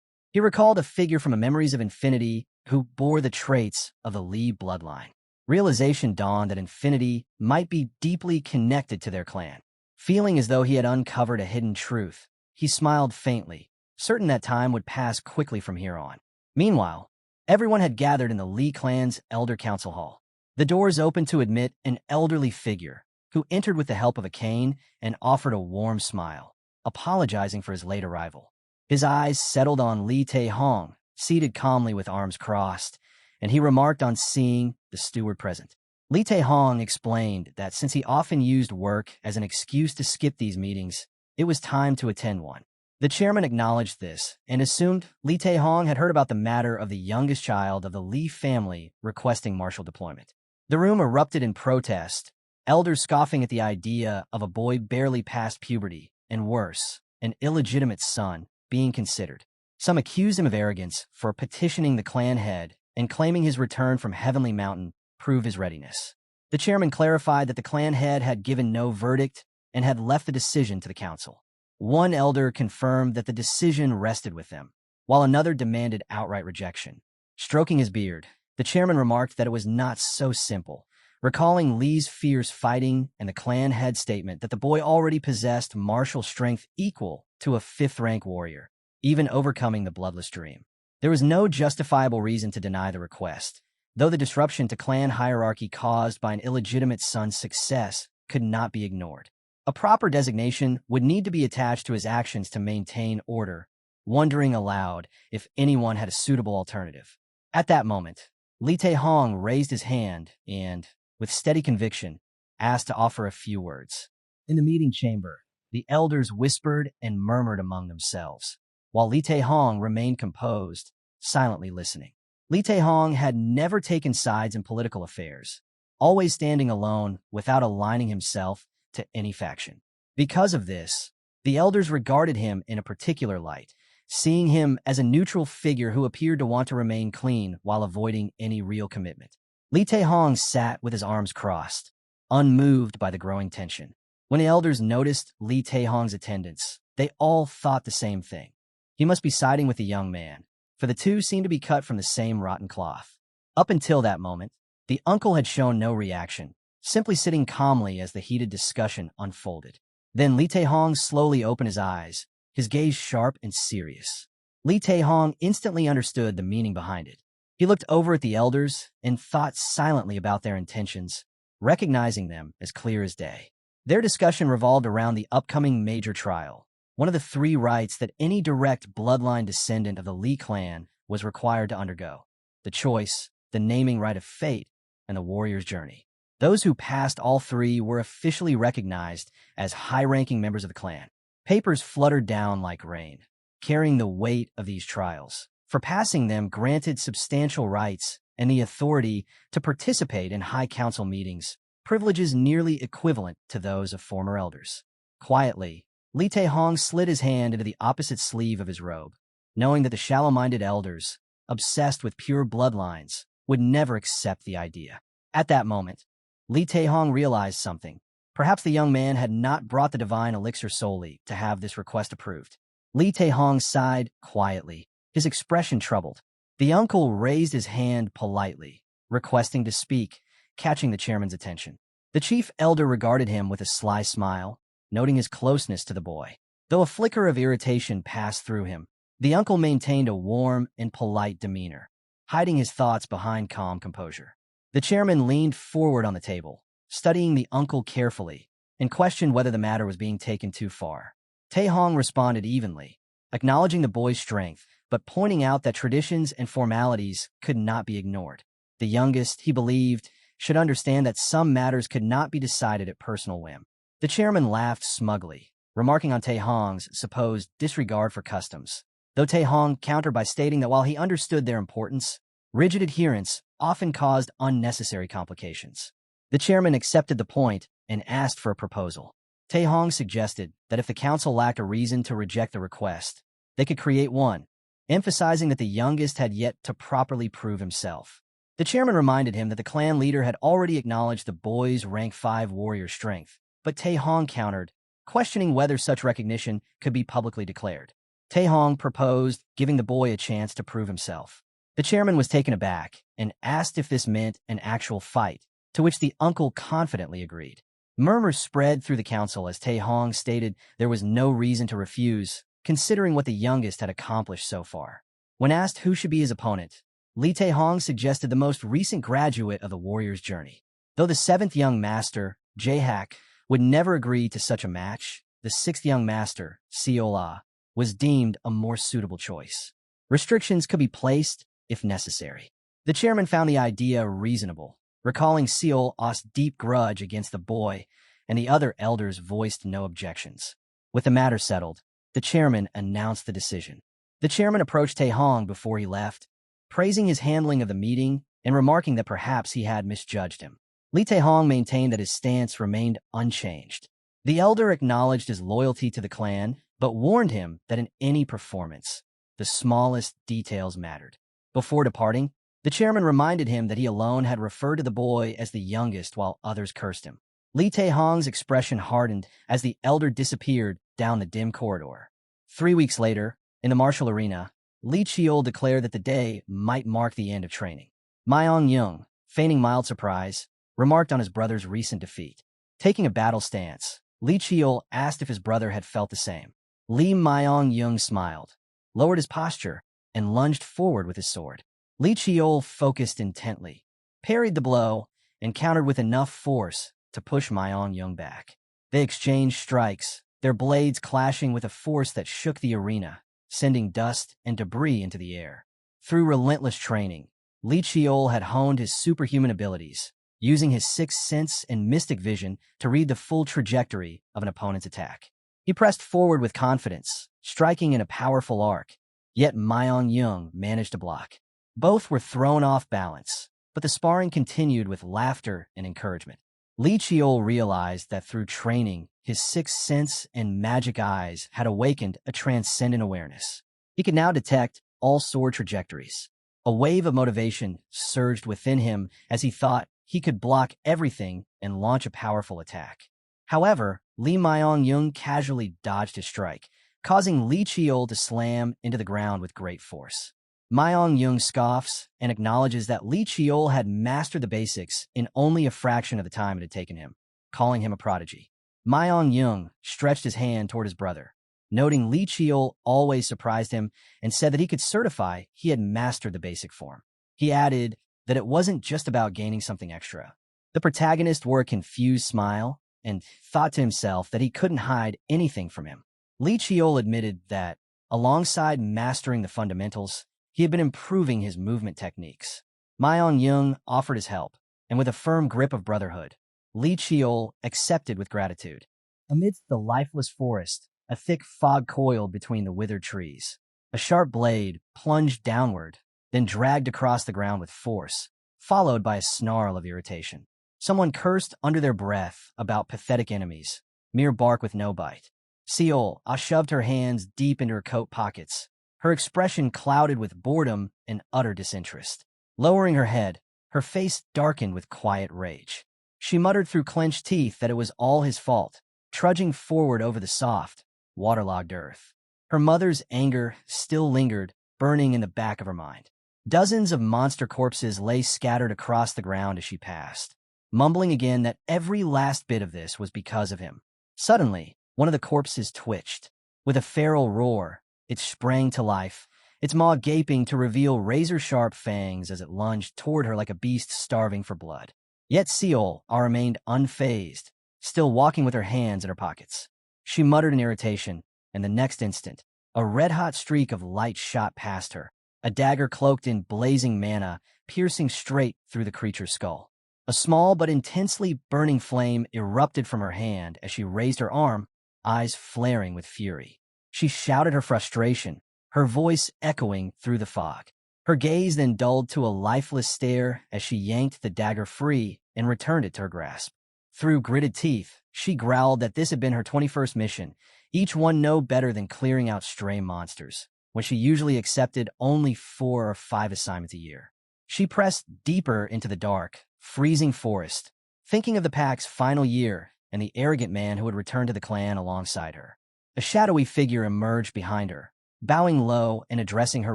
[SPEAKER 1] He recalled a figure from a Memories of Infinity who bore the traits of the Lee bloodline. Realization dawned that infinity might be deeply connected to their clan. Feeling as though he had uncovered a hidden truth, he smiled faintly, certain that time would pass quickly from here on. Meanwhile, everyone had gathered in the Lee clan's Elder Council Hall. The doors opened to admit an elderly figure, who entered with the help of a cane and offered a warm smile, apologizing for his late arrival. His eyes settled on Lee Tae-hong, seated calmly with arms crossed, and he remarked on seeing the steward present. Lee Tae-hong explained that since he often used work as an excuse to skip these meetings, it was time to attend one. The chairman acknowledged this and assumed Lee Tae-hong had heard about the matter of the youngest child of the Lee family requesting martial deployment. The room erupted in protest, elders scoffing at the idea of a boy barely past puberty, and worse, an illegitimate son, being considered. Some accused him of arrogance for petitioning the clan head and claiming his return from Heavenly Mountain proved his readiness. The chairman clarified that the clan head had given no verdict and had left the decision to the council. One elder confirmed that the decision rested with them, while another demanded outright rejection. Stroking his beard, the chairman remarked that it was not so simple, recalling Lee's fierce fighting and the clan head statement that the boy already possessed martial strength equal to a fifth-rank warrior, even overcoming the bloodless dream. There was no justifiable reason to deny the request, though the disruption to clan hierarchy caused by an illegitimate son's success could not be ignored. A proper designation would need to be attached to his actions to maintain order, wondering aloud if anyone had a suitable alternative. At that moment, Li Taehong raised his hand and, with steady conviction, asked to offer a few words. In the meeting chamber, the elders whispered and murmured among themselves, while Li Taehong remained composed, silently listening. Li Taehong had never taken sides in political affairs, always standing alone without aligning himself to any faction. Because of this, the elders regarded him in a particular light, seeing him as a neutral figure who appeared to want to remain clean while avoiding any real commitment. Li Taehong sat with his arms crossed, unmoved by the growing tension. When the elders noticed Li Taehong's attendance, they all thought the same thing. He must be siding with the young man, for the two seemed to be cut from the same rotten cloth. Up until that moment, the uncle had shown no reaction, simply sitting calmly as the heated discussion unfolded. Then Li Taehong slowly opened his eyes, his gaze sharp and serious. Li Taehong instantly understood the meaning behind it. He looked over at the elders and thought silently about their intentions, recognizing them as clear as day. Their discussion revolved around the upcoming major trial, one of the 3 rites that any direct bloodline descendant of the Li clan was required to undergo: the choice, the naming rite of fate, and the warrior's journey. Those who passed all 3 were officially recognized as high-ranking members of the clan. Papers fluttered down like rain, carrying the weight of these trials. For passing them granted substantial rights and the authority to participate in high council meetings, privileges nearly equivalent to those of former elders. Quietly, Li Taehong slid his hand into the opposite sleeve of his robe, knowing that the shallow-minded elders, obsessed with pure bloodlines, would never accept the idea. At that moment, Li Taehong realized something. Perhaps the young man had not brought the divine elixir solely to have this request approved. Li Taehong sighed quietly, his expression troubled. The uncle raised his hand politely, requesting to speak, catching the chairman's attention. The chief elder regarded him with a sly smile, noting his closeness to the boy. Though a flicker of irritation passed through him, the uncle maintained a warm and polite demeanor, hiding his thoughts behind calm composure. The chairman leaned forward on the table, studying the uncle carefully, and questioned whether the matter was being taken too far. Taehong responded evenly, acknowledging the boy's strength, but pointing out that traditions and formalities could not be ignored. The youngest, he believed, should understand that some matters could not be decided at personal whim. The chairman laughed smugly, remarking on Taehong's supposed disregard for customs, though Taehong countered by stating that while he understood their importance, rigid adherence often caused unnecessary complications. The chairman accepted the point and asked for a proposal. Taehong suggested that if the council lacked a reason to reject the request, they could create one, emphasizing that the youngest had yet to properly prove himself. The chairman reminded him that the clan leader had already acknowledged the boy's rank 5 warrior strength, but Taehong countered, questioning whether such recognition could be publicly declared. Taehong proposed giving the boy a chance to prove himself. The chairman was taken aback and asked if this meant an actual fight, to which the uncle confidently agreed. Murmurs spread through the council as Taehong stated there was no reason to refuse, considering what the youngest had accomplished so far. When asked who should be his opponent, Li Taehong suggested the most recent graduate of the warrior's journey. Though the 7th young master, Jaehak, would never agree to such a match, the 6th young master, Seola, was deemed a more suitable choice. Restrictions could be placed if necessary. The chairman found the idea reasonable, recalling Seola's deep grudge against the boy, and the other elders voiced no objections. With the matter settled, the chairman announced the decision. The chairman approached Taehong before he left, praising his handling of the meeting and remarking that perhaps he had misjudged him. Li Taehong maintained that his stance remained unchanged. The elder acknowledged his loyalty to the clan, but warned him that in any performance, the smallest details mattered. Before departing, the chairman reminded him that he alone had referred to the boy as the youngest while others cursed him. Li Taehong's expression hardened as the elder disappeared down the dim corridor. 3 weeks later, in the martial arena, Li Chiol declared that the day might mark the end of training. Myong Yung, feigning mild surprise, remarked on his brother's recent defeat. Taking a battle stance, Li Chiol asked if his brother had felt the same. Li Myong Yung smiled, lowered his posture, and lunged forward with his sword. Li Chiol focused intently, parried the blow, and countered with enough force to push Myong Yung back. They exchanged strikes, their blades clashing with a force that shook the arena, sending dust and debris into the air. Through relentless training, Li Chiol had honed his superhuman abilities, using his sixth sense and mystic vision to read the full trajectory of an opponent's attack. He pressed forward with confidence, striking in a powerful arc, yet Myong Yung managed to block. Both were thrown off balance, but the sparring continued with laughter and encouragement. Li Chiol realized that through training, his sixth sense and magic eyes had awakened a transcendent awareness. He could now detect all sword trajectories. A wave of motivation surged within him as he thought he could block everything and launch a powerful attack. However, Li Myong Yung casually dodged his strike, causing Li Chiol to slam into the ground with great force. Myong Yung scoffs and acknowledges that Li Chiol had mastered the basics in only a fraction of the time it had taken him, calling him a prodigy. Myong Yung stretched his hand toward his brother, noting Li Chiol always surprised him and said that he could certify he had mastered the basic form. He added that it wasn't just about gaining something extra. The protagonist wore a confused smile and thought to himself that he couldn't hide anything from him. Li Chiol admitted that, alongside mastering the fundamentals, he had been improving his movement techniques. Myong Yung offered his help, and with a firm grip of brotherhood, Li Chiol accepted with gratitude. Amidst the lifeless forest, a thick fog coiled between the withered trees. A sharp blade plunged downward, then dragged across the ground with force, followed by a snarl of irritation. Someone cursed under their breath about pathetic enemies, mere bark with no bite. Seol shoved her hands deep into her coat pockets, her expression clouded with boredom and utter disinterest. Lowering her head, her face darkened with quiet rage. She muttered through clenched teeth that it was all his fault, trudging forward over the soft, waterlogged earth. Her mother's anger still lingered, burning in the back of her mind. Dozens of monster corpses lay scattered across the ground as she passed, mumbling again that every last bit of this was because of him. Suddenly, one of the corpses twitched. With a feral roar, it sprang to life, its maw gaping to reveal razor-sharp fangs as it lunged toward her like a beast starving for blood. Yet Seol remained unfazed, still walking with her hands in her pockets. She muttered in irritation, and the next instant, a red-hot streak of light shot past her, a dagger cloaked in blazing mana, piercing straight through the creature's skull. A small but intensely burning flame erupted from her hand as she raised her arm, eyes flaring with fury. She shouted her frustration, her voice echoing through the fog. Her gaze then dulled to a lifeless stare as she yanked the dagger free and returned it to her grasp. Through gritted teeth, she growled that this had been her 21st mission, each one no better than clearing out stray monsters, when she usually accepted only 4 or 5 assignments a year. She pressed deeper into the dark, freezing forest, thinking of the pack's final year and the arrogant man who had returned to the clan alongside her. A shadowy figure emerged behind her, bowing low and addressing her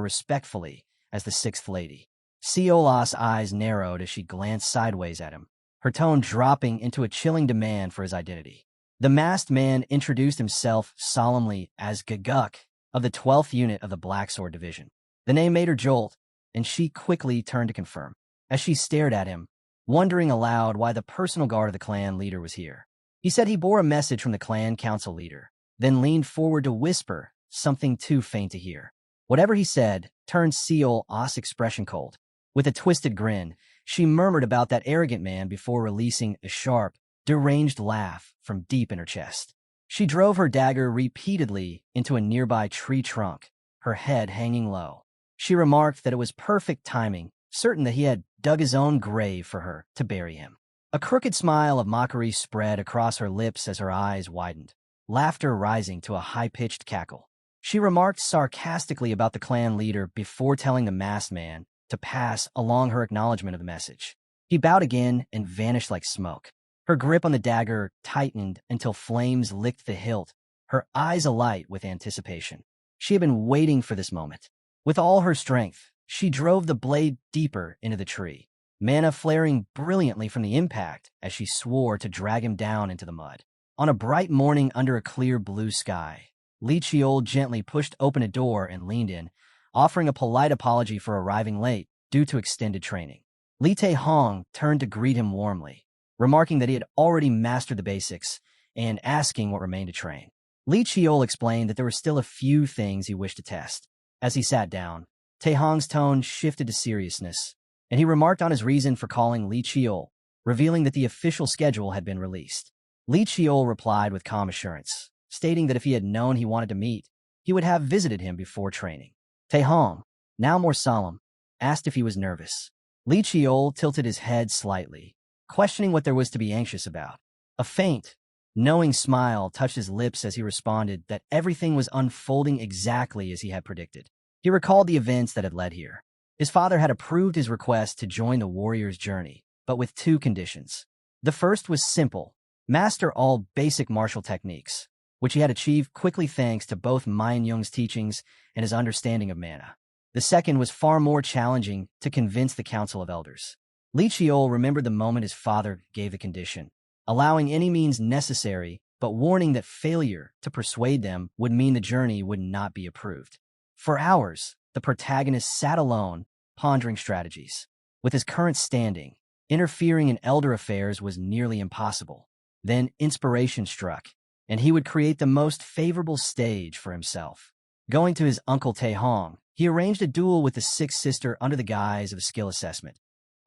[SPEAKER 1] respectfully as the Sixth Lady. Seola's eyes narrowed as she glanced sideways at him, her tone dropping into a chilling demand for his identity. The masked man introduced himself solemnly as Gaguk of the 12th Unit of the Black Sword Division. The name made her jolt, and she quickly turned to confirm, as she stared at him, wondering aloud why the personal guard of the clan leader was here. He said he bore a message from the clan council leader, then leaned forward to whisper something too faint to hear. Whatever he said turned Seol's expression cold. With a twisted grin, she murmured about that arrogant man before releasing a sharp, deranged laugh from deep in her chest. She drove her dagger repeatedly into a nearby tree trunk, her head hanging low. She remarked that it was perfect timing, certain that he had dug his own grave for her to bury him. A crooked smile of mockery spread across her lips as her eyes widened, laughter rising to a high-pitched cackle. She remarked sarcastically about the clan leader before telling the masked man to pass along her acknowledgement of the message. He bowed again and vanished like smoke. Her grip on the dagger tightened until flames licked the hilt, her eyes alight with anticipation. She had been waiting for this moment. With all her strength, she drove the blade deeper into the tree, mana flaring brilliantly from the impact as she swore to drag him down into the mud. On a bright morning under a clear blue sky, Li Chiol gently pushed open a door and leaned in, offering a polite apology for arriving late due to extended training. Li Taehong turned to greet him warmly, remarking that he had already mastered the basics and asking what remained to train. Li Chiol explained that there were still a few things he wished to test. As he sat down, Taehong's tone shifted to seriousness, and he remarked on his reason for calling Li Chiol, revealing that the official schedule had been released. Li Chiol replied with calm assurance, stating that if he had known he wanted to meet, he would have visited him before training. Taehong, now more solemn, asked if he was nervous. Li Chiol tilted his head slightly, questioning what there was to be anxious about. A faint, knowing smile touched his lips as he responded that everything was unfolding exactly as he had predicted. He recalled the events that had led here. His father had approved his request to join the warrior's journey, but with two conditions. The first was simple: master all basic martial techniques, which he had achieved quickly thanks to both Mian Young's teachings and his understanding of mana. The second was far more challenging: to convince the Council of Elders. Li Chiol remembered the moment his father gave the condition, allowing any means necessary, but warning that failure to persuade them would mean the journey would not be approved. For hours, the protagonist sat alone, pondering strategies. With his current standing, interfering in elder affairs was nearly impossible. Then inspiration struck, and he would create the most favorable stage for himself. Going to his uncle Taehong, he arranged a duel with the sixth sister under the guise of a skill assessment,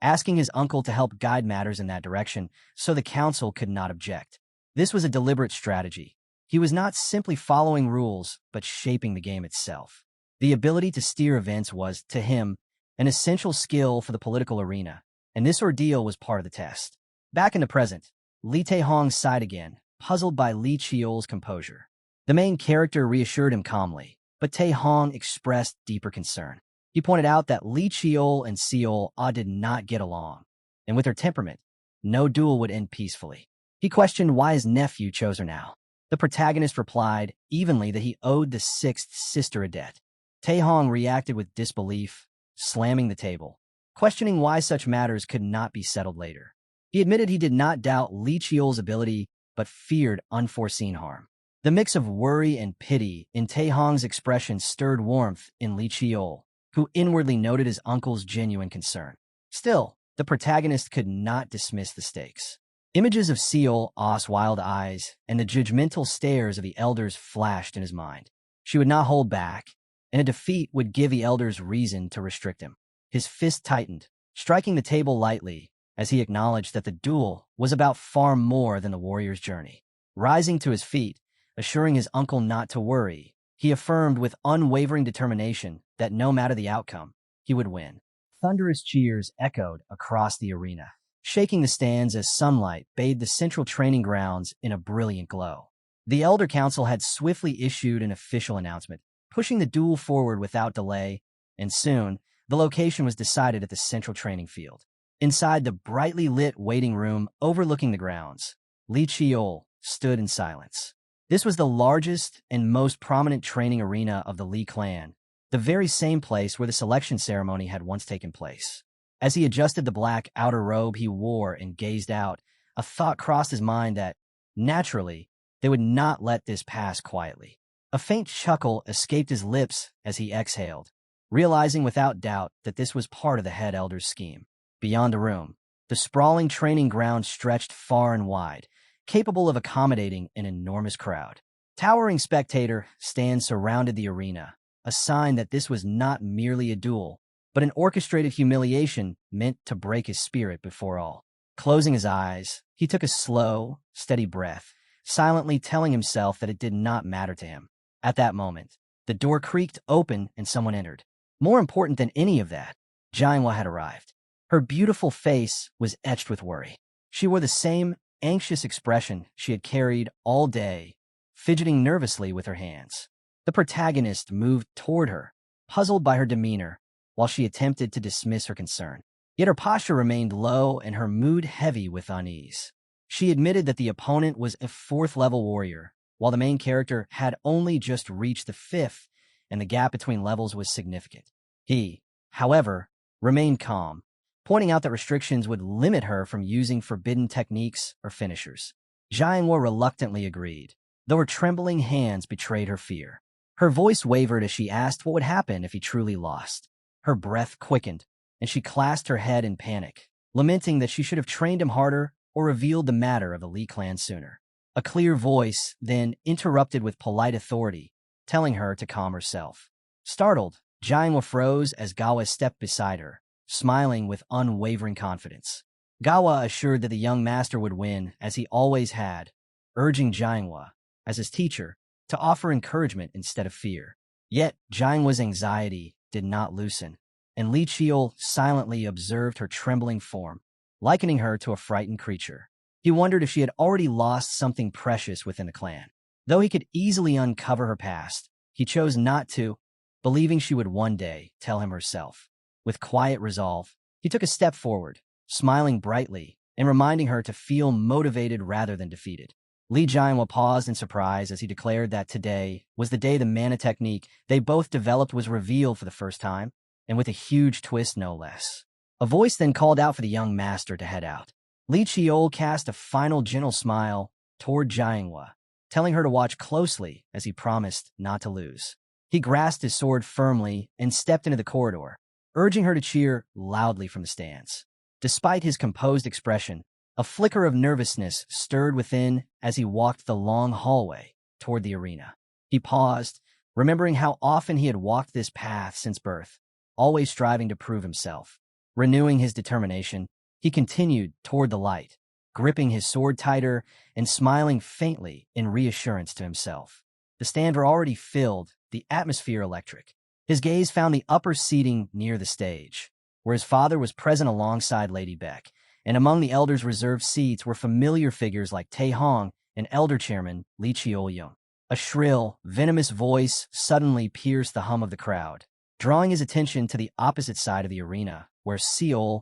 [SPEAKER 1] asking his uncle to help guide matters in that direction so the council could not object. This was a deliberate strategy. He was not simply following rules, but shaping the game itself. The ability to steer events was, to him, an essential skill for the political arena, and this ordeal was part of the test. Back in the present, Li Taehong sighed again, puzzled by Li Chiol's composure. The main character reassured him calmly, but Taehong expressed deeper concern. He pointed out that Li Chiol and Seol did not get along, and with her temperament, no duel would end peacefully. He questioned why his nephew chose her now. The protagonist replied evenly that he owed the sixth sister a debt. Taehong reacted with disbelief, slamming the table, questioning why such matters could not be settled later. He admitted he did not doubt Li Chiol's ability, but feared unforeseen harm. The mix of worry and pity in Taehong's expression stirred warmth in Li Chiol, who inwardly noted his uncle's genuine concern. Still, the protagonist could not dismiss the stakes. Images of Seol's wild eyes and the judgmental stares of the elders flashed in his mind. She would not hold back, and a defeat would give the elders reason to restrict him. His fist tightened, striking the table lightly, as he acknowledged that the duel was about far more than the warrior's journey. Rising to his feet, assuring his uncle not to worry, he affirmed with unwavering determination that no matter the outcome, he would win. Thunderous cheers echoed across the arena, shaking the stands as sunlight bathed the central training grounds in a brilliant glow. The Elder Council had swiftly issued an official announcement, pushing the duel forward without delay, and soon, the location was decided at the central training field. Inside the brightly lit waiting room overlooking the grounds, Li Chiol stood in silence. This was the largest and most prominent training arena of the Li clan, the very same place where the selection ceremony had once taken place. As he adjusted the black outer robe he wore and gazed out, a thought crossed his mind that, naturally, they would not let this pass quietly. A faint chuckle escaped his lips as he exhaled, realizing without doubt that this was part of the head elder's scheme. Beyond the room, the sprawling training ground stretched far and wide, capable of accommodating an enormous crowd. Towering spectator stands surrounded the arena, a sign that this was not merely a duel, but an orchestrated humiliation meant to break his spirit before all. Closing his eyes, he took a slow, steady breath, silently telling himself that it did not matter to him. At that moment, the door creaked open and someone entered. More important than any of that, Jianhua had arrived. Her beautiful face was etched with worry. She wore the same anxious expression she had carried all day, fidgeting nervously with her hands. The protagonist moved toward her, puzzled by her demeanor, while she attempted to dismiss her concern. Yet her posture remained low and her mood heavy with unease. She admitted that the opponent was a fourth-level warrior, while the main character had only just reached the fifth, and the gap between levels was significant. He, however, remained calm, pointing out that restrictions would limit her from using forbidden techniques or finishers. Jianghua reluctantly agreed, though her trembling hands betrayed her fear. Her voice wavered as she asked what would happen if he truly lost. Her breath quickened, and she clasped her head in panic, lamenting that she should have trained him harder or revealed the matter of the Li clan sooner. A clear voice then interrupted with polite authority, telling her to calm herself. Startled, Jianghua froze as Gawa stepped beside her, smiling with unwavering confidence. Gawa assured that the young master would win, as he always had, urging Jianghua, as his teacher, to offer encouragement instead of fear. Yet Jianghua's anxiety did not loosen, and Li Qiol silently observed her trembling form, likening her to a frightened creature. He wondered if she had already lost something precious within the clan. Though he could easily uncover her past, he chose not to, believing she would one day tell him herself. With quiet resolve, he took a step forward, smiling brightly and reminding her to feel motivated rather than defeated. Li Jianhua paused in surprise as he declared that today was the day the mana technique they both developed was revealed for the first time, and with a huge twist no less. A voice then called out for the young master to head out. Li Qiol cast a final gentle smile toward Jianhua, telling her to watch closely as he promised not to lose. He grasped his sword firmly and stepped into the corridor, urging her to cheer loudly from the stands. Despite his composed expression, a flicker of nervousness stirred within as he walked the long hallway toward the arena. He paused, remembering how often he had walked this path since birth, always striving to prove himself. Renewing his determination, he continued toward the light, gripping his sword tighter and smiling faintly in reassurance to himself. The stands were already filled, the atmosphere electric. His gaze found the upper seating near the stage, where his father was present alongside Lady Beck, and among the elders' reserved seats were familiar figures like Tai Hong and elder chairman Li Qiulyong. A shrill, venomous voice suddenly pierced the hum of the crowd, drawing his attention to the opposite side of the arena, where Seol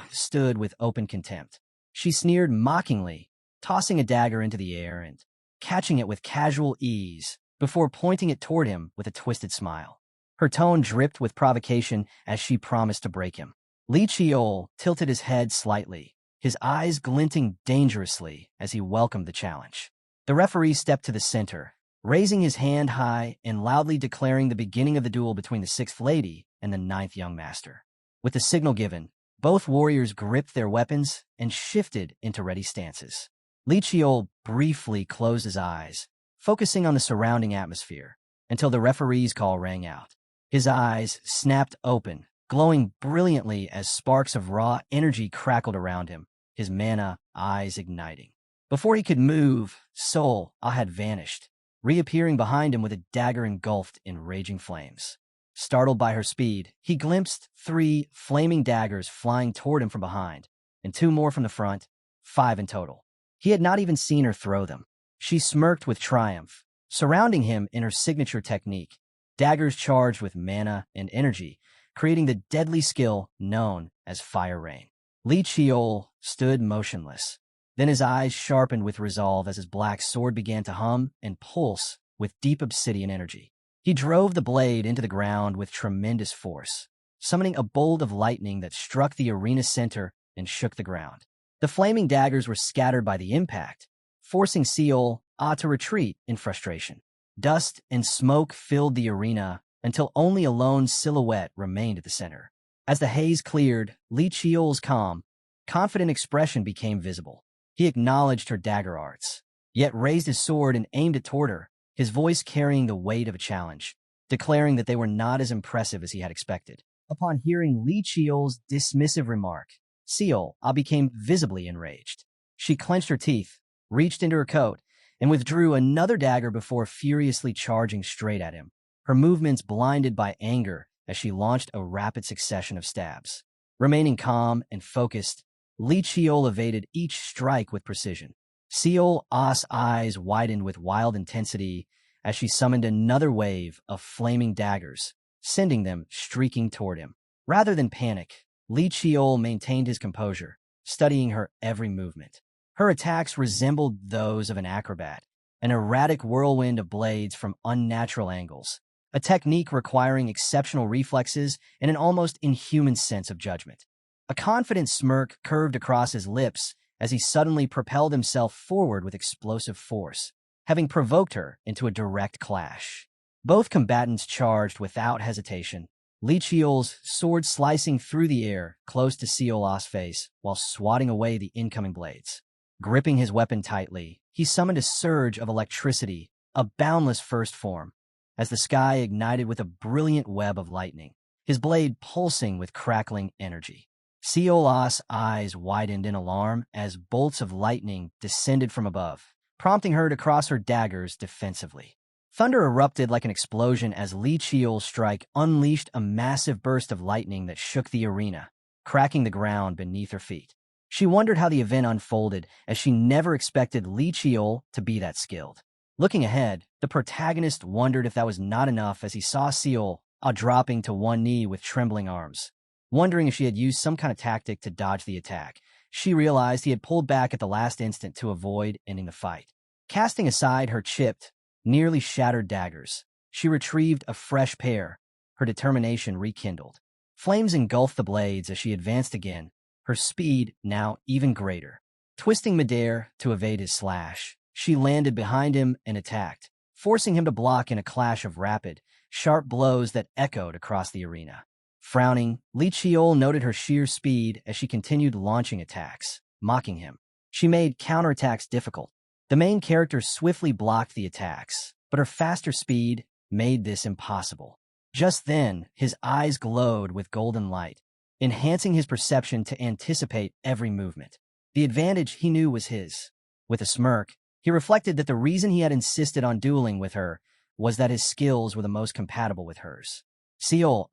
[SPEAKER 1] stood with open contempt. She sneered mockingly, tossing a dagger into the air and catching it with casual ease before pointing it toward him with a twisted smile. Her tone dripped with provocation as she promised to break him. Li Qiol tilted his head slightly, his eyes glinting dangerously as he welcomed the challenge. The referee stepped to the center, raising his hand high and loudly declaring the beginning of the duel between the sixth lady and the ninth young master. With the signal given, both warriors gripped their weapons and shifted into ready stances. Li Qiol briefly closed his eyes, focusing on the surrounding atmosphere, until the referee's call rang out. His eyes snapped open, glowing brilliantly as sparks of raw energy crackled around him, his mana eyes igniting. Before he could move, Seol had vanished, reappearing behind him with a dagger engulfed in raging flames. Startled by her speed, he glimpsed 3 flaming daggers flying toward him from behind, and 2 more from the front, 5 in total. He had not even seen her throw them. She smirked with triumph, surrounding him in her signature technique, daggers charged with mana and energy, creating the deadly skill known as Fire Rain. Li Qiol stood motionless. Then his eyes sharpened with resolve as his black sword began to hum and pulse with deep obsidian energy. He drove the blade into the ground with tremendous force, summoning a bolt of lightning that struck the arena center and shook the ground. The flaming daggers were scattered by the impact, forcing Seol to retreat in frustration. Dust and smoke filled the arena until only a lone silhouette remained at the center. As the haze cleared, Li Qiol's calm, confident expression became visible. He acknowledged her dagger arts, yet raised his sword and aimed it toward her, his voice carrying the weight of a challenge, declaring that they were not as impressive as he had expected. Upon hearing Li Qiol's dismissive remark, Seol became visibly enraged. She clenched her teeth, reached into her coat, and withdrew another dagger before furiously charging straight at him, her movements blinded by anger as she launched a rapid succession of stabs. Remaining calm and focused, Li Qiol evaded each strike with precision. Seol's eyes widened with wild intensity as she summoned another wave of flaming daggers, sending them streaking toward him. Rather than panic, Li Qiol maintained his composure, studying her every movement. Her attacks resembled those of an acrobat, an erratic whirlwind of blades from unnatural angles, a technique requiring exceptional reflexes and an almost inhuman sense of judgment. A confident smirk curved across his lips as he suddenly propelled himself forward with explosive force, having provoked her into a direct clash. Both combatants charged without hesitation, Li Chiol's sword slicing through the air close to Seola's face while swatting away the incoming blades. Gripping his weapon tightly, he summoned a surge of electricity, a boundless first form, as the sky ignited with a brilliant web of lightning, his blade pulsing with crackling energy. Seola's eyes widened in alarm as bolts of lightning descended from above, prompting her to cross her daggers defensively. Thunder erupted like an explosion as Li Chiol's strike unleashed a massive burst of lightning that shook the arena, cracking the ground beneath her feet. She wondered how the event unfolded, as she never expected Li Chiol to be that skilled. Looking ahead, the protagonist wondered if that was not enough as he saw Seol dropping to one knee with trembling arms. Wondering if she had used some kind of tactic to dodge the attack, she realized he had pulled back at the last instant to avoid ending the fight. Casting aside her chipped, nearly shattered daggers, she retrieved a fresh pair, her determination rekindled. Flames engulfed the blades as she advanced again, her speed now even greater. Twisting midair to evade his slash, she landed behind him and attacked, forcing him to block in a clash of rapid, sharp blows that echoed across the arena. Frowning, Li Chiol noted her sheer speed as she continued launching attacks, mocking him. She made counterattacks difficult. The main character swiftly blocked the attacks, but her faster speed made this impossible. Just then, his eyes glowed with golden light, enhancing his perception to anticipate every movement. The advantage he knew was his. With a smirk, he reflected that the reason he had insisted on dueling with her was that his skills were the most compatible with hers. Seol,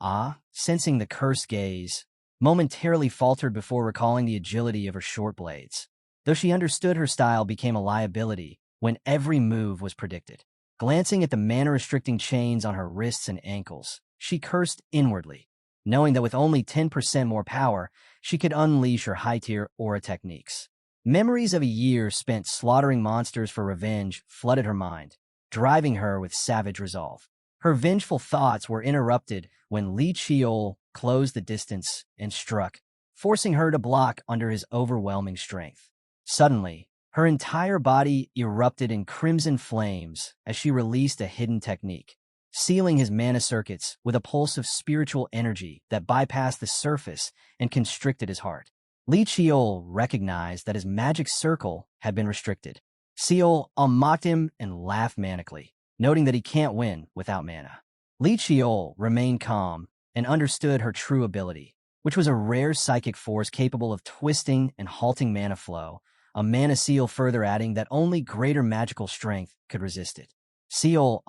[SPEAKER 1] sensing the cursed gaze, momentarily faltered before recalling the agility of her short blades, though she understood her style became a liability when every move was predicted. Glancing at the mana-restricting chains on her wrists and ankles, she cursed inwardly, knowing that with only 10% more power, she could unleash her high-tier aura techniques. Memories of a year spent slaughtering monsters for revenge flooded her mind, driving her with savage resolve. Her vengeful thoughts were interrupted when Li Chiol closed the distance and struck, forcing her to block under his overwhelming strength. Suddenly, her entire body erupted in crimson flames as she released a hidden technique, sealing his mana circuits with a pulse of spiritual energy that bypassed the surface and constricted his heart. Li Chiol recognized that his magic circle had been restricted. Seol mocked him and laughed manically, noting that he can't win without mana. Li Chiol remained calm and understood her true ability, which was a rare psychic force capable of twisting and halting mana flow, a mana seal further adding that only greater magical strength could resist it. Seol,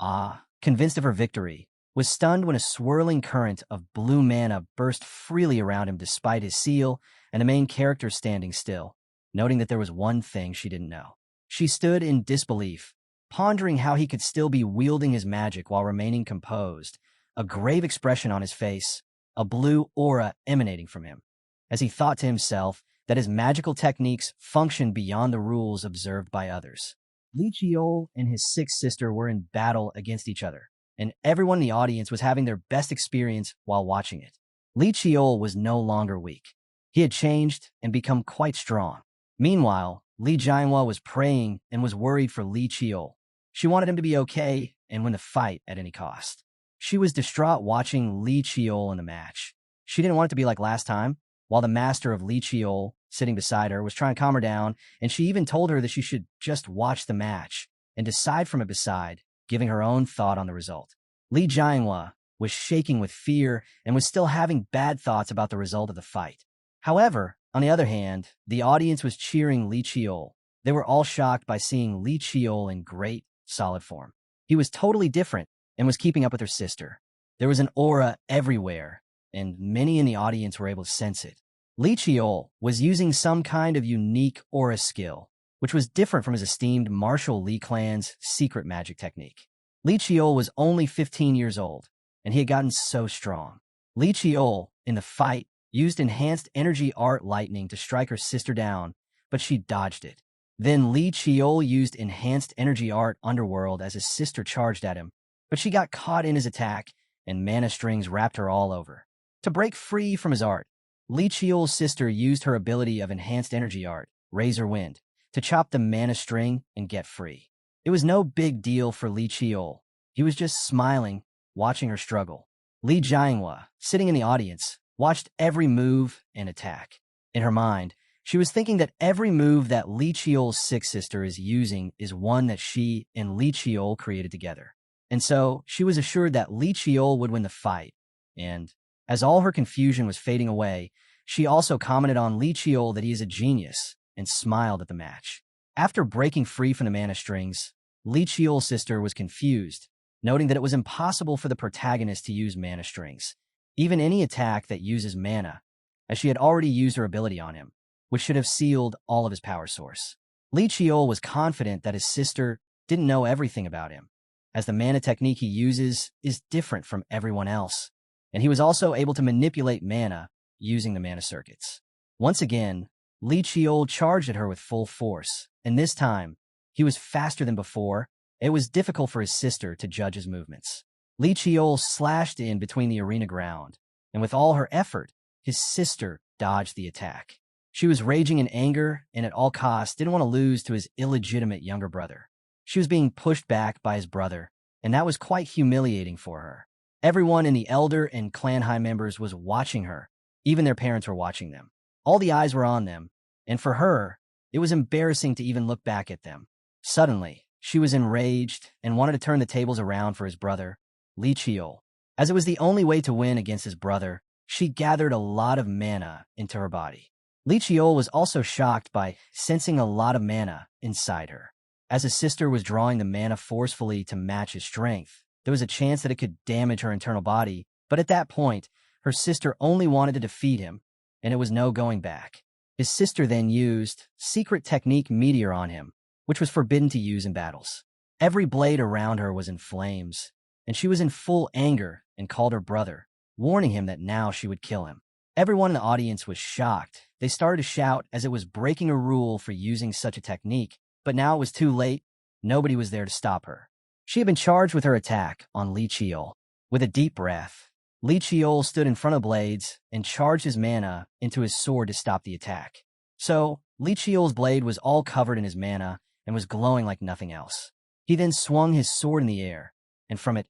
[SPEAKER 1] convinced of her victory, was stunned when a swirling current of blue mana burst freely around him despite his seal and the main character standing still, noting that there was one thing she didn't know. She stood in disbelief, pondering how he could still be wielding his magic while remaining composed, a grave expression on his face, a blue aura emanating from him, as he thought to himself that his magical techniques functioned beyond the rules observed by others. Li Chiol and his sixth sister were in battle against each other, and everyone in the audience was having their best experience while watching it. Li Chiol was no longer weak. He had changed and become quite strong. Meanwhile, Li Jianhua was praying and was worried for Li Chiol. She wanted him to be okay and win the fight at any cost. She was distraught watching Li Chiol in the match. She didn't want it to be like last time, while the master of Li Chiol, sitting beside her, was trying to calm her down, and she even told her that she should just watch the match and decide from it beside, giving her own thought on the result. Li Jianhua was shaking with fear and was still having bad thoughts about the result of the fight. However, on the other hand, the audience was cheering Li Chiol. They were all shocked by seeing Li Chiol in great, solid form. He was totally different and was keeping up with her sister. There was an aura everywhere, and many in the audience were able to sense it. Li Chiol was using some kind of unique aura skill, which was different from his esteemed martial Li clan's secret magic technique. Li Chiol was only 15 years old, and he had gotten so strong. Li Chiol, in the fight, used enhanced energy art lightning to strike her sister down, but she dodged it. Then Li Chiol used Enhanced Energy Art Underworld as his sister charged at him, but she got caught in his attack, and mana strings wrapped her all over. To break free from his art, Li Chiol's sister used her ability of Enhanced Energy Art, Razor Wind, to chop the mana string and get free. It was no big deal for Li Chiol. He was just smiling, watching her struggle. Li Jianghua, sitting in the audience, watched every move and attack. In her mind, she was thinking that every move that Li Chiol's sick sister is using is one that she and Li Chiol created together. And so, she was assured that Li Chiol would win the fight. And, as all her confusion was fading away, she also commented on Li Chiol that he is a genius, and smiled at the match. After breaking free from the mana strings, Li Chiol's sister was confused, noting that it was impossible for the protagonist to use mana strings, even any attack that uses mana, as she had already used her ability on him, which should have sealed all of his power source. Li Chiol was confident that his sister didn't know everything about him, as the mana technique he uses is different from everyone else, and he was also able to manipulate mana using the mana circuits. Once again, Li Chiol charged at her with full force, and this time, he was faster than before. It was difficult for his sister to judge his movements. Li Chiol slashed in between the arena ground, and with all her effort, his sister dodged the attack. She was raging in anger and at all costs didn't want to lose to his illegitimate younger brother. She was being pushed back by his brother, and that was quite humiliating for her. Everyone in the Elder and Clan High members was watching her. Even their parents were watching them. All the eyes were on them, and for her, it was embarrassing to even look back at them. Suddenly, she was enraged and wanted to turn the tables around for his brother, Li Chiol. As it was the only way to win against his brother, she gathered a lot of mana into her body. Li Chiol was also shocked by sensing a lot of mana inside her. As his sister was drawing the mana forcefully to match his strength, there was a chance that it could damage her internal body, but at that point, her sister only wanted to defeat him, and it was no going back. His sister then used Secret Technique Meteor on him, which was forbidden to use in battles. Every blade around her was in flames, and she was in full anger and called her brother, warning him that now she would kill him. Everyone in the audience was shocked. They started to shout as it was breaking a rule for using such a technique, but now it was too late. Nobody was there to stop her. She had been charged with her attack on Li Chiol. With a deep breath, Li Chiol stood in front of blades and charged his mana into his sword to stop the attack. So, Li Chiol's blade was all covered in his mana and was glowing like nothing else. He then swung his sword in the air, and from it,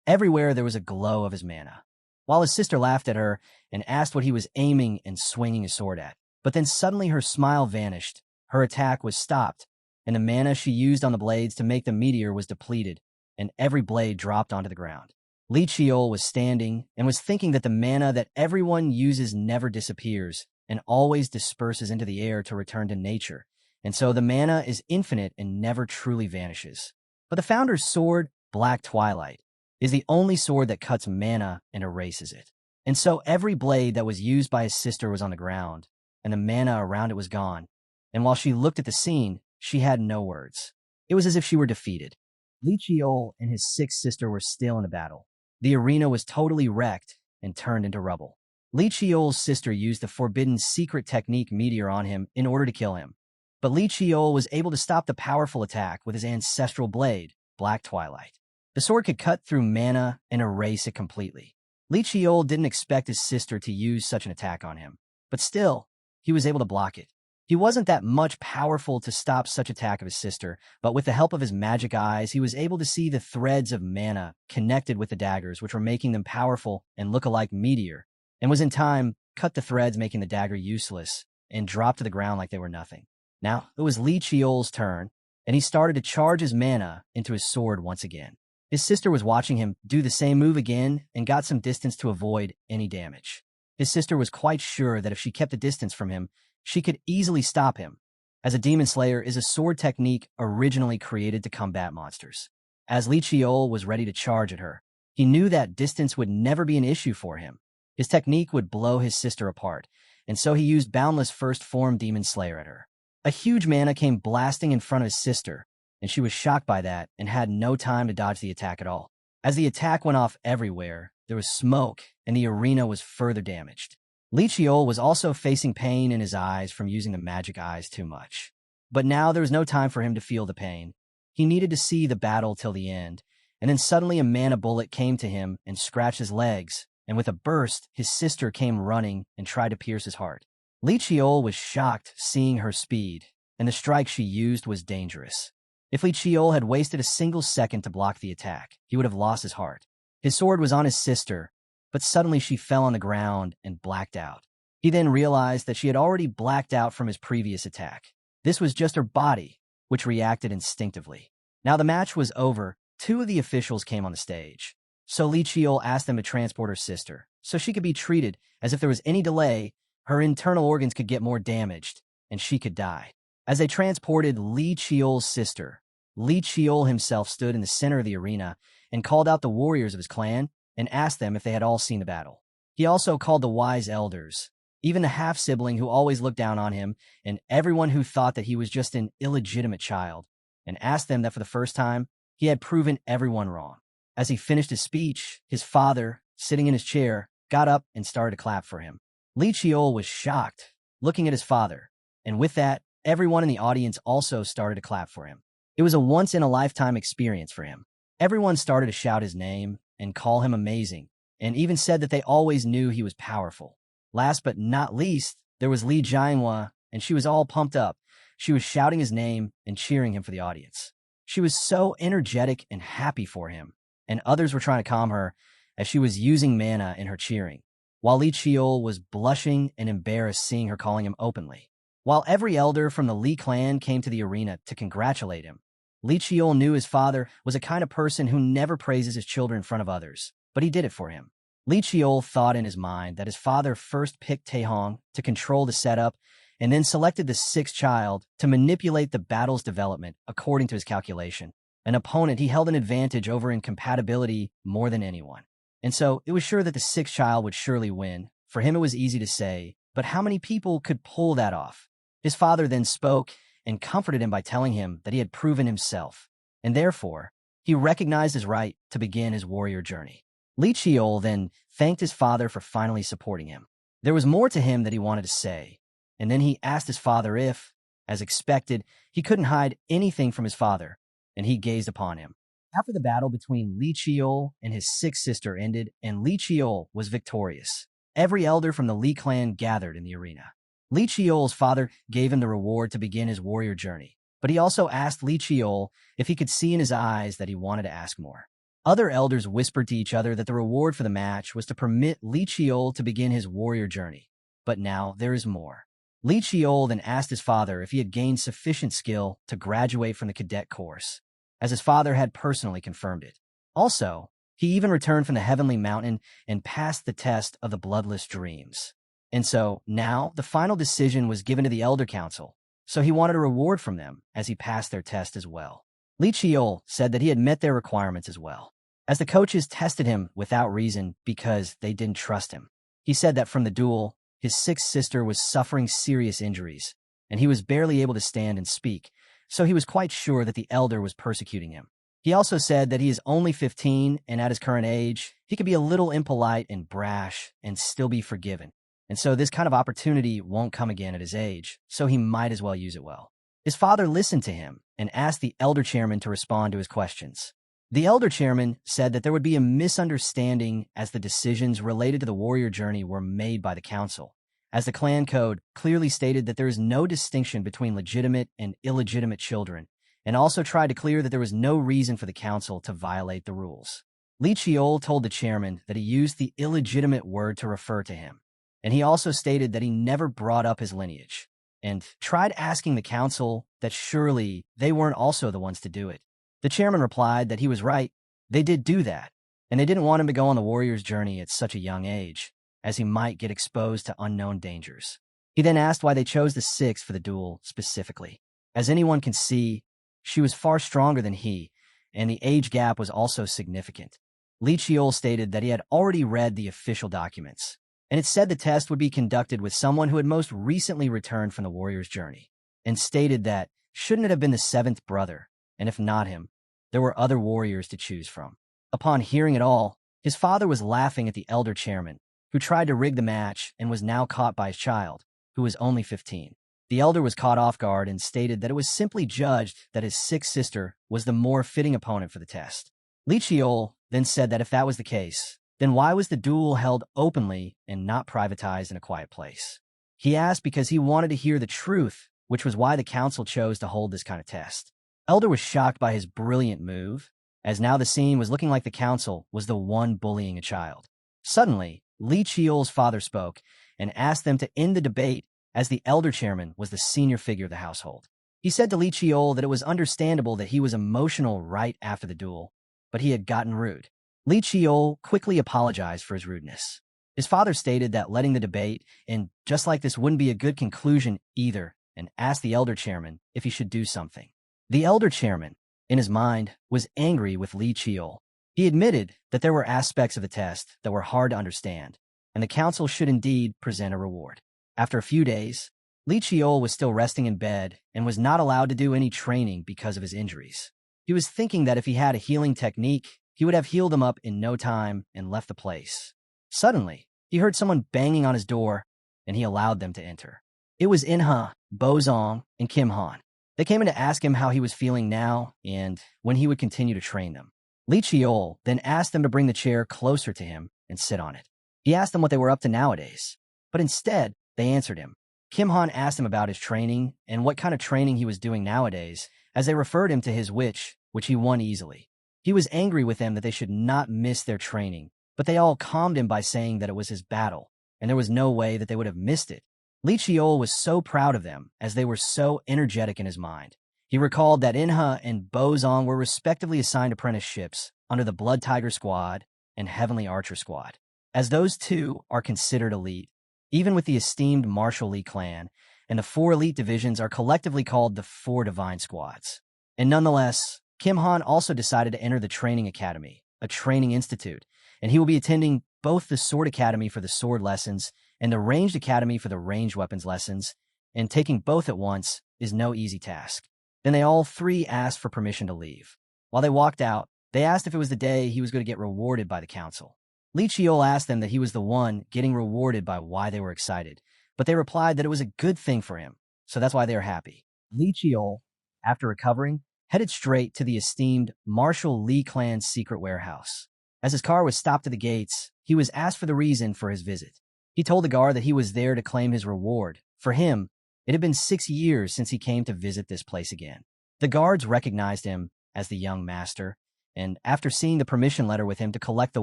[SPEAKER 1] everywhere there was a glow of his mana. While his sister laughed at her and asked what he was aiming and swinging his sword at. But then suddenly her smile vanished, her attack was stopped, and the mana she used on the blades to make the meteor was depleted, and every blade dropped onto the ground. Li Chiol was standing and was thinking that the mana that everyone uses never disappears and always disperses into the air to return to nature, and so the mana is infinite and never truly vanishes. But the founder's sword, Black Twilight, is the only sword that cuts mana and erases it. And so every blade that was used by his sister was on the ground, and the mana around it was gone, and while she looked at the scene, she had no words. It was as if she were defeated. Li Chiol and his sick sister were still in a battle. The arena was totally wrecked and turned into rubble. Li Chiol's sister used the forbidden Secret Technique Meteor on him in order to kill him. But Li Chiol was able to stop the powerful attack with his ancestral blade, Black Twilight. The sword could cut through mana and erase it completely. Li Chiol didn't expect his sister to use such an attack on him, but still, he was able to block it. He wasn't that much powerful to stop such attack of his sister, but with the help of his magic eyes, he was able to see the threads of mana connected with the daggers, which were making them powerful and look alike meteor, and was in time cut the threads making the dagger useless and dropped to the ground like they were nothing. Now, it was Li Chiol's turn, and he started to charge his mana into his sword once again. His sister was watching him do the same move again and got some distance to avoid any damage. His sister was quite sure that if she kept a distance from him, she could easily stop him, as a Demon Slayer is a sword technique originally created to combat monsters. As Li Chiol was ready to charge at her, he knew that distance would never be an issue for him. His technique would blow his sister apart, and so he used Boundless First Form Demon Slayer at her. A huge mana came blasting in front of his sister, and she was shocked by that and had no time to dodge the attack at all. As the attack went off everywhere, there was smoke, and the arena was further damaged. Li Chiol was also facing pain in his eyes from using the magic eyes too much. But now there was no time for him to feel the pain. He needed to see the battle till the end, and then suddenly a mana bullet came to him and scratched his legs, and with a burst, his sister came running and tried to pierce his heart. Lee Cheol was shocked seeing her speed, and the strike she used was dangerous. If Lee Cheol had wasted a single second to block the attack, he would have lost his heart. His sword was on his sister, but suddenly she fell on the ground and blacked out. He then realized that she had already blacked out from his previous attack. This was just her body, which reacted instinctively. Now the match was over. Two of the officials came on the stage. So Lee Cheol asked them to transport her sister, so she could be treated, as if there was any delay, her internal organs could get more damaged, and she could die. As they transported Lee Cheol's sister, Lee Cheol himself stood in the center of the arena and called out the warriors of his clan and asked them if they had all seen the battle. He also called the wise elders, even the half-sibling who always looked down on him, and everyone who thought that he was just an illegitimate child, and asked them that for the first time, he had proven everyone wrong. As he finished his speech, his father, sitting in his chair, got up and started to clap for him. Lee Cheol was shocked, looking at his father, and with that, everyone in the audience also started to clap for him. It was a once-in-a-lifetime experience for him. Everyone started to shout his name and call him amazing, and even said that they always knew he was powerful. Last but not least, there was Lee Jae-hwa, and she was all pumped up. She was shouting his name and cheering him for the audience. She was so energetic and happy for him, and others were trying to calm her as she was using mana in her cheering, while Lee Cheol was blushing and embarrassed seeing her calling him openly. While every elder from the Lee clan came to the arena to congratulate him, Lee Cheol knew his father was a kind of person who never praises his children in front of others, but he did it for him. Lee Cheol thought in his mind that his father first picked Taehong to control the setup and then selected the sixth child to manipulate the battle's development according to his calculation, an opponent he held an advantage over in compatibility more than anyone. And so it was sure that the sixth child would surely win. For him it was easy to say, but how many people could pull that off? His father then spoke and comforted him by telling him that he had proven himself, and therefore he recognized his right to begin his warrior journey. Lee Cheol then thanked his father for finally supporting him. There was more to him that he wanted to say, and then he asked his father if, as expected, he couldn't hide anything from his father, and he gazed upon him. After the battle between Lee Cheol and his sixth sister ended, and Lee Cheol was victorious, every elder from the Lee clan gathered in the arena. Lee Cheol's father gave him the reward to begin his warrior journey, but he also asked Lee Cheol if he could see in his eyes that he wanted to ask more. Other elders whispered to each other that the reward for the match was to permit Lee Cheol to begin his warrior journey. But now there is more. Lee Cheol then asked his father if he had gained sufficient skill to graduate from the cadet course, as his father had personally confirmed it. Also, he even returned from the Heavenly Mountain and passed the test of the Bloodless Dreams. And so, now, the final decision was given to the Elder Council, so he wanted a reward from them as he passed their test as well. Lee Cheol said that he had met their requirements as well, as the coaches tested him without reason because they didn't trust him. He said that from the duel, his sixth sister was suffering serious injuries, and he was barely able to stand and speak, so he was quite sure that the elder was persecuting him. He also said that he is only 15, and at his current age, he could be a little impolite and brash and still be forgiven. And so this kind of opportunity won't come again at his age, so he might as well use it well. His father listened to him and asked the elder chairman to respond to his questions. The elder chairman said that there would be a misunderstanding as the decisions related to the warrior journey were made by the council, as the clan code clearly stated that there is no distinction between legitimate and illegitimate children, and also tried to clear that there was no reason for the council to violate the rules. Lee Cheol told the chairman that he used the illegitimate word to refer to him, and he also stated that he never brought up his lineage, and tried asking the council that surely they weren't also the ones to do it. The chairman replied that he was right, they did do that, and they didn't want him to go on the warrior's journey at such a young age, as he might get exposed to unknown dangers. He then asked why they chose the sixth for the duel specifically. As anyone can see, she was far stronger than he, and the age gap was also significant. Lee Cheol stated that he had already read the official documents, and it said the test would be conducted with someone who had most recently returned from the warrior's journey, and stated that shouldn't it have been the seventh brother, and if not him, there were other warriors to choose from. Upon hearing it all, his father was laughing at the elder chairman, who tried to rig the match and was now caught by his child, who was only 15. The elder was caught off guard and stated that it was simply judged that his sick sister was the more fitting opponent for the test. Li Chiol then said that if that was the case, then why was the duel held openly and not privatized in a quiet place? He asked because he wanted to hear the truth, which was why the council chose to hold this kind of test. Elder was shocked by his brilliant move, as now the scene was looking like the council was the one bullying a child. Suddenly, Li Chiol's father spoke and asked them to end the debate, as the elder chairman was the senior figure of the household. He said to Li Chiol that it was understandable that he was emotional right after the duel, but he had gotten rude. Li Chiol quickly apologized for his rudeness. His father stated that letting the debate end just like this wouldn't be a good conclusion either, and asked the elder chairman if he should do something. The elder chairman, in his mind, was angry with Li Chiol. He admitted that there were aspects of the test that were hard to understand, and the council should indeed present a reward. After a few days, Li Chiol was still resting in bed and was not allowed to do any training because of his injuries. He was thinking that if he had a healing technique, he would have healed him up in no time and left the place. Suddenly, he heard someone banging on his door, and he allowed them to enter. It was Inha, Bozong, and Kim Han. They came in to ask him how he was feeling now and when he would continue to train them. Li Chiol then asked them to bring the chair closer to him and sit on it. He asked them what they were up to nowadays, but instead, they answered him. Kim Han asked him about his training and what kind of training he was doing nowadays, as they referred him to his which he won easily. He was angry with them that they should not miss their training, but they all calmed him by saying that it was his battle, and there was no way that they would have missed it. Li Chiol was so proud of them, as they were so energetic in his mind. He recalled that Inha and Bozong were respectively assigned apprenticeships under the Blood Tiger Squad and Heavenly Archer Squad, as those two are considered elite. Even with the esteemed Martial Lee clan, and the 4 elite divisions are collectively called the 4 Divine Squads. And nonetheless, Kim Han also decided to enter the Training Academy, a training institute, and he will be attending both the Sword Academy for the sword lessons and the Ranged Academy for the ranged weapons lessons, and taking both at once is no easy task. Then they all 3 asked for permission to leave. While they walked out, they asked if it was the day he was going to get rewarded by the council. Li Chiol asked them that he was the one getting rewarded by why they were excited, but they replied that it was a good thing for him, so that's why they were happy. Li Chiol, after recovering, headed straight to the esteemed Martial Lee clan's secret warehouse. As his car was stopped at the gates, he was asked for the reason for his visit. He told the guard that he was there to claim his reward. For him, it had been 6 years since he came to visit this place again. The guards recognized him as the young master, and after seeing the permission letter with him to collect the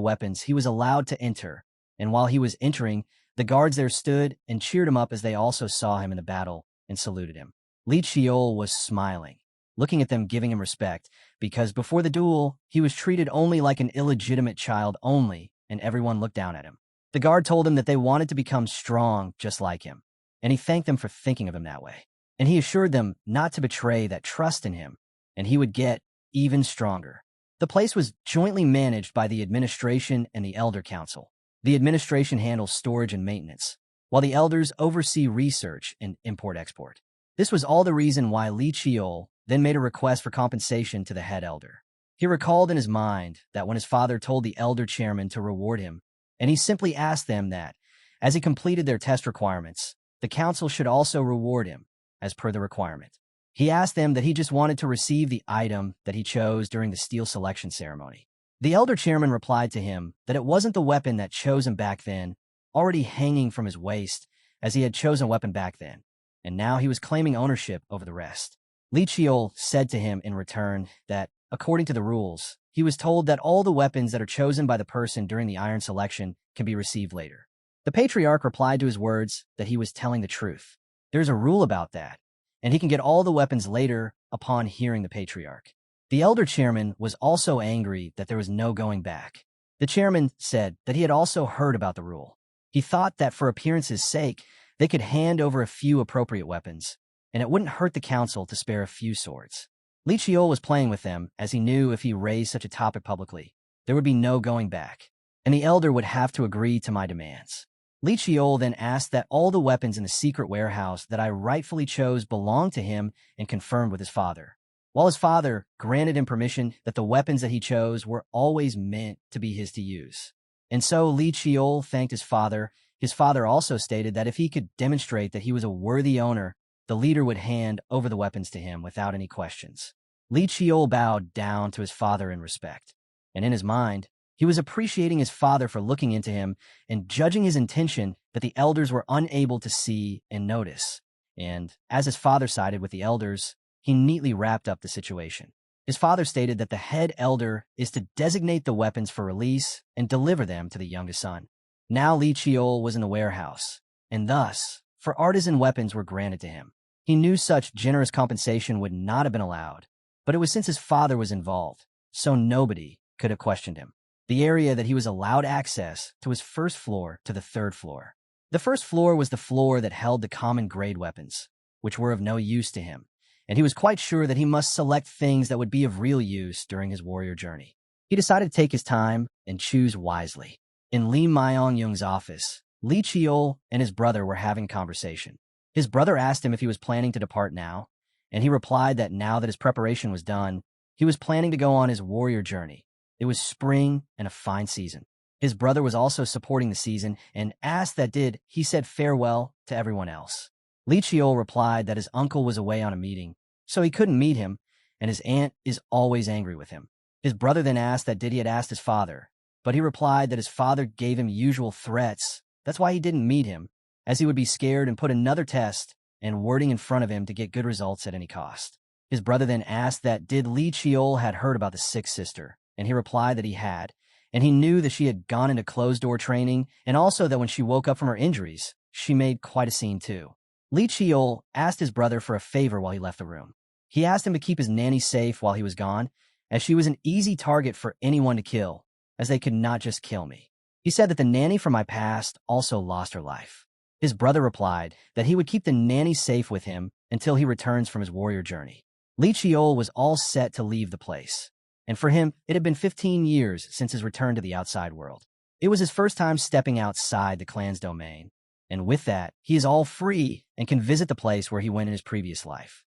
[SPEAKER 1] weapons, he was allowed to enter. And while he was entering, the guards there stood and cheered him up as they also saw him in the battle and saluted him. Li Chiol was smiling, looking at them, giving him respect, because before the duel, he was treated only like an illegitimate child only, and everyone looked down at him. The guard told him that they wanted to become strong just like him, and he thanked them for thinking of him that way. And he assured them not to betray that trust in him, and he would get even stronger. The place was jointly managed by the administration and the Elder Council. The administration handles storage and maintenance, while the elders oversee research and import-export. This was all the reason why Li Chiol then made a request for compensation to the head elder. He recalled in his mind that when his father told the elder chairman to reward him, and he simply asked them that, as he completed their test requirements, the council should also reward him, as per the requirement. He asked them that he just wanted to receive the item that he chose during the steel selection ceremony. The elder chairman replied to him that it wasn't the weapon that chose him back then, already hanging from his waist, as he had chosen a weapon back then, and now he was claiming ownership over the rest. Li Chiol said to him in return that, according to the rules, he was told that all the weapons that are chosen by the person during the iron selection can be received later. The patriarch replied to his words that he was telling the truth. There's a rule about that, and he can get all the weapons later upon hearing the patriarch. The elder chairman was also angry that there was no going back. The chairman said that he had also heard about the rule. He thought that for appearance's sake, they could hand over a few appropriate weapons, and it wouldn't hurt the council to spare a few swords. Li Chiol was playing with them, as he knew if he raised such a topic publicly, there would be no going back, and the elder would have to agree to my demands. Li Chiol then asked that all the weapons in the secret warehouse that I rightfully chose belonged to him and confirmed with his father. While his father granted him permission that the weapons that he chose were always meant to be his to use. And so Li Chiol thanked his father. His father also stated that if he could demonstrate that he was a worthy owner, the leader would hand over the weapons to him without any questions. Li Chiol bowed down to his father in respect, and in his mind, he was appreciating his father for looking into him and judging his intention that the elders were unable to see and notice. And as his father sided with the elders, he neatly wrapped up the situation. His father stated that the head elder is to designate the weapons for release and deliver them to the youngest son. Now Li Chiol was in the warehouse, and thus, for artisan weapons were granted to him. He knew such generous compensation would not have been allowed, but it was since his father was involved, so nobody could have questioned him. The area that he was allowed access to was first floor to the third floor. The first floor was the floor that held the common grade weapons, which were of no use to him, and he was quite sure that he must select things that would be of real use during his warrior journey. He decided to take his time and choose wisely. In Li Myong-young's office, Li Chiol and his brother were having a conversation. His brother asked him if he was planning to depart now, and he replied that now that his preparation was done, he was planning to go on his warrior journey. It was spring and a fine season. His brother was also supporting the season and asked that did he said farewell to everyone else. Li Chiol replied that his uncle was away on a meeting, so he couldn't meet him, and his aunt is always angry with him. His brother then asked that did he had asked his father, but he replied that his father gave him usual threats. That's why he didn't meet him, as he would be scared and put another test and wording in front of him to get good results at any cost. His brother then asked that did Li Chiol had heard about the sick sister, and he replied that he had, and he knew that she had gone into closed-door training, and also that when she woke up from her injuries, she made quite a scene too. Li Chiol asked his brother for a favor while he left the room. He asked him to keep his nanny safe while he was gone, as she was an easy target for anyone to kill, as they could not just kill me. He said that the nanny from my past also lost her life. His brother replied that he would keep the nanny safe with him until he returns from his warrior journey. Li Chiol was all set to leave the place, and for him, it had been 15 years since his return to the outside world. It was his first time stepping outside the clan's domain, and with that, he is all free and can visit the place where he went in his previous life.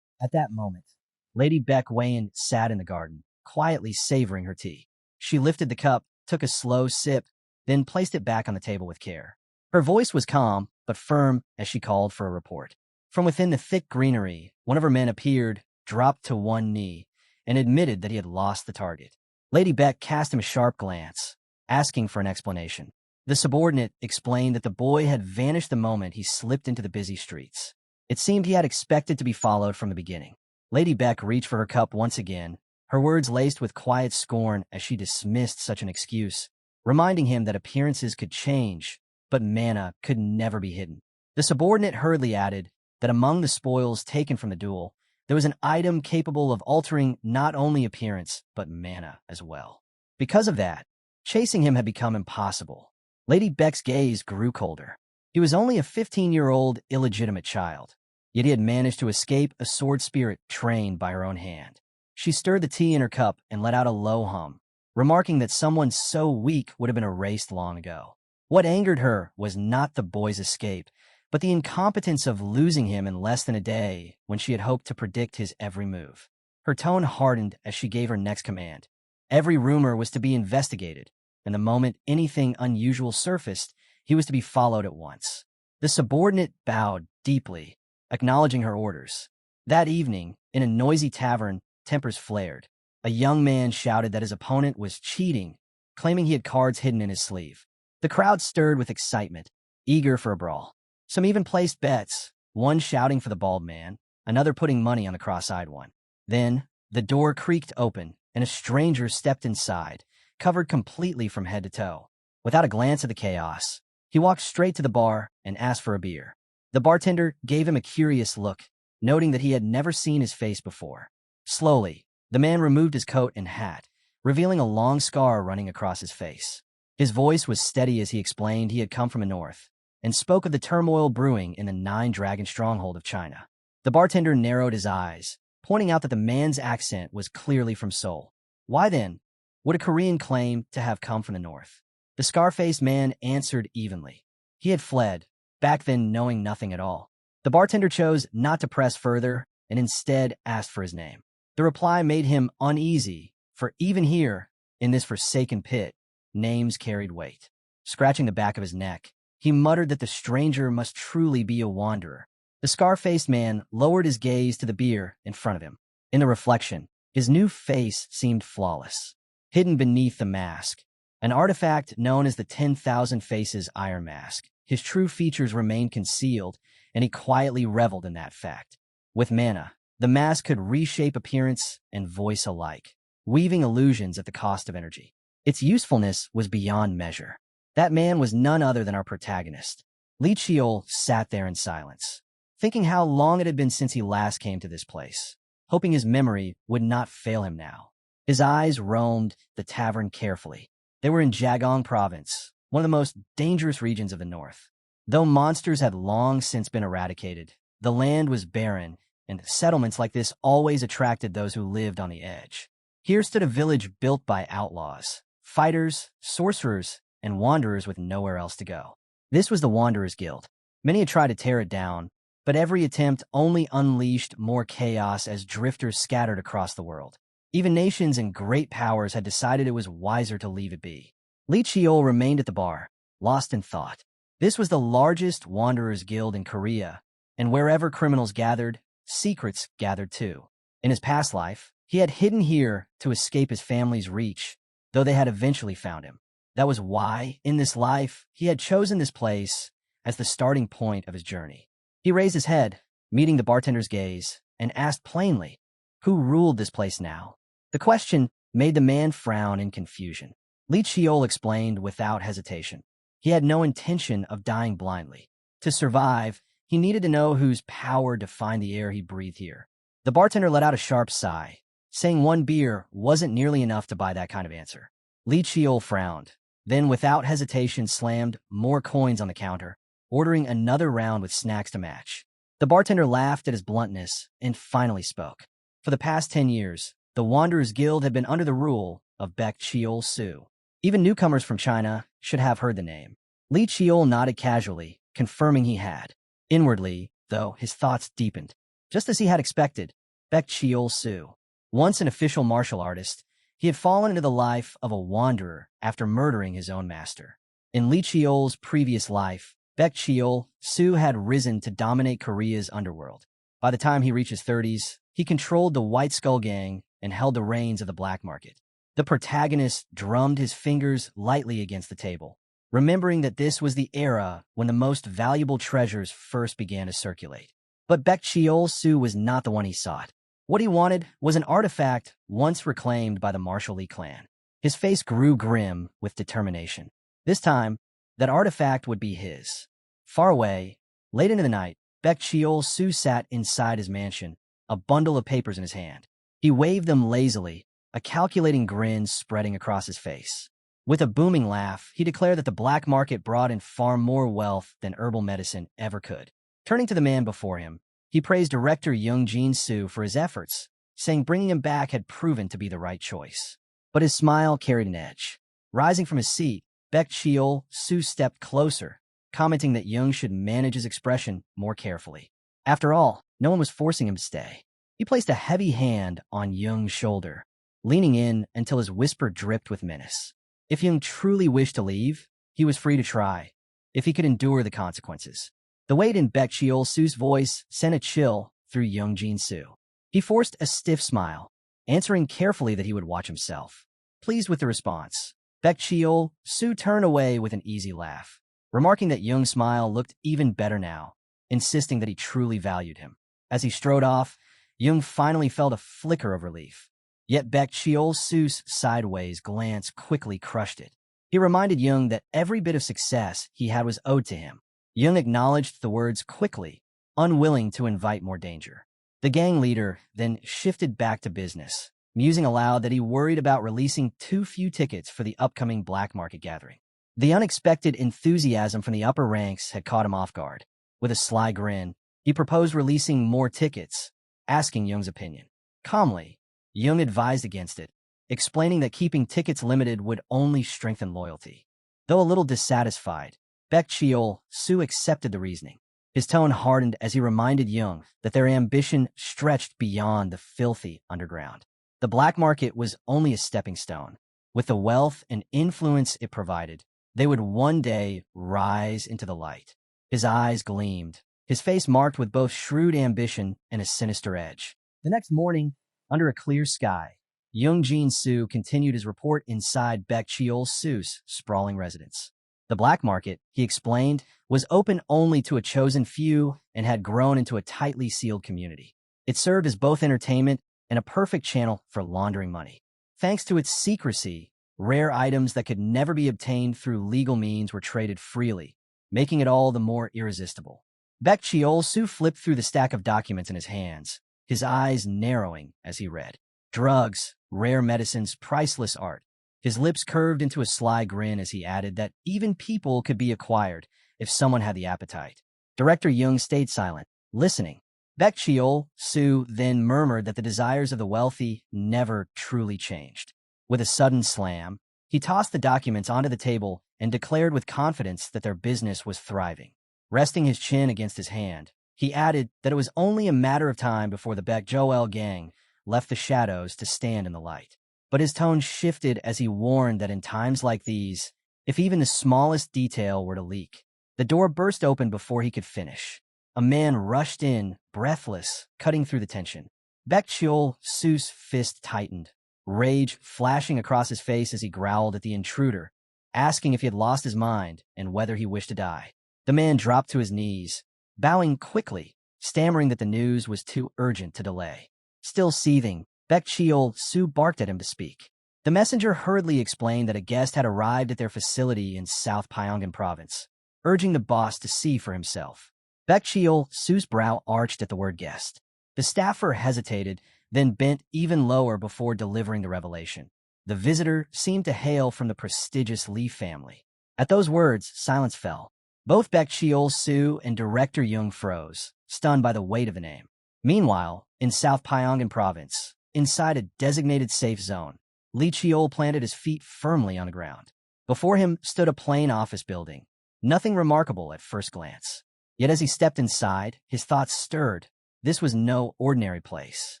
[SPEAKER 1] At that moment, Lady Beck Wayan sat in the garden, quietly savoring her tea. She lifted the cup, took a slow sip, then placed it back on the table with care. Her voice was calm, but firm as she called for a report. From within the thick greenery, one of her men appeared, dropped to one knee, and admitted that he had lost the target. Lady Beck cast him a sharp glance, asking for an explanation. The subordinate explained that the boy had vanished the moment he slipped into the busy streets. It seemed he had expected to be followed from the beginning. Lady Beck reached for her cup once again, her words laced with quiet scorn as she dismissed such an excuse, reminding him that appearances could change, but mana could never be hidden. The subordinate hurriedly added that among the spoils taken from the duel, there was an item capable of altering not only appearance, but mana as well. Because of that, chasing him had become impossible. Lady Beck's gaze grew colder. He was only a 15-year-old illegitimate child, yet he had managed to escape a sword spirit trained by her own hand. She stirred the tea in her cup and let out a low hum, remarking that someone so weak would have been erased long ago. What angered her was not the boy's escape, but the incompetence of losing him in less than a day when she had hoped to predict his every move. Her tone hardened as she gave her next command. Every rumor was to be investigated, and the moment anything unusual surfaced, he was to be followed at once. The subordinate bowed deeply, acknowledging her orders. That evening, in a noisy tavern, tempers flared. A young man shouted that his opponent was cheating, claiming he had cards hidden in his sleeve. The crowd stirred with excitement, eager for a brawl. Some even placed bets, one shouting for the bald man, another putting money on the cross-eyed one. Then, the door creaked open, and a stranger stepped inside, covered completely from head to toe. Without a glance at the chaos, he walked straight to the bar and asked for a beer. The bartender gave him a curious look, noting that he had never seen his face before. Slowly, the man removed his coat and hat, revealing a long scar running across his face. His voice was steady as he explained he had come from the north, and spoke of the turmoil brewing in the Nine-Dragon stronghold of China. The bartender narrowed his eyes, pointing out that the man's accent was clearly from Seoul. Why then would a Korean claim to have come from the north? The scar-faced man answered evenly. He had fled, back then knowing nothing at all. The bartender chose not to press further and instead asked for his name. The reply made him uneasy, for even here, in this forsaken pit, names carried weight. Scratching the back of his neck, he muttered that the stranger must truly be a wanderer. The scar-faced man lowered his gaze to the beer in front of him. In the reflection, his new face seemed flawless. Hidden beneath the mask, an artifact known as the 10,000 Faces Iron Mask, his true features remained concealed, and he quietly reveled in that fact. With mana, the mask could reshape appearance and voice alike, weaving illusions at the cost of energy. Its usefulness was beyond measure. That man was none other than our protagonist. Li Chiol sat there in silence, thinking how long it had been since he last came to this place, hoping his memory would not fail him now. His eyes roamed the tavern carefully. They were in Jiagong Province, one of the most dangerous regions of the north. Though monsters had long since been eradicated, the land was barren, and settlements like this always attracted those who lived on the edge. Here stood a village built by outlaws, fighters, sorcerers, and wanderers with nowhere else to go. This was the Wanderers Guild. Many had tried to tear it down, but every attempt only unleashed more chaos as drifters scattered across the world. Even nations and great powers had decided it was wiser to leave it be. Li Chiol remained at the bar, lost in thought. This was the largest Wanderers Guild in Korea, and wherever criminals gathered, secrets gathered too. In his past life, he had hidden here to escape his family's reach, though they had eventually found him. That was why, in this life, he had chosen this place as the starting point of his journey. He raised his head, meeting the bartender's gaze, and asked plainly, who ruled this place now? The question made the man frown in confusion. Li Chiol explained without hesitation. He had no intention of dying blindly. To survive, he needed to know whose power defined the air he breathed here. The bartender let out a sharp sigh, saying one beer wasn't nearly enough to buy that kind of answer. Li Chiol frowned, then without hesitation slammed more coins on the counter, ordering another round with snacks to match. The bartender laughed at his bluntness and finally spoke. For the past 10 years, the Wanderers Guild had been under the rule of Baek Chiol Su. Even newcomers from China should have heard the name. Li Chiol nodded casually, confirming he had. Inwardly, though, his thoughts deepened. Just as he had expected, Baek Chiol Su, once an official martial artist, he had fallen into the life of a wanderer after murdering his own master. In Li Chiol's previous life, Baek Chiol Su had risen to dominate Korea's underworld. By the time he reached his 30s, he controlled the White Skull Gang and held the reins of the black market. The protagonist drummed his fingers lightly against the table, remembering that this was the era when the most valuable treasures first began to circulate. But Baek Chiol Su was not the one he sought. What he wanted was an artifact once reclaimed by the Martial Li clan. His face grew grim with determination. This time, that artifact would be his. Far away, late into the night, Baek Chiol Su sat inside his mansion, a bundle of papers in his hand. He waved them lazily, a calculating grin spreading across his face. With a booming laugh, he declared that the black market brought in far more wealth than herbal medicine ever could. Turning to the man before him, he praised Director Young Jin Soo for his efforts, saying bringing him back had proven to be the right choice. But his smile carried an edge. Rising from his seat, Baek Chiol Su stepped closer, commenting that Young should manage his expression more carefully. After all, no one was forcing him to stay. He placed a heavy hand on Young's shoulder, leaning in until his whisper dripped with menace. If Young truly wished to leave, he was free to try, if he could endure the consequences. The weight in Baek Chiol Su's voice sent a chill through Young Jin Soo. He forced a stiff smile, answering carefully that he would watch himself. Pleased with the response, Baek Chiol Su turned away with an easy laugh, remarking that Young's smile looked even better now, insisting that he truly valued him. As he strode off, Young finally felt a flicker of relief. Yet Baek Chiol Su's sideways glance quickly crushed it. He reminded Young that every bit of success he had was owed to him. Young acknowledged the words quickly, unwilling to invite more danger. The gang leader then shifted back to business, musing aloud that he worried about releasing too few tickets for the upcoming black market gathering. The unexpected enthusiasm from the upper ranks had caught him off guard. With a sly grin, he proposed releasing more tickets, asking Young's opinion. Calmly, Young advised against it, explaining that keeping tickets limited would only strengthen loyalty. Though a little dissatisfied, Baek Chiol Su accepted the reasoning. His tone hardened as he reminded Young that their ambition stretched beyond the filthy underground. The black market was only a stepping stone. With the wealth and influence it provided, they would one day rise into the light. His eyes gleamed, his face marked with both shrewd ambition and a sinister edge. The next morning, under a clear sky, Young Jin Soo continued his report inside Baek Cheol Soo's sprawling residence. The black market, he explained, was open only to a chosen few and had grown into a tightly sealed community. It served as both entertainment and a perfect channel for laundering money. Thanks to its secrecy, rare items that could never be obtained through legal means were traded freely, making it all the more irresistible. Baek Cheol Soo flipped through the stack of documents in his hands, his eyes narrowing as he read. Drugs, rare medicines, priceless art. His lips curved into a sly grin as he added that even people could be acquired if someone had the appetite. Director Jung stayed silent, listening. Baek Cheol Soo then murmured that the desires of the wealthy never truly changed. With a sudden slam, he tossed the documents onto the table and declared with confidence that their business was thriving. Resting his chin against his hand, he added that it was only a matter of time before the Baek Joel gang left the shadows to stand in the light. But his tone shifted as he warned that in times like these, if even the smallest detail were to leak, the door burst open before he could finish. A man rushed in, breathless, cutting through the tension. Baek Cheol Soo's fist tightened, rage flashing across his face as he growled at the intruder, asking if he had lost his mind and whether he wished to die. The man dropped to his knees, bowing quickly, stammering that the news was too urgent to delay. Still seething, Baek Cheol Soo barked at him to speak. The messenger hurriedly explained that a guest had arrived at their facility in South Pyongan province, urging the boss to see for himself. Baek Cheol Soo's brow arched at the word guest. The staffer hesitated, then bent even lower before delivering the revelation. The visitor seemed to hail from the prestigious Lee family. At those words, silence fell. Both Baek Cheol Soo and Director Jung froze, stunned by the weight of the name. Meanwhile, in South Pyongan province, inside a designated safe zone, Lee Cheol planted his feet firmly on the ground. Before him stood a plain office building, nothing remarkable at first glance. Yet as he stepped inside, his thoughts stirred. This was no ordinary place.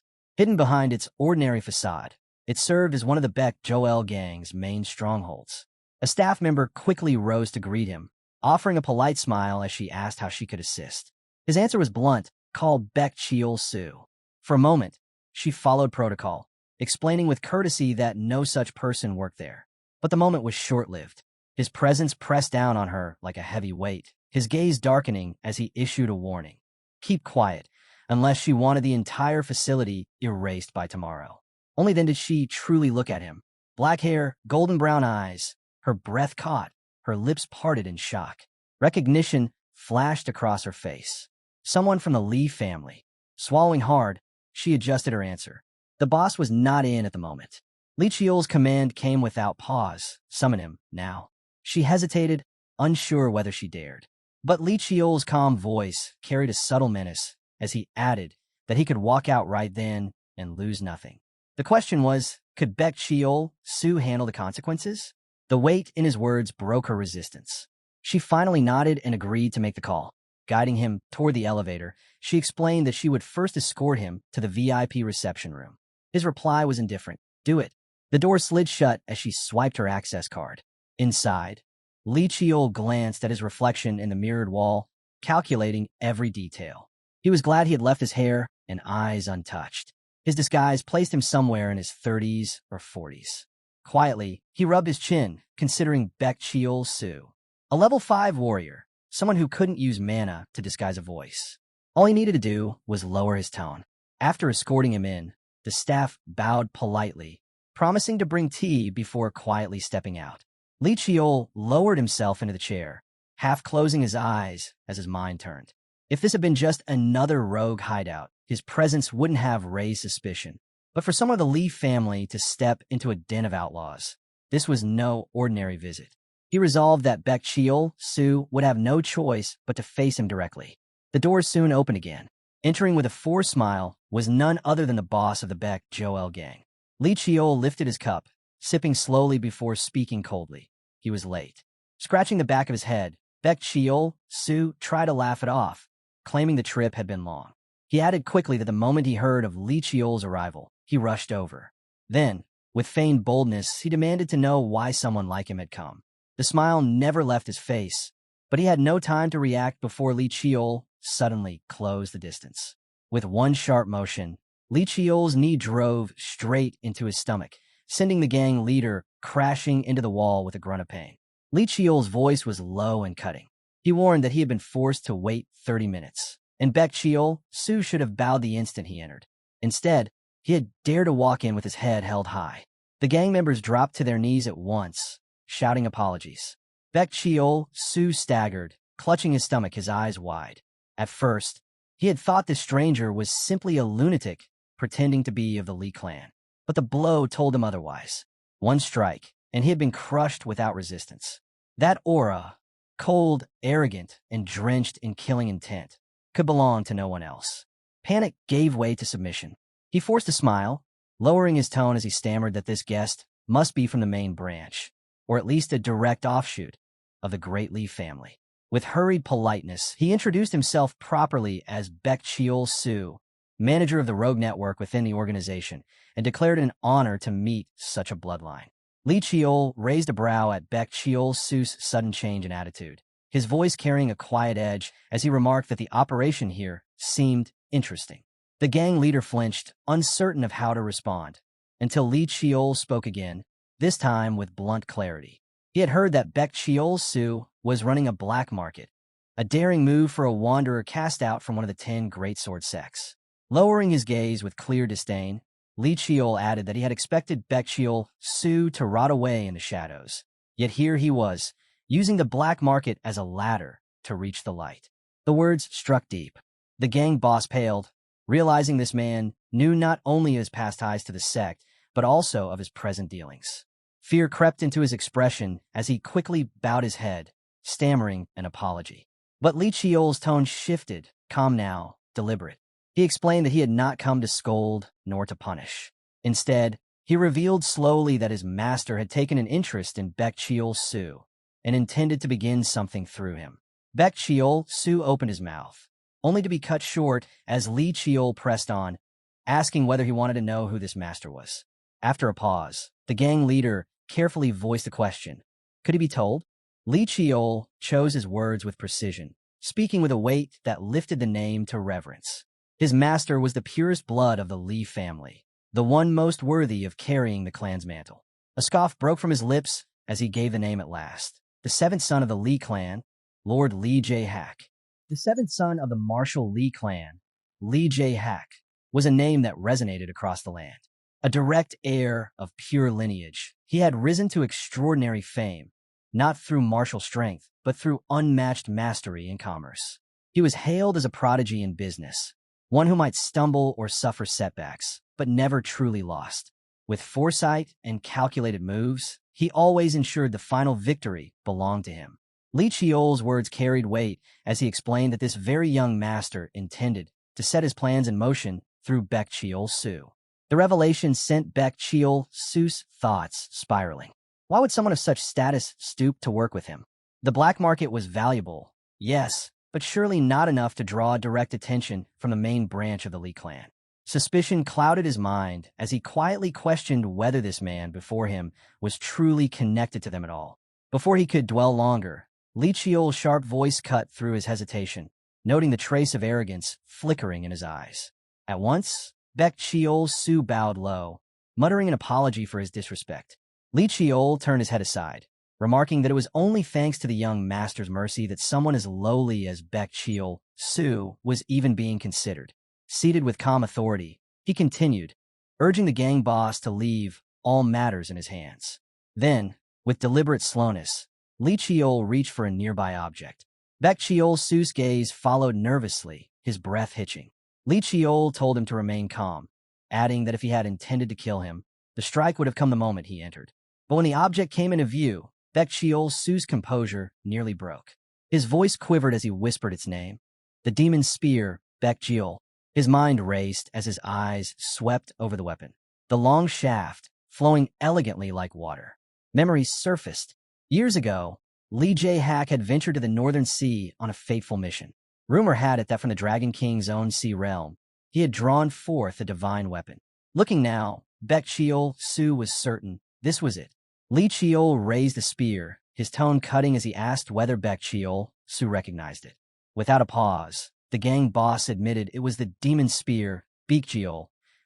[SPEAKER 1] Hidden behind its ordinary facade, it served as one of the Baek Joel gang's main strongholds. A staff member quickly rose to greet him, offering a polite smile as she asked how she could assist. His answer was blunt, called Baek Cheol Soo. For a moment, she followed protocol, explaining with courtesy that no such person worked there. But the moment was short-lived. His presence pressed down on her like a heavy weight, his gaze darkening as he issued a warning. Keep quiet, unless she wanted the entire facility erased by tomorrow. Only then did she truly look at him. Black hair, golden brown eyes, her breath caught, her lips parted in shock. Recognition flashed across her face. Someone from the Lee family. Swallowing hard, she adjusted her answer. The boss was not in at the moment. Lee Cheol's command came without pause. Summon him, now. She hesitated, unsure whether she dared. But Lee Cheol's calm voice carried a subtle menace as he added that he could walk out right then and lose nothing. The question was, could Baek Cheol Soo handle the consequences? The weight in his words broke her resistance. She finally nodded and agreed to make the call. Guiding him toward the elevator, she explained that she would first escort him to the VIP reception room. His reply was indifferent. Do it. The door slid shut as she swiped her access card. Inside, Lee Cheol glanced at his reflection in the mirrored wall, calculating every detail. He was glad he had left his hair and eyes untouched. His disguise placed him somewhere in his 30s or 40s. Quietly, he rubbed his chin, considering Baek Cheol Soo. A level 5 warrior, someone who couldn't use mana to disguise a voice. All he needed to do was lower his tone. After escorting him in, the staff bowed politely, promising to bring tea before quietly stepping out. Lee Cheol lowered himself into the chair, half closing his eyes as his mind turned. If this had been just another rogue hideout, his presence wouldn't have raised suspicion. But for someone of the Lee family to step into a den of outlaws, this was no ordinary visit. He resolved that Baek Cheol Soo would have no choice but to face him directly. The doors soon opened again. Entering with a forced smile was none other than the boss of the Baek Joel gang. Lee Cheol lifted his cup, sipping slowly before speaking coldly. He was late. Scratching the back of his head, Baek Cheol Soo tried to laugh it off, claiming the trip had been long. He added quickly that the moment he heard of Lee Cheol's arrival, he rushed over. Then, with feigned boldness, he demanded to know why someone like him had come. The smile never left his face, but he had no time to react before Lee Cheol suddenly closed the distance. With one sharp motion, Li Qiu's knee drove straight into his stomach, sending the gang leader crashing into the wall with a grunt of pain. Li Qiu's voice was low and cutting. He warned that he had been forced to wait 30 minutes, and Baek Chiol Su should have bowed the instant he entered. Instead, he had dared to walk in with his head held high. The gang members dropped to their knees at once, shouting apologies. Baek Chiol Su staggered, clutching his stomach, his eyes wide. At first, he had thought the stranger was simply a lunatic pretending to be of the Li clan. But the blow told him otherwise. One strike, and he had been crushed without resistance. That aura, cold, arrogant, and drenched in killing intent, could belong to no one else. Panic gave way to submission. He forced a smile, lowering his tone as he stammered that this guest must be from the main branch, or at least a direct offshoot of the Great Li family. With hurried politeness, he introduced himself properly as Baek Chiol Su, manager of the rogue network within the organization, and declared it an honor to meet such a bloodline. Li Qiol raised a brow at Baek Chiol Su's sudden change in attitude, his voice carrying a quiet edge as he remarked that the operation here seemed interesting. The gang leader flinched, uncertain of how to respond, until Li Qiol spoke again, this time with blunt clarity. He had heard that Baek Chiol Su was running a black market, a daring move for a wanderer cast out from one of the 10 great sword sects. Lowering his gaze with clear disdain, Li Qiol added that he had expected Baek Chiol Su to rot away in the shadows. Yet here he was, using the black market as a ladder to reach the light. The words struck deep. The gang boss paled, realizing this man knew not only his past ties to the sect, but also of his present dealings. Fear crept into his expression as he quickly bowed his head, stammering an apology. But Li Qiol's tone shifted, calm now, deliberate. He explained that he had not come to scold nor to punish. Instead, he revealed slowly that his master had taken an interest in Baek Chiol Su and intended to begin something through him. Baek Chiol Su opened his mouth, only to be cut short as Li Qiol pressed on, asking whether he wanted to know who this master was. After a pause, the gang leader carefully voiced a question. Could he be told? Li Qiol chose his words with precision, speaking with a weight that lifted the name to reverence. His master was the purest blood of the Li family, the one most worthy of carrying the clan's mantle. A scoff broke from his lips as he gave the name at last. The seventh son of the Li clan, Lord Li Jae-hak. The seventh son of the martial Li clan, Li Jae-hak, was a name that resonated across the land. A direct heir of pure lineage, he had risen to extraordinary fame, not through martial strength, but through unmatched mastery in commerce. He was hailed as a prodigy in business, one who might stumble or suffer setbacks, but never truly lost. With foresight and calculated moves, he always ensured the final victory belonged to him. Li Qiol's words carried weight as he explained that this very young master intended to set his plans in motion through Baek Chiol Su. The revelation sent Baek Chiol Su's thoughts spiraling. Why would someone of such status stoop to work with him? The black market was valuable, yes, but surely not enough to draw direct attention from the main branch of the Li clan. Suspicion clouded his mind as he quietly questioned whether this man before him was truly connected to them at all. Before he could dwell longer, Li Qiol's sharp voice cut through his hesitation, noting the trace of arrogance flickering in his eyes. At once, Baek Chiol Su bowed low, muttering an apology for his disrespect. Li Qiol turned his head aside, remarking that it was only thanks to the young master's mercy that someone as lowly as Baek Chiol Su was even being considered. Seated with calm authority, he continued, urging the gang boss to leave all matters in his hands. Then, with deliberate slowness, Li Qiol reached for a nearby object. Baek Chiol Su's gaze followed nervously, his breath hitching. Li Qiol told him to remain calm, adding that if he had intended to kill him, the strike would have come the moment he entered. But when the object came into view, Baek Chiol Su's composure nearly broke. His voice quivered as he whispered its name. The demon's spear, Baek Chiol. His mind raced as his eyes swept over the weapon. The long shaft, flowing elegantly like water. Memories surfaced. Years ago, Li Jae-hak had ventured to the Northern Sea on a fateful mission. Rumor had it that from the Dragon King's own sea realm, he had drawn forth a divine weapon. Looking now, Baek Chiol Su was certain this was it. Li Qiol raised the spear, his tone cutting as he asked whether Baek Chiol Su recognized it. Without a pause, The gang boss admitted it was the demon spear, Beak,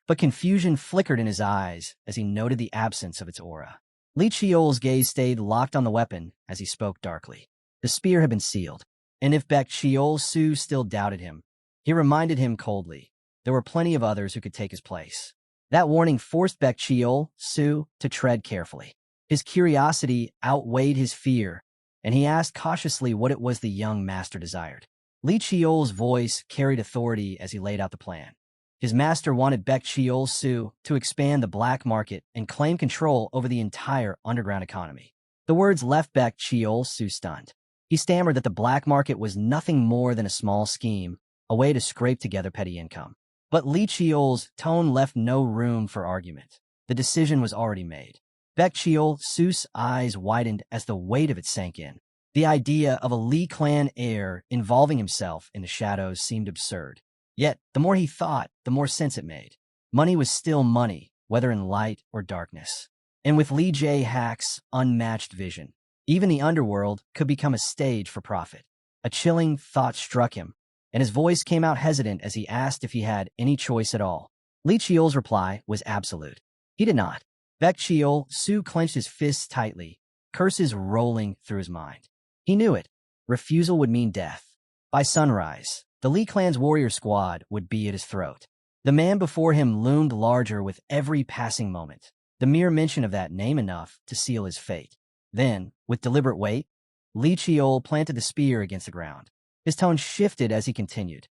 [SPEAKER 1] but confusion flickered in his eyes as he noted the absence of its aura. Li Chiol's gaze stayed locked on the weapon as he spoke darkly. The spear had been sealed, and if Baek Chiol-su still doubted him, he reminded him coldly there were plenty of others who could take his place. That warning forced Baek Chiol-su to tread carefully. His curiosity outweighed his fear, and he asked cautiously what it was the young master desired. Li Chiol's voice carried authority as he laid out the plan. His master wanted Baek Chiol-su to expand the black market and claim control over the entire underground economy. The words left Baek Chiol-su stunned. He stammered that the black market was nothing more than a small scheme, a way to scrape together petty income. But Li Chiol's tone left no room for argument. The decision was already made. Baek Chiol-su's eyes widened as the weight of it sank in. The idea of a Li clan heir involving himself in the shadows seemed absurd. Yet, the more he thought, the more sense it made. Money was still money, whether in light or darkness. And with Lee Jae-hak's unmatched vision, even the underworld could become a stage for profit. A chilling thought struck him, and his voice came out hesitant as he asked if he had any choice at all. Li Chiol's reply was absolute. He did not. Baek Chiol-su clenched his fists tightly, curses rolling through his mind. He knew it. Refusal would mean death. By sunrise, the Li clan's warrior squad would be at his throat. The man before him loomed larger with every passing moment, the mere mention of that name enough to seal his fate. Then, with deliberate weight, Li Chiol planted the spear against the ground. His tone shifted as he continued.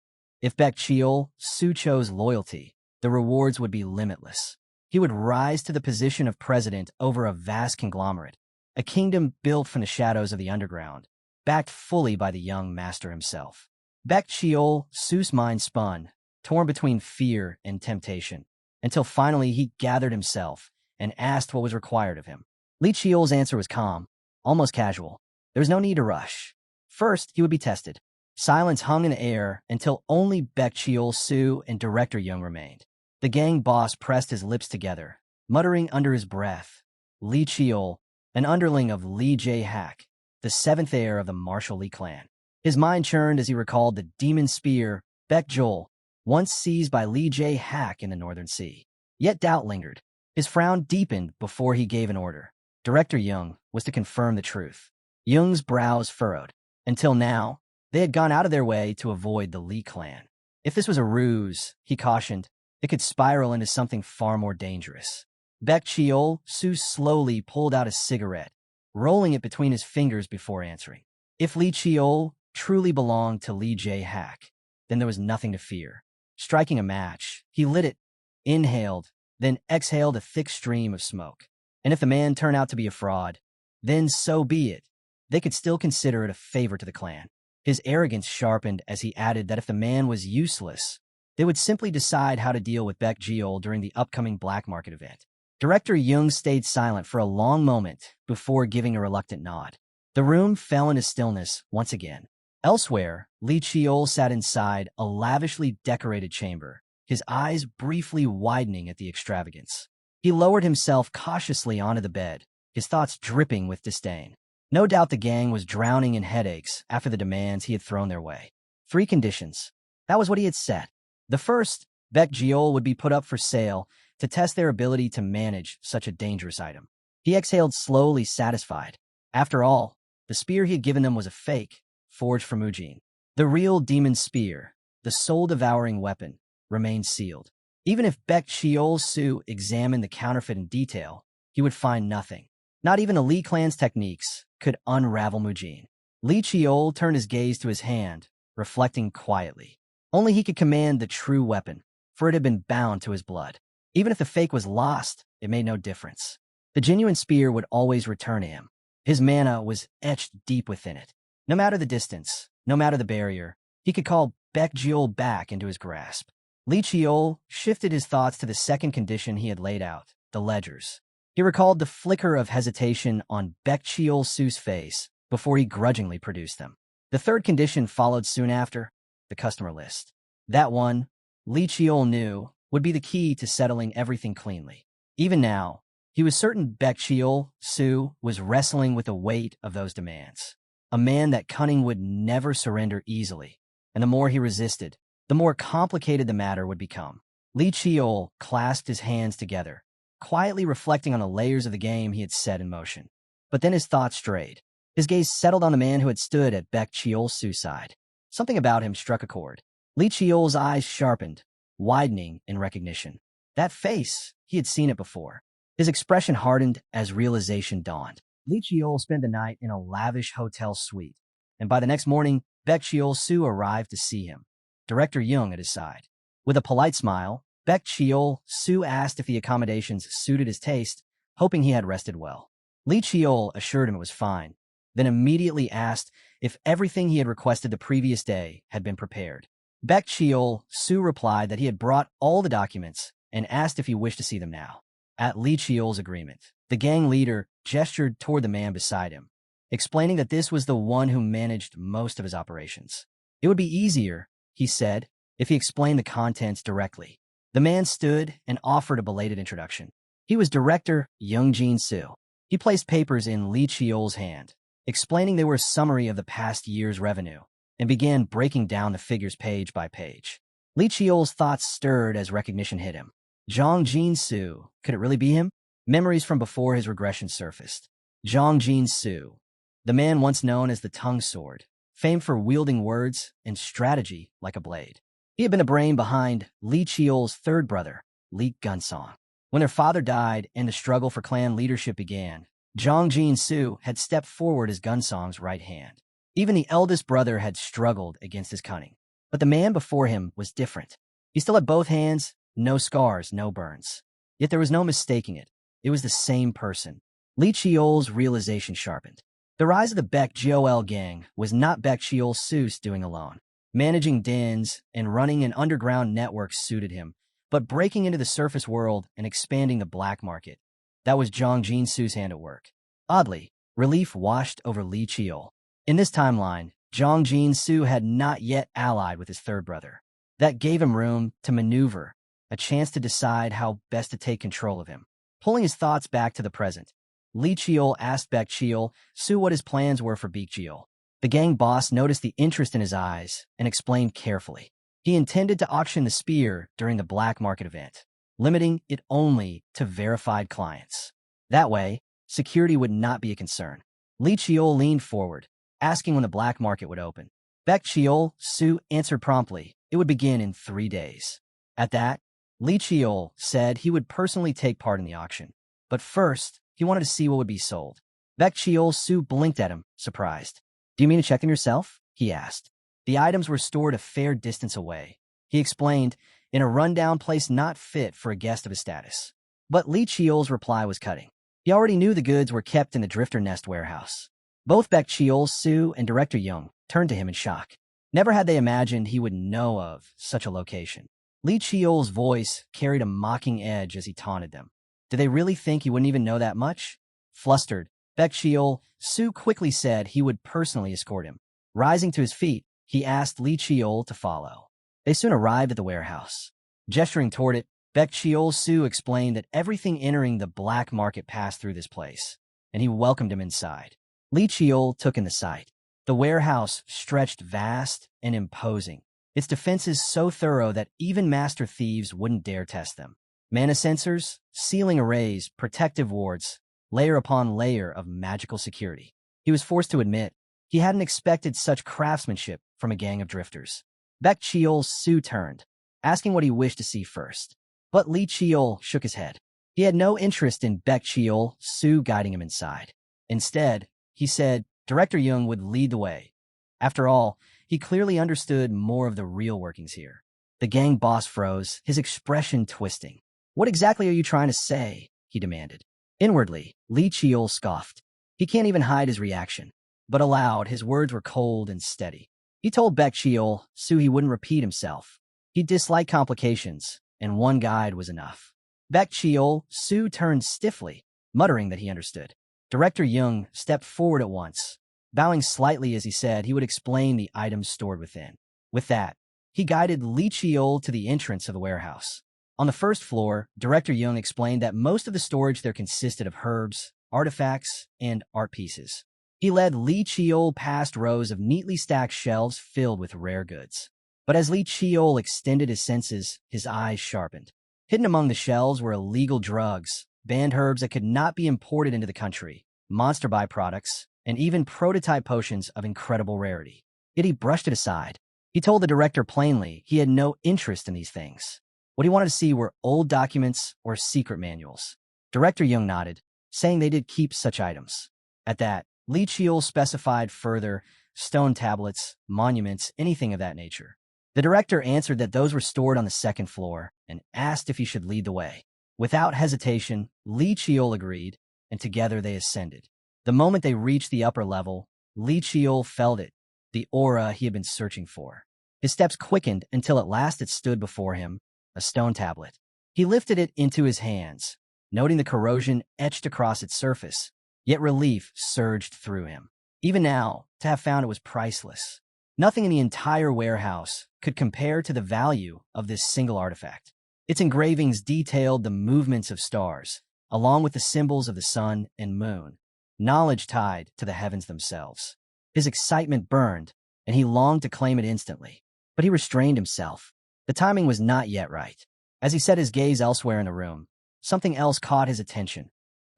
[SPEAKER 1] If Baek Chiol-su chose loyalty, the rewards would be limitless. He would rise to the position of president over a vast conglomerate, a kingdom built from the shadows of the underground, backed fully by the young master himself. Baek Chiol-su's mind spun, torn between fear and temptation, until finally he gathered himself and asked what was required of him. Li Chiol's answer was calm, almost casual. There was no need to rush. First, he would be tested. Silence hung in the air until only Baek Chiol-su and Director Young remained. The gang boss pressed his lips together, muttering under his breath, Li Chiol, an underling of Lee Jae-hak, the seventh heir of the martial Li clan. His mind churned as he recalled the demon spear, Baek Joel, once seized by Lee Jae-hak in the Northern Sea. Yet doubt lingered. His frown deepened before he gave an order. Director Young was to confirm the truth. Young's brows furrowed. Until now, they had gone out of their way to avoid the Li clan. If this was a ruse, he cautioned, it could spiral into something far more dangerous. Baek Chiol-su slowly pulled out a cigarette, rolling it between his fingers before answering. If Li Chiol truly belonged to Lee Jae-hak, then there was nothing to fear. Striking a match, he lit it, inhaled, then exhaled a thick stream of smoke. And if the man turned out to be a fraud, then so be it. They could still consider it a favor to the clan. His arrogance sharpened as he added that if the man was useless, they would simply decide how to deal with Baek Jeol during the upcoming black market event. Director Young stayed silent for a long moment before giving a reluctant nod. The room fell into stillness once again. Elsewhere, Li Chiol sat inside a lavishly decorated chamber, his eyes briefly widening at the extravagance. He lowered himself cautiously onto the bed, his thoughts dripping with disdain. No doubt the gang was drowning in headaches after the demands he had thrown their way. 3 conditions. That was what he had set. The first, Baek Jeol would be put up for sale to test their ability to manage such a dangerous item. He exhaled slowly, satisfied. After all, the spear he had given them was a fake, forged from Mujin. The real demon spear, the soul-devouring weapon, remained sealed. Even if Baek Chiol-su examined the counterfeit in detail, he would find nothing. Not even the Li clan's techniques could unravel Mujin. Li Chiol turned his gaze to his hand, reflecting quietly. Only he could command the true weapon, for it had been bound to his blood. Even if the fake was lost, it made no difference. The genuine spear would always return to him. His mana was etched deep within it. No matter the distance, no matter the barrier, he could call Baek Jeol back into his grasp. Li Chiol shifted his thoughts to the second condition he had laid out, the ledgers. He recalled the flicker of hesitation on Baek Chiol-su's face before he grudgingly produced them. The third condition followed soon after, the customer list. That one, Li Chiol knew, would be the key to settling everything cleanly. Even now, he was certain Baek Chiol-su was wrestling with the weight of those demands. A man that cunning would never surrender easily. and the more he resisted, the more complicated the matter would become. Lee Cheol clasped his hands together, quietly reflecting on the layers of the game he had set in motion. But then his thoughts strayed. His gaze settled on the man who had stood at Baek Cheol's side. Something about him struck a chord. Lee Cheol's eyes sharpened, widening in recognition. That face, he had seen it before. His expression hardened as realization dawned. Lee Cheol spent the night in a lavish hotel suite, and by the next morning, Baek Cheol-soo arrived to see him, Director Jung at his side. With a polite smile, Baek Cheol-soo asked if the accommodations suited his taste, hoping he had rested well. Lee Cheol assured him it was fine, then immediately asked if everything he had requested the previous day had been prepared. Baek Cheol-soo replied that he had brought all the documents and asked if he wished to see them now. At Lee Cheol's agreement, the gang leader gestured toward the man beside him, explaining that this was the one who managed most of his operations. It would be easier, he said, if he explained the contents directly. The man stood and offered a belated introduction. He was Director Jung Jin-soo. He placed papers in Lee Cheol's hand, explaining they were a summary of the past year's revenue, and began breaking down the figures page by page. Lee Cheol's thoughts stirred as recognition hit him. Jung Jin-soo, could it really be him? Memories from before his regression surfaced. Jung Jin-soo, the man once known as the Tongue Sword, famed for wielding words and strategy like a blade. He had been the brain behind Lee Cheol's third brother, Lee Gunsong. When their father died and the struggle for clan leadership began, Jung Jin-soo had stepped forward as Gunsong's right hand. Even the eldest brother had struggled against his cunning. But the man before him was different. He still had both hands, no scars, no burns. Yet there was no mistaking it. It was the same person. Lee Cheol's realization sharpened. The rise of the Baek Cheol gang was not Baek Cheol-soo's doing alone. Managing dens and running an underground network suited him, but breaking into the surface world and expanding the black market, that was Jung Jin-soo's hand at work. Oddly, relief washed over Lee Cheol. In this timeline, Jung Jin-soo had not yet allied with his third brother. That gave him room to maneuver, a chance to decide how best to take control of him. Pulling his thoughts back to the present, Lee Cheol asked Baek Cheol-soo what his plans were for Baek Cheol. The gang boss noticed the interest in his eyes and explained carefully. He intended to auction the spear during the black market event, limiting it only to verified clients. That way, security would not be a concern. Lee Cheol leaned forward, asking when the black market would open. Baek Cheol-soo answered promptly. It would begin in 3 days. At that, Lee Cheol said he would personally take part in the auction. But first, he wanted to see what would be sold. Baek Cheol-soo blinked at him, surprised. "Do you mean to check them yourself?" he asked. The items were stored a fair distance away. He explained, in a rundown place not fit for a guest of his status. But Lee Cheol's reply was cutting. He already knew the goods were kept in the Drifter Nest warehouse. Both Baek Cheol-soo and Director Jung turned to him in shock. Never had they imagined he would know of such a location. Lee Cheol's voice carried a mocking edge as he taunted them. Did they really think he wouldn't even know that much? Flustered, Baek Cheol-soo quickly said he would personally escort him. Rising to his feet, he asked Lee Cheol to follow. They soon arrived at the warehouse. Gesturing toward it, Baek Cheol-soo explained that everything entering the black market passed through this place, and he welcomed him inside. Lee Cheol took in the sight. The warehouse stretched vast and imposing, its defenses so thorough that even master thieves wouldn't dare test them. Mana sensors, ceiling arrays, protective wards, layer upon layer of magical security. He was forced to admit he hadn't expected such craftsmanship from a gang of drifters. Baek Cheol-soo turned, asking what he wished to see first. But Lee Cheol shook his head. He had no interest in Baek Cheol-soo guiding him inside. Instead, he said Director Jung would lead the way. After all, he clearly understood more of the real workings here. The gang boss froze, his expression twisting. "What exactly are you trying to say?" he demanded. Inwardly, Lee Cheol scoffed. He can't even hide his reaction. But aloud, his words were cold and steady. He told Baek Cheol-soo he wouldn't repeat himself. He disliked complications, and one guide was enough. Baek Cheol-soo turned stiffly, muttering that he understood. Director Jung stepped forward at once, bowing slightly as he said he would explain the items stored within. With that, he guided Lee Cheol to the entrance of the warehouse. On the first floor, Director Jung explained that most of the storage there consisted of herbs, artifacts, and art pieces. He led Li Chiol past rows of neatly stacked shelves filled with rare goods. But as Li Chiol extended his senses, his eyes sharpened. Hidden among the shelves were illegal drugs, banned herbs that could not be imported into the country, monster byproducts, and even prototype potions of incredible rarity. Yet he brushed it aside. He told the director plainly he had no interest in these things. What he wanted to see were old documents or secret manuals. Director Young nodded, saying they did keep such items. At that, Li Chiol specified further stone tablets, monuments, anything of that nature. The director answered that those were stored on the second floor and asked if he should lead the way. Without hesitation, Li Chiol agreed, and together they ascended. The moment they reached the upper level, Li Chiol felt it, the aura he had been searching for. His steps quickened until at last it stood before him, a stone tablet. He lifted it into his hands, noting the corrosion etched across its surface, yet relief surged through him. Even now, to have found it was priceless. Nothing in the entire warehouse could compare to the value of this single artifact. Its engravings detailed the movements of stars, along with the symbols of the sun and moon, knowledge tied to the heavens themselves. His excitement burned, and he longed to claim it instantly. But he restrained himself. The timing was not yet right. As he set his gaze elsewhere in the room, something else caught his attention.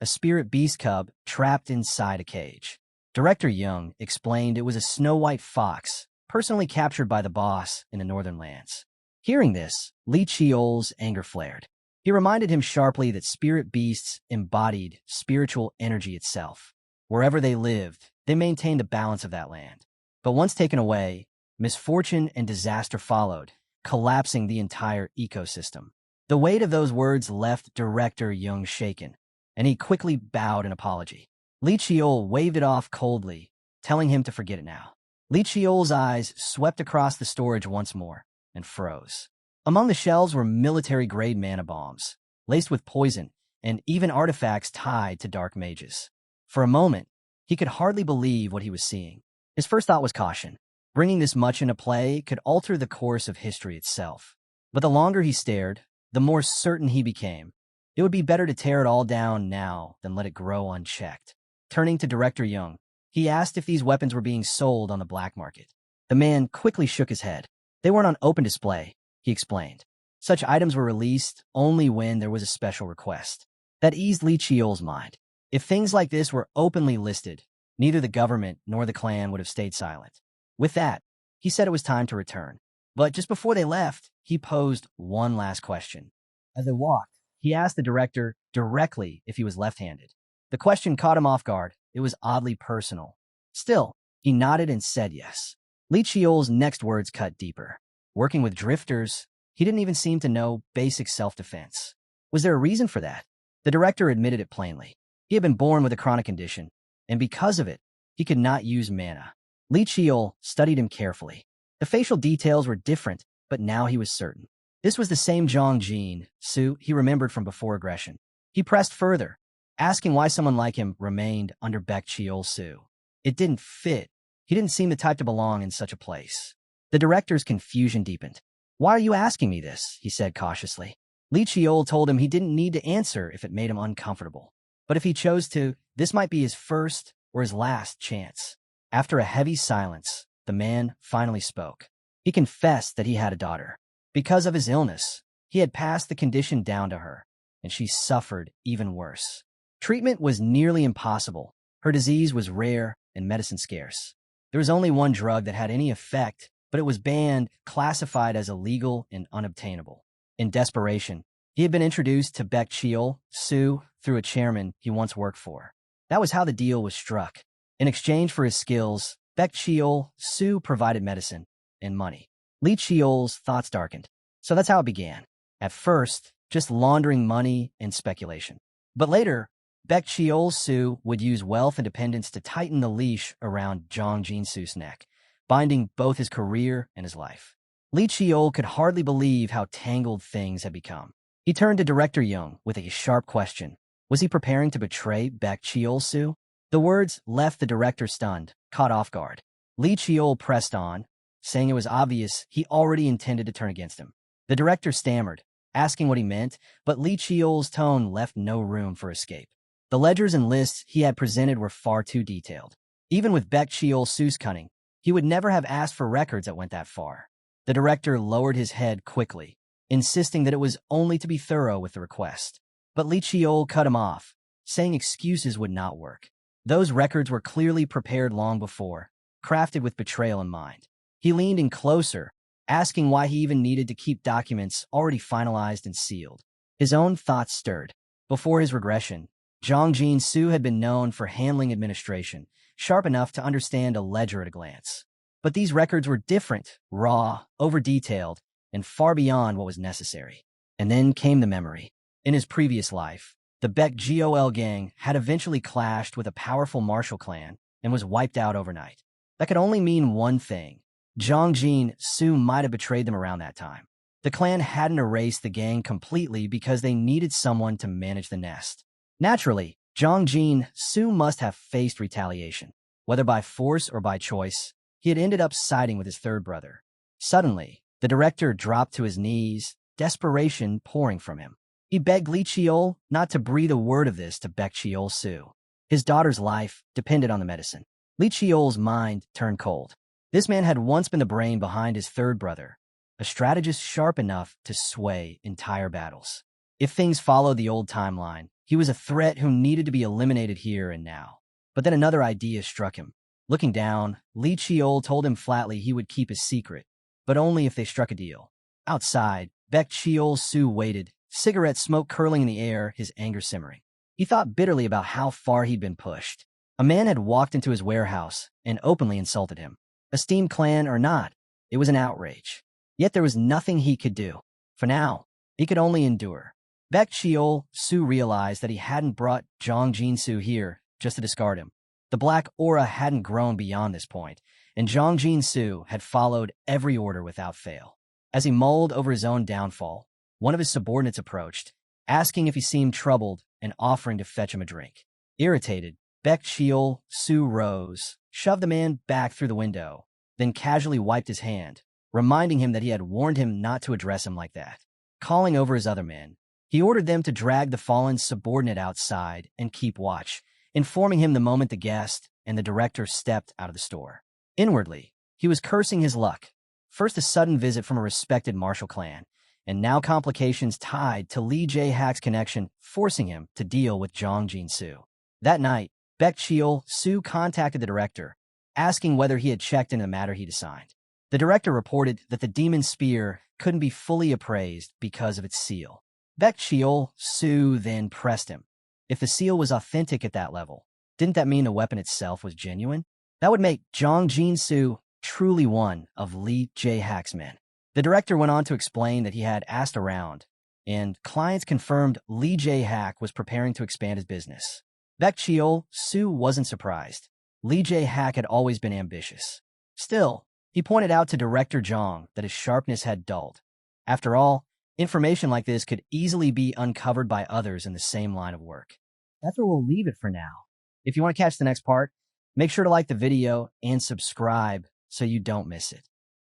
[SPEAKER 1] A spirit beast cub trapped inside a cage. Director Young explained it was a snow-white fox, personally captured by the boss in the northern lands. Hearing this, Li Chiol's anger flared. He reminded him sharply that spirit beasts embodied spiritual energy itself. Wherever they lived, they maintained the balance of that land. But once taken away, misfortune and disaster followed, collapsing the entire ecosystem. The weight of those words left Director Young shaken, and he quickly bowed in apology. Li Chiol waved it off coldly, telling him to forget it now. Li Chiol's eyes swept across the storage once more and froze. Among the shelves were military-grade mana bombs, laced with poison, and even artifacts tied to dark mages. For a moment, he could hardly believe what he was seeing. His first thought was caution. Bringing this much into play could alter the course of history itself. But the longer he stared, the more certain he became. It would be better to tear it all down now than let it grow unchecked. Turning to Director Young, he asked if these weapons were being sold on the black market. The man quickly shook his head. They weren't on open display, he explained. Such items were released only when there was a special request. That eased Li Chiol's mind. If things like this were openly listed, neither the government nor the clan would have stayed silent. With that, he said it was time to return. But just before they left, he posed one last question. As they walked, he asked the director directly if he was left-handed. The question caught him off guard. It was oddly personal. Still, he nodded and said yes. Li Chiol's next words cut deeper. Working with drifters, he didn't even seem to know basic self-defense. Was there a reason for that? The director admitted it plainly. He had been born with a chronic condition, and because of it, he could not use mana. Li Chiol studied him carefully. The facial details were different, but now he was certain. This was the same Zhang Jin, Su, he remembered from before aggression. He pressed further, asking why someone like him remained under Baek Chiol Su. It didn't fit. He didn't seem the type to belong in such a place. The director's confusion deepened. Why are you asking me this? He said cautiously. Li Chiol told him he didn't need to answer if it made him uncomfortable. But if he chose to, this might be his first or his last chance. After a heavy silence, the man finally spoke. He confessed that he had a daughter. Because of his illness, he had passed the condition down to her, and she suffered even worse. Treatment was nearly impossible. Her disease was rare and medicine scarce. There was only one drug that had any effect, but it was banned, classified as illegal and unobtainable. In desperation, he had been introduced to Baek Chiol Su through a chairman he once worked for. That was how the deal was struck. In exchange for his skills, Baek Chiol Su provided medicine and money. Li Chiol's thoughts darkened. So that's how it began. At first, just laundering money and speculation. But later, Baek Chiol Su would use wealth and dependence to tighten the leash around Zhang Jinsu's neck, binding both his career and his life. Li Chiol could hardly believe how tangled things had become. He turned to Director Young with a sharp question. Was he preparing to betray Baek Chiol Su? The words left the director stunned, caught off guard. Li Chiol pressed on, saying it was obvious he already intended to turn against him. The director stammered, asking what he meant, but Li Chiol's tone left no room for escape. The ledgers and lists he had presented were far too detailed. Even with Baek Cheol-soo's cunning, he would never have asked for records that went that far. The director lowered his head quickly, insisting that it was only to be thorough with the request. But Lee Cheol cut him off, saying excuses would not work. Those records were clearly prepared long before, crafted with betrayal in mind. He leaned in closer, asking why he even needed to keep documents already finalized and sealed. His own thoughts stirred. Before his regression, Jong Jin-soo had been known for handling administration, sharp enough to understand a ledger at a glance. But these records were different, raw, over-detailed, and far beyond what was necessary. And then came the memory. In his previous life, the Baek Gol gang had eventually clashed with a powerful martial clan and was wiped out overnight. That could only mean one thing. Jong Jin-soo might have betrayed them around that time. The clan hadn't erased the gang completely because they needed someone to manage the nest. Naturally, Jong Jin-soo must have faced retaliation. Whether by force or by choice, he had ended up siding with his third brother. Suddenly, the director dropped to his knees, desperation pouring from him. He begged Lee Cheol not to breathe a word of this to Baek Cheol-soo. His daughter's life depended on the medicine. Lee Cheol's mind turned cold. This man had once been the brain behind his third brother, a strategist sharp enough to sway entire battles. If things followed the old timeline, he was a threat who needed to be eliminated here and now. But then another idea struck him. Looking down, Lee Cheol told him flatly he would keep his secret, but only if they struck a deal. Outside, Baek Cheol-soo waited, cigarette smoke curling in the air, his anger simmering. He thought bitterly about how far he'd been pushed. A man had walked into his warehouse and openly insulted him. Esteemed clan or not, it was an outrage. Yet there was nothing he could do. For now, he could only endure. Baek Cheol-soo realized that he hadn't brought Jong Jin-soo here just to discard him. The black aura hadn't grown beyond this point, and Jong Jin-soo had followed every order without fail. As he mulled over his own downfall, one of his subordinates approached, asking if he seemed troubled and offering to fetch him a drink. Irritated, Baek Cheol-soo rose, shoved the man back through the window, then casually wiped his hand, reminding him that he had warned him not to address him like that. Calling over his other men, he ordered them to drag the fallen subordinate outside and keep watch, informing him the moment the guest and the director stepped out of the store. Inwardly, he was cursing his luck. First a sudden visit from a respected martial clan, and now complications tied to Lee Jae-hak's connection, forcing him to deal with Jong Jin-soo. That night, Baek Cheol-soo contacted the director, asking whether he had checked into the matter he'd assigned. The director reported that the demon spear couldn't be fully appraised because of its seal. Baek Cheol-soo then pressed him. If the seal was authentic at that level, didn't that mean the weapon itself was genuine? That would make Jong Jin-soo truly one of Lee Jae-hak's men. The director went on to explain that he had asked around, and clients confirmed Lee Jae-hak was preparing to expand his business. Baek Cheol-soo wasn't surprised. Lee Jae-hak had always been ambitious. Still, he pointed out to Director Jong that his sharpness had dulled. After all, information like this could easily be uncovered by others in the same line of work. That's where we'll leave it for now. If you want to catch the next part, make sure to like the video and subscribe so you don't miss it.